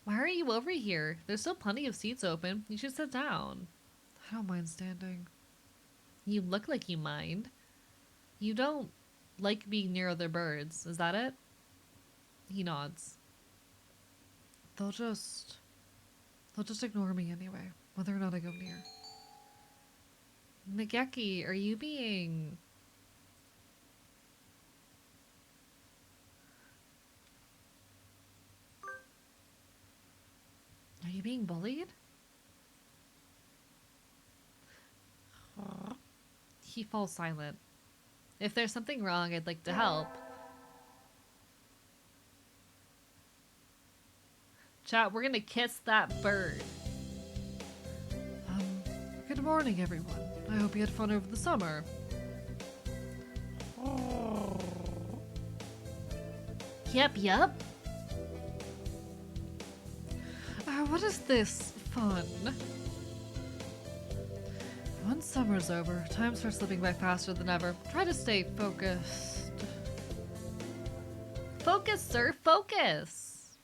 Why are you over here? There's still plenty of seats open. You should sit down. I don't mind standing. You look like you mind. You don't like being near other birds, is that it? He nods. They'll just ignore me anyway, whether or not I go near. Nageki, are you being... Are you being bullied? He falls silent. If there's something wrong, I'd like to help. Chat, we're gonna kiss that bird. Good morning, everyone. I hope you had fun over the summer. Yep. What is this fun? Once summer's over, time starts slipping by faster than ever. Try to stay focused. Focus, sir, focus!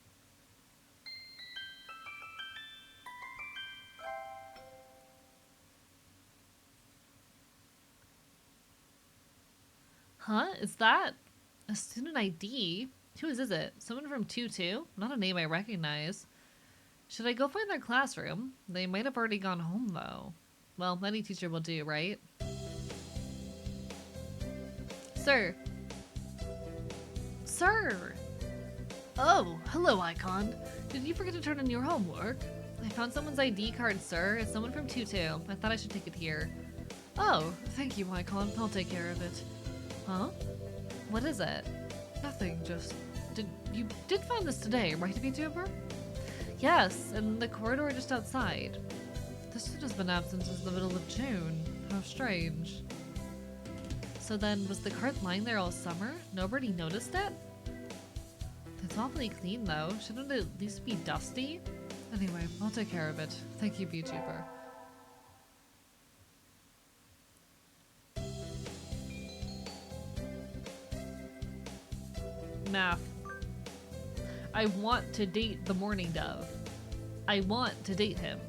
Huh? Is that a student ID? Whose is it? Someone from 2-2? Not a name I recognize. Should I go find their classroom? They might have already gone home, though. Well, any teacher will do, right? Sir. Sir! Oh, hello, Icon. Did you forget to turn in your homework? I found someone's ID card, sir. It's someone from 2-2. I thought I should take it here. Oh, thank you, Icon. I'll take care of it. Huh? What is it? Nothing, just... You did find this today, right, VTuber? Yes, in the corridor just outside. This suit has been absent since the middle of June. How strange. So then, was the card lying there all summer? Nobody noticed it? It's awfully clean though. Shouldn't it at least be dusty? Anyway, I'll take care of it. Thank you, VTuber. Math. I want to date the morning dove. I want to date him.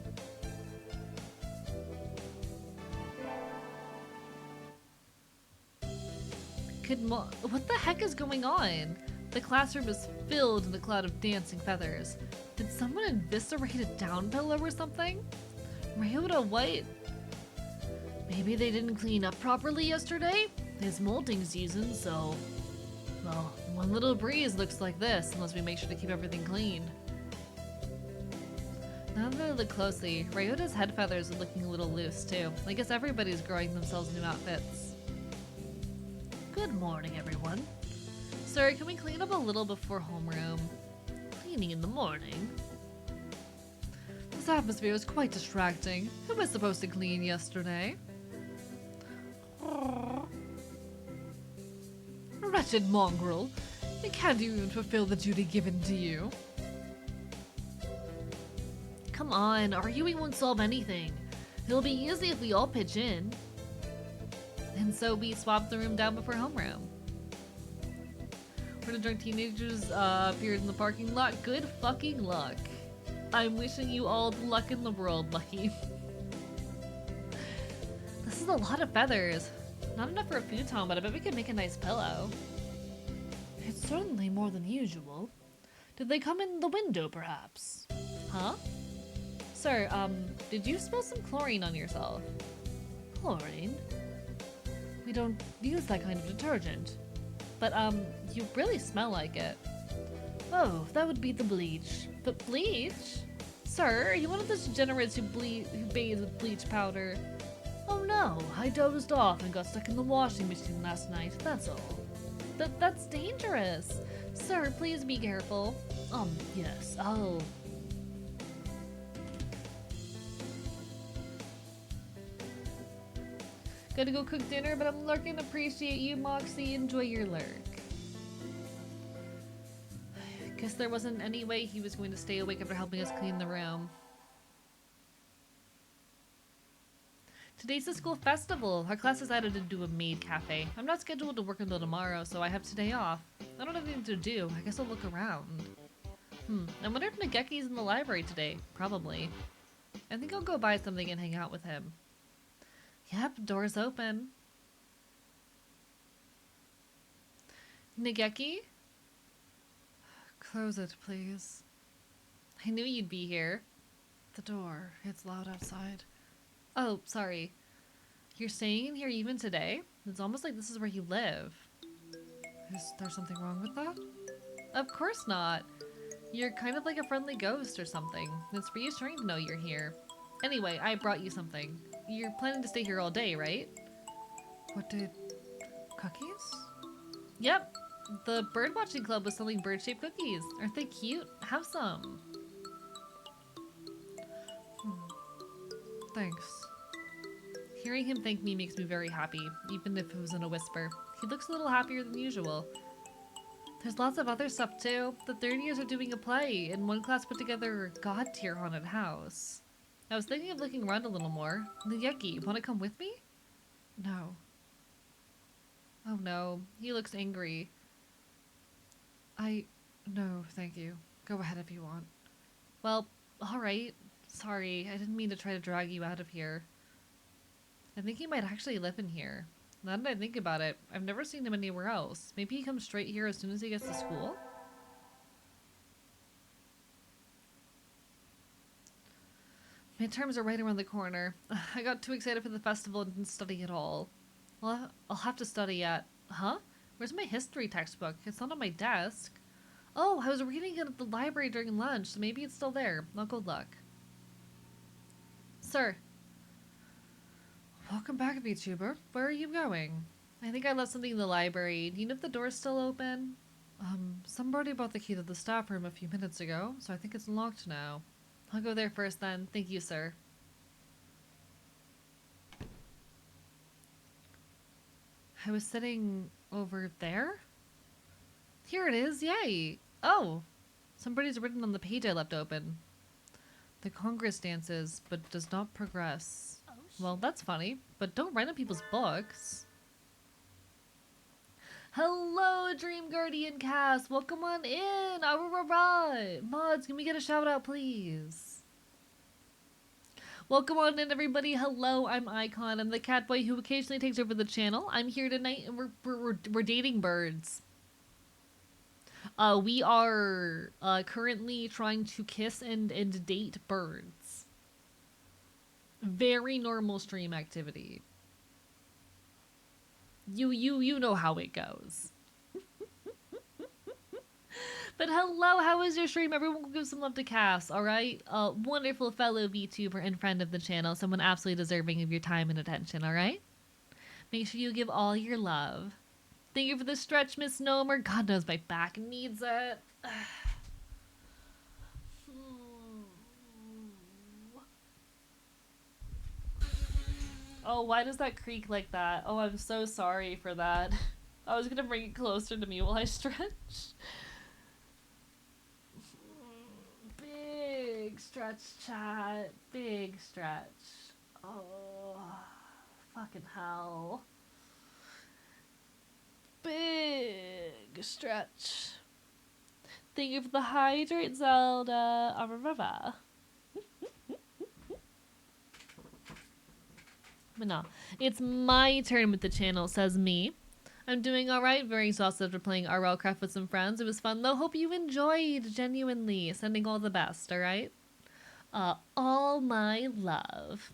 What the heck is going on? The classroom is filled in a cloud of dancing feathers. Did someone eviscerate a down pillow or something? Ryota, what? Maybe they didn't clean up properly yesterday? It's molting season, so... Well, one little breeze looks like this, unless we make sure to keep everything clean. Now that I look closely, Ryota's head feathers are looking a little loose too. I guess everybody's growing themselves new outfits. Good morning, everyone. Sir, can we clean up a little before homeroom? Cleaning in the morning? This atmosphere is quite distracting. Who was supposed to clean yesterday? Wretched mongrel. You can't even fulfill the duty given to you. Come on, arguing won't solve anything. It'll be easy if we all pitch in. And so we swap the room down before homeroom. When the drunk teenagers appeared in the parking lot, good fucking luck. I'm wishing you all the luck in the world, Lucky. This is a lot of feathers. Not enough for a futon, but I bet we could make a nice pillow. It's certainly more than usual. Did they come in the window, perhaps? Huh? Sir, did you spill some chlorine on yourself? Chlorine? We don't use that kind of detergent. But, you really smell like it. Oh, that would be the bleach. But bleach? Sir, are you one of those degenerates who bathe with bleach powder? Oh no, I dozed off and got stuck in the washing machine last night, that's all. That's dangerous. Sir, please be careful. Yes, I'll... Gotta go cook dinner, but I'm lurking. Appreciate you, Moxie. Enjoy your lurk. Guess there wasn't any way he was going to stay awake after helping us clean the room. Today's the school festival. Our class decided to do a maid cafe. I'm not scheduled to work until tomorrow, so I have today off. I don't have anything to do. I guess I'll look around. I wonder if Nageki's in the library today. Probably. I think I'll go buy something and hang out with him. Yep, door's open. Nageki? Close it, please. I knew you'd be here. The door. It's loud outside. Oh, sorry. You're staying in here even today? It's almost like this is where you live. Is there something wrong with that? Of course not. You're kind of like a friendly ghost or something. It's reassuring to know you're here. Anyway, I brought you something. You're planning to stay here all day, right? What did... cookies? Yep. The birdwatching club was selling bird-shaped cookies. Aren't they cute? Have some. Thanks. Hearing him thank me makes me very happy, even if it was in a whisper. He looks a little happier than usual. There's lots of other stuff too. The third years are doing a play, and one class put together a god-tier haunted house. I was thinking of looking around a little more. Nageki, wanna come with me? No. Oh no, he looks angry. No, thank you. Go ahead if you want. Well, alright. Sorry, I didn't mean to try to drag you out of here. I think he might actually live in here. Now that I think about it, I've never seen him anywhere else. Maybe he comes straight here as soon as he gets to school? Midterms are right around the corner. I got too excited for the festival and didn't study at all. Well, I'll have to study at... Huh? Where's my history textbook? It's not on my desk. Oh, I was reading it at the library during lunch, so maybe it's still there. I'll go look. sir. Welcome back, VTuber. Where are you going? I think I left something in the library. Do you know if the door's still open? Somebody brought the key to the staff room a few minutes ago, so I think it's locked now. I'll go there first then. Thank you, sir. I was sitting over there? Here it is, yay! Oh! Somebody's written on the page I left open. The Congress dances, but does not progress. Oh shit. Well, that's funny, but don't write on people's books. Hello, Dream Guardian cast! Welcome on in! Alright! Mods, can we get a shout out, please? Welcome on in, everybody. Hello, I'm Icon. I'm the cat boy who occasionally takes over the channel. I'm here tonight, and we're dating birds. We are currently trying to kiss and date birds. Very normal stream activity. You know how it goes. But hello, how was your stream? Everyone will give some love to Cass, alright? Wonderful fellow VTuber and friend of the channel. Someone absolutely deserving of your time and attention, alright? Make sure you give all your love. Thank you for the stretch, Misnomer. God knows my back needs it. Oh, why does that creak like that? Oh, I'm so sorry for that. I was gonna bring it closer to me while I stretch. Big stretch, chat. Big stretch. Oh, fucking hell. Big stretch. Thank you for the hydrate, Zelda. But no, it's my turn with the channel, says me. I'm doing alright, very exhausted after playing RL Craft with some friends. It was fun though, hope you enjoyed, genuinely. Sending all the best, alright? All my love.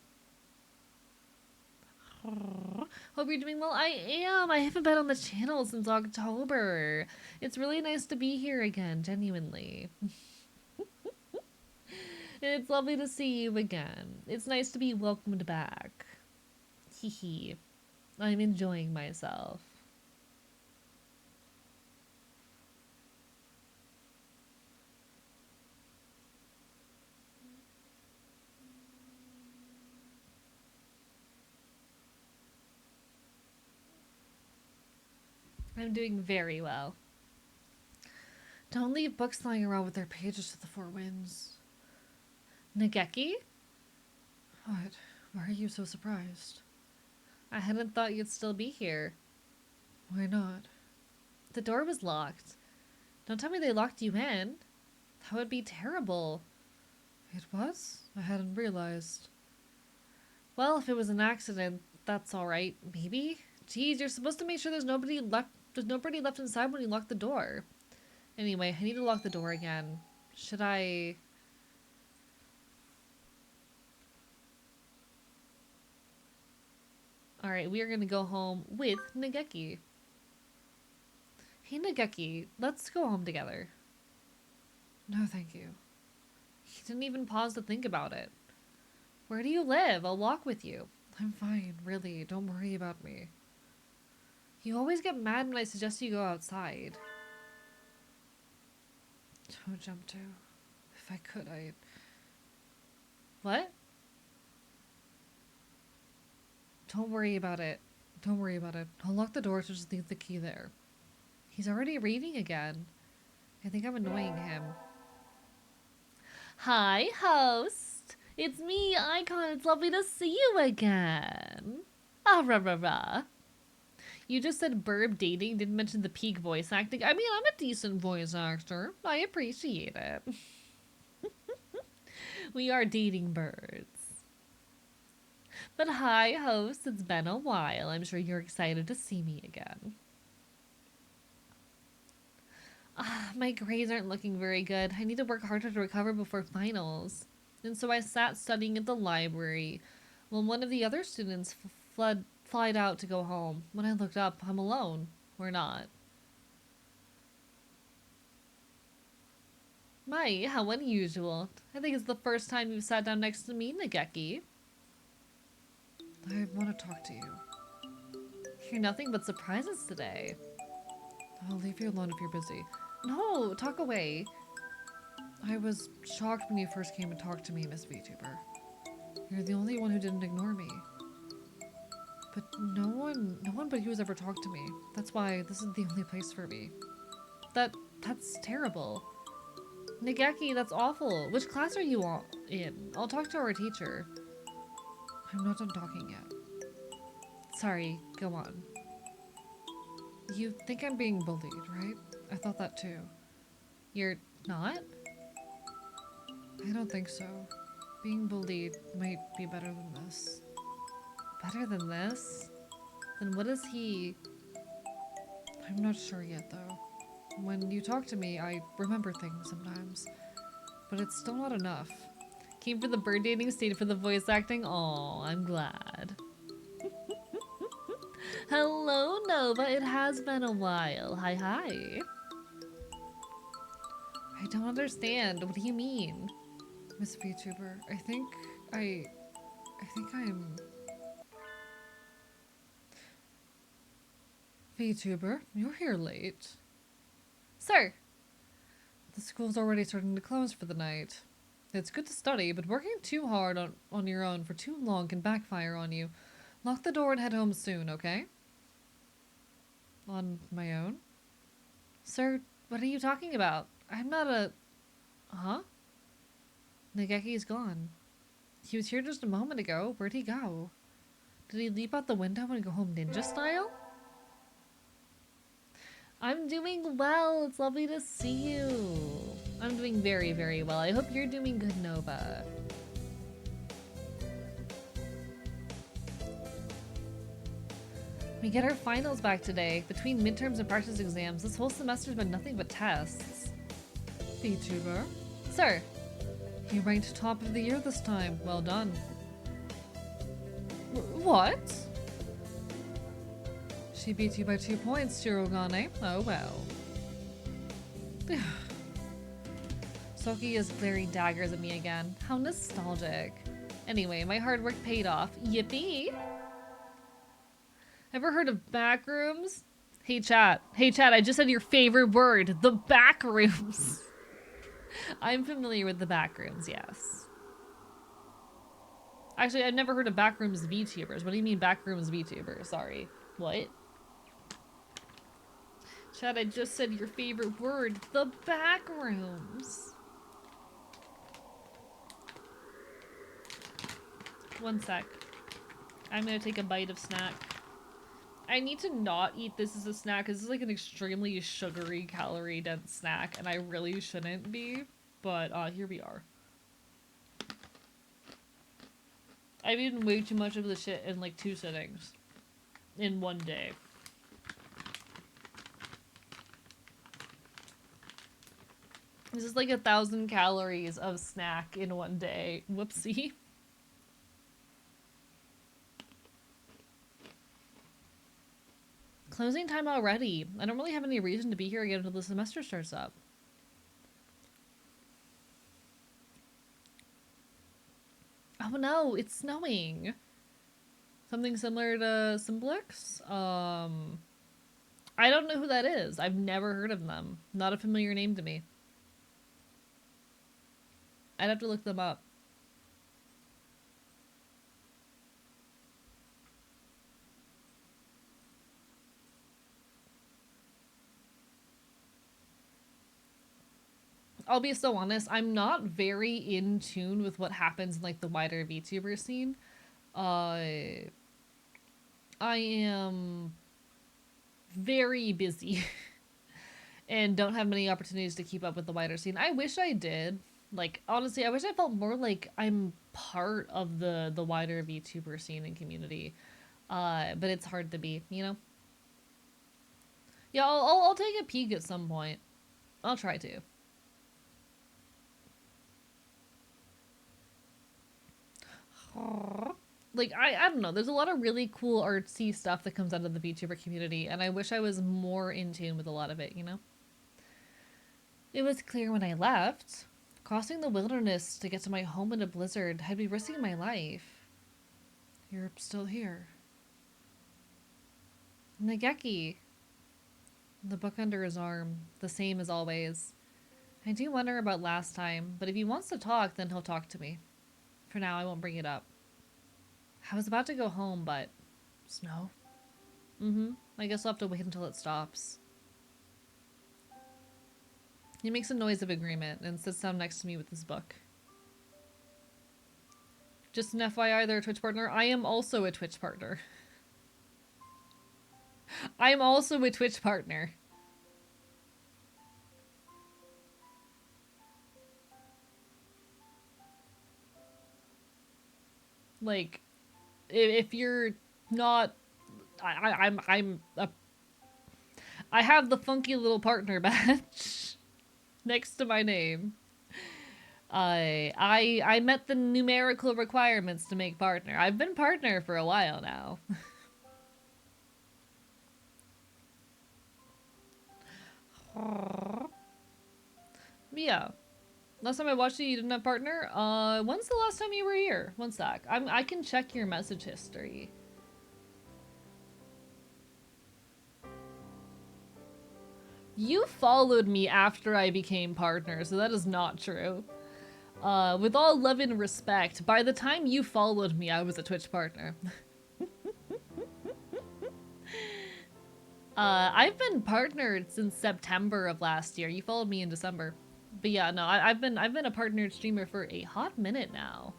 Hope you're doing well. I am. I haven't been on the channel since October. It's really nice to be here again, genuinely. It's lovely to see you again. It's nice to be welcomed back. Hee. I'm enjoying myself. I'm doing very well. Don't leave books lying around with their pages to the four winds. Nageki? What? Why are you so surprised? I hadn't thought you'd still be here. Why not? The door was locked. Don't tell me they locked you in. That would be terrible. It was? I hadn't realized. Well, if it was an accident, that's alright, maybe? Geez, you're supposed to make sure there's nobody left inside when you lock the door. Anyway, I need to lock the door again. Should I... Alright, we are gonna go home with Nageki. Hey Nageki, let's go home together. No, thank you. He didn't even pause to think about it. Where do you live? I'll walk with you. I'm fine, really. Don't worry about me. You always get mad when I suggest you go outside. Don't jump to. If I could, I'd... What? Don't worry about it. Don't worry about it. I'll lock the door, so just leave the key there. He's already reading again. I think I'm annoying him. Hi, host. It's me, Icon. It's lovely to see you again. Ah, rah, rah, rah. You just said burb dating, didn't mention the peak voice acting. I mean, I'm a decent voice actor. I appreciate it. We are dating birds. But hi, host. It's been a while. I'm sure you're excited to see me again. My grades aren't looking very good. I need to work harder to recover before finals. And so I sat studying at the library when one of the other students flied out to go home. When I looked up, I'm alone. We're not. My, how unusual. I think it's the first time you've sat down next to me, Nageki. I want to talk to you. You're nothing but surprises today. I'll leave you alone if you're busy. No, talk away. I was shocked when you first came and talked to me, Miss VTuber. You're the only one who didn't ignore me. But no one but you has ever talked to me. That's why this is the only place for me. That's terrible. Nageki, that's awful. Which class are you all in? I'll talk to our teacher. I'm not done talking yet. Sorry, go on. You think I'm being bullied, right? I thought that too. You're not? I don't think so. Being bullied might be better than this. Better than this? Then what is he? I'm not sure yet though. When you talk to me, I remember things sometimes. But it's still not enough. Came for the bird dating, stayed for the voice acting? Aw, I'm glad. Hello, Nova. It has been a while. Hi, hi. I don't understand. What do you mean? Miss VTuber, I think I'm... VTuber, you're here late. Sir! The school's already starting to close for the night. It's good to study, but working too hard on your own for too long can backfire on you. Lock the door and head home soon, okay? On my own? Sir, what are you talking about? I'm not a... Huh? Nageki's gone. He was here just a moment ago. Where'd he go? Did he leap out the window and go home ninja style? I'm doing well. It's lovely to see you. I'm doing very, very well. I hope you're doing good, Nova. We get our finals back today. Between midterms and practice exams, this whole semester's been nothing but tests. VTuber? Sir, you ranked top of the year this time. Well done. What? She beat you by 2 points, Shirogane. Oh well. Soki is glaring daggers at me again. How nostalgic. Anyway, my hard work paid off. Yippee! Ever heard of backrooms? Hey chat, I just said your favorite word, the backrooms. I'm familiar with the backrooms, yes. Actually, I've never heard of backrooms VTubers. What do you mean backrooms VTubers? Sorry. What? Chat, I just said your favorite word, the backrooms. One sec. I'm gonna take a bite of snack. I need to not eat this as a snack because this is like an extremely sugary, calorie-dense snack, and I really shouldn't be, but here we are. I've eaten way too much of the shit in like 2 sittings. In 1 day. This is like 1,000 calories of snack in 1 day. Whoopsie. Closing time already. I don't really have any reason to be here again until the semester starts up. Oh no, it's snowing. Something similar to Simplex? I don't know who that is. I've never heard of them. Not a familiar name to me. I'd have to look them up. I'll be so honest, I'm not very in tune with what happens in like the wider VTuber scene. I am very busy and don't have many opportunities to keep up with the wider scene. I wish I did. Like, honestly, I wish I felt more like I'm part of the wider VTuber scene and community. But it's hard to be, you know? Yeah, I'll take a peek at some point. I'll try to. Like, I don't know, there's a lot of really cool artsy stuff that comes out of the VTuber community, and I wish I was more in tune with a lot of it, you know? It was clear when I left. Crossing the wilderness to get to my home in a blizzard, I'd be risking my life. You're still here. Nageki. The book under his arm, the same as always. I do wonder about last time, but if he wants to talk, then he'll talk to me. For now, I won't bring it up. I was about to go home, but... Snow? Mm-hmm. I guess I'll have to wait until it stops. He makes a noise of agreement and sits down next to me with his book. Just an FYI, they're a Twitch partner. I am also a Twitch partner. I am also a Twitch partner. Like, if you're not... I have the funky little partner badge next to my name. I met the numerical requirements to make partner. I've been partner for a while now. Yeah. Last time I watched you didn't have partner? When's the last time you were here? One sec. I can check your message history. You followed me after I became partner, so that is not true. With all love and respect, by the time you followed me, I was a Twitch partner. I've been partnered since September of last year. You followed me in December. But yeah, no, I've been a partnered streamer for a hot minute now.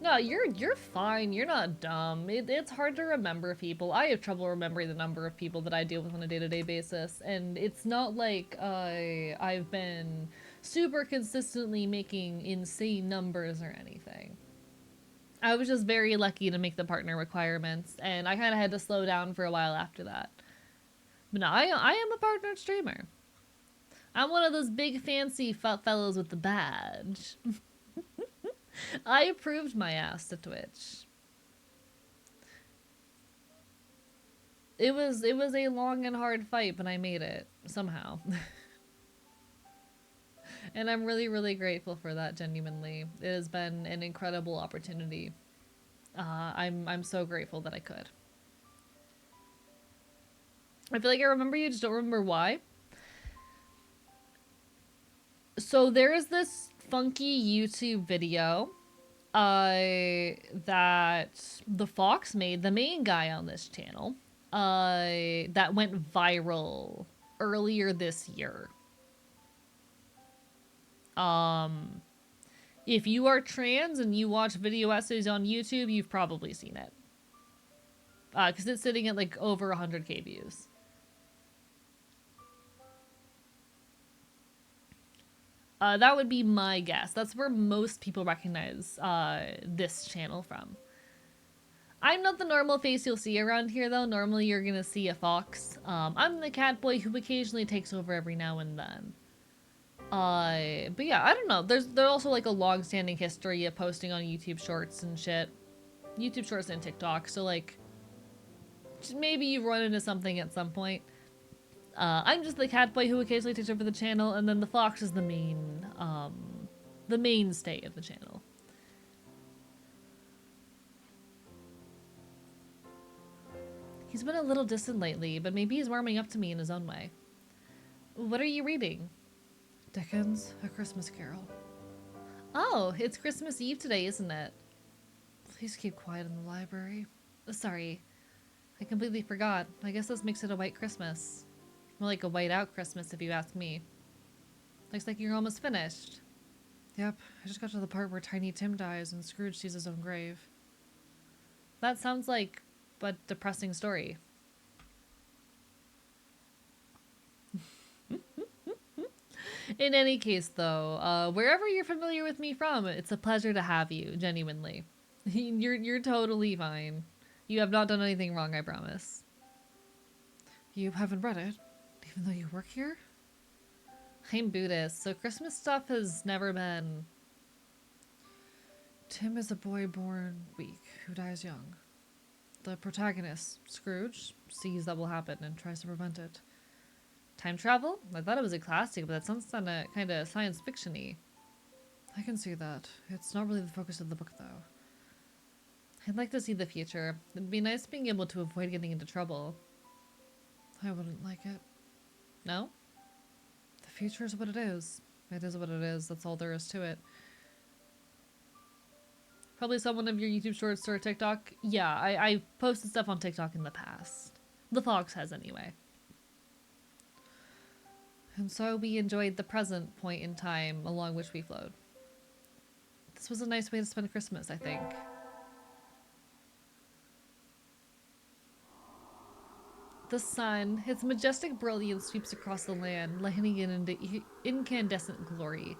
No, you're fine. You're not dumb. It's hard to remember people. I have trouble remembering the number of people that I deal with on a day-to-day basis, and it's not like I've been super consistently making insane numbers or anything. I was just very lucky to make the partner requirements, and I kind of had to slow down for a while after that. But no, I am a partnered streamer. I'm one of those big fancy fellows with the badge. I approved my ass to Twitch. It was a long and hard fight, but I made it somehow. And I'm really, really grateful for that, genuinely. It has been an incredible opportunity. I'm so grateful that I could. I feel like I remember you, just don't remember why. So there is this funky YouTube video that the Fox made, the main guy on this channel, that went viral earlier this year. If you are trans and you watch video essays on YouTube, you've probably seen it. Because it's sitting at like over 100k views. That would be my guess. That's where most people recognize this channel from. I'm not the normal face you'll see around here, though. Normally you're gonna see a fox. I'm the cat boy who occasionally takes over every now and then. But yeah, I don't know. There's also like a long-standing history of posting on YouTube Shorts and shit. YouTube Shorts and TikTok, so like, maybe you run into something at some point. I'm just the cat boy who occasionally takes over the channel, and then the fox is the mainstay of the channel. He's been a little distant lately, but maybe he's warming up to me in his own way. What are you reading? Dickens, A Christmas Carol. Oh, it's Christmas Eve today, isn't it? Please keep quiet in the library. Sorry, I completely forgot. I guess this makes it a white Christmas. More like a white out Christmas, if you ask me. Looks like you're almost finished. Yep, I just got to the part where Tiny Tim dies and Scrooge sees his own grave. That sounds like a depressing story. In any case, though, wherever you're familiar with me from, it's a pleasure to have you, genuinely. You're totally fine. You have not done anything wrong, I promise. You haven't read it, even though you work here? I'm Buddhist, so Christmas stuff has never been... Tim is a boy born weak, who dies young. The protagonist, Scrooge, sees that will happen and tries to prevent it. Time travel? I thought it was a classic, but that sounds kind of science fiction-y. I can see that. It's not really the focus of the book, though. I'd like to see the future. It'd be nice being able to avoid getting into trouble. I wouldn't like it. No? The future is what it is. It is what it is. That's all there is to it. Probably saw one of your YouTube shorts or TikTok. Yeah, I posted stuff on TikTok in the past. The Fox has, anyway. And so we enjoyed the present point in time along which we flowed. This was a nice way to spend Christmas, I think. The sun, its majestic brilliance sweeps across the land, lighting it into incandescent glory.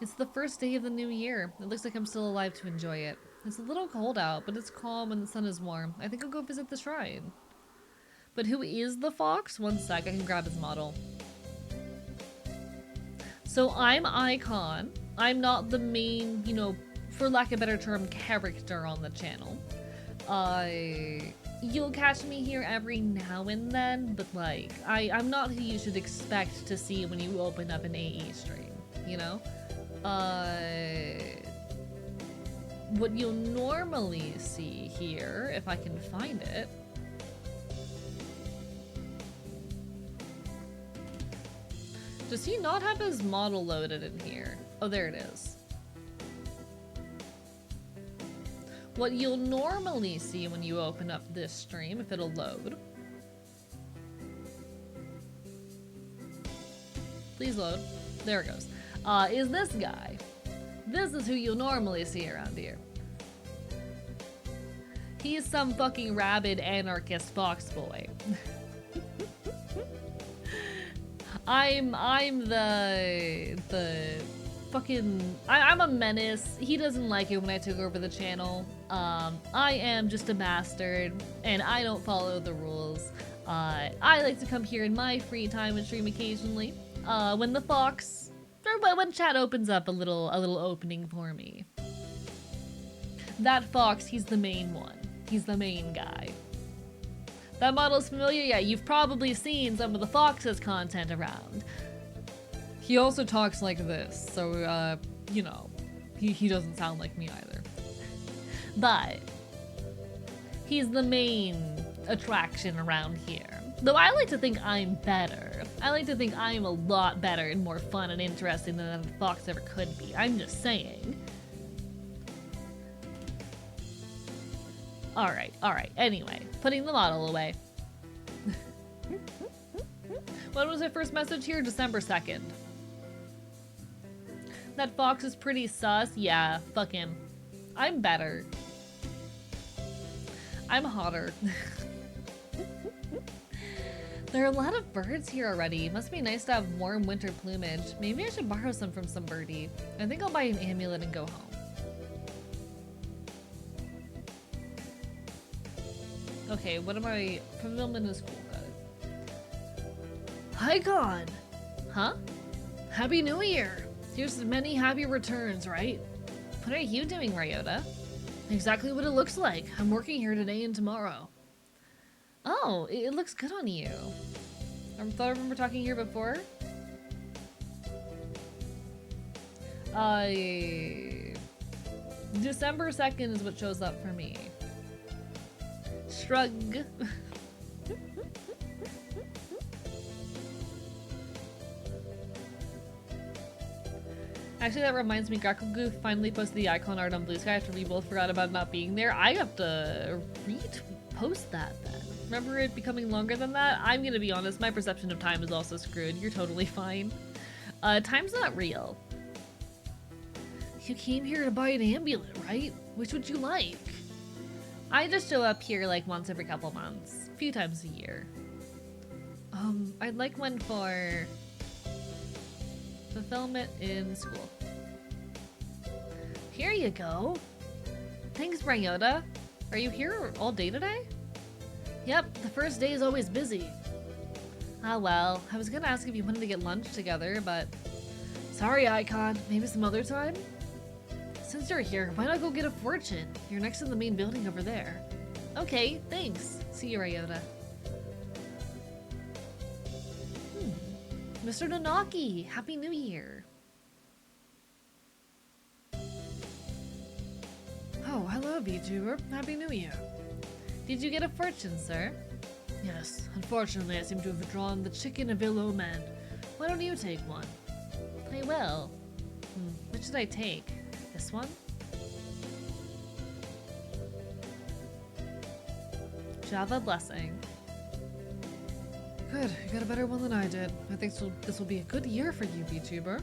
It's the first day of the new year. It looks like I'm still alive to enjoy it. It's a little cold out, but it's calm and the sun is warm. I think I'll go visit the shrine. But who is the fox? One sec, I can grab his model. So I'm Icon. I'm not the main, you know, for lack of a better term, character on the channel. You'll catch me here every now and then, but like, I'm not who you should expect to see when you open up an AE stream, you know? What you'll normally see here, if I can find it, does he not have his model loaded in here? Oh, there it is. What you'll normally see when you open up this stream, if it'll load. Please load. There it goes. Is this guy. This is who you'll normally see around here. He's some fucking rabid anarchist fox boy. I'm the fucking... I'm a menace. He doesn't like it when I took over the channel. I am just a bastard, and I don't follow the rules. I like to come here in my free time and stream occasionally. When the fox... or when chat opens up a little opening for me. That fox, he's the main one. He's the main guy. That model's familiar? Yeah, you've probably seen some of the Fox's content around. He also talks like this, so, you know, he doesn't sound like me either. But he's the main attraction around here. Though I like to think I'm better. I like to think I'm a lot better and more fun and interesting than the Fox ever could be. I'm just saying. Alright. Anyway, putting the model away. When was my first message here? December 2nd. That fox is pretty sus. Yeah, fuck him. I'm better. I'm hotter. There are a lot of birds here already. Must be nice to have warm winter plumage. Maybe I should borrow some from some birdie. I think I'll buy an amulet and go home. Okay, what am I... Fulfillment is cool, got it. Hi, Con! Huh? Happy New Year! Here's many happy returns, right? What are you doing, Ryota? Exactly what it looks like. I'm working here today and tomorrow. Oh, it looks good on you. I thought I remember talking here before. December 2nd is what shows up for me. Shrug. Actually, that reminds me, Gakugu finally posted the icon art on Blue Sky after we both forgot about not being there. I have to repost that then. Remember it becoming longer than that? I'm gonna be honest, my perception of time is also screwed. You're totally fine. Time's not real. You came here to buy an amulet, right? Which would you like? I just show up here like once every couple months. A few times a year. I'd like one for fulfillment in school. Here you go. Thanks, Ryota. Are you here all day today? Yep, the first day is always busy. Ah well, I was gonna ask if you wanted to get lunch together, but... Sorry, Icon. Maybe some other time? Since you're here, why not go get a fortune? You're next to the main building over there. Okay, thanks. See you, Ryota. Mr. Nonaki, Happy New Year. Oh, hello, VTuber. Happy New Year. Did you get a fortune, sir? Yes, unfortunately I seem to have drawn the chicken of ill omen. Why don't you take one? I will. Which should I take? This one? Java Blessing. Good, you got a better one than I did. I think this will be a good year for you, VTuber.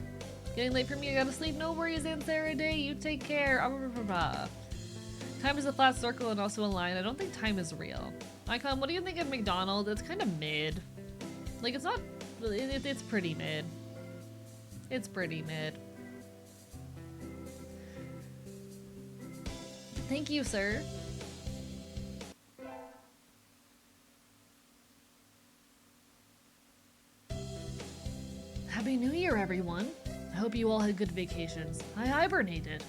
Getting late for me, I gotta sleep. No worries, Aunt Sarah Day. You take care. Time is a flat circle and also a line. I don't think time is real. Icon, what do you think of McDonald's? It's kind of mid. Like, it's not... It's pretty mid. It's pretty mid. Thank you, sir. Happy New Year, everyone. I hope you all had good vacations. I hibernated.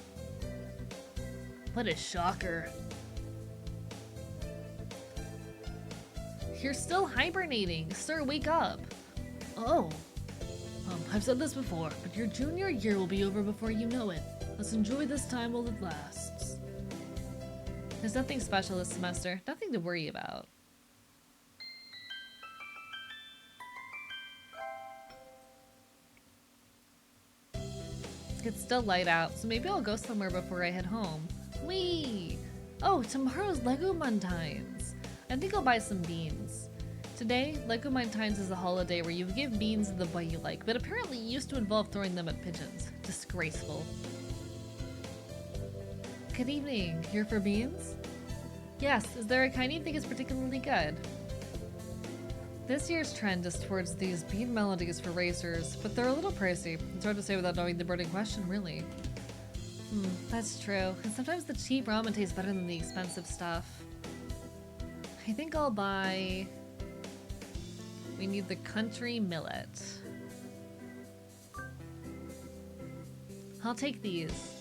What a shocker. You're still hibernating. Sir, wake up. Oh. I've said this before, but your junior year will be over before you know it. Let's enjoy this time while it lasts. There's nothing special this semester. Nothing to worry about. It's still light out, so maybe I'll go somewhere before I head home. Whee! Oh, tomorrow's Lego Montines. I think I'll buy some beans. Today, Lego Montines is a holiday where you give beans the way you like, but apparently it used to involve throwing them at pigeons. Disgraceful. Good evening. Here for beans? Yes, is there a kind you think is particularly good? This year's trend is towards these bean melodies for racers, but they're a little pricey. It's hard to say without knowing the burning question, really. That's true. And sometimes the cheap ramen tastes better than the expensive stuff. I think I'll buy... We need the country millet. I'll take these.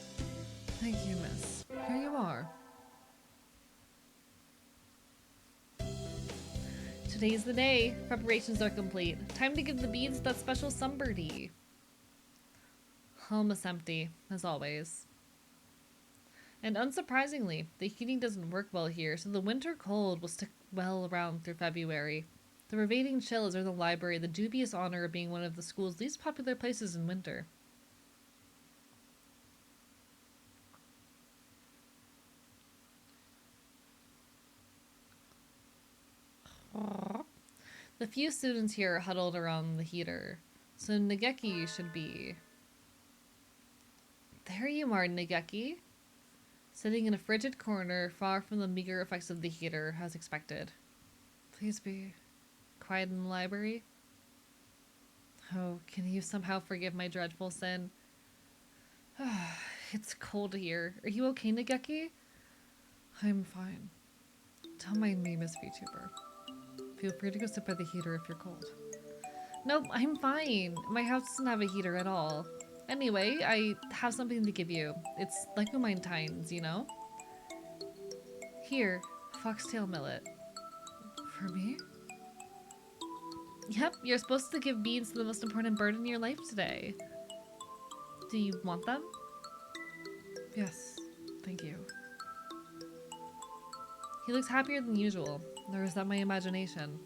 Thank you, miss. Here you are. Today's the day. Preparations are complete. Time to give the beads that special sunbirdie. Almost empty, as always. And unsurprisingly, the heating doesn't work well here, so the winter cold will stick well around through February. The pervading chill is in the library, the dubious honor of being one of the school's least popular places in winter. The few students here are huddled around the heater, so Nageki should be... There you are, Nageki. Sitting in a frigid corner, far from the meager effects of the heater, as expected. Please be quiet in the library. Oh, can you somehow forgive my dreadful sin? It's cold here. Are you okay, Nageki? I'm fine. Don't mind me, Miss VTuber. Feel free to go sit by the heater if you're cold. Nope, I'm fine. My house doesn't have a heater at all. Anyway, I have something to give you. It's like Momentines, you know? Here, foxtail millet. For me? Yep, you're supposed to give beans to the most important bird in your life today. Do you want them? Yes, thank you. He looks happier than usual. Or is that my imagination?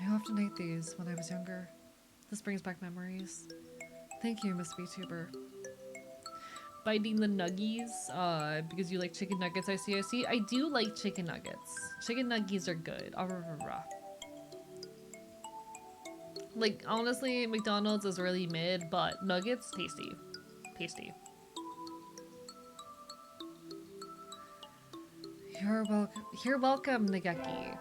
I often ate these when I was younger. This brings back memories. Thank you, Miss VTuber. Biting the nuggies, because you like chicken nuggets, I see. I do like chicken nuggets. Chicken nuggies are good. Like, honestly, McDonald's is really mid, but nuggets, tasty. Tasty. You're welcome, Nageki.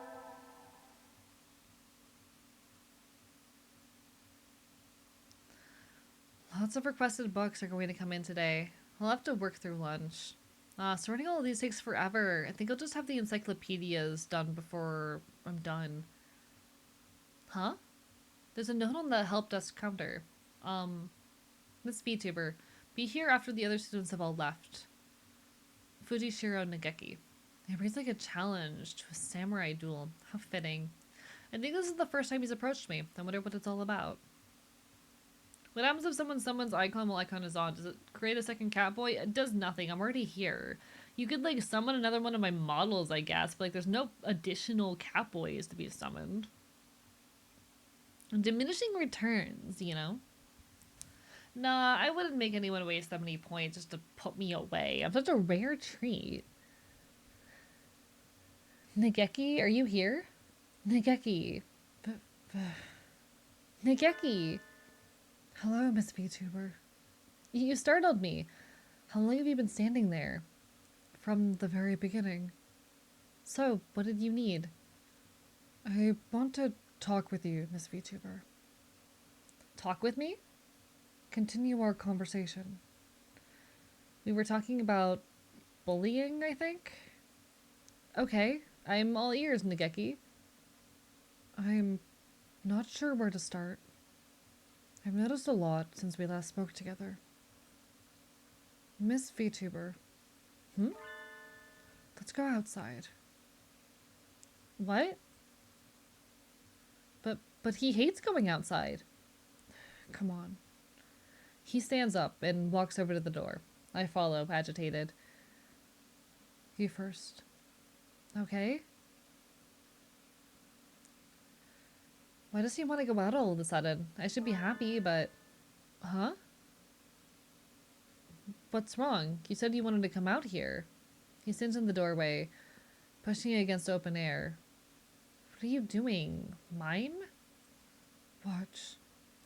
Lots of requested books are going to come in today. I'll have to work through lunch. Sorting all of these takes forever. I think I'll just have the encyclopedias done before I'm done. Huh? There's a note on the help desk counter. Miss VTuber, be here after the other students have all left. Fujishiro Nageki. It reads like a challenge to a samurai duel. How fitting. I think this is the first time he's approached me. I wonder what it's all about. What happens if someone summons icon while icon is on? Does it create a second Catboy? It does nothing. I'm already here. You could like summon another one of my models, I guess, but like there's no additional Catboys to be summoned. Diminishing returns, you know? Nah, I wouldn't make anyone waste that many points just to put me away. I'm such a rare treat. Nageki, are you here? Nageki. Nageki. Hello, Miss VTuber. You startled me. How long have you been standing there? From the very beginning. So, what did you need? I want to talk with you, Miss VTuber. Talk with me? Continue our conversation. We were talking about bullying, I think? Okay, I'm all ears, Nageki. I'm not sure where to start. I've noticed a lot since we last spoke together. Miss VTuber. Let's go outside. What? But he hates going outside. Come on. He stands up and walks over to the door. I follow, agitated. You first. Okay. Why does he want to go out all of a sudden? I should be happy, but... Huh? What's wrong? You said you wanted to come out here. He stands in the doorway, pushing against open air. What are you doing? Mime? Watch.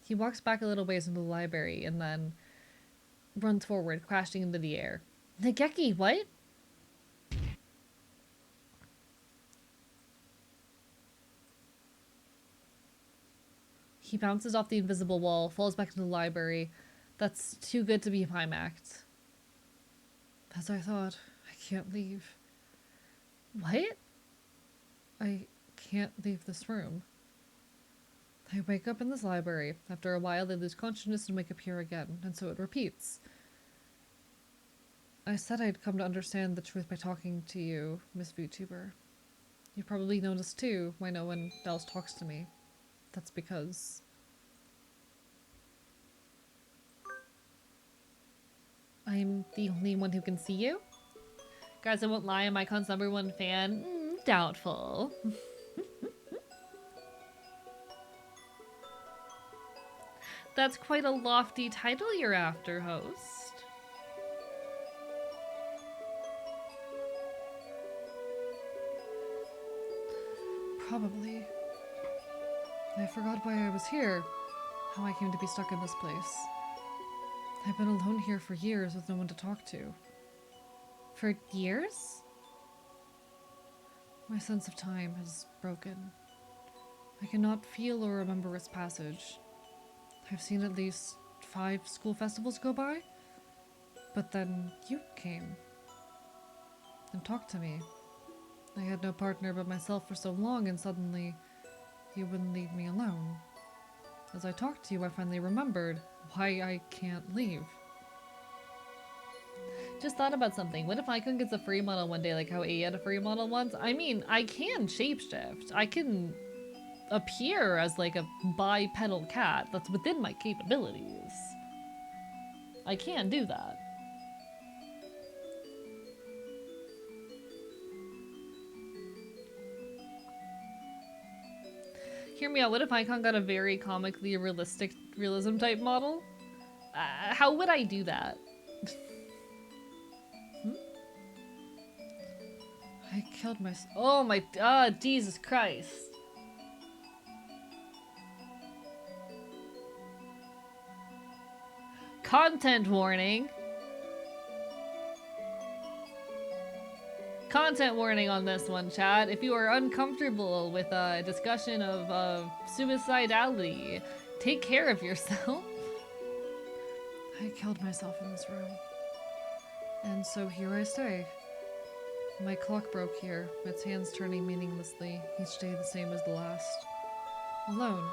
He walks back a little ways into the library and then runs forward, crashing into the air. Nageki, what? He bounces off the invisible wall, falls back into the library. That's too good to be Mime Act. As I thought, I can't leave. What? I can't leave this room. I wake up in this library. After a while, they lose consciousness and wake up here again, and so it repeats. I said I'd come to understand the truth by talking to you, Miss VTuber. You probably noticed too why no one else talks to me. That's because... I'm the only one who can see you? Guys, I won't lie, I'm Icon's #1 fan. Doubtful. That's quite a lofty title you're after, host. Probably. I forgot why I was here, how I came to be stuck in this place. I've been alone here for years with no one to talk to. For years? My sense of time has broken. I cannot feel or remember its passage. I've seen at least 5 school festivals go by, but then you came and talked to me. I had no partner but myself for so long, and suddenly you wouldn't leave me alone. As I talked to you, I finally remembered why I can't leave. Just thought about something. What if Icon gets a free model one day, like how A had a free model once? I mean, I can shapeshift. I can appear as like a bipedal cat. That's within my capabilities. I can do that. Hear me out, what if Icon got a very comically realistic realism type model? How would I do that? I killed myself. Oh my, Jesus Christ. Content warning. Content warning on this one, chat. If you are uncomfortable with a discussion of suicidality, take care of yourself. I killed myself in this room. And so here I stay. My clock broke here, its hands turning meaninglessly, each day the same as the last. Alone,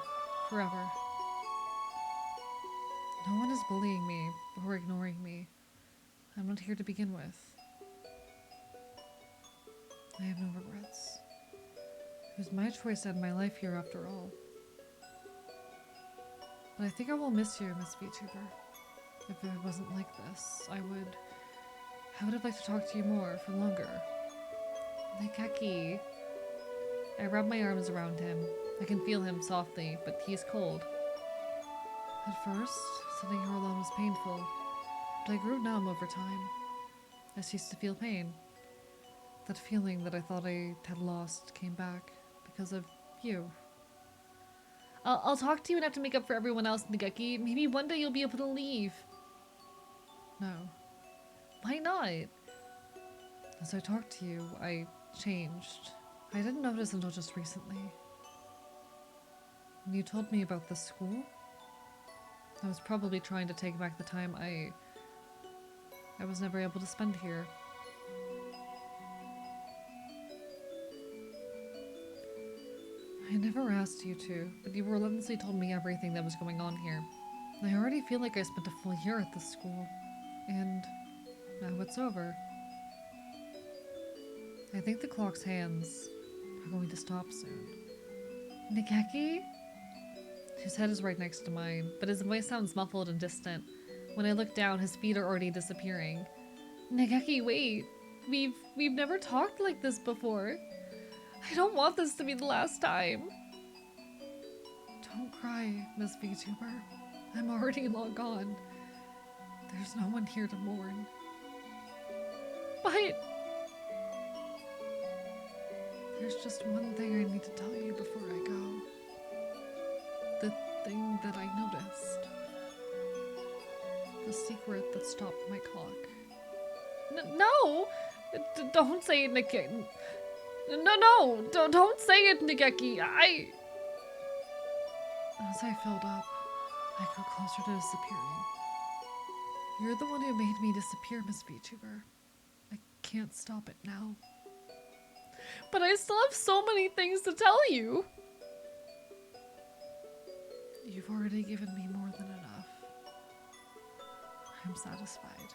forever. No one is bullying me or ignoring me. I'm not here to begin with. I have no regrets. It was my choice to end my life here after all. But I think I will miss you, Miss VTuber. If it wasn't like this, I would have liked to talk to you more for longer. Nikeki. I rub my arms around him. I can feel him softly, but he's cold. At first, sitting here alone was painful, but I grew numb over time. I ceased to feel pain. That feeling that I thought I had lost came back because of you. I'll talk to you and have to make up for everyone else, Nageki. Maybe one day you'll be able to leave. No. Why not? As I talked to you, I changed. I didn't notice until just recently. When you told me about the school, I was probably trying to take back the time I was never able to spend here. I never asked you to, but you relentlessly told me everything that was going on here. I already feel like I spent a full year at this school, and now it's over. I think the clock's hands are going to stop soon. Nageki? His head is right next to mine, but his voice sounds muffled and distant. When I look down, his feet are already disappearing. Nageki, wait. We've never talked like this before. I don't want this to be the last time. Don't cry, Miss VTuber. I'm already long gone. There's no one here to mourn. But there's just one thing I need to tell you before I go. The thing that I noticed. The secret that stopped my clock. No! Don't say it, Nageki. No! Don't say it, Nageki. As I filled up, I grew closer to disappearing. You're the one who made me disappear, Miss VTuber. I can't stop it now. But I still have so many things to tell you. You've already given me more than enough. I'm satisfied.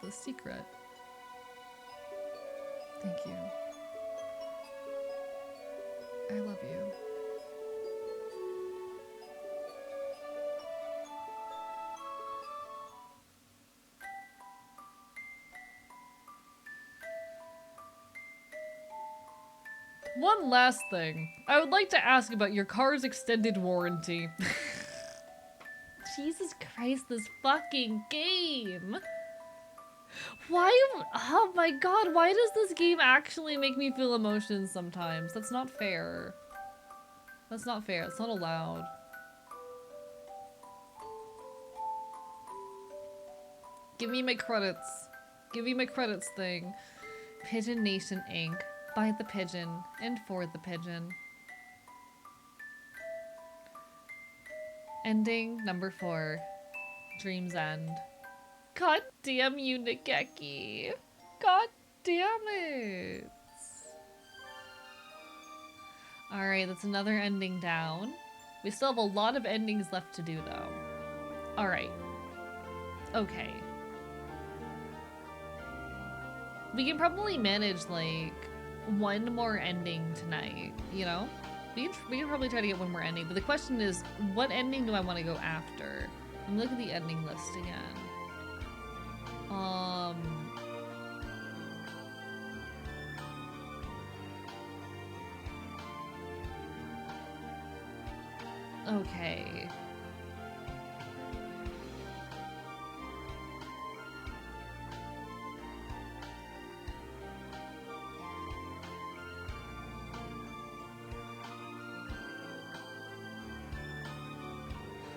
The secret. Thank you. I love you. One last thing. I would like to ask about your car's extended warranty. Jesus Christ, this fucking game. Why? Oh my god, why does this game actually make me feel emotions sometimes? That's not fair. That's not fair. It's not allowed. Give me my credits. Give me my credits thing. Pigeon Nation Inc. By the pigeon and for the pigeon. Ending number 4. Dream's End. God damn you, Nageki. God damn it. Alright, that's another ending down. We still have a lot of endings left to do, though. Alright. Okay. We can probably manage, like, one more ending tonight, you know? We can probably try to get one more ending, but the question is, what ending do I want to go after? I'm looking at the ending list again. Okay.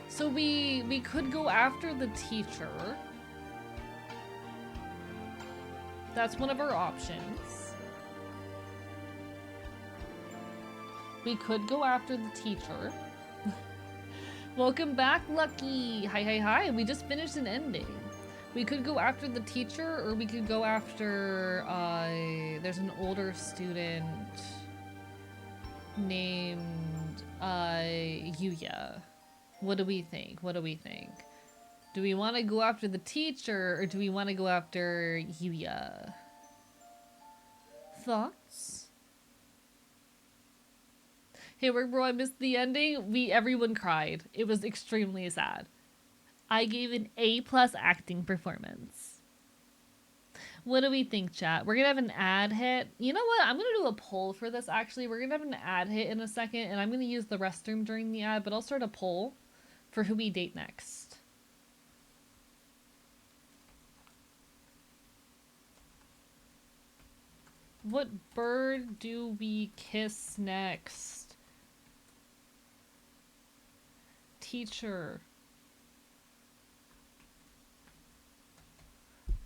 So we could go after the teacher. That's one of our options. We could go after the teacher. Welcome back, Lucky. Hi. We just finished an ending. We could go after the teacher, or we could go after, there's an older student named, Yuya. What do we think? Do we want to go after the teacher, or do we want to go after Yuya? Thoughts? Hey, work bro, I missed the ending. Everyone cried. It was extremely sad. I gave an A plus acting performance. What do we think, chat? We're gonna have an ad hit. You know what? I'm gonna do a poll for this actually. We're gonna have an ad hit in a second, and I'm gonna use the restroom during the ad, but I'll start a poll for who we date next. What bird do we kiss next? Teacher.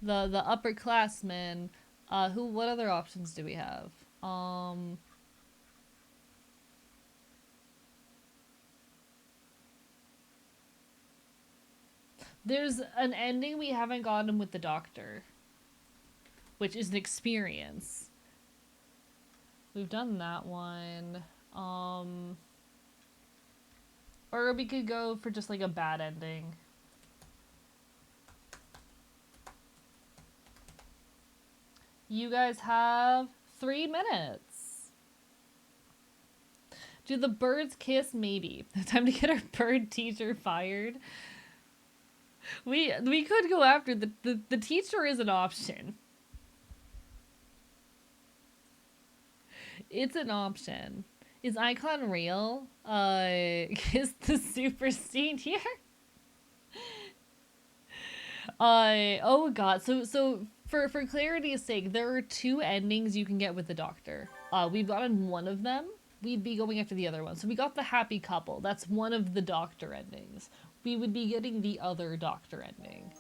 The upperclassmen. What other options do we have? There's an ending we haven't gotten with the doctor, which is an experience. We've done that one. Or we could go for just like a bad ending. You guys have 3 minutes. Do the birds kiss? Maybe. Time to get our bird teacher fired. We could go after the teacher is an option. It's an option. Is Icon real? Is the super senior? Oh god. So for clarity's sake, there are 2 endings you can get with the doctor. We've gotten one of them. We'd be going after the other one. So we got the happy couple. That's one of the doctor endings. We would be getting the other doctor ending.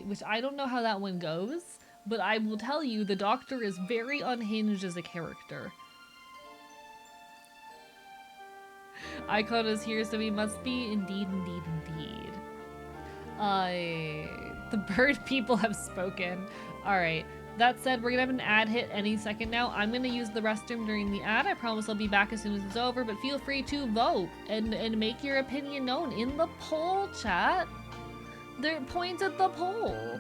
Which I don't know how that one goes, but I will tell you the doctor is very unhinged as a character. Icon is here, so we must be indeed. The bird people have spoken. Alright, that said, we're gonna have an ad hit any second now. I'm gonna use the restroom during the ad. I promise I'll be back as soon as it's over, but feel free to vote and make your opinion known in the poll, chat. There points at the poll.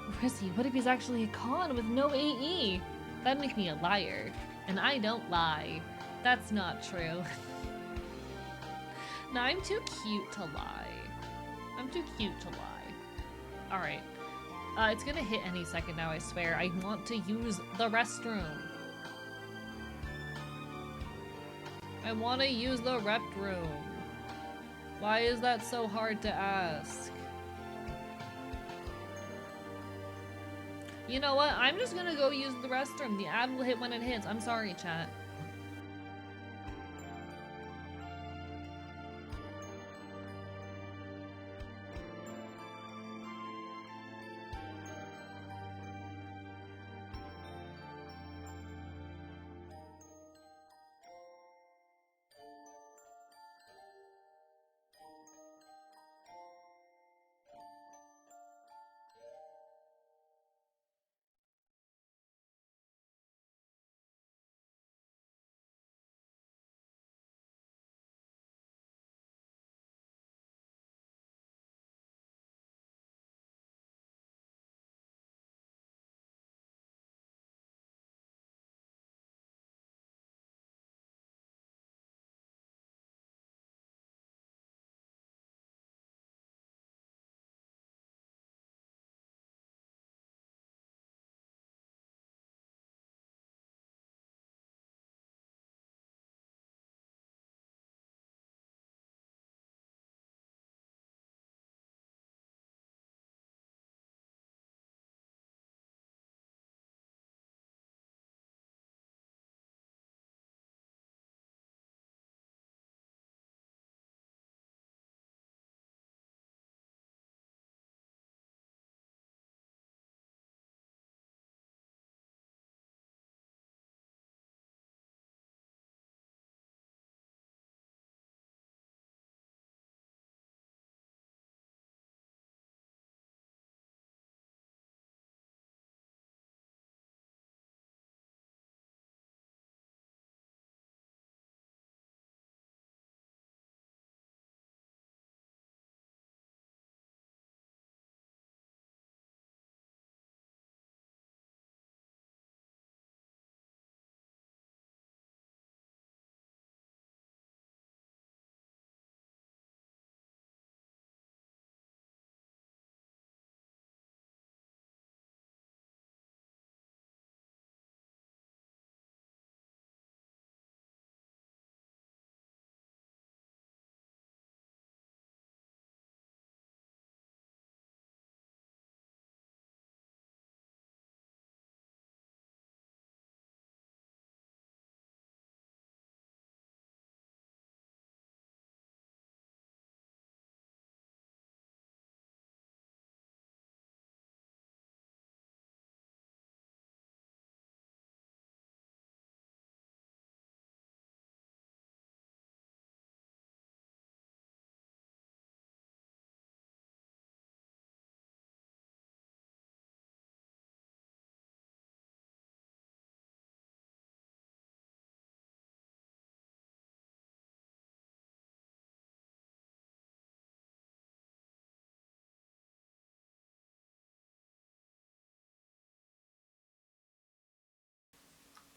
Where is he? What if he's actually a con with no AE? That'd make me a liar. And I don't lie. That's not true. No, I'm too cute to lie. I'm too cute to lie. Alright. It's gonna hit any second now, I swear. I want to use the restroom. I want to use the rep room. Why is that so hard to ask? You know what? I'm just gonna go use the restroom. The ad will hit when it hits. I'm sorry, chat.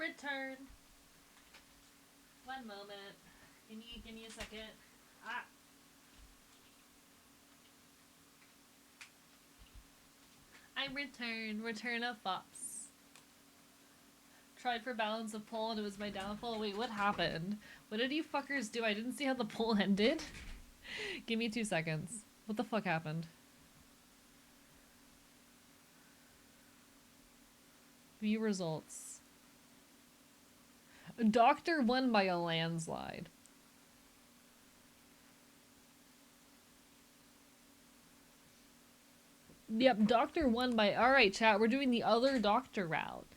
return. One moment. Give me a second. Ah. I returned. Return of Fops. Tried for balance of poll and it was my downfall. Wait, what happened? What did you fuckers do? I didn't see how the poll ended. Give me 2 seconds. What the fuck happened? View results. Doctor won by a landslide. Yep, Doctor won by... Alright, chat, we're doing the other Doctor route.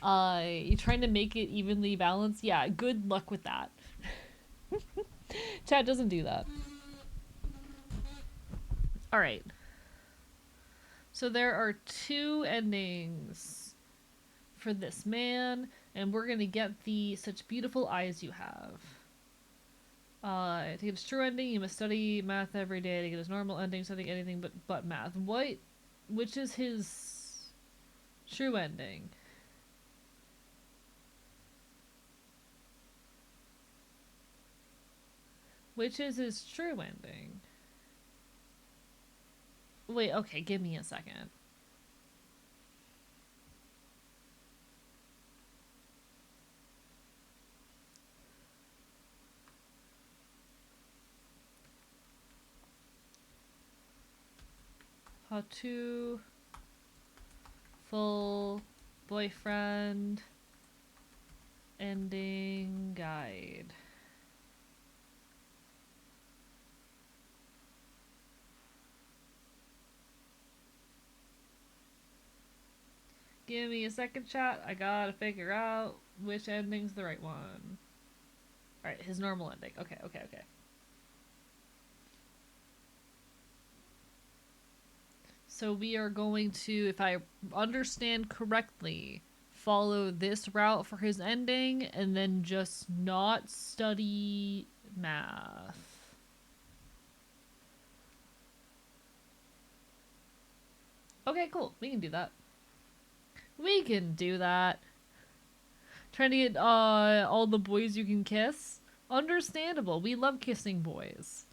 You trying to make it evenly balanced? Yeah, good luck with that. Chat doesn't do that. Alright. So there are 2 endings for this man, and we're gonna get the such beautiful eyes you have. To get his true ending, you must study math every day. To get his normal ending, studying anything but math. Which is his true ending? Which is his true ending? Wait, okay, give me a second. How to full boyfriend ending guide. Give me a second, chat. I gotta figure out which ending's the right one. Alright, his normal ending. Okay. So we are going to, if I understand correctly, follow this route for his ending and then just not study math. Okay, cool. We can do that. We can do that. Trying to get all the boys you can kiss? Understandable. We love kissing boys.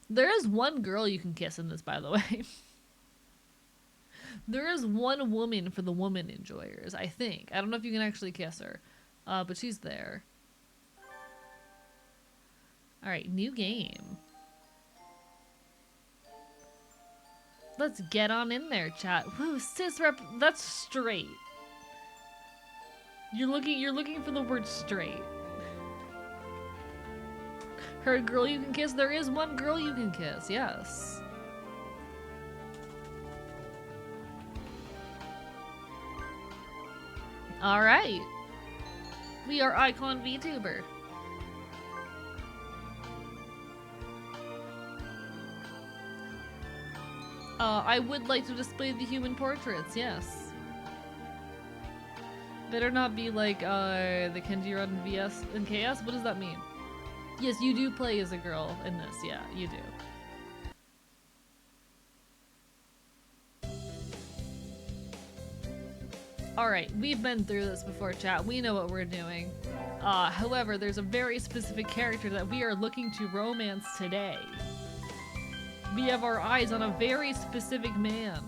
There is one girl you can kiss in this, by the way. There is one woman for the woman enjoyers, I think. I don't know if you can actually kiss her. But she's there. Alright, new game. Let's get on in there, chat. Woo, cis rep, that's straight. You're looking for the word straight. Heard girl you can kiss? There is one girl you can kiss, yes. Alright. We are Icon VTuber. I would like to display the human portraits, yes. Better not be like, the Kenji Run VS and KS? What does that mean? Yes, you do play as a girl in this, yeah, you do. Alright, we've been through this before, chat. We know what we're doing. However, there's a very specific character that we are looking to romance today. We have our eyes on a very specific man.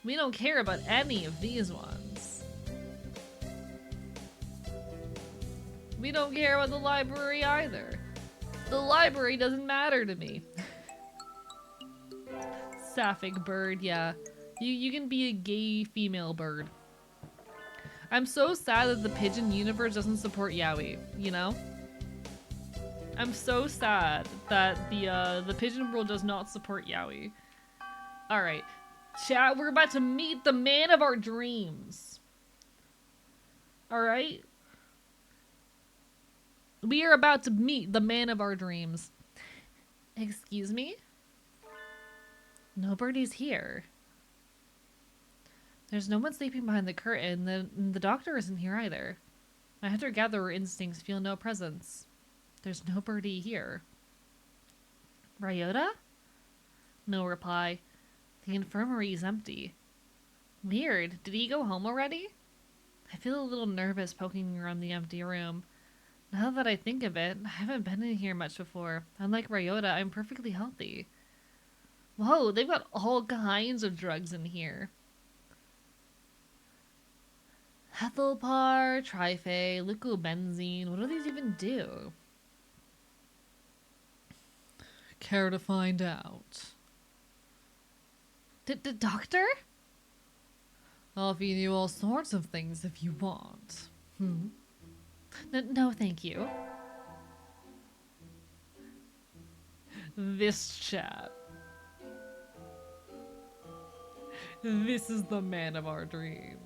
We don't care about any of these ones. We don't care about the library either. The library doesn't matter to me. Sapphic bird, yeah. You can be a gay female bird. I'm so sad that the pigeon universe doesn't support yaoi, you know? I'm so sad that the pigeon world does not support yaoi. Alright. Chat, we're about to meet the man of our dreams. Alright? We are about to meet the man of our dreams. Excuse me? Nobody's here. There's no one sleeping behind the curtain. The doctor isn't here either. My hunter-gatherer instincts feel no presence. There's nobody here. Ryota? No reply. The infirmary is empty. Weird. Did he go home already? I feel a little nervous poking around the empty room. Now that I think of it, I haven't been in here much before. Unlike Ryota, I'm perfectly healthy. Whoa, they've got all kinds of drugs in here. Hethelpar, Trife, Lucobenzene. What do these even do? Care to find out? Doctor? I'll feed you all sorts of things if you want. No, thank you. This chap. This is the man of our dreams.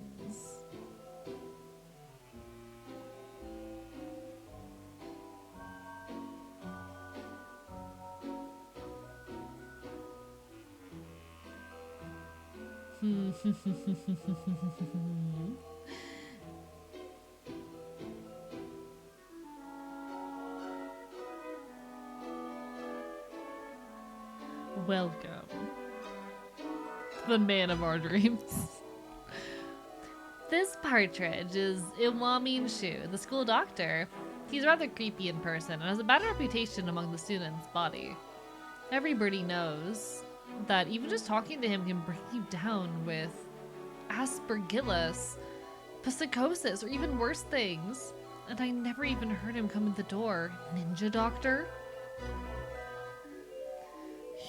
Welcome. The man of our dreams. This partridge is Iwamin Shu, the school doctor. He's rather creepy in person and has a bad reputation among the students' body. Everybody knows that even just talking to him can bring you down with aspergillus, psychosis, or even worse things. And I never even heard him come in the door. Ninja doctor?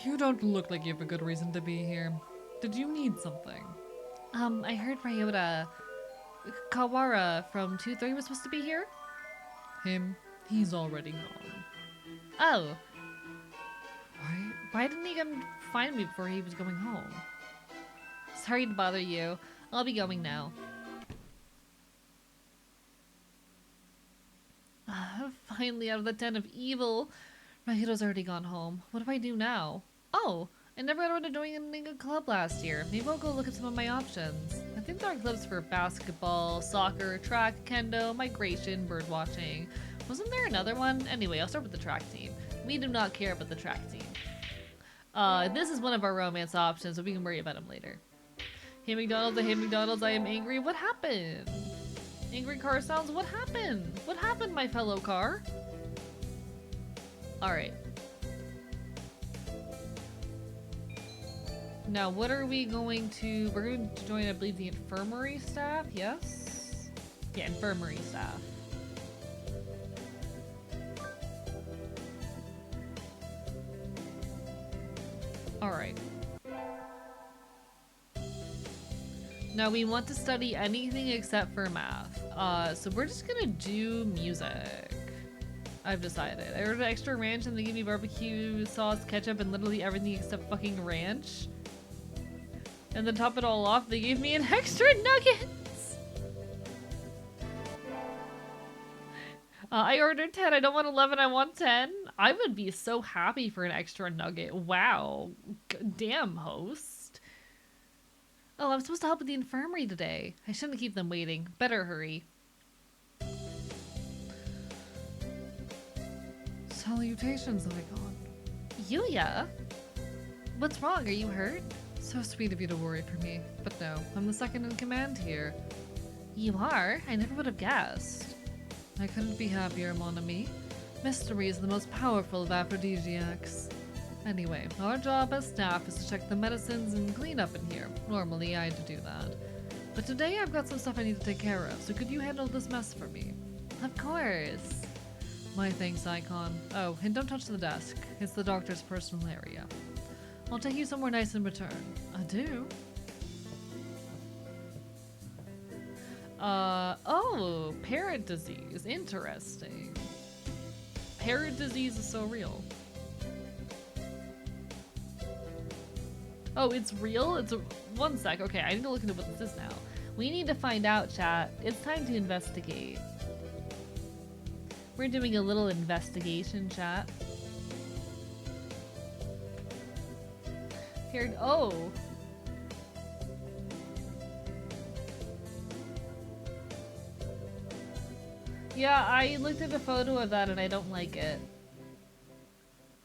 You don't look like you have a good reason to be here. Did you need something? I heard Ryota Kawara from 2-3 was supposed to be here? Him? He's already gone. Oh. Why didn't he come find me before he was going home? Sorry to bother you. I'll be going now. Finally out of the den of evil. Ryuta's already gone home. What do I do now? Oh, I never got around to joining a club last year. Maybe I'll go look at some of my options. I think there are clubs for basketball, soccer, track, kendo, migration, birdwatching. Wasn't there another one? Anyway, I'll start with the track team. We do not care about the track team. This is one of our romance options, so we can worry about him later. Hey McDonald's, I hate McDonald's, I am angry. What happened? Angry car sounds, what happened? What happened, my fellow car? Alright. Now, what are we going to... We're going to join, I believe, the infirmary staff, yes? Yeah, infirmary staff. Alright. Now, we want to study anything except for math. So we're just gonna do music. I've decided. I ordered extra ranch and they gave me barbecue sauce, ketchup, and literally everything except fucking ranch. And to top it all off, they gave me an extra nuggets! I ordered 10, I don't want 11, I want 10. I would be so happy for an extra nugget. Wow. Damn, host. Oh, I'm supposed to help with the infirmary today. I shouldn't keep them waiting. Better hurry. Salutations, Icon. Yuya? What's wrong? Are you hurt? So sweet of you to worry for me. But no, I'm the second in command here. You are? I never would have guessed. I couldn't be happier, mon ami. Mystery is the most powerful of aphrodisiacs. Anyway, our job as staff is to check the medicines and clean up in here. Normally, I do that. But today I've got some stuff I need to take care of, so could you handle this mess for me? Of course. My thanks, Icon. Oh, and don't touch the desk. It's the doctor's personal area. I'll take you somewhere nice in return. Adieu. Oh, parrot disease. Interesting. Parrot disease is so real. Oh, it's real? It's a... One sec. Okay, I need to look into what this is now. We need to find out, chat. It's time to investigate. We're doing a little investigation, chat. Here, oh. Yeah, I looked at a photo of that and I don't like it.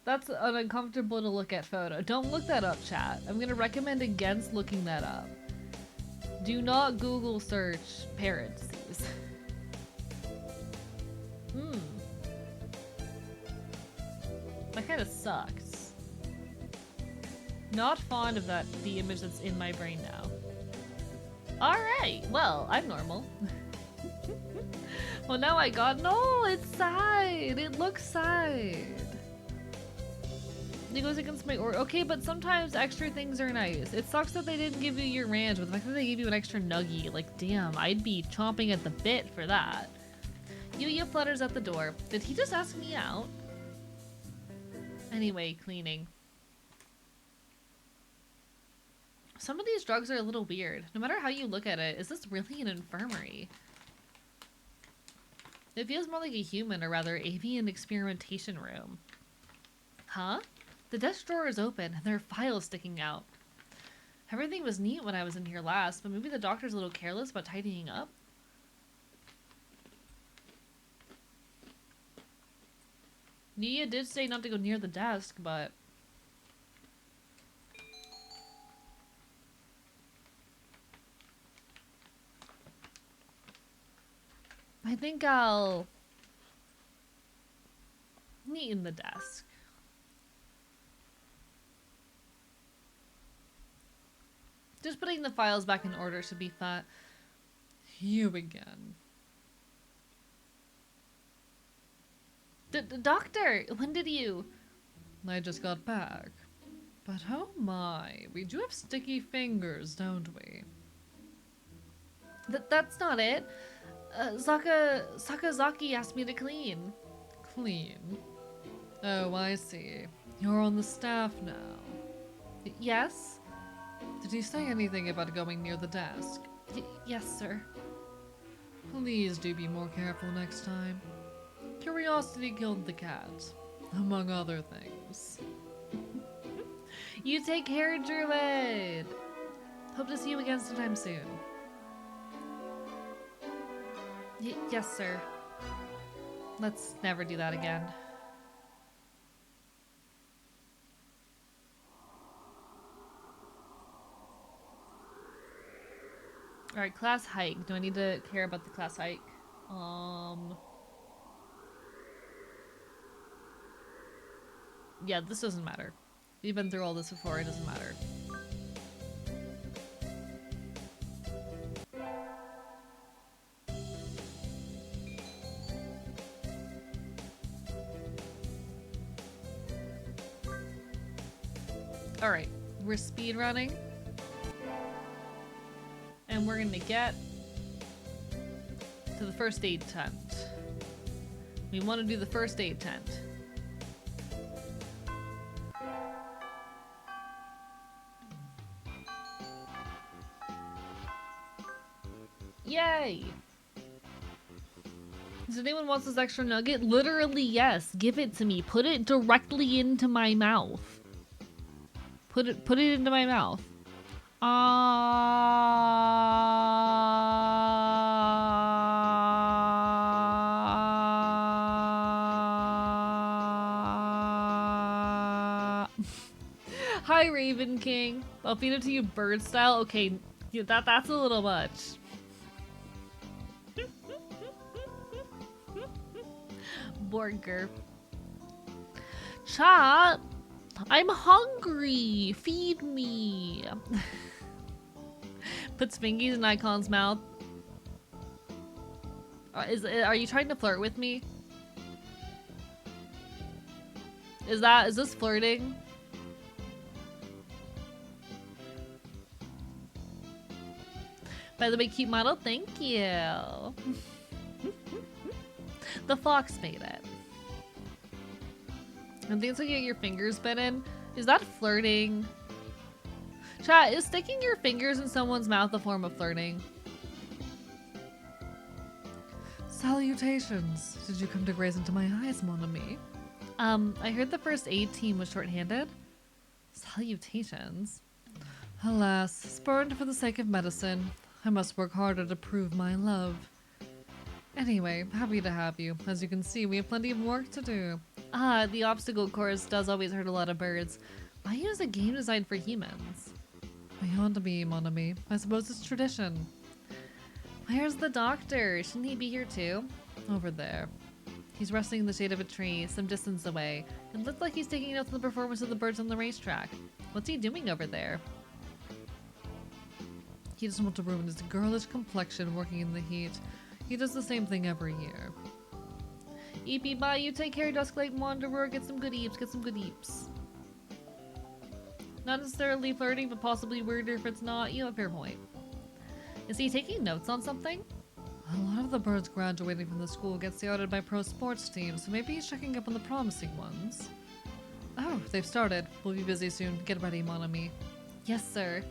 That's an uncomfortable to look at photo. Don't look that up, chat. I'm gonna recommend against looking that up. Do not Google search parrot disease. That kind of sucks. Not fond of the image that's in my brain now. Alright, well, I'm normal. Well, now I got, no, it's side. It looks side. It goes against my order. Okay, but sometimes extra things are nice. It sucks that they didn't give you your ranch, but the fact that they gave you an extra nuggie, like, damn, I'd be chomping at the bit for that. Yuya flutters at the door. Did he just ask me out? Anyway, cleaning. Some of these drugs are a little weird. No matter how you look at it, is this really an infirmary? It feels more like a human, or rather, avian experimentation room. Huh? The desk drawer is open, and there are files sticking out. Everything was neat when I was in here last, but maybe the doctor's a little careless about tidying up? Nia did say not to go near the desk, but... I think I'll neaten the desk. Just putting the files back in order should be fun. You again. Doctor, when did you? I just got back. But oh my, we do have sticky fingers, don't we? That's not it. Sakazaki asked me to clean. Clean? Oh, I see. You're on the staff now. Yes? Did he say anything about going near the desk? Yes, sir. Please do be more careful next time. Curiosity killed the cat, among other things. You take care, Druid! Hope to see you again sometime soon. Yes, sir. Let's never do that again. Alright, class hike. Do I need to care about the class hike? Yeah, this doesn't matter. We've been through all this before, it doesn't matter. Alright, we're speed running. And we're gonna get to the first aid tent. We want to do the first aid tent. Yay! Does anyone wants this extra nugget? Literally, yes. Give it to me. Put it directly into my mouth. Put it into my mouth. Hi, Raven King. I'll feed it to you bird style. Okay, yeah, that's a little much. Burger. Chat, I'm hungry. Feed me. Put Spinkies in Icon's mouth. Are you trying to flirt with me? Is this flirting? By the way, cute model, thank you. The fox made it. And things like get your fingers bitten. Is that flirting? Chat, is sticking your fingers in someone's mouth a form of flirting? Salutations. Did you come to graze into my eyes, mon ami? I heard the first aid team was short-handed. Salutations. Alas, spurned for the sake of medicine, I must work harder to prove my love. Anyway, happy to have you. As you can see, we have plenty of work to do. Ah, the obstacle course does always hurt a lot of birds. Why use a game designed for humans? Beyond me, mon ami. I suppose it's tradition. Where's the doctor? Shouldn't he be here too? Over there. He's resting in the shade of a tree, some distance away. It looks like he's taking notes on the performance of the birds on the racetrack. What's he doing over there? He doesn't want to ruin his girlish complexion working in the heat. He does the same thing every year. Eepy, bye, you take care, Dusklight Wanderer. Get some good eeps, get some good eeps. Not necessarily flirting, but possibly weirder if it's not. You have a fair point. Is he taking notes on something? A lot of the birds graduating from the school get scouted by pro sports teams, so maybe he's checking up on the promising ones. Oh, they've started. We'll be busy soon. Get ready, mon ami. Yes, sir.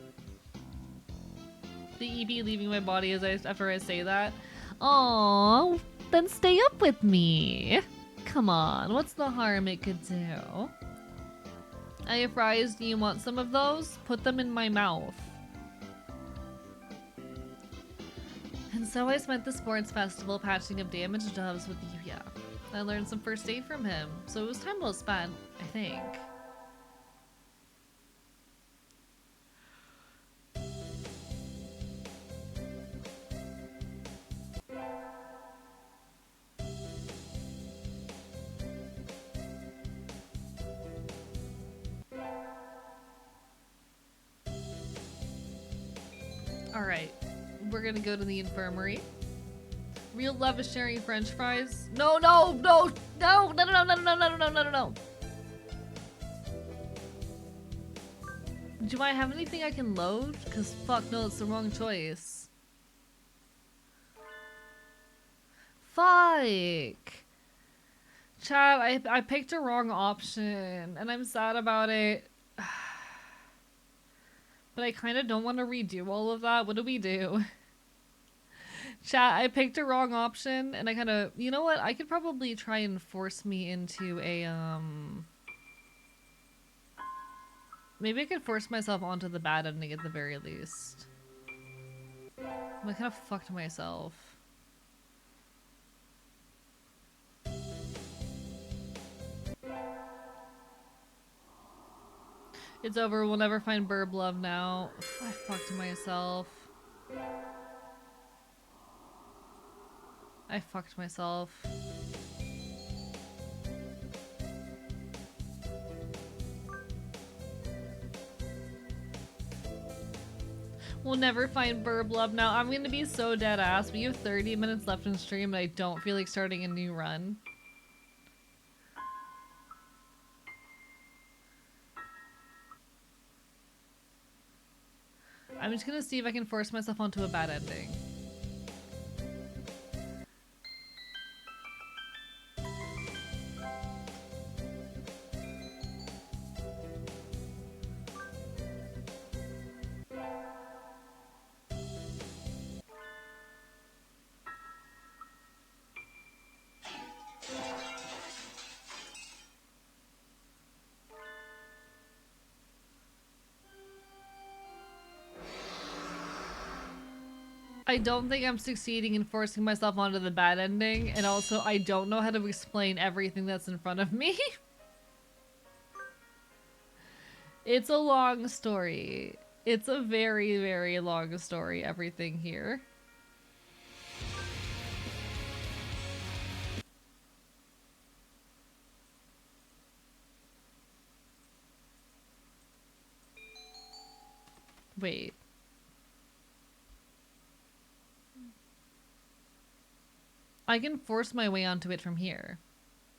The EB leaving my body after I say that. Aww, then stay up with me. Come on, what's the harm it could do? I have fries. Do you want some of those? Put them in my mouth. And so I spent the sports festival patching up damaged doves with Yuya. I learned some first aid from him, so it was time well spent, I think. Alright, we're gonna go to the infirmary. Real love is sharing french fries. No, no, no, no, no, no, no, no, no, no, no, no, no, no. Do I have anything I can load? Cause fuck no, it's the wrong choice. Fuck. Chat, I picked a wrong option and I'm sad about it. But I kind of don't want to redo all of that. What do we do? Chat, I picked a wrong option and I kind of, you know what? I could probably try and force me into a, maybe I could force myself onto the bad ending at the very least. I kind of fucked myself. It's over. We'll never find Burb Love now. I fucked myself. I fucked myself. We'll never find Burb Love now. I'm gonna be so dead ass. We have 30 minutes left in stream and I don't feel like starting a new run. I'm just gonna see if I can force myself onto a bad ending. I don't think I'm succeeding in forcing myself onto the bad ending, and also I don't know how to explain everything that's in front of me. It's a long story. It's a very, very long story, everything here. Wait. I can force my way onto it from here.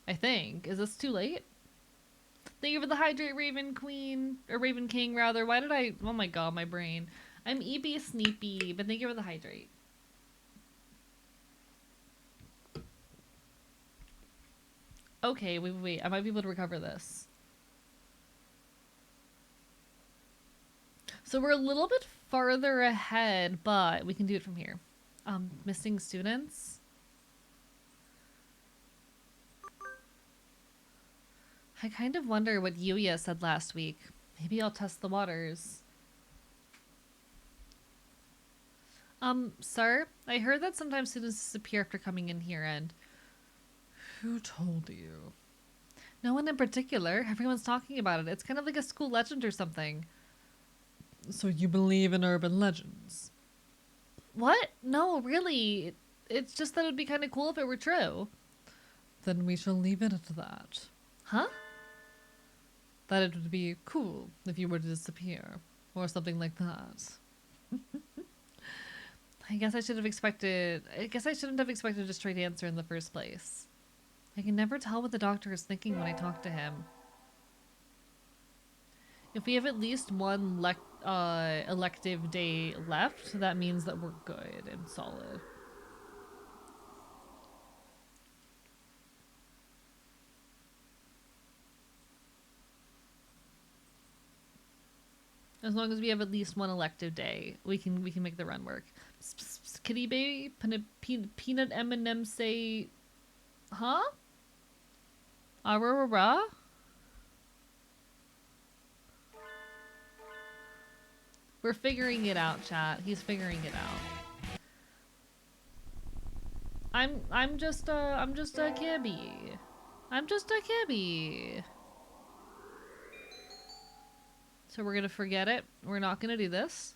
I think. Is this too late? Thank you for the hydrate, Raven Queen. Or Raven King, rather. Why did I... Oh my god, my brain. I'm EB Sneepy, but thank you for the hydrate. Okay, wait. I might be able to recover this. So we're a little bit farther ahead, but we can do it from here. Missing students? I kind of wonder what Yuya said last week. Maybe I'll test the waters. Sir? I heard that sometimes students disappear after coming in here and... Who told you? No one in particular. Everyone's talking about it. It's kind of like a school legend or something. So you believe in urban legends? What? No, really. It's just that it would be kind of cool if it were true. Then we shall leave it at that. Huh? That it would be cool if you were to disappear. Or something like that. I guess I shouldn't have expected a straight answer in the first place. I can never tell what the doctor is thinking when I talk to him. If we have at least one elective day left, that means that we're good and solid. As long as we have at least one elective day, we can make the run work. Psst, psst, psst, kitty baby, peanut M&M say, huh? Aurora? We're figuring it out, chat. He's figuring it out. I'm just a cabbie. I'm just a cabbie. So we're gonna forget it. We're not gonna do this.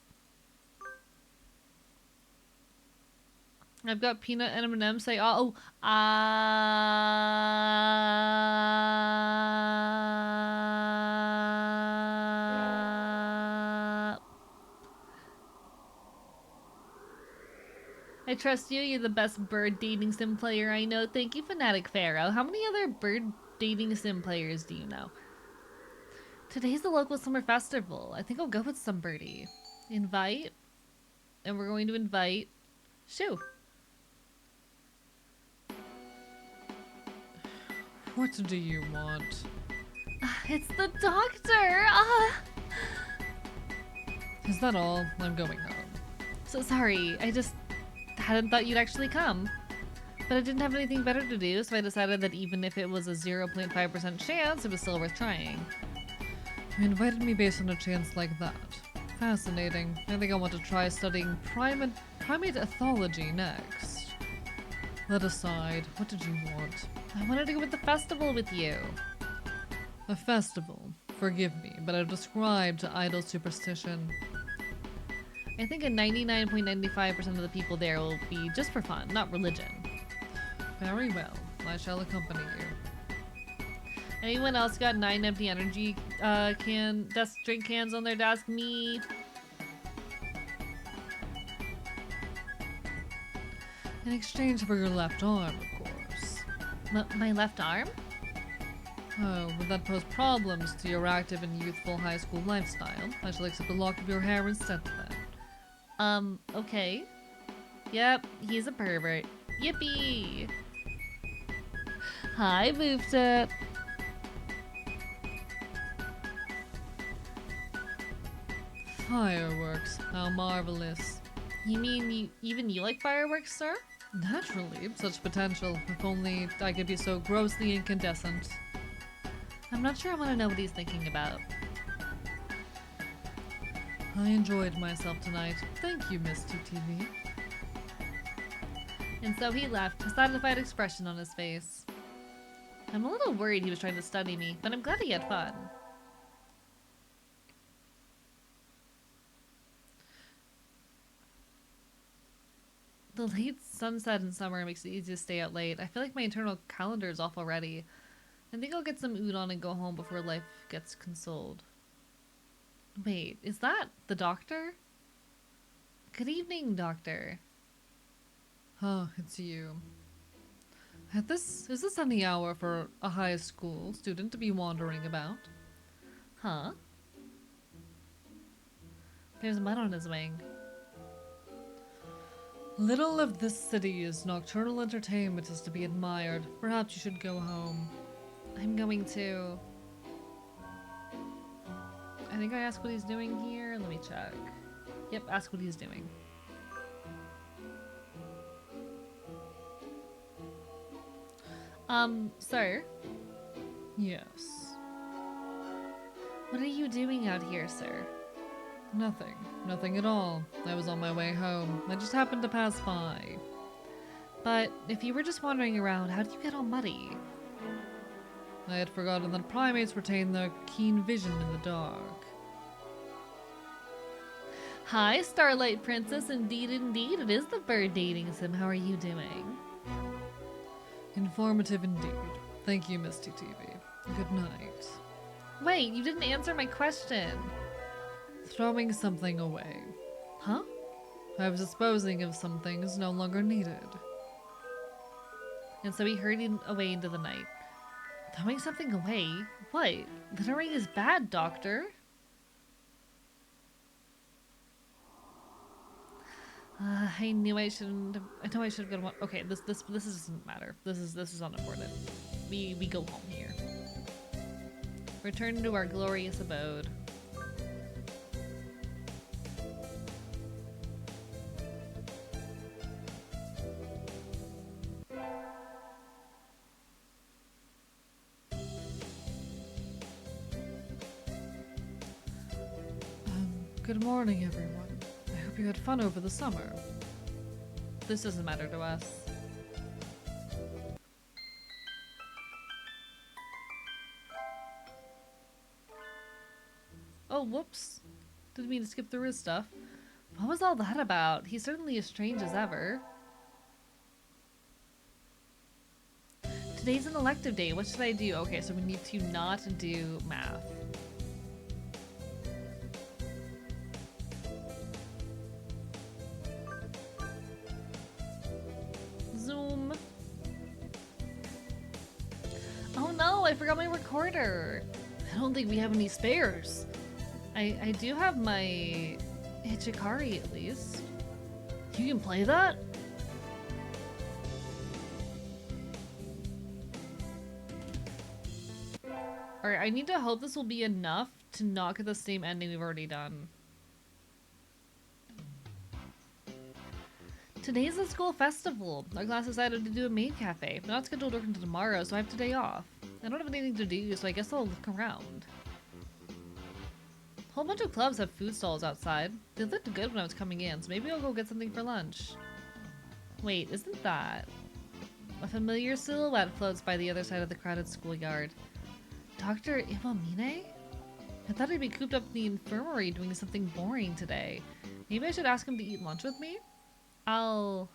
I've got peanut and M&M say, oh, I trust you. You're the best bird dating sim player I know. Thank you, Fanatic Pharaoh. How many other bird dating sim players do you know? Today's the local summer festival. I think I'll go with some birdie. Invite. And we're going to invite Shoo. What do you want? It's the doctor! Is that all? I'm going home. So sorry, I just hadn't thought you'd actually come. But I didn't have anything better to do, so I decided that even if it was a 0.5% chance, it was still worth trying. You invited me based on a chance like that. Fascinating. I think I want to try studying primate ethology next. That aside, what did you want? I wanted to go with the festival with you. A festival? Forgive me, but I've described to idle superstition. I think a 99.95% of the people there will be just for fun, not religion. Very well. I shall accompany you. Anyone else got 9 empty energy drink cans on their desk? Me. In exchange for your left arm, of course. My left arm? Oh, would that pose problems to your active and youthful high school lifestyle? I shall accept a lock of your hair instead then. Okay. Yep, he's a pervert. Yippee! Hi, Boofed It. Fireworks, how marvelous. You mean even you like fireworks, sir? Naturally, such potential. If only I could be so grossly incandescent. I'm not sure I want to know what he's thinking about. I enjoyed myself tonight. Thank you, Miss TTV. And so he left, a satisfied expression on his face. I'm a little worried he was trying to study me, but I'm glad he had fun. The late sunset in summer makes it easy to stay out late. I feel like my internal calendar is off already. I think I'll get some udon and go home before life gets consoled. Wait, is that the doctor? Good evening, doctor. Oh, it's you. Is this any hour for a high school student to be wandering about? Huh? There's mud on his wing. Little of this city's nocturnal entertainment is to be admired. Perhaps you should go home. I'm going to. I think I asked what he's doing here. Let me check. Yep, ask what he's doing. Sir? Yes. What are you doing out here, sir? Nothing. Nothing at all. I was on my way home. I just happened to pass by. But if you were just wandering around, how did you get all muddy? I had forgotten that primates retain their keen vision in the dark. Hi, Starlight Princess. Indeed, indeed. It is the bird dating sim. How are you doing? Informative indeed. Thank you, Misty TV. Good night. Wait, you didn't answer my question. Throwing something away. Huh? I was disposing of some things no longer needed. And so he hurried away into the night. Throwing something away? What? Littering is bad, Doctor. I knew I shouldn't. I know I should have gone. Okay, this doesn't matter. This is unimportant. We go home here. Return to our glorious abode. Good morning, everyone. I hope you had fun over the summer. This doesn't matter to us. Oh, whoops. Didn't mean to skip through his stuff. What was all that about? He's certainly as strange as ever. Today's an elective day. What should I do? Okay, so we need to not do math. Zoom. Oh no, I forgot my recorder. I don't think we have any spares. I do have my Hichikari at least. You can play that? Alright, I need to hope this will be enough to not get the same ending we've already done. Today's the school festival. Our class decided to do a maid cafe. Not scheduled work until tomorrow, so I have today off. I don't have anything to do, so I guess I'll look around. A whole bunch of clubs have food stalls outside. They looked good when I was coming in, so maybe I'll go get something for lunch. Wait, isn't that... A familiar silhouette floats by the other side of the crowded schoolyard. Dr. Iwamine? I thought he'd be cooped up in the infirmary doing something boring today. Maybe I should ask him to eat lunch with me? I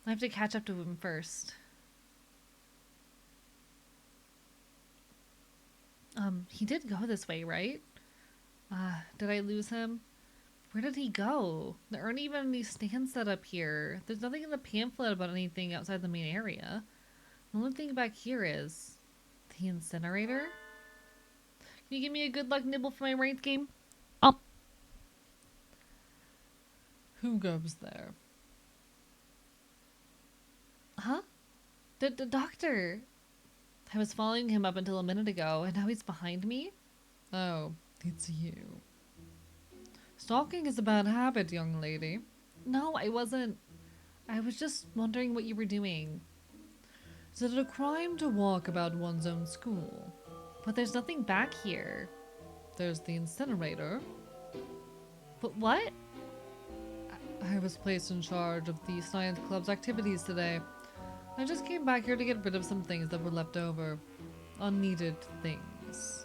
have to catch up to him first. He did go this way, right? Did I lose him? Where did he go? There aren't even any stands set up here. There's nothing in the pamphlet about anything outside the main area. The only thing back here is... the incinerator? Can you give me a good luck nibble for my ranked game? Who goes there? Huh? The doctor! I was following him up until a minute ago, and now he's behind me? Oh, it's you. Stalking is a bad habit, young lady. No, I wasn't. I was just wondering what you were doing. Is it a crime to walk about one's own school? But there's nothing back here. There's the incinerator. But what? I was placed in charge of the science club's activities today. I just came back here to get rid of some things that were left over. Unneeded things.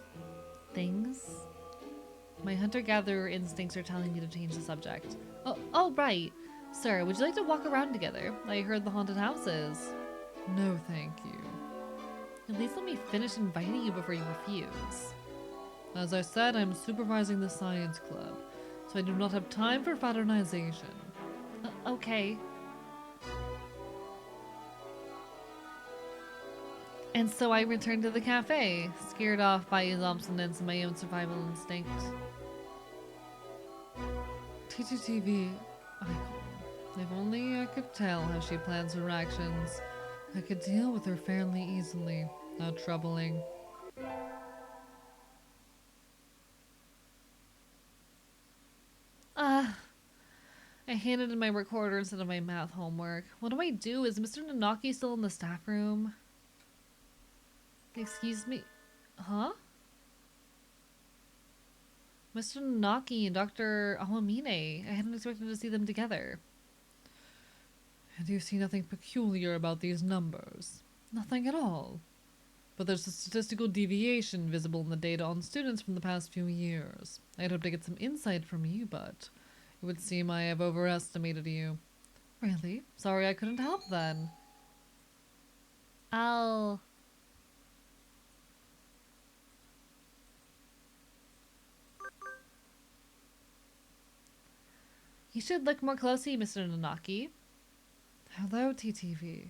Things? My hunter-gatherer instincts are telling me to change the subject. Oh, right. Sir, would you like to walk around together? I heard the haunted houses. No, thank you. At least let me finish inviting you before you refuse. As I said, I'm supervising the science club, so I do not have time for fraternization. Okay. And so I returned to the cafe, scared off by his obstinance and my own survival instinct. TTTV icon. If only I could tell how she plans her actions, I could deal with her fairly easily, not troubling. I handed in my recorder instead of my math homework. What do I do? Is Mr. Nanaki still in the staff room? Excuse me? Huh? Mr. Nanaki and Dr. Awamine. I hadn't expected to see them together. And you see nothing peculiar about these numbers? Nothing at all. But there's a statistical deviation visible in the data on students from the past few years. I'd hope to get some insight from you, but it would seem I have overestimated you. Really? Sorry I couldn't help then. I'll... You should look more closely, Mr. Nanaki. Hello, TTV.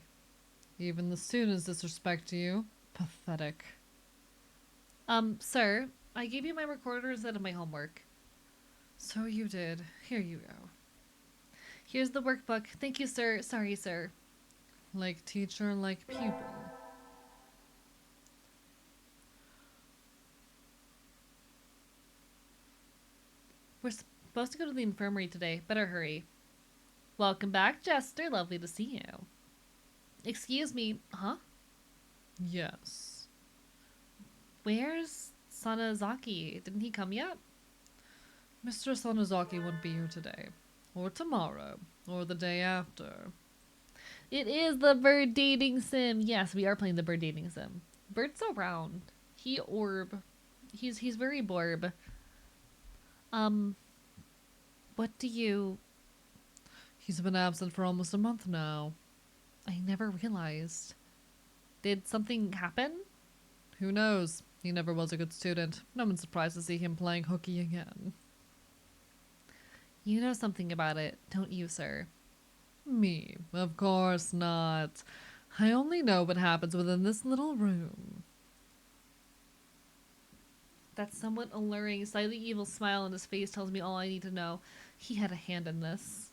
Even the students disrespect you. Pathetic. Sir, I gave you my recorder instead of my homework. So you did. Here you go. Here's the workbook. Thank you, sir. Sorry, sir. Like teacher, like pupil. We're supposed to go to the infirmary today. Better hurry. Welcome back, Jester. Lovely to see you. Excuse me, huh? Yes. Where's Sanazaki? Didn't he come yet? Mr. Sonozaki won't be here today. Or tomorrow. Or the day after. It is the bird dating sim. Yes, we are playing the bird dating sim. Bird's so round. He orb. He's very blurb. What do you... He's been absent for almost a month now. I never realized. Did something happen? Who knows? He never was a good student. No one's surprised to see him playing hooky again. You know something about it, don't you, sir? Me? Of course not. I only know what happens within this little room. That somewhat alluring, slightly evil smile on his face tells me all I need to know. He had a hand in this.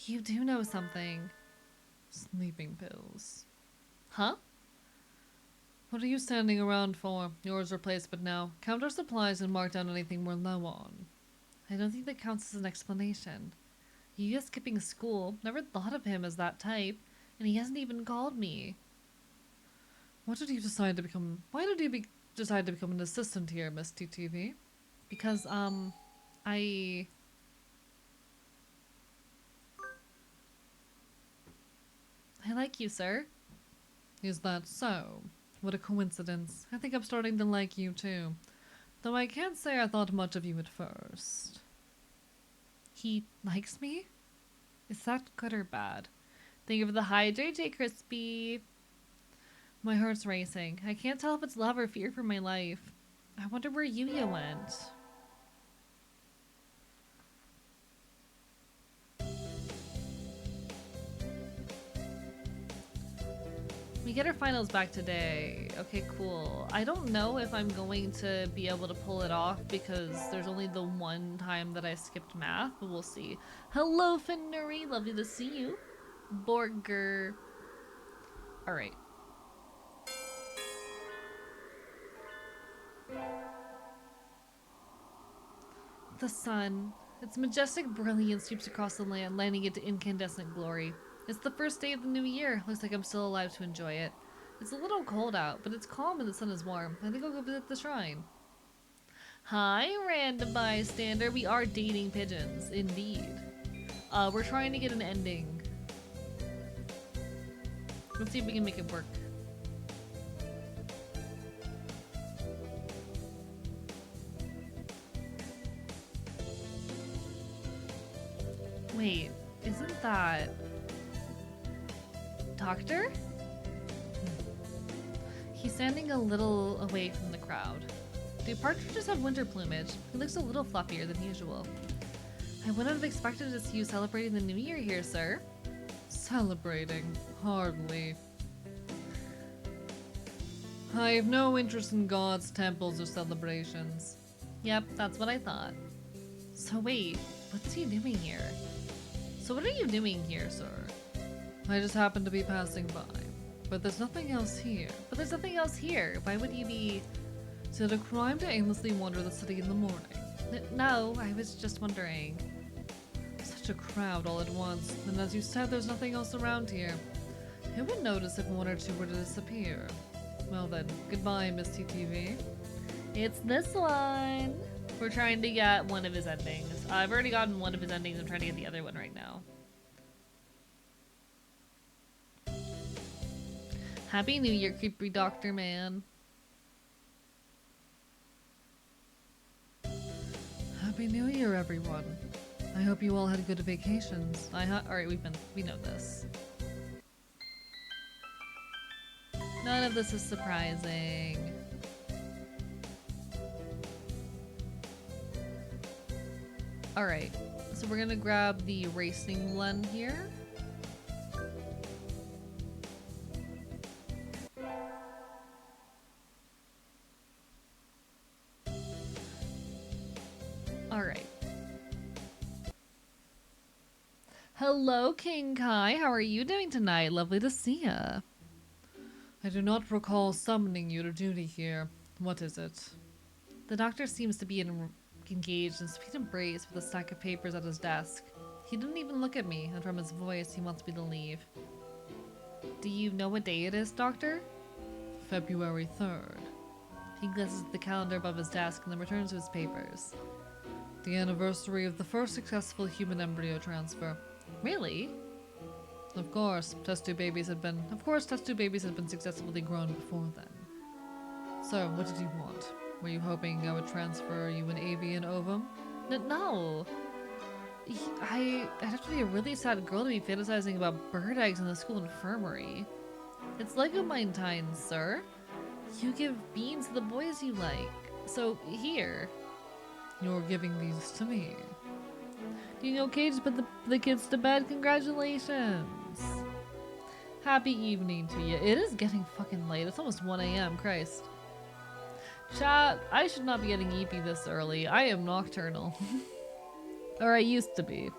You do know something. Sleeping pills. Huh? What are you standing around for? Yours replacement now. Count our supplies and mark down anything we're low on. I don't think that counts as an explanation. You just skipping school. Never thought of him as that type. And he hasn't even called me. What did you decide to become? Why did you decide to become an assistant here, Miss TTV? Because, I like you, sir. Is that so? What a coincidence. I think I'm starting to like you too. Though I can't say I thought much of you at first. He likes me? Is that good or bad? Thank you for the hi, JJ Crispy. My heart's racing. I can't tell if it's love or fear for my life. I wonder where Yuya went. We get our finals back today. Okay, cool. I don't know if I'm going to be able to pull it off because there's only the one time that I skipped math, but we'll see. Hello, Fenuri. Lovely to see you. Borger. Alright. The sun. Its majestic brilliance sweeps across the land, landing into incandescent glory. It's the first day of the new year. Looks like I'm still alive to enjoy it. It's a little cold out, but it's calm and the sun is warm. I think I'll go visit the shrine. Hi, random bystander. We are dating pigeons, indeed. We're trying to get an ending. Let's see if we can make it work. Wait, isn't that... Doctor? He's standing a little away from the crowd. Do partridges have winter plumage? He looks a little fluffier than usual. I wouldn't have expected to see you celebrating the new year here, sir. Celebrating? Hardly. I have no interest in gods, temples, or celebrations. Yep, that's what I thought. So wait, what's he doing here? So what are you doing here, sir? I just happened to be passing by. But there's nothing else here. But there's nothing else here. Why would you be... Is it a crime to aimlessly wander the city in the morning? No, I was just wondering. Such a crowd all at once, and as you said, there's nothing else around here. Who would notice if one or two were to disappear? Well then, goodbye, Miss TTV. It's this one. We're trying to get one of his endings. I've already gotten one of his endings. I'm trying to get the other one right now. Happy New Year, creepy Doctor Man. Happy New Year, everyone. I hope you all had good vacations. Alright, we know this. None of this is surprising. Alright, so we're gonna grab the racing blend here. Alright. Hello, King Kai. How are you doing tonight? Lovely to see ya. I do not recall summoning you to duty here. What is it? The doctor seems to be engaged in sweet embrace with a stack of papers at his desk. He didn't even look at me, and from his voice, he wants me to leave. Do you know what day it is, Doctor? February 3rd. He glances at the calendar above his desk and then returns to his papers. The anniversary of the first successful human embryo transfer. Really? Of course, test tube babies had been successfully grown before then. So, what did you want? Were you hoping I would transfer you an avian ovum? No. I'd have to be a really sad girl to be fantasizing about bird eggs in the school infirmary. It's Legomine, sir. You give beans to the boys you like. So, here. You're giving these to me. Doing okay? Just put the kids to bed? Congratulations. Happy evening to you. It is getting fucking late. It's almost 1 a.m. Christ. Chat, I should not be getting eepy this early. I am nocturnal. Or I used to be.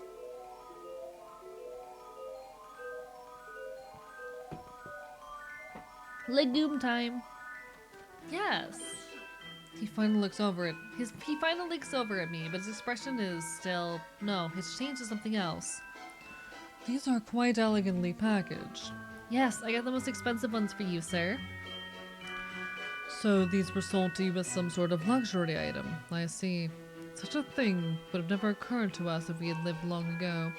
Legume time. Yes. He finally looks over it. He finally looks over at me, but his expression is still... No, it's changed to something else. These are quite elegantly packaged. Yes, I got the most expensive ones for you, sir. So these were sold to you as some sort of luxury item. I see. Such a thing would have never occurred to us if we had lived long ago.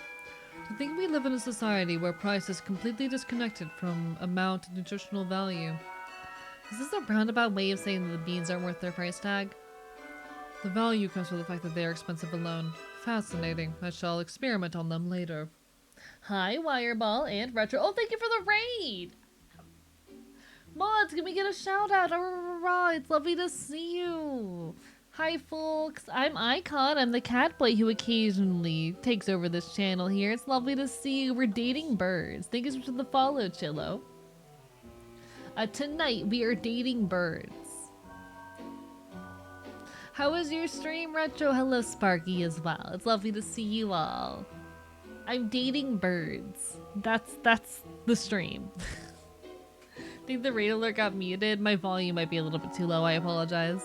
To think we live in a society where price is completely disconnected from amount and nutritional value. Is this a roundabout way of saying that the beans aren't worth their price tag? The value comes from the fact that they are expensive alone. Fascinating. I shall experiment on them later. Hi, Wireball and Retro. Oh, thank you for the raid! Mods, can we get a shout out? It's lovely to see you. Hi, folks. I'm Icon. I'm the cat boy who occasionally takes over this channel here. It's lovely to see you. We're dating birds. Thank you for the follow, Chillo. Tonight, we are dating birds. How was your stream, Retro? Hello, Sparky, as well. It's lovely to see you all. I'm dating birds. That's the stream. I think the raid alert got muted. My volume might be a little bit too low. I apologize.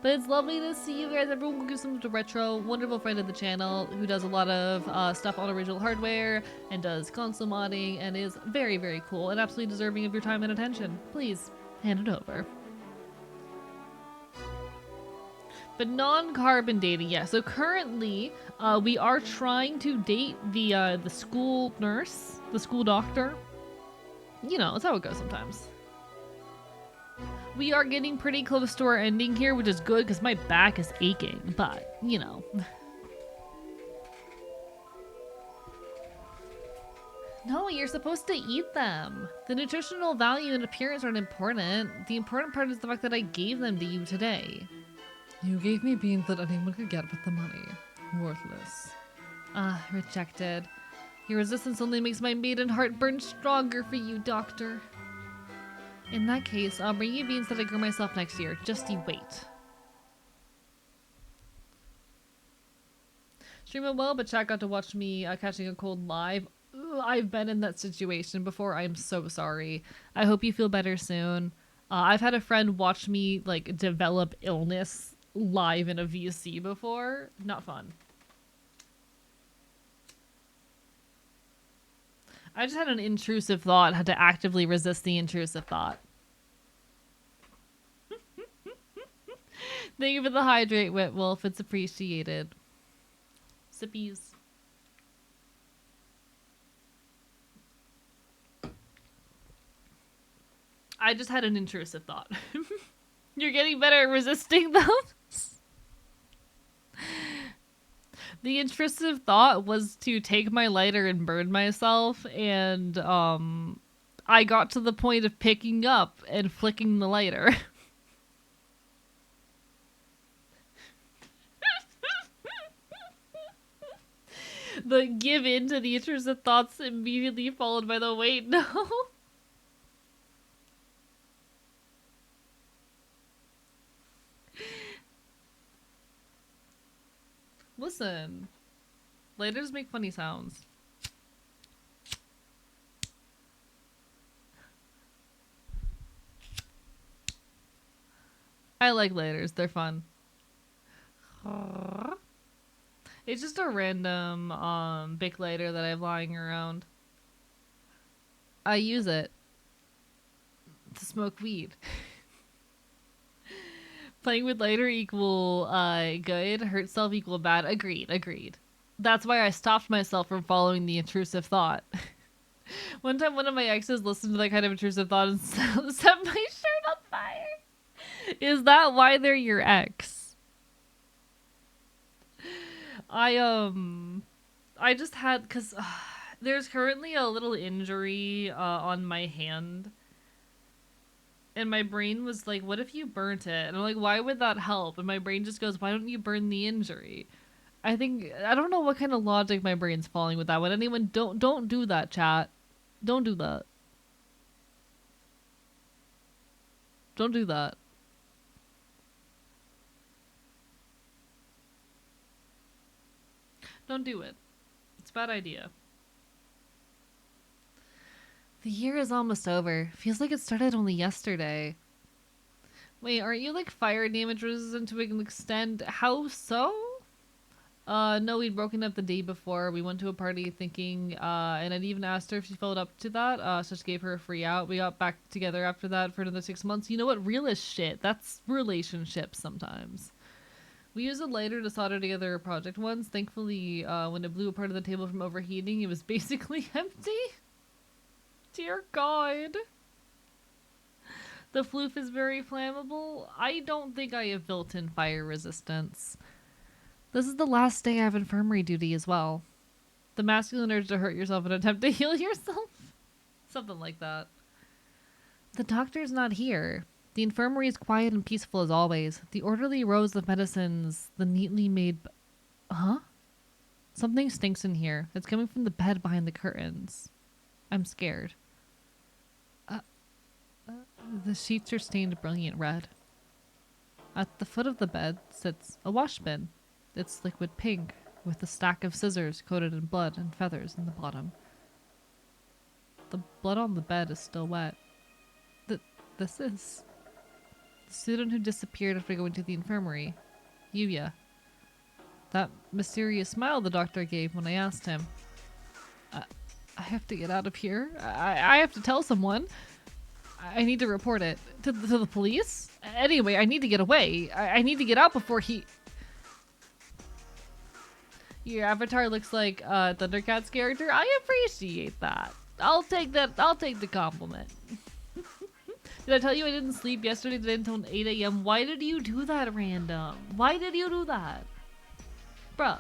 But it's lovely to see you guys. Everyone will give some to Retro, wonderful friend of the channel who does a lot of stuff on original hardware and does console modding and is very, very cool and absolutely deserving of your time and attention. Please hand it over. But non-carbon dating, yeah. So currently, we are trying to date the school nurse, the school doctor. You know, that's how it goes sometimes. We are getting pretty close to our ending here, which is good because my back is aching, but, you know. No, you're supposed to eat them. The nutritional value and appearance aren't important. The important part is the fact that I gave them to you today. You gave me beans that anyone could get with the money. Worthless. Rejected. Your resistance only makes my maiden heart burn stronger for you, Doctor. In that case, I'll bring you beans that I grew myself next year. Just you wait. Stream it well, but chat got to watch me catching a cold live. Ugh, I've been in that situation before. I'm so sorry. I hope you feel better soon. I've had a friend watch me like develop illness live in a VC before. Not fun. I just had an intrusive thought, had to actively resist the intrusive thought. Thank you for the hydrate, Wet Wolf. It's appreciated. Sippies. I just had an intrusive thought. You're getting better at resisting those. The intrusive thought was to take my lighter and burn myself, and I got to the point of picking up and flicking the lighter. The give in to the intrusive thoughts immediately followed by the wait, no. Listen, lighters make funny sounds. I like lighters, they're fun. It's just a random Bic lighter that I have lying around. I use it to smoke weed. Playing with lighter equal good, hurt self equal bad. Agreed. That's why I stopped myself from following the intrusive thought. One time one of my exes listened to that kind of intrusive thought and set my shirt on fire. Is that why they're your ex? I just had, cause there's currently a little injury on my hand. And my brain was like, what if you burnt it? And I'm like, why would that help? And my brain just goes, why don't you burn the injury? I don't know what kind of logic my brain's following with that. When anyone, don't do that, chat. Don't do that. Don't do that. Don't do it. It's a bad idea. The year is almost over. Feels like it started only yesterday. Wait, aren't you like fire damage resistant to an extent? How so? No, we'd broken up the day before. We went to a party thinking, and I'd even asked her if she followed up to that. So just gave her a free out. We got back together after that for another 6 months. You know what? Real as shit. That's relationships sometimes. We used a lighter to solder together a project once. Thankfully, when it blew apart of the table from overheating, it was basically empty. Dear God. The floof is very flammable. I don't think I have built-in fire resistance. This is the last day I have infirmary duty as well. The masculine urge to hurt yourself in an attempt to heal yourself? Something like that. The doctor's not here. The infirmary is quiet and peaceful as always. The orderly rows of medicines, the neatly made... Huh? Something stinks in here. It's coming from the bed behind the curtains. I'm scared. The sheets are stained brilliant red. At the foot of the bed sits a wash bin. It's liquid pink, with a stack of scissors coated in blood and feathers in the bottom. The blood on the bed is still wet. This is... the student who disappeared after going to the infirmary. Yuya. That mysterious smile the doctor gave when I asked him. I have to get out of here. I have to tell someone. I need to report it. To the police? Anyway, I need to get away. I need to get out before he... Your avatar looks like Thundercat's character. I appreciate that. I'll take that. I'll take the compliment. Did I tell you I didn't sleep yesterday until 8 a.m.? Why did you do that, random? Why did you do that? Bruh.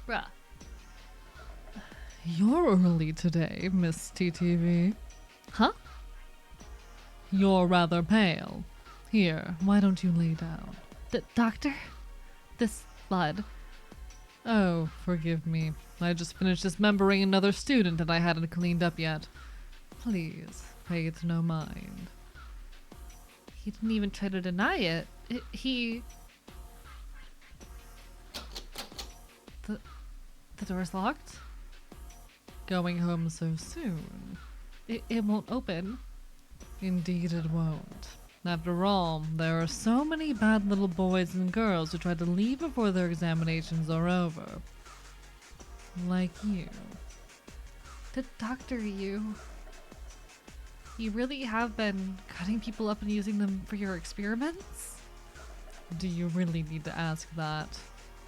Bruh. You're early today, Miss TTV. Huh? You're rather pale. Here, why don't you lay down? Doctor? This blood. Oh, forgive me. I just finished dismembering another student and I hadn't cleaned up yet. Please, pay it no mind. He didn't even try to deny it. He... The door's locked? Going home so soon? It won't open. Indeed it won't. After all, there are so many bad little boys and girls who try to leave before their examinations are over. Like you. Doctor, you You really have been cutting people up and using them for your experiments? Do you really need to ask that?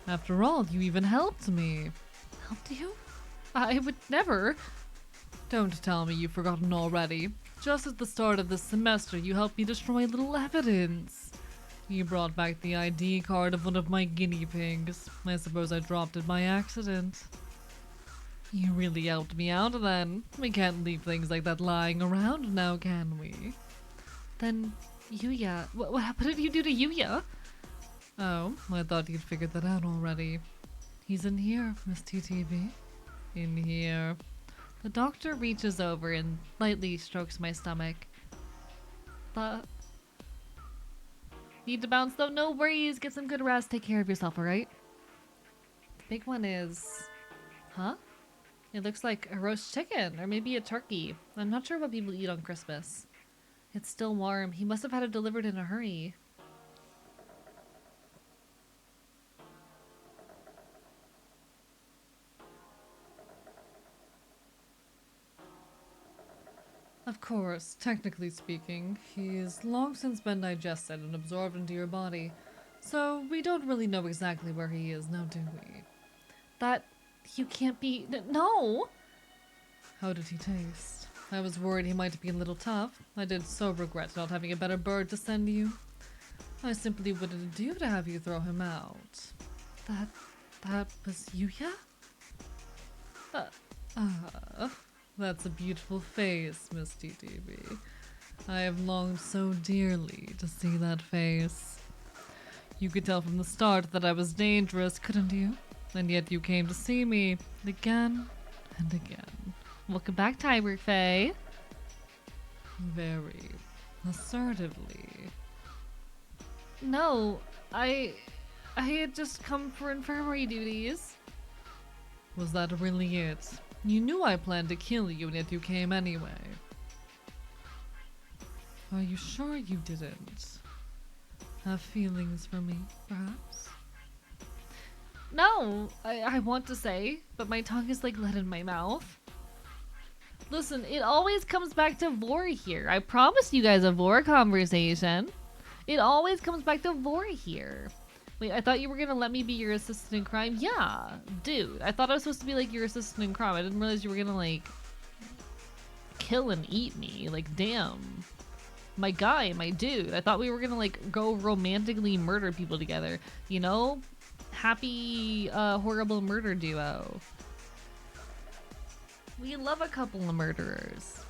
After all, you even helped me. Helped you? I would never. Don't tell me you've forgotten already. Just at the start of this semester, you helped me destroy little evidence. You brought back the ID card of one of my guinea pigs. I suppose I dropped it by accident. You really helped me out then. We can't leave things like that lying around now, can we? Then, Yuya, what did you do to Yuya? Oh, I thought you'd figured that out already. He's in here, Miss TTV. In here. The doctor reaches over and lightly strokes my stomach. Need to bounce though? No worries. Get some good rest. Take care of yourself, alright? The big one is... Huh? It looks like a roast chicken, or maybe a turkey. I'm not sure what people eat on Christmas. It's still warm. He must have had it delivered in a hurry. Of course, technically speaking, he's long since been digested and absorbed into your body, so we don't really know exactly where he is now, do we? That... you can't be... No! How did he taste? I was worried he might be a little tough. I did so regret not having a better bird to send you. I simply wouldn't do to have you throw him out. That was Yuya? That's a beautiful face, Miss TTV. I have longed so dearly to see that face. You could tell from the start that I was dangerous, couldn't you? And yet you came to see me again and again. Welcome back, Tiber Faye. Very assertively. No, I had just come for infirmary duties. Was that really it? You knew I planned to kill you, and yet you came anyway. Are you sure you didn't have feelings for me, perhaps? No, I want to say, but my tongue is like lead in my mouth. Listen, it always comes back to Vor here. I promised you guys a Vor conversation. It always comes back to Vor here. Wait, I thought you were gonna let me be your assistant in crime? Yeah, dude. I thought I was supposed to be like your assistant in crime. I didn't realize you were gonna like kill and eat me. Like, damn. My guy, my dude. I thought we were gonna like go romantically murder people together. You know? Happy, horrible murder duo. We love a couple of murderers.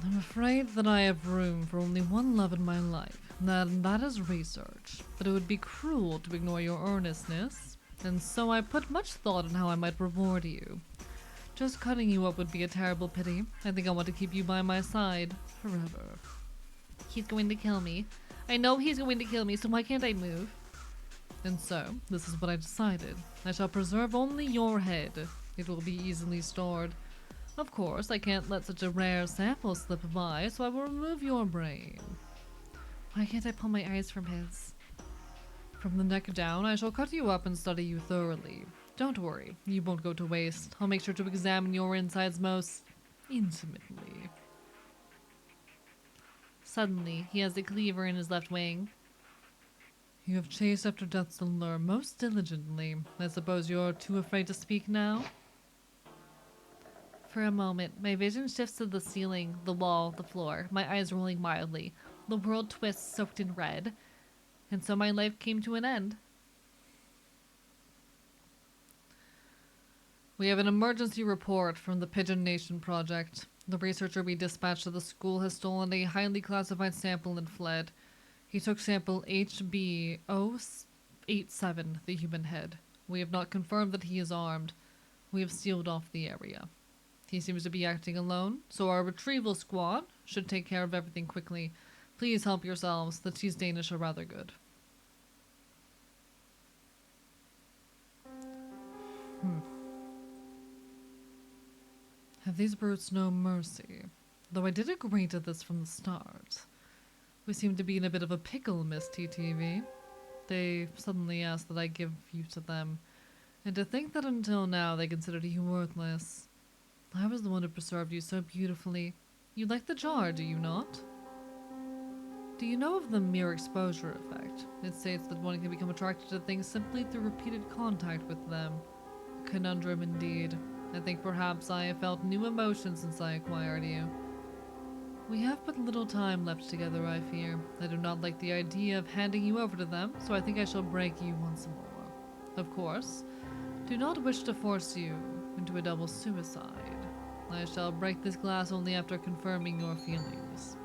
I'm afraid that I have room for only one love in my life. That is research, but it would be cruel to ignore your earnestness, and so I put much thought in how I might reward you. Just cutting you up would be a terrible pity. I think I want to keep you by my side forever. He's going to kill me. I know he's going to kill me, so why can't I move? And so, this is what I decided. I shall preserve only your head. It will be easily stored. Of course, I can't let such a rare sample slip by, so I will remove your brain. Why can't I pull my eyes from his? From the neck down, I shall cut you up and study you thoroughly. Don't worry, you won't go to waste. I'll make sure to examine your insides most intimately. Suddenly, he has a cleaver in his left wing. You have chased after death's allure most diligently. I suppose you're too afraid to speak now? For a moment, my vision shifts to the ceiling, the wall, the floor, my eyes rolling mildly. The world twists, soaked in red. And so my life came to an end. We have an emergency report from the Pigeon Nation project. The researcher we dispatched to the school has stolen a highly classified sample and fled. He took sample HB087, the human head. We have not confirmed that he is armed. We have sealed off the area. He seems to be acting alone, so our retrieval squad should take care of everything quickly. Please help yourselves. The cheese Danish are rather good. Have these brutes no mercy? Though I did agree to this from the start. We seem to be in a bit of a pickle, Miss TTV. They suddenly asked that I give you to them, and to think that until now they considered you worthless. I was the one who preserved you so beautifully. You like the jar, do you not? Do you know of the mere exposure effect? It states that one can become attracted to things simply through repeated contact with them. A conundrum indeed. I think perhaps I have felt new emotions since I acquired you. We have but little time left together, I fear. I do not like the idea of handing you over to them, so I think I shall break you once more. Of course, do not wish to force you into a double suicide. I shall break this glass only after confirming your feelings.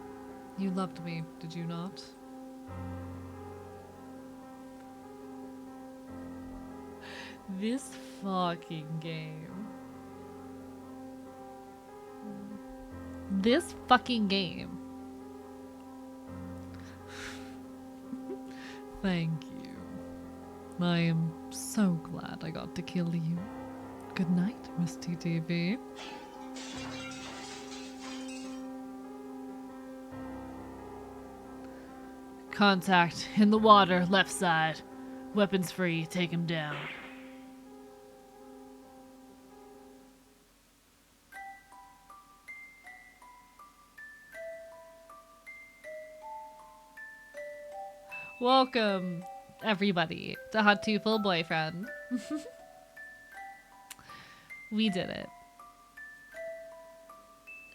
You loved me, did you not? This fucking game. This fucking game. Thank you. I am so glad I got to kill you. Good night, Miss TTV. Contact in the water, left side. Weapons free, take him down. Welcome, everybody, to Hot Two Full Boyfriend. We did it.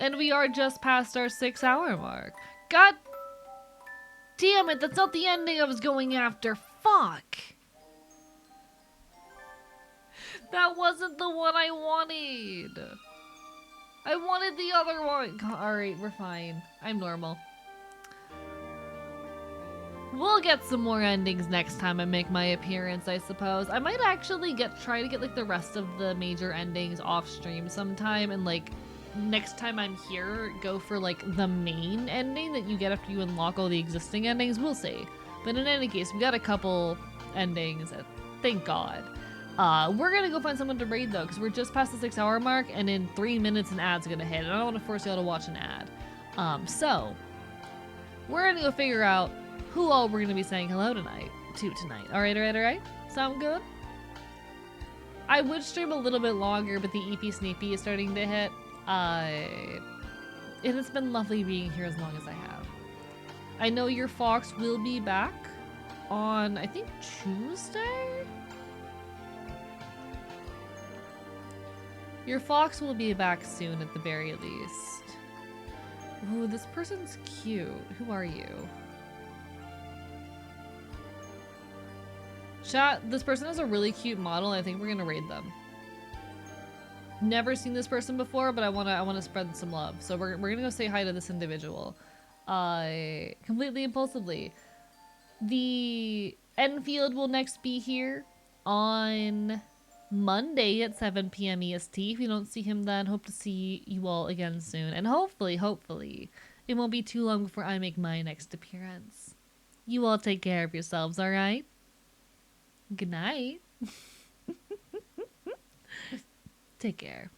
And we are just past our 6-hour mark. God damn it, that's not the ending I was going after. Fuck. That wasn't the one I wanted. I wanted the other one. Alright, we're fine. I'm normal. We'll get some more endings next time I make my appearance, I suppose. I might actually try to get like the rest of the major endings off stream sometime, and like next time I'm here, go for like the main ending that you get after you unlock all the existing endings. We'll see. But in any case, we got a couple endings. Thank God. We're gonna go find someone to raid though, because we're just past the 6-hour mark, and in 3 minutes an ad's gonna hit, and I don't want to force y'all to watch an ad. So we're gonna go figure out who all we're gonna be saying hello tonight. Alright. Sound good? I would stream a little bit longer, but the EP Sneepy is starting to hit. It has been lovely being here as long as I have. I know your Fox will be back on, I think, Tuesday? Your Fox will be back soon at the very least. Ooh, this person's cute. Who are you? Chat, this person has a really cute model. I think we're gonna raid them. Never seen this person before, but I wanna spread some love. So we're gonna go say hi to this individual. Completely impulsively. The Enfield will next be here on Monday at 7 p.m. EST. If you don't see him then, hope to see you all again soon. And hopefully, it won't be too long before I make my next appearance. You all take care of yourselves, alright? Good night. Take care.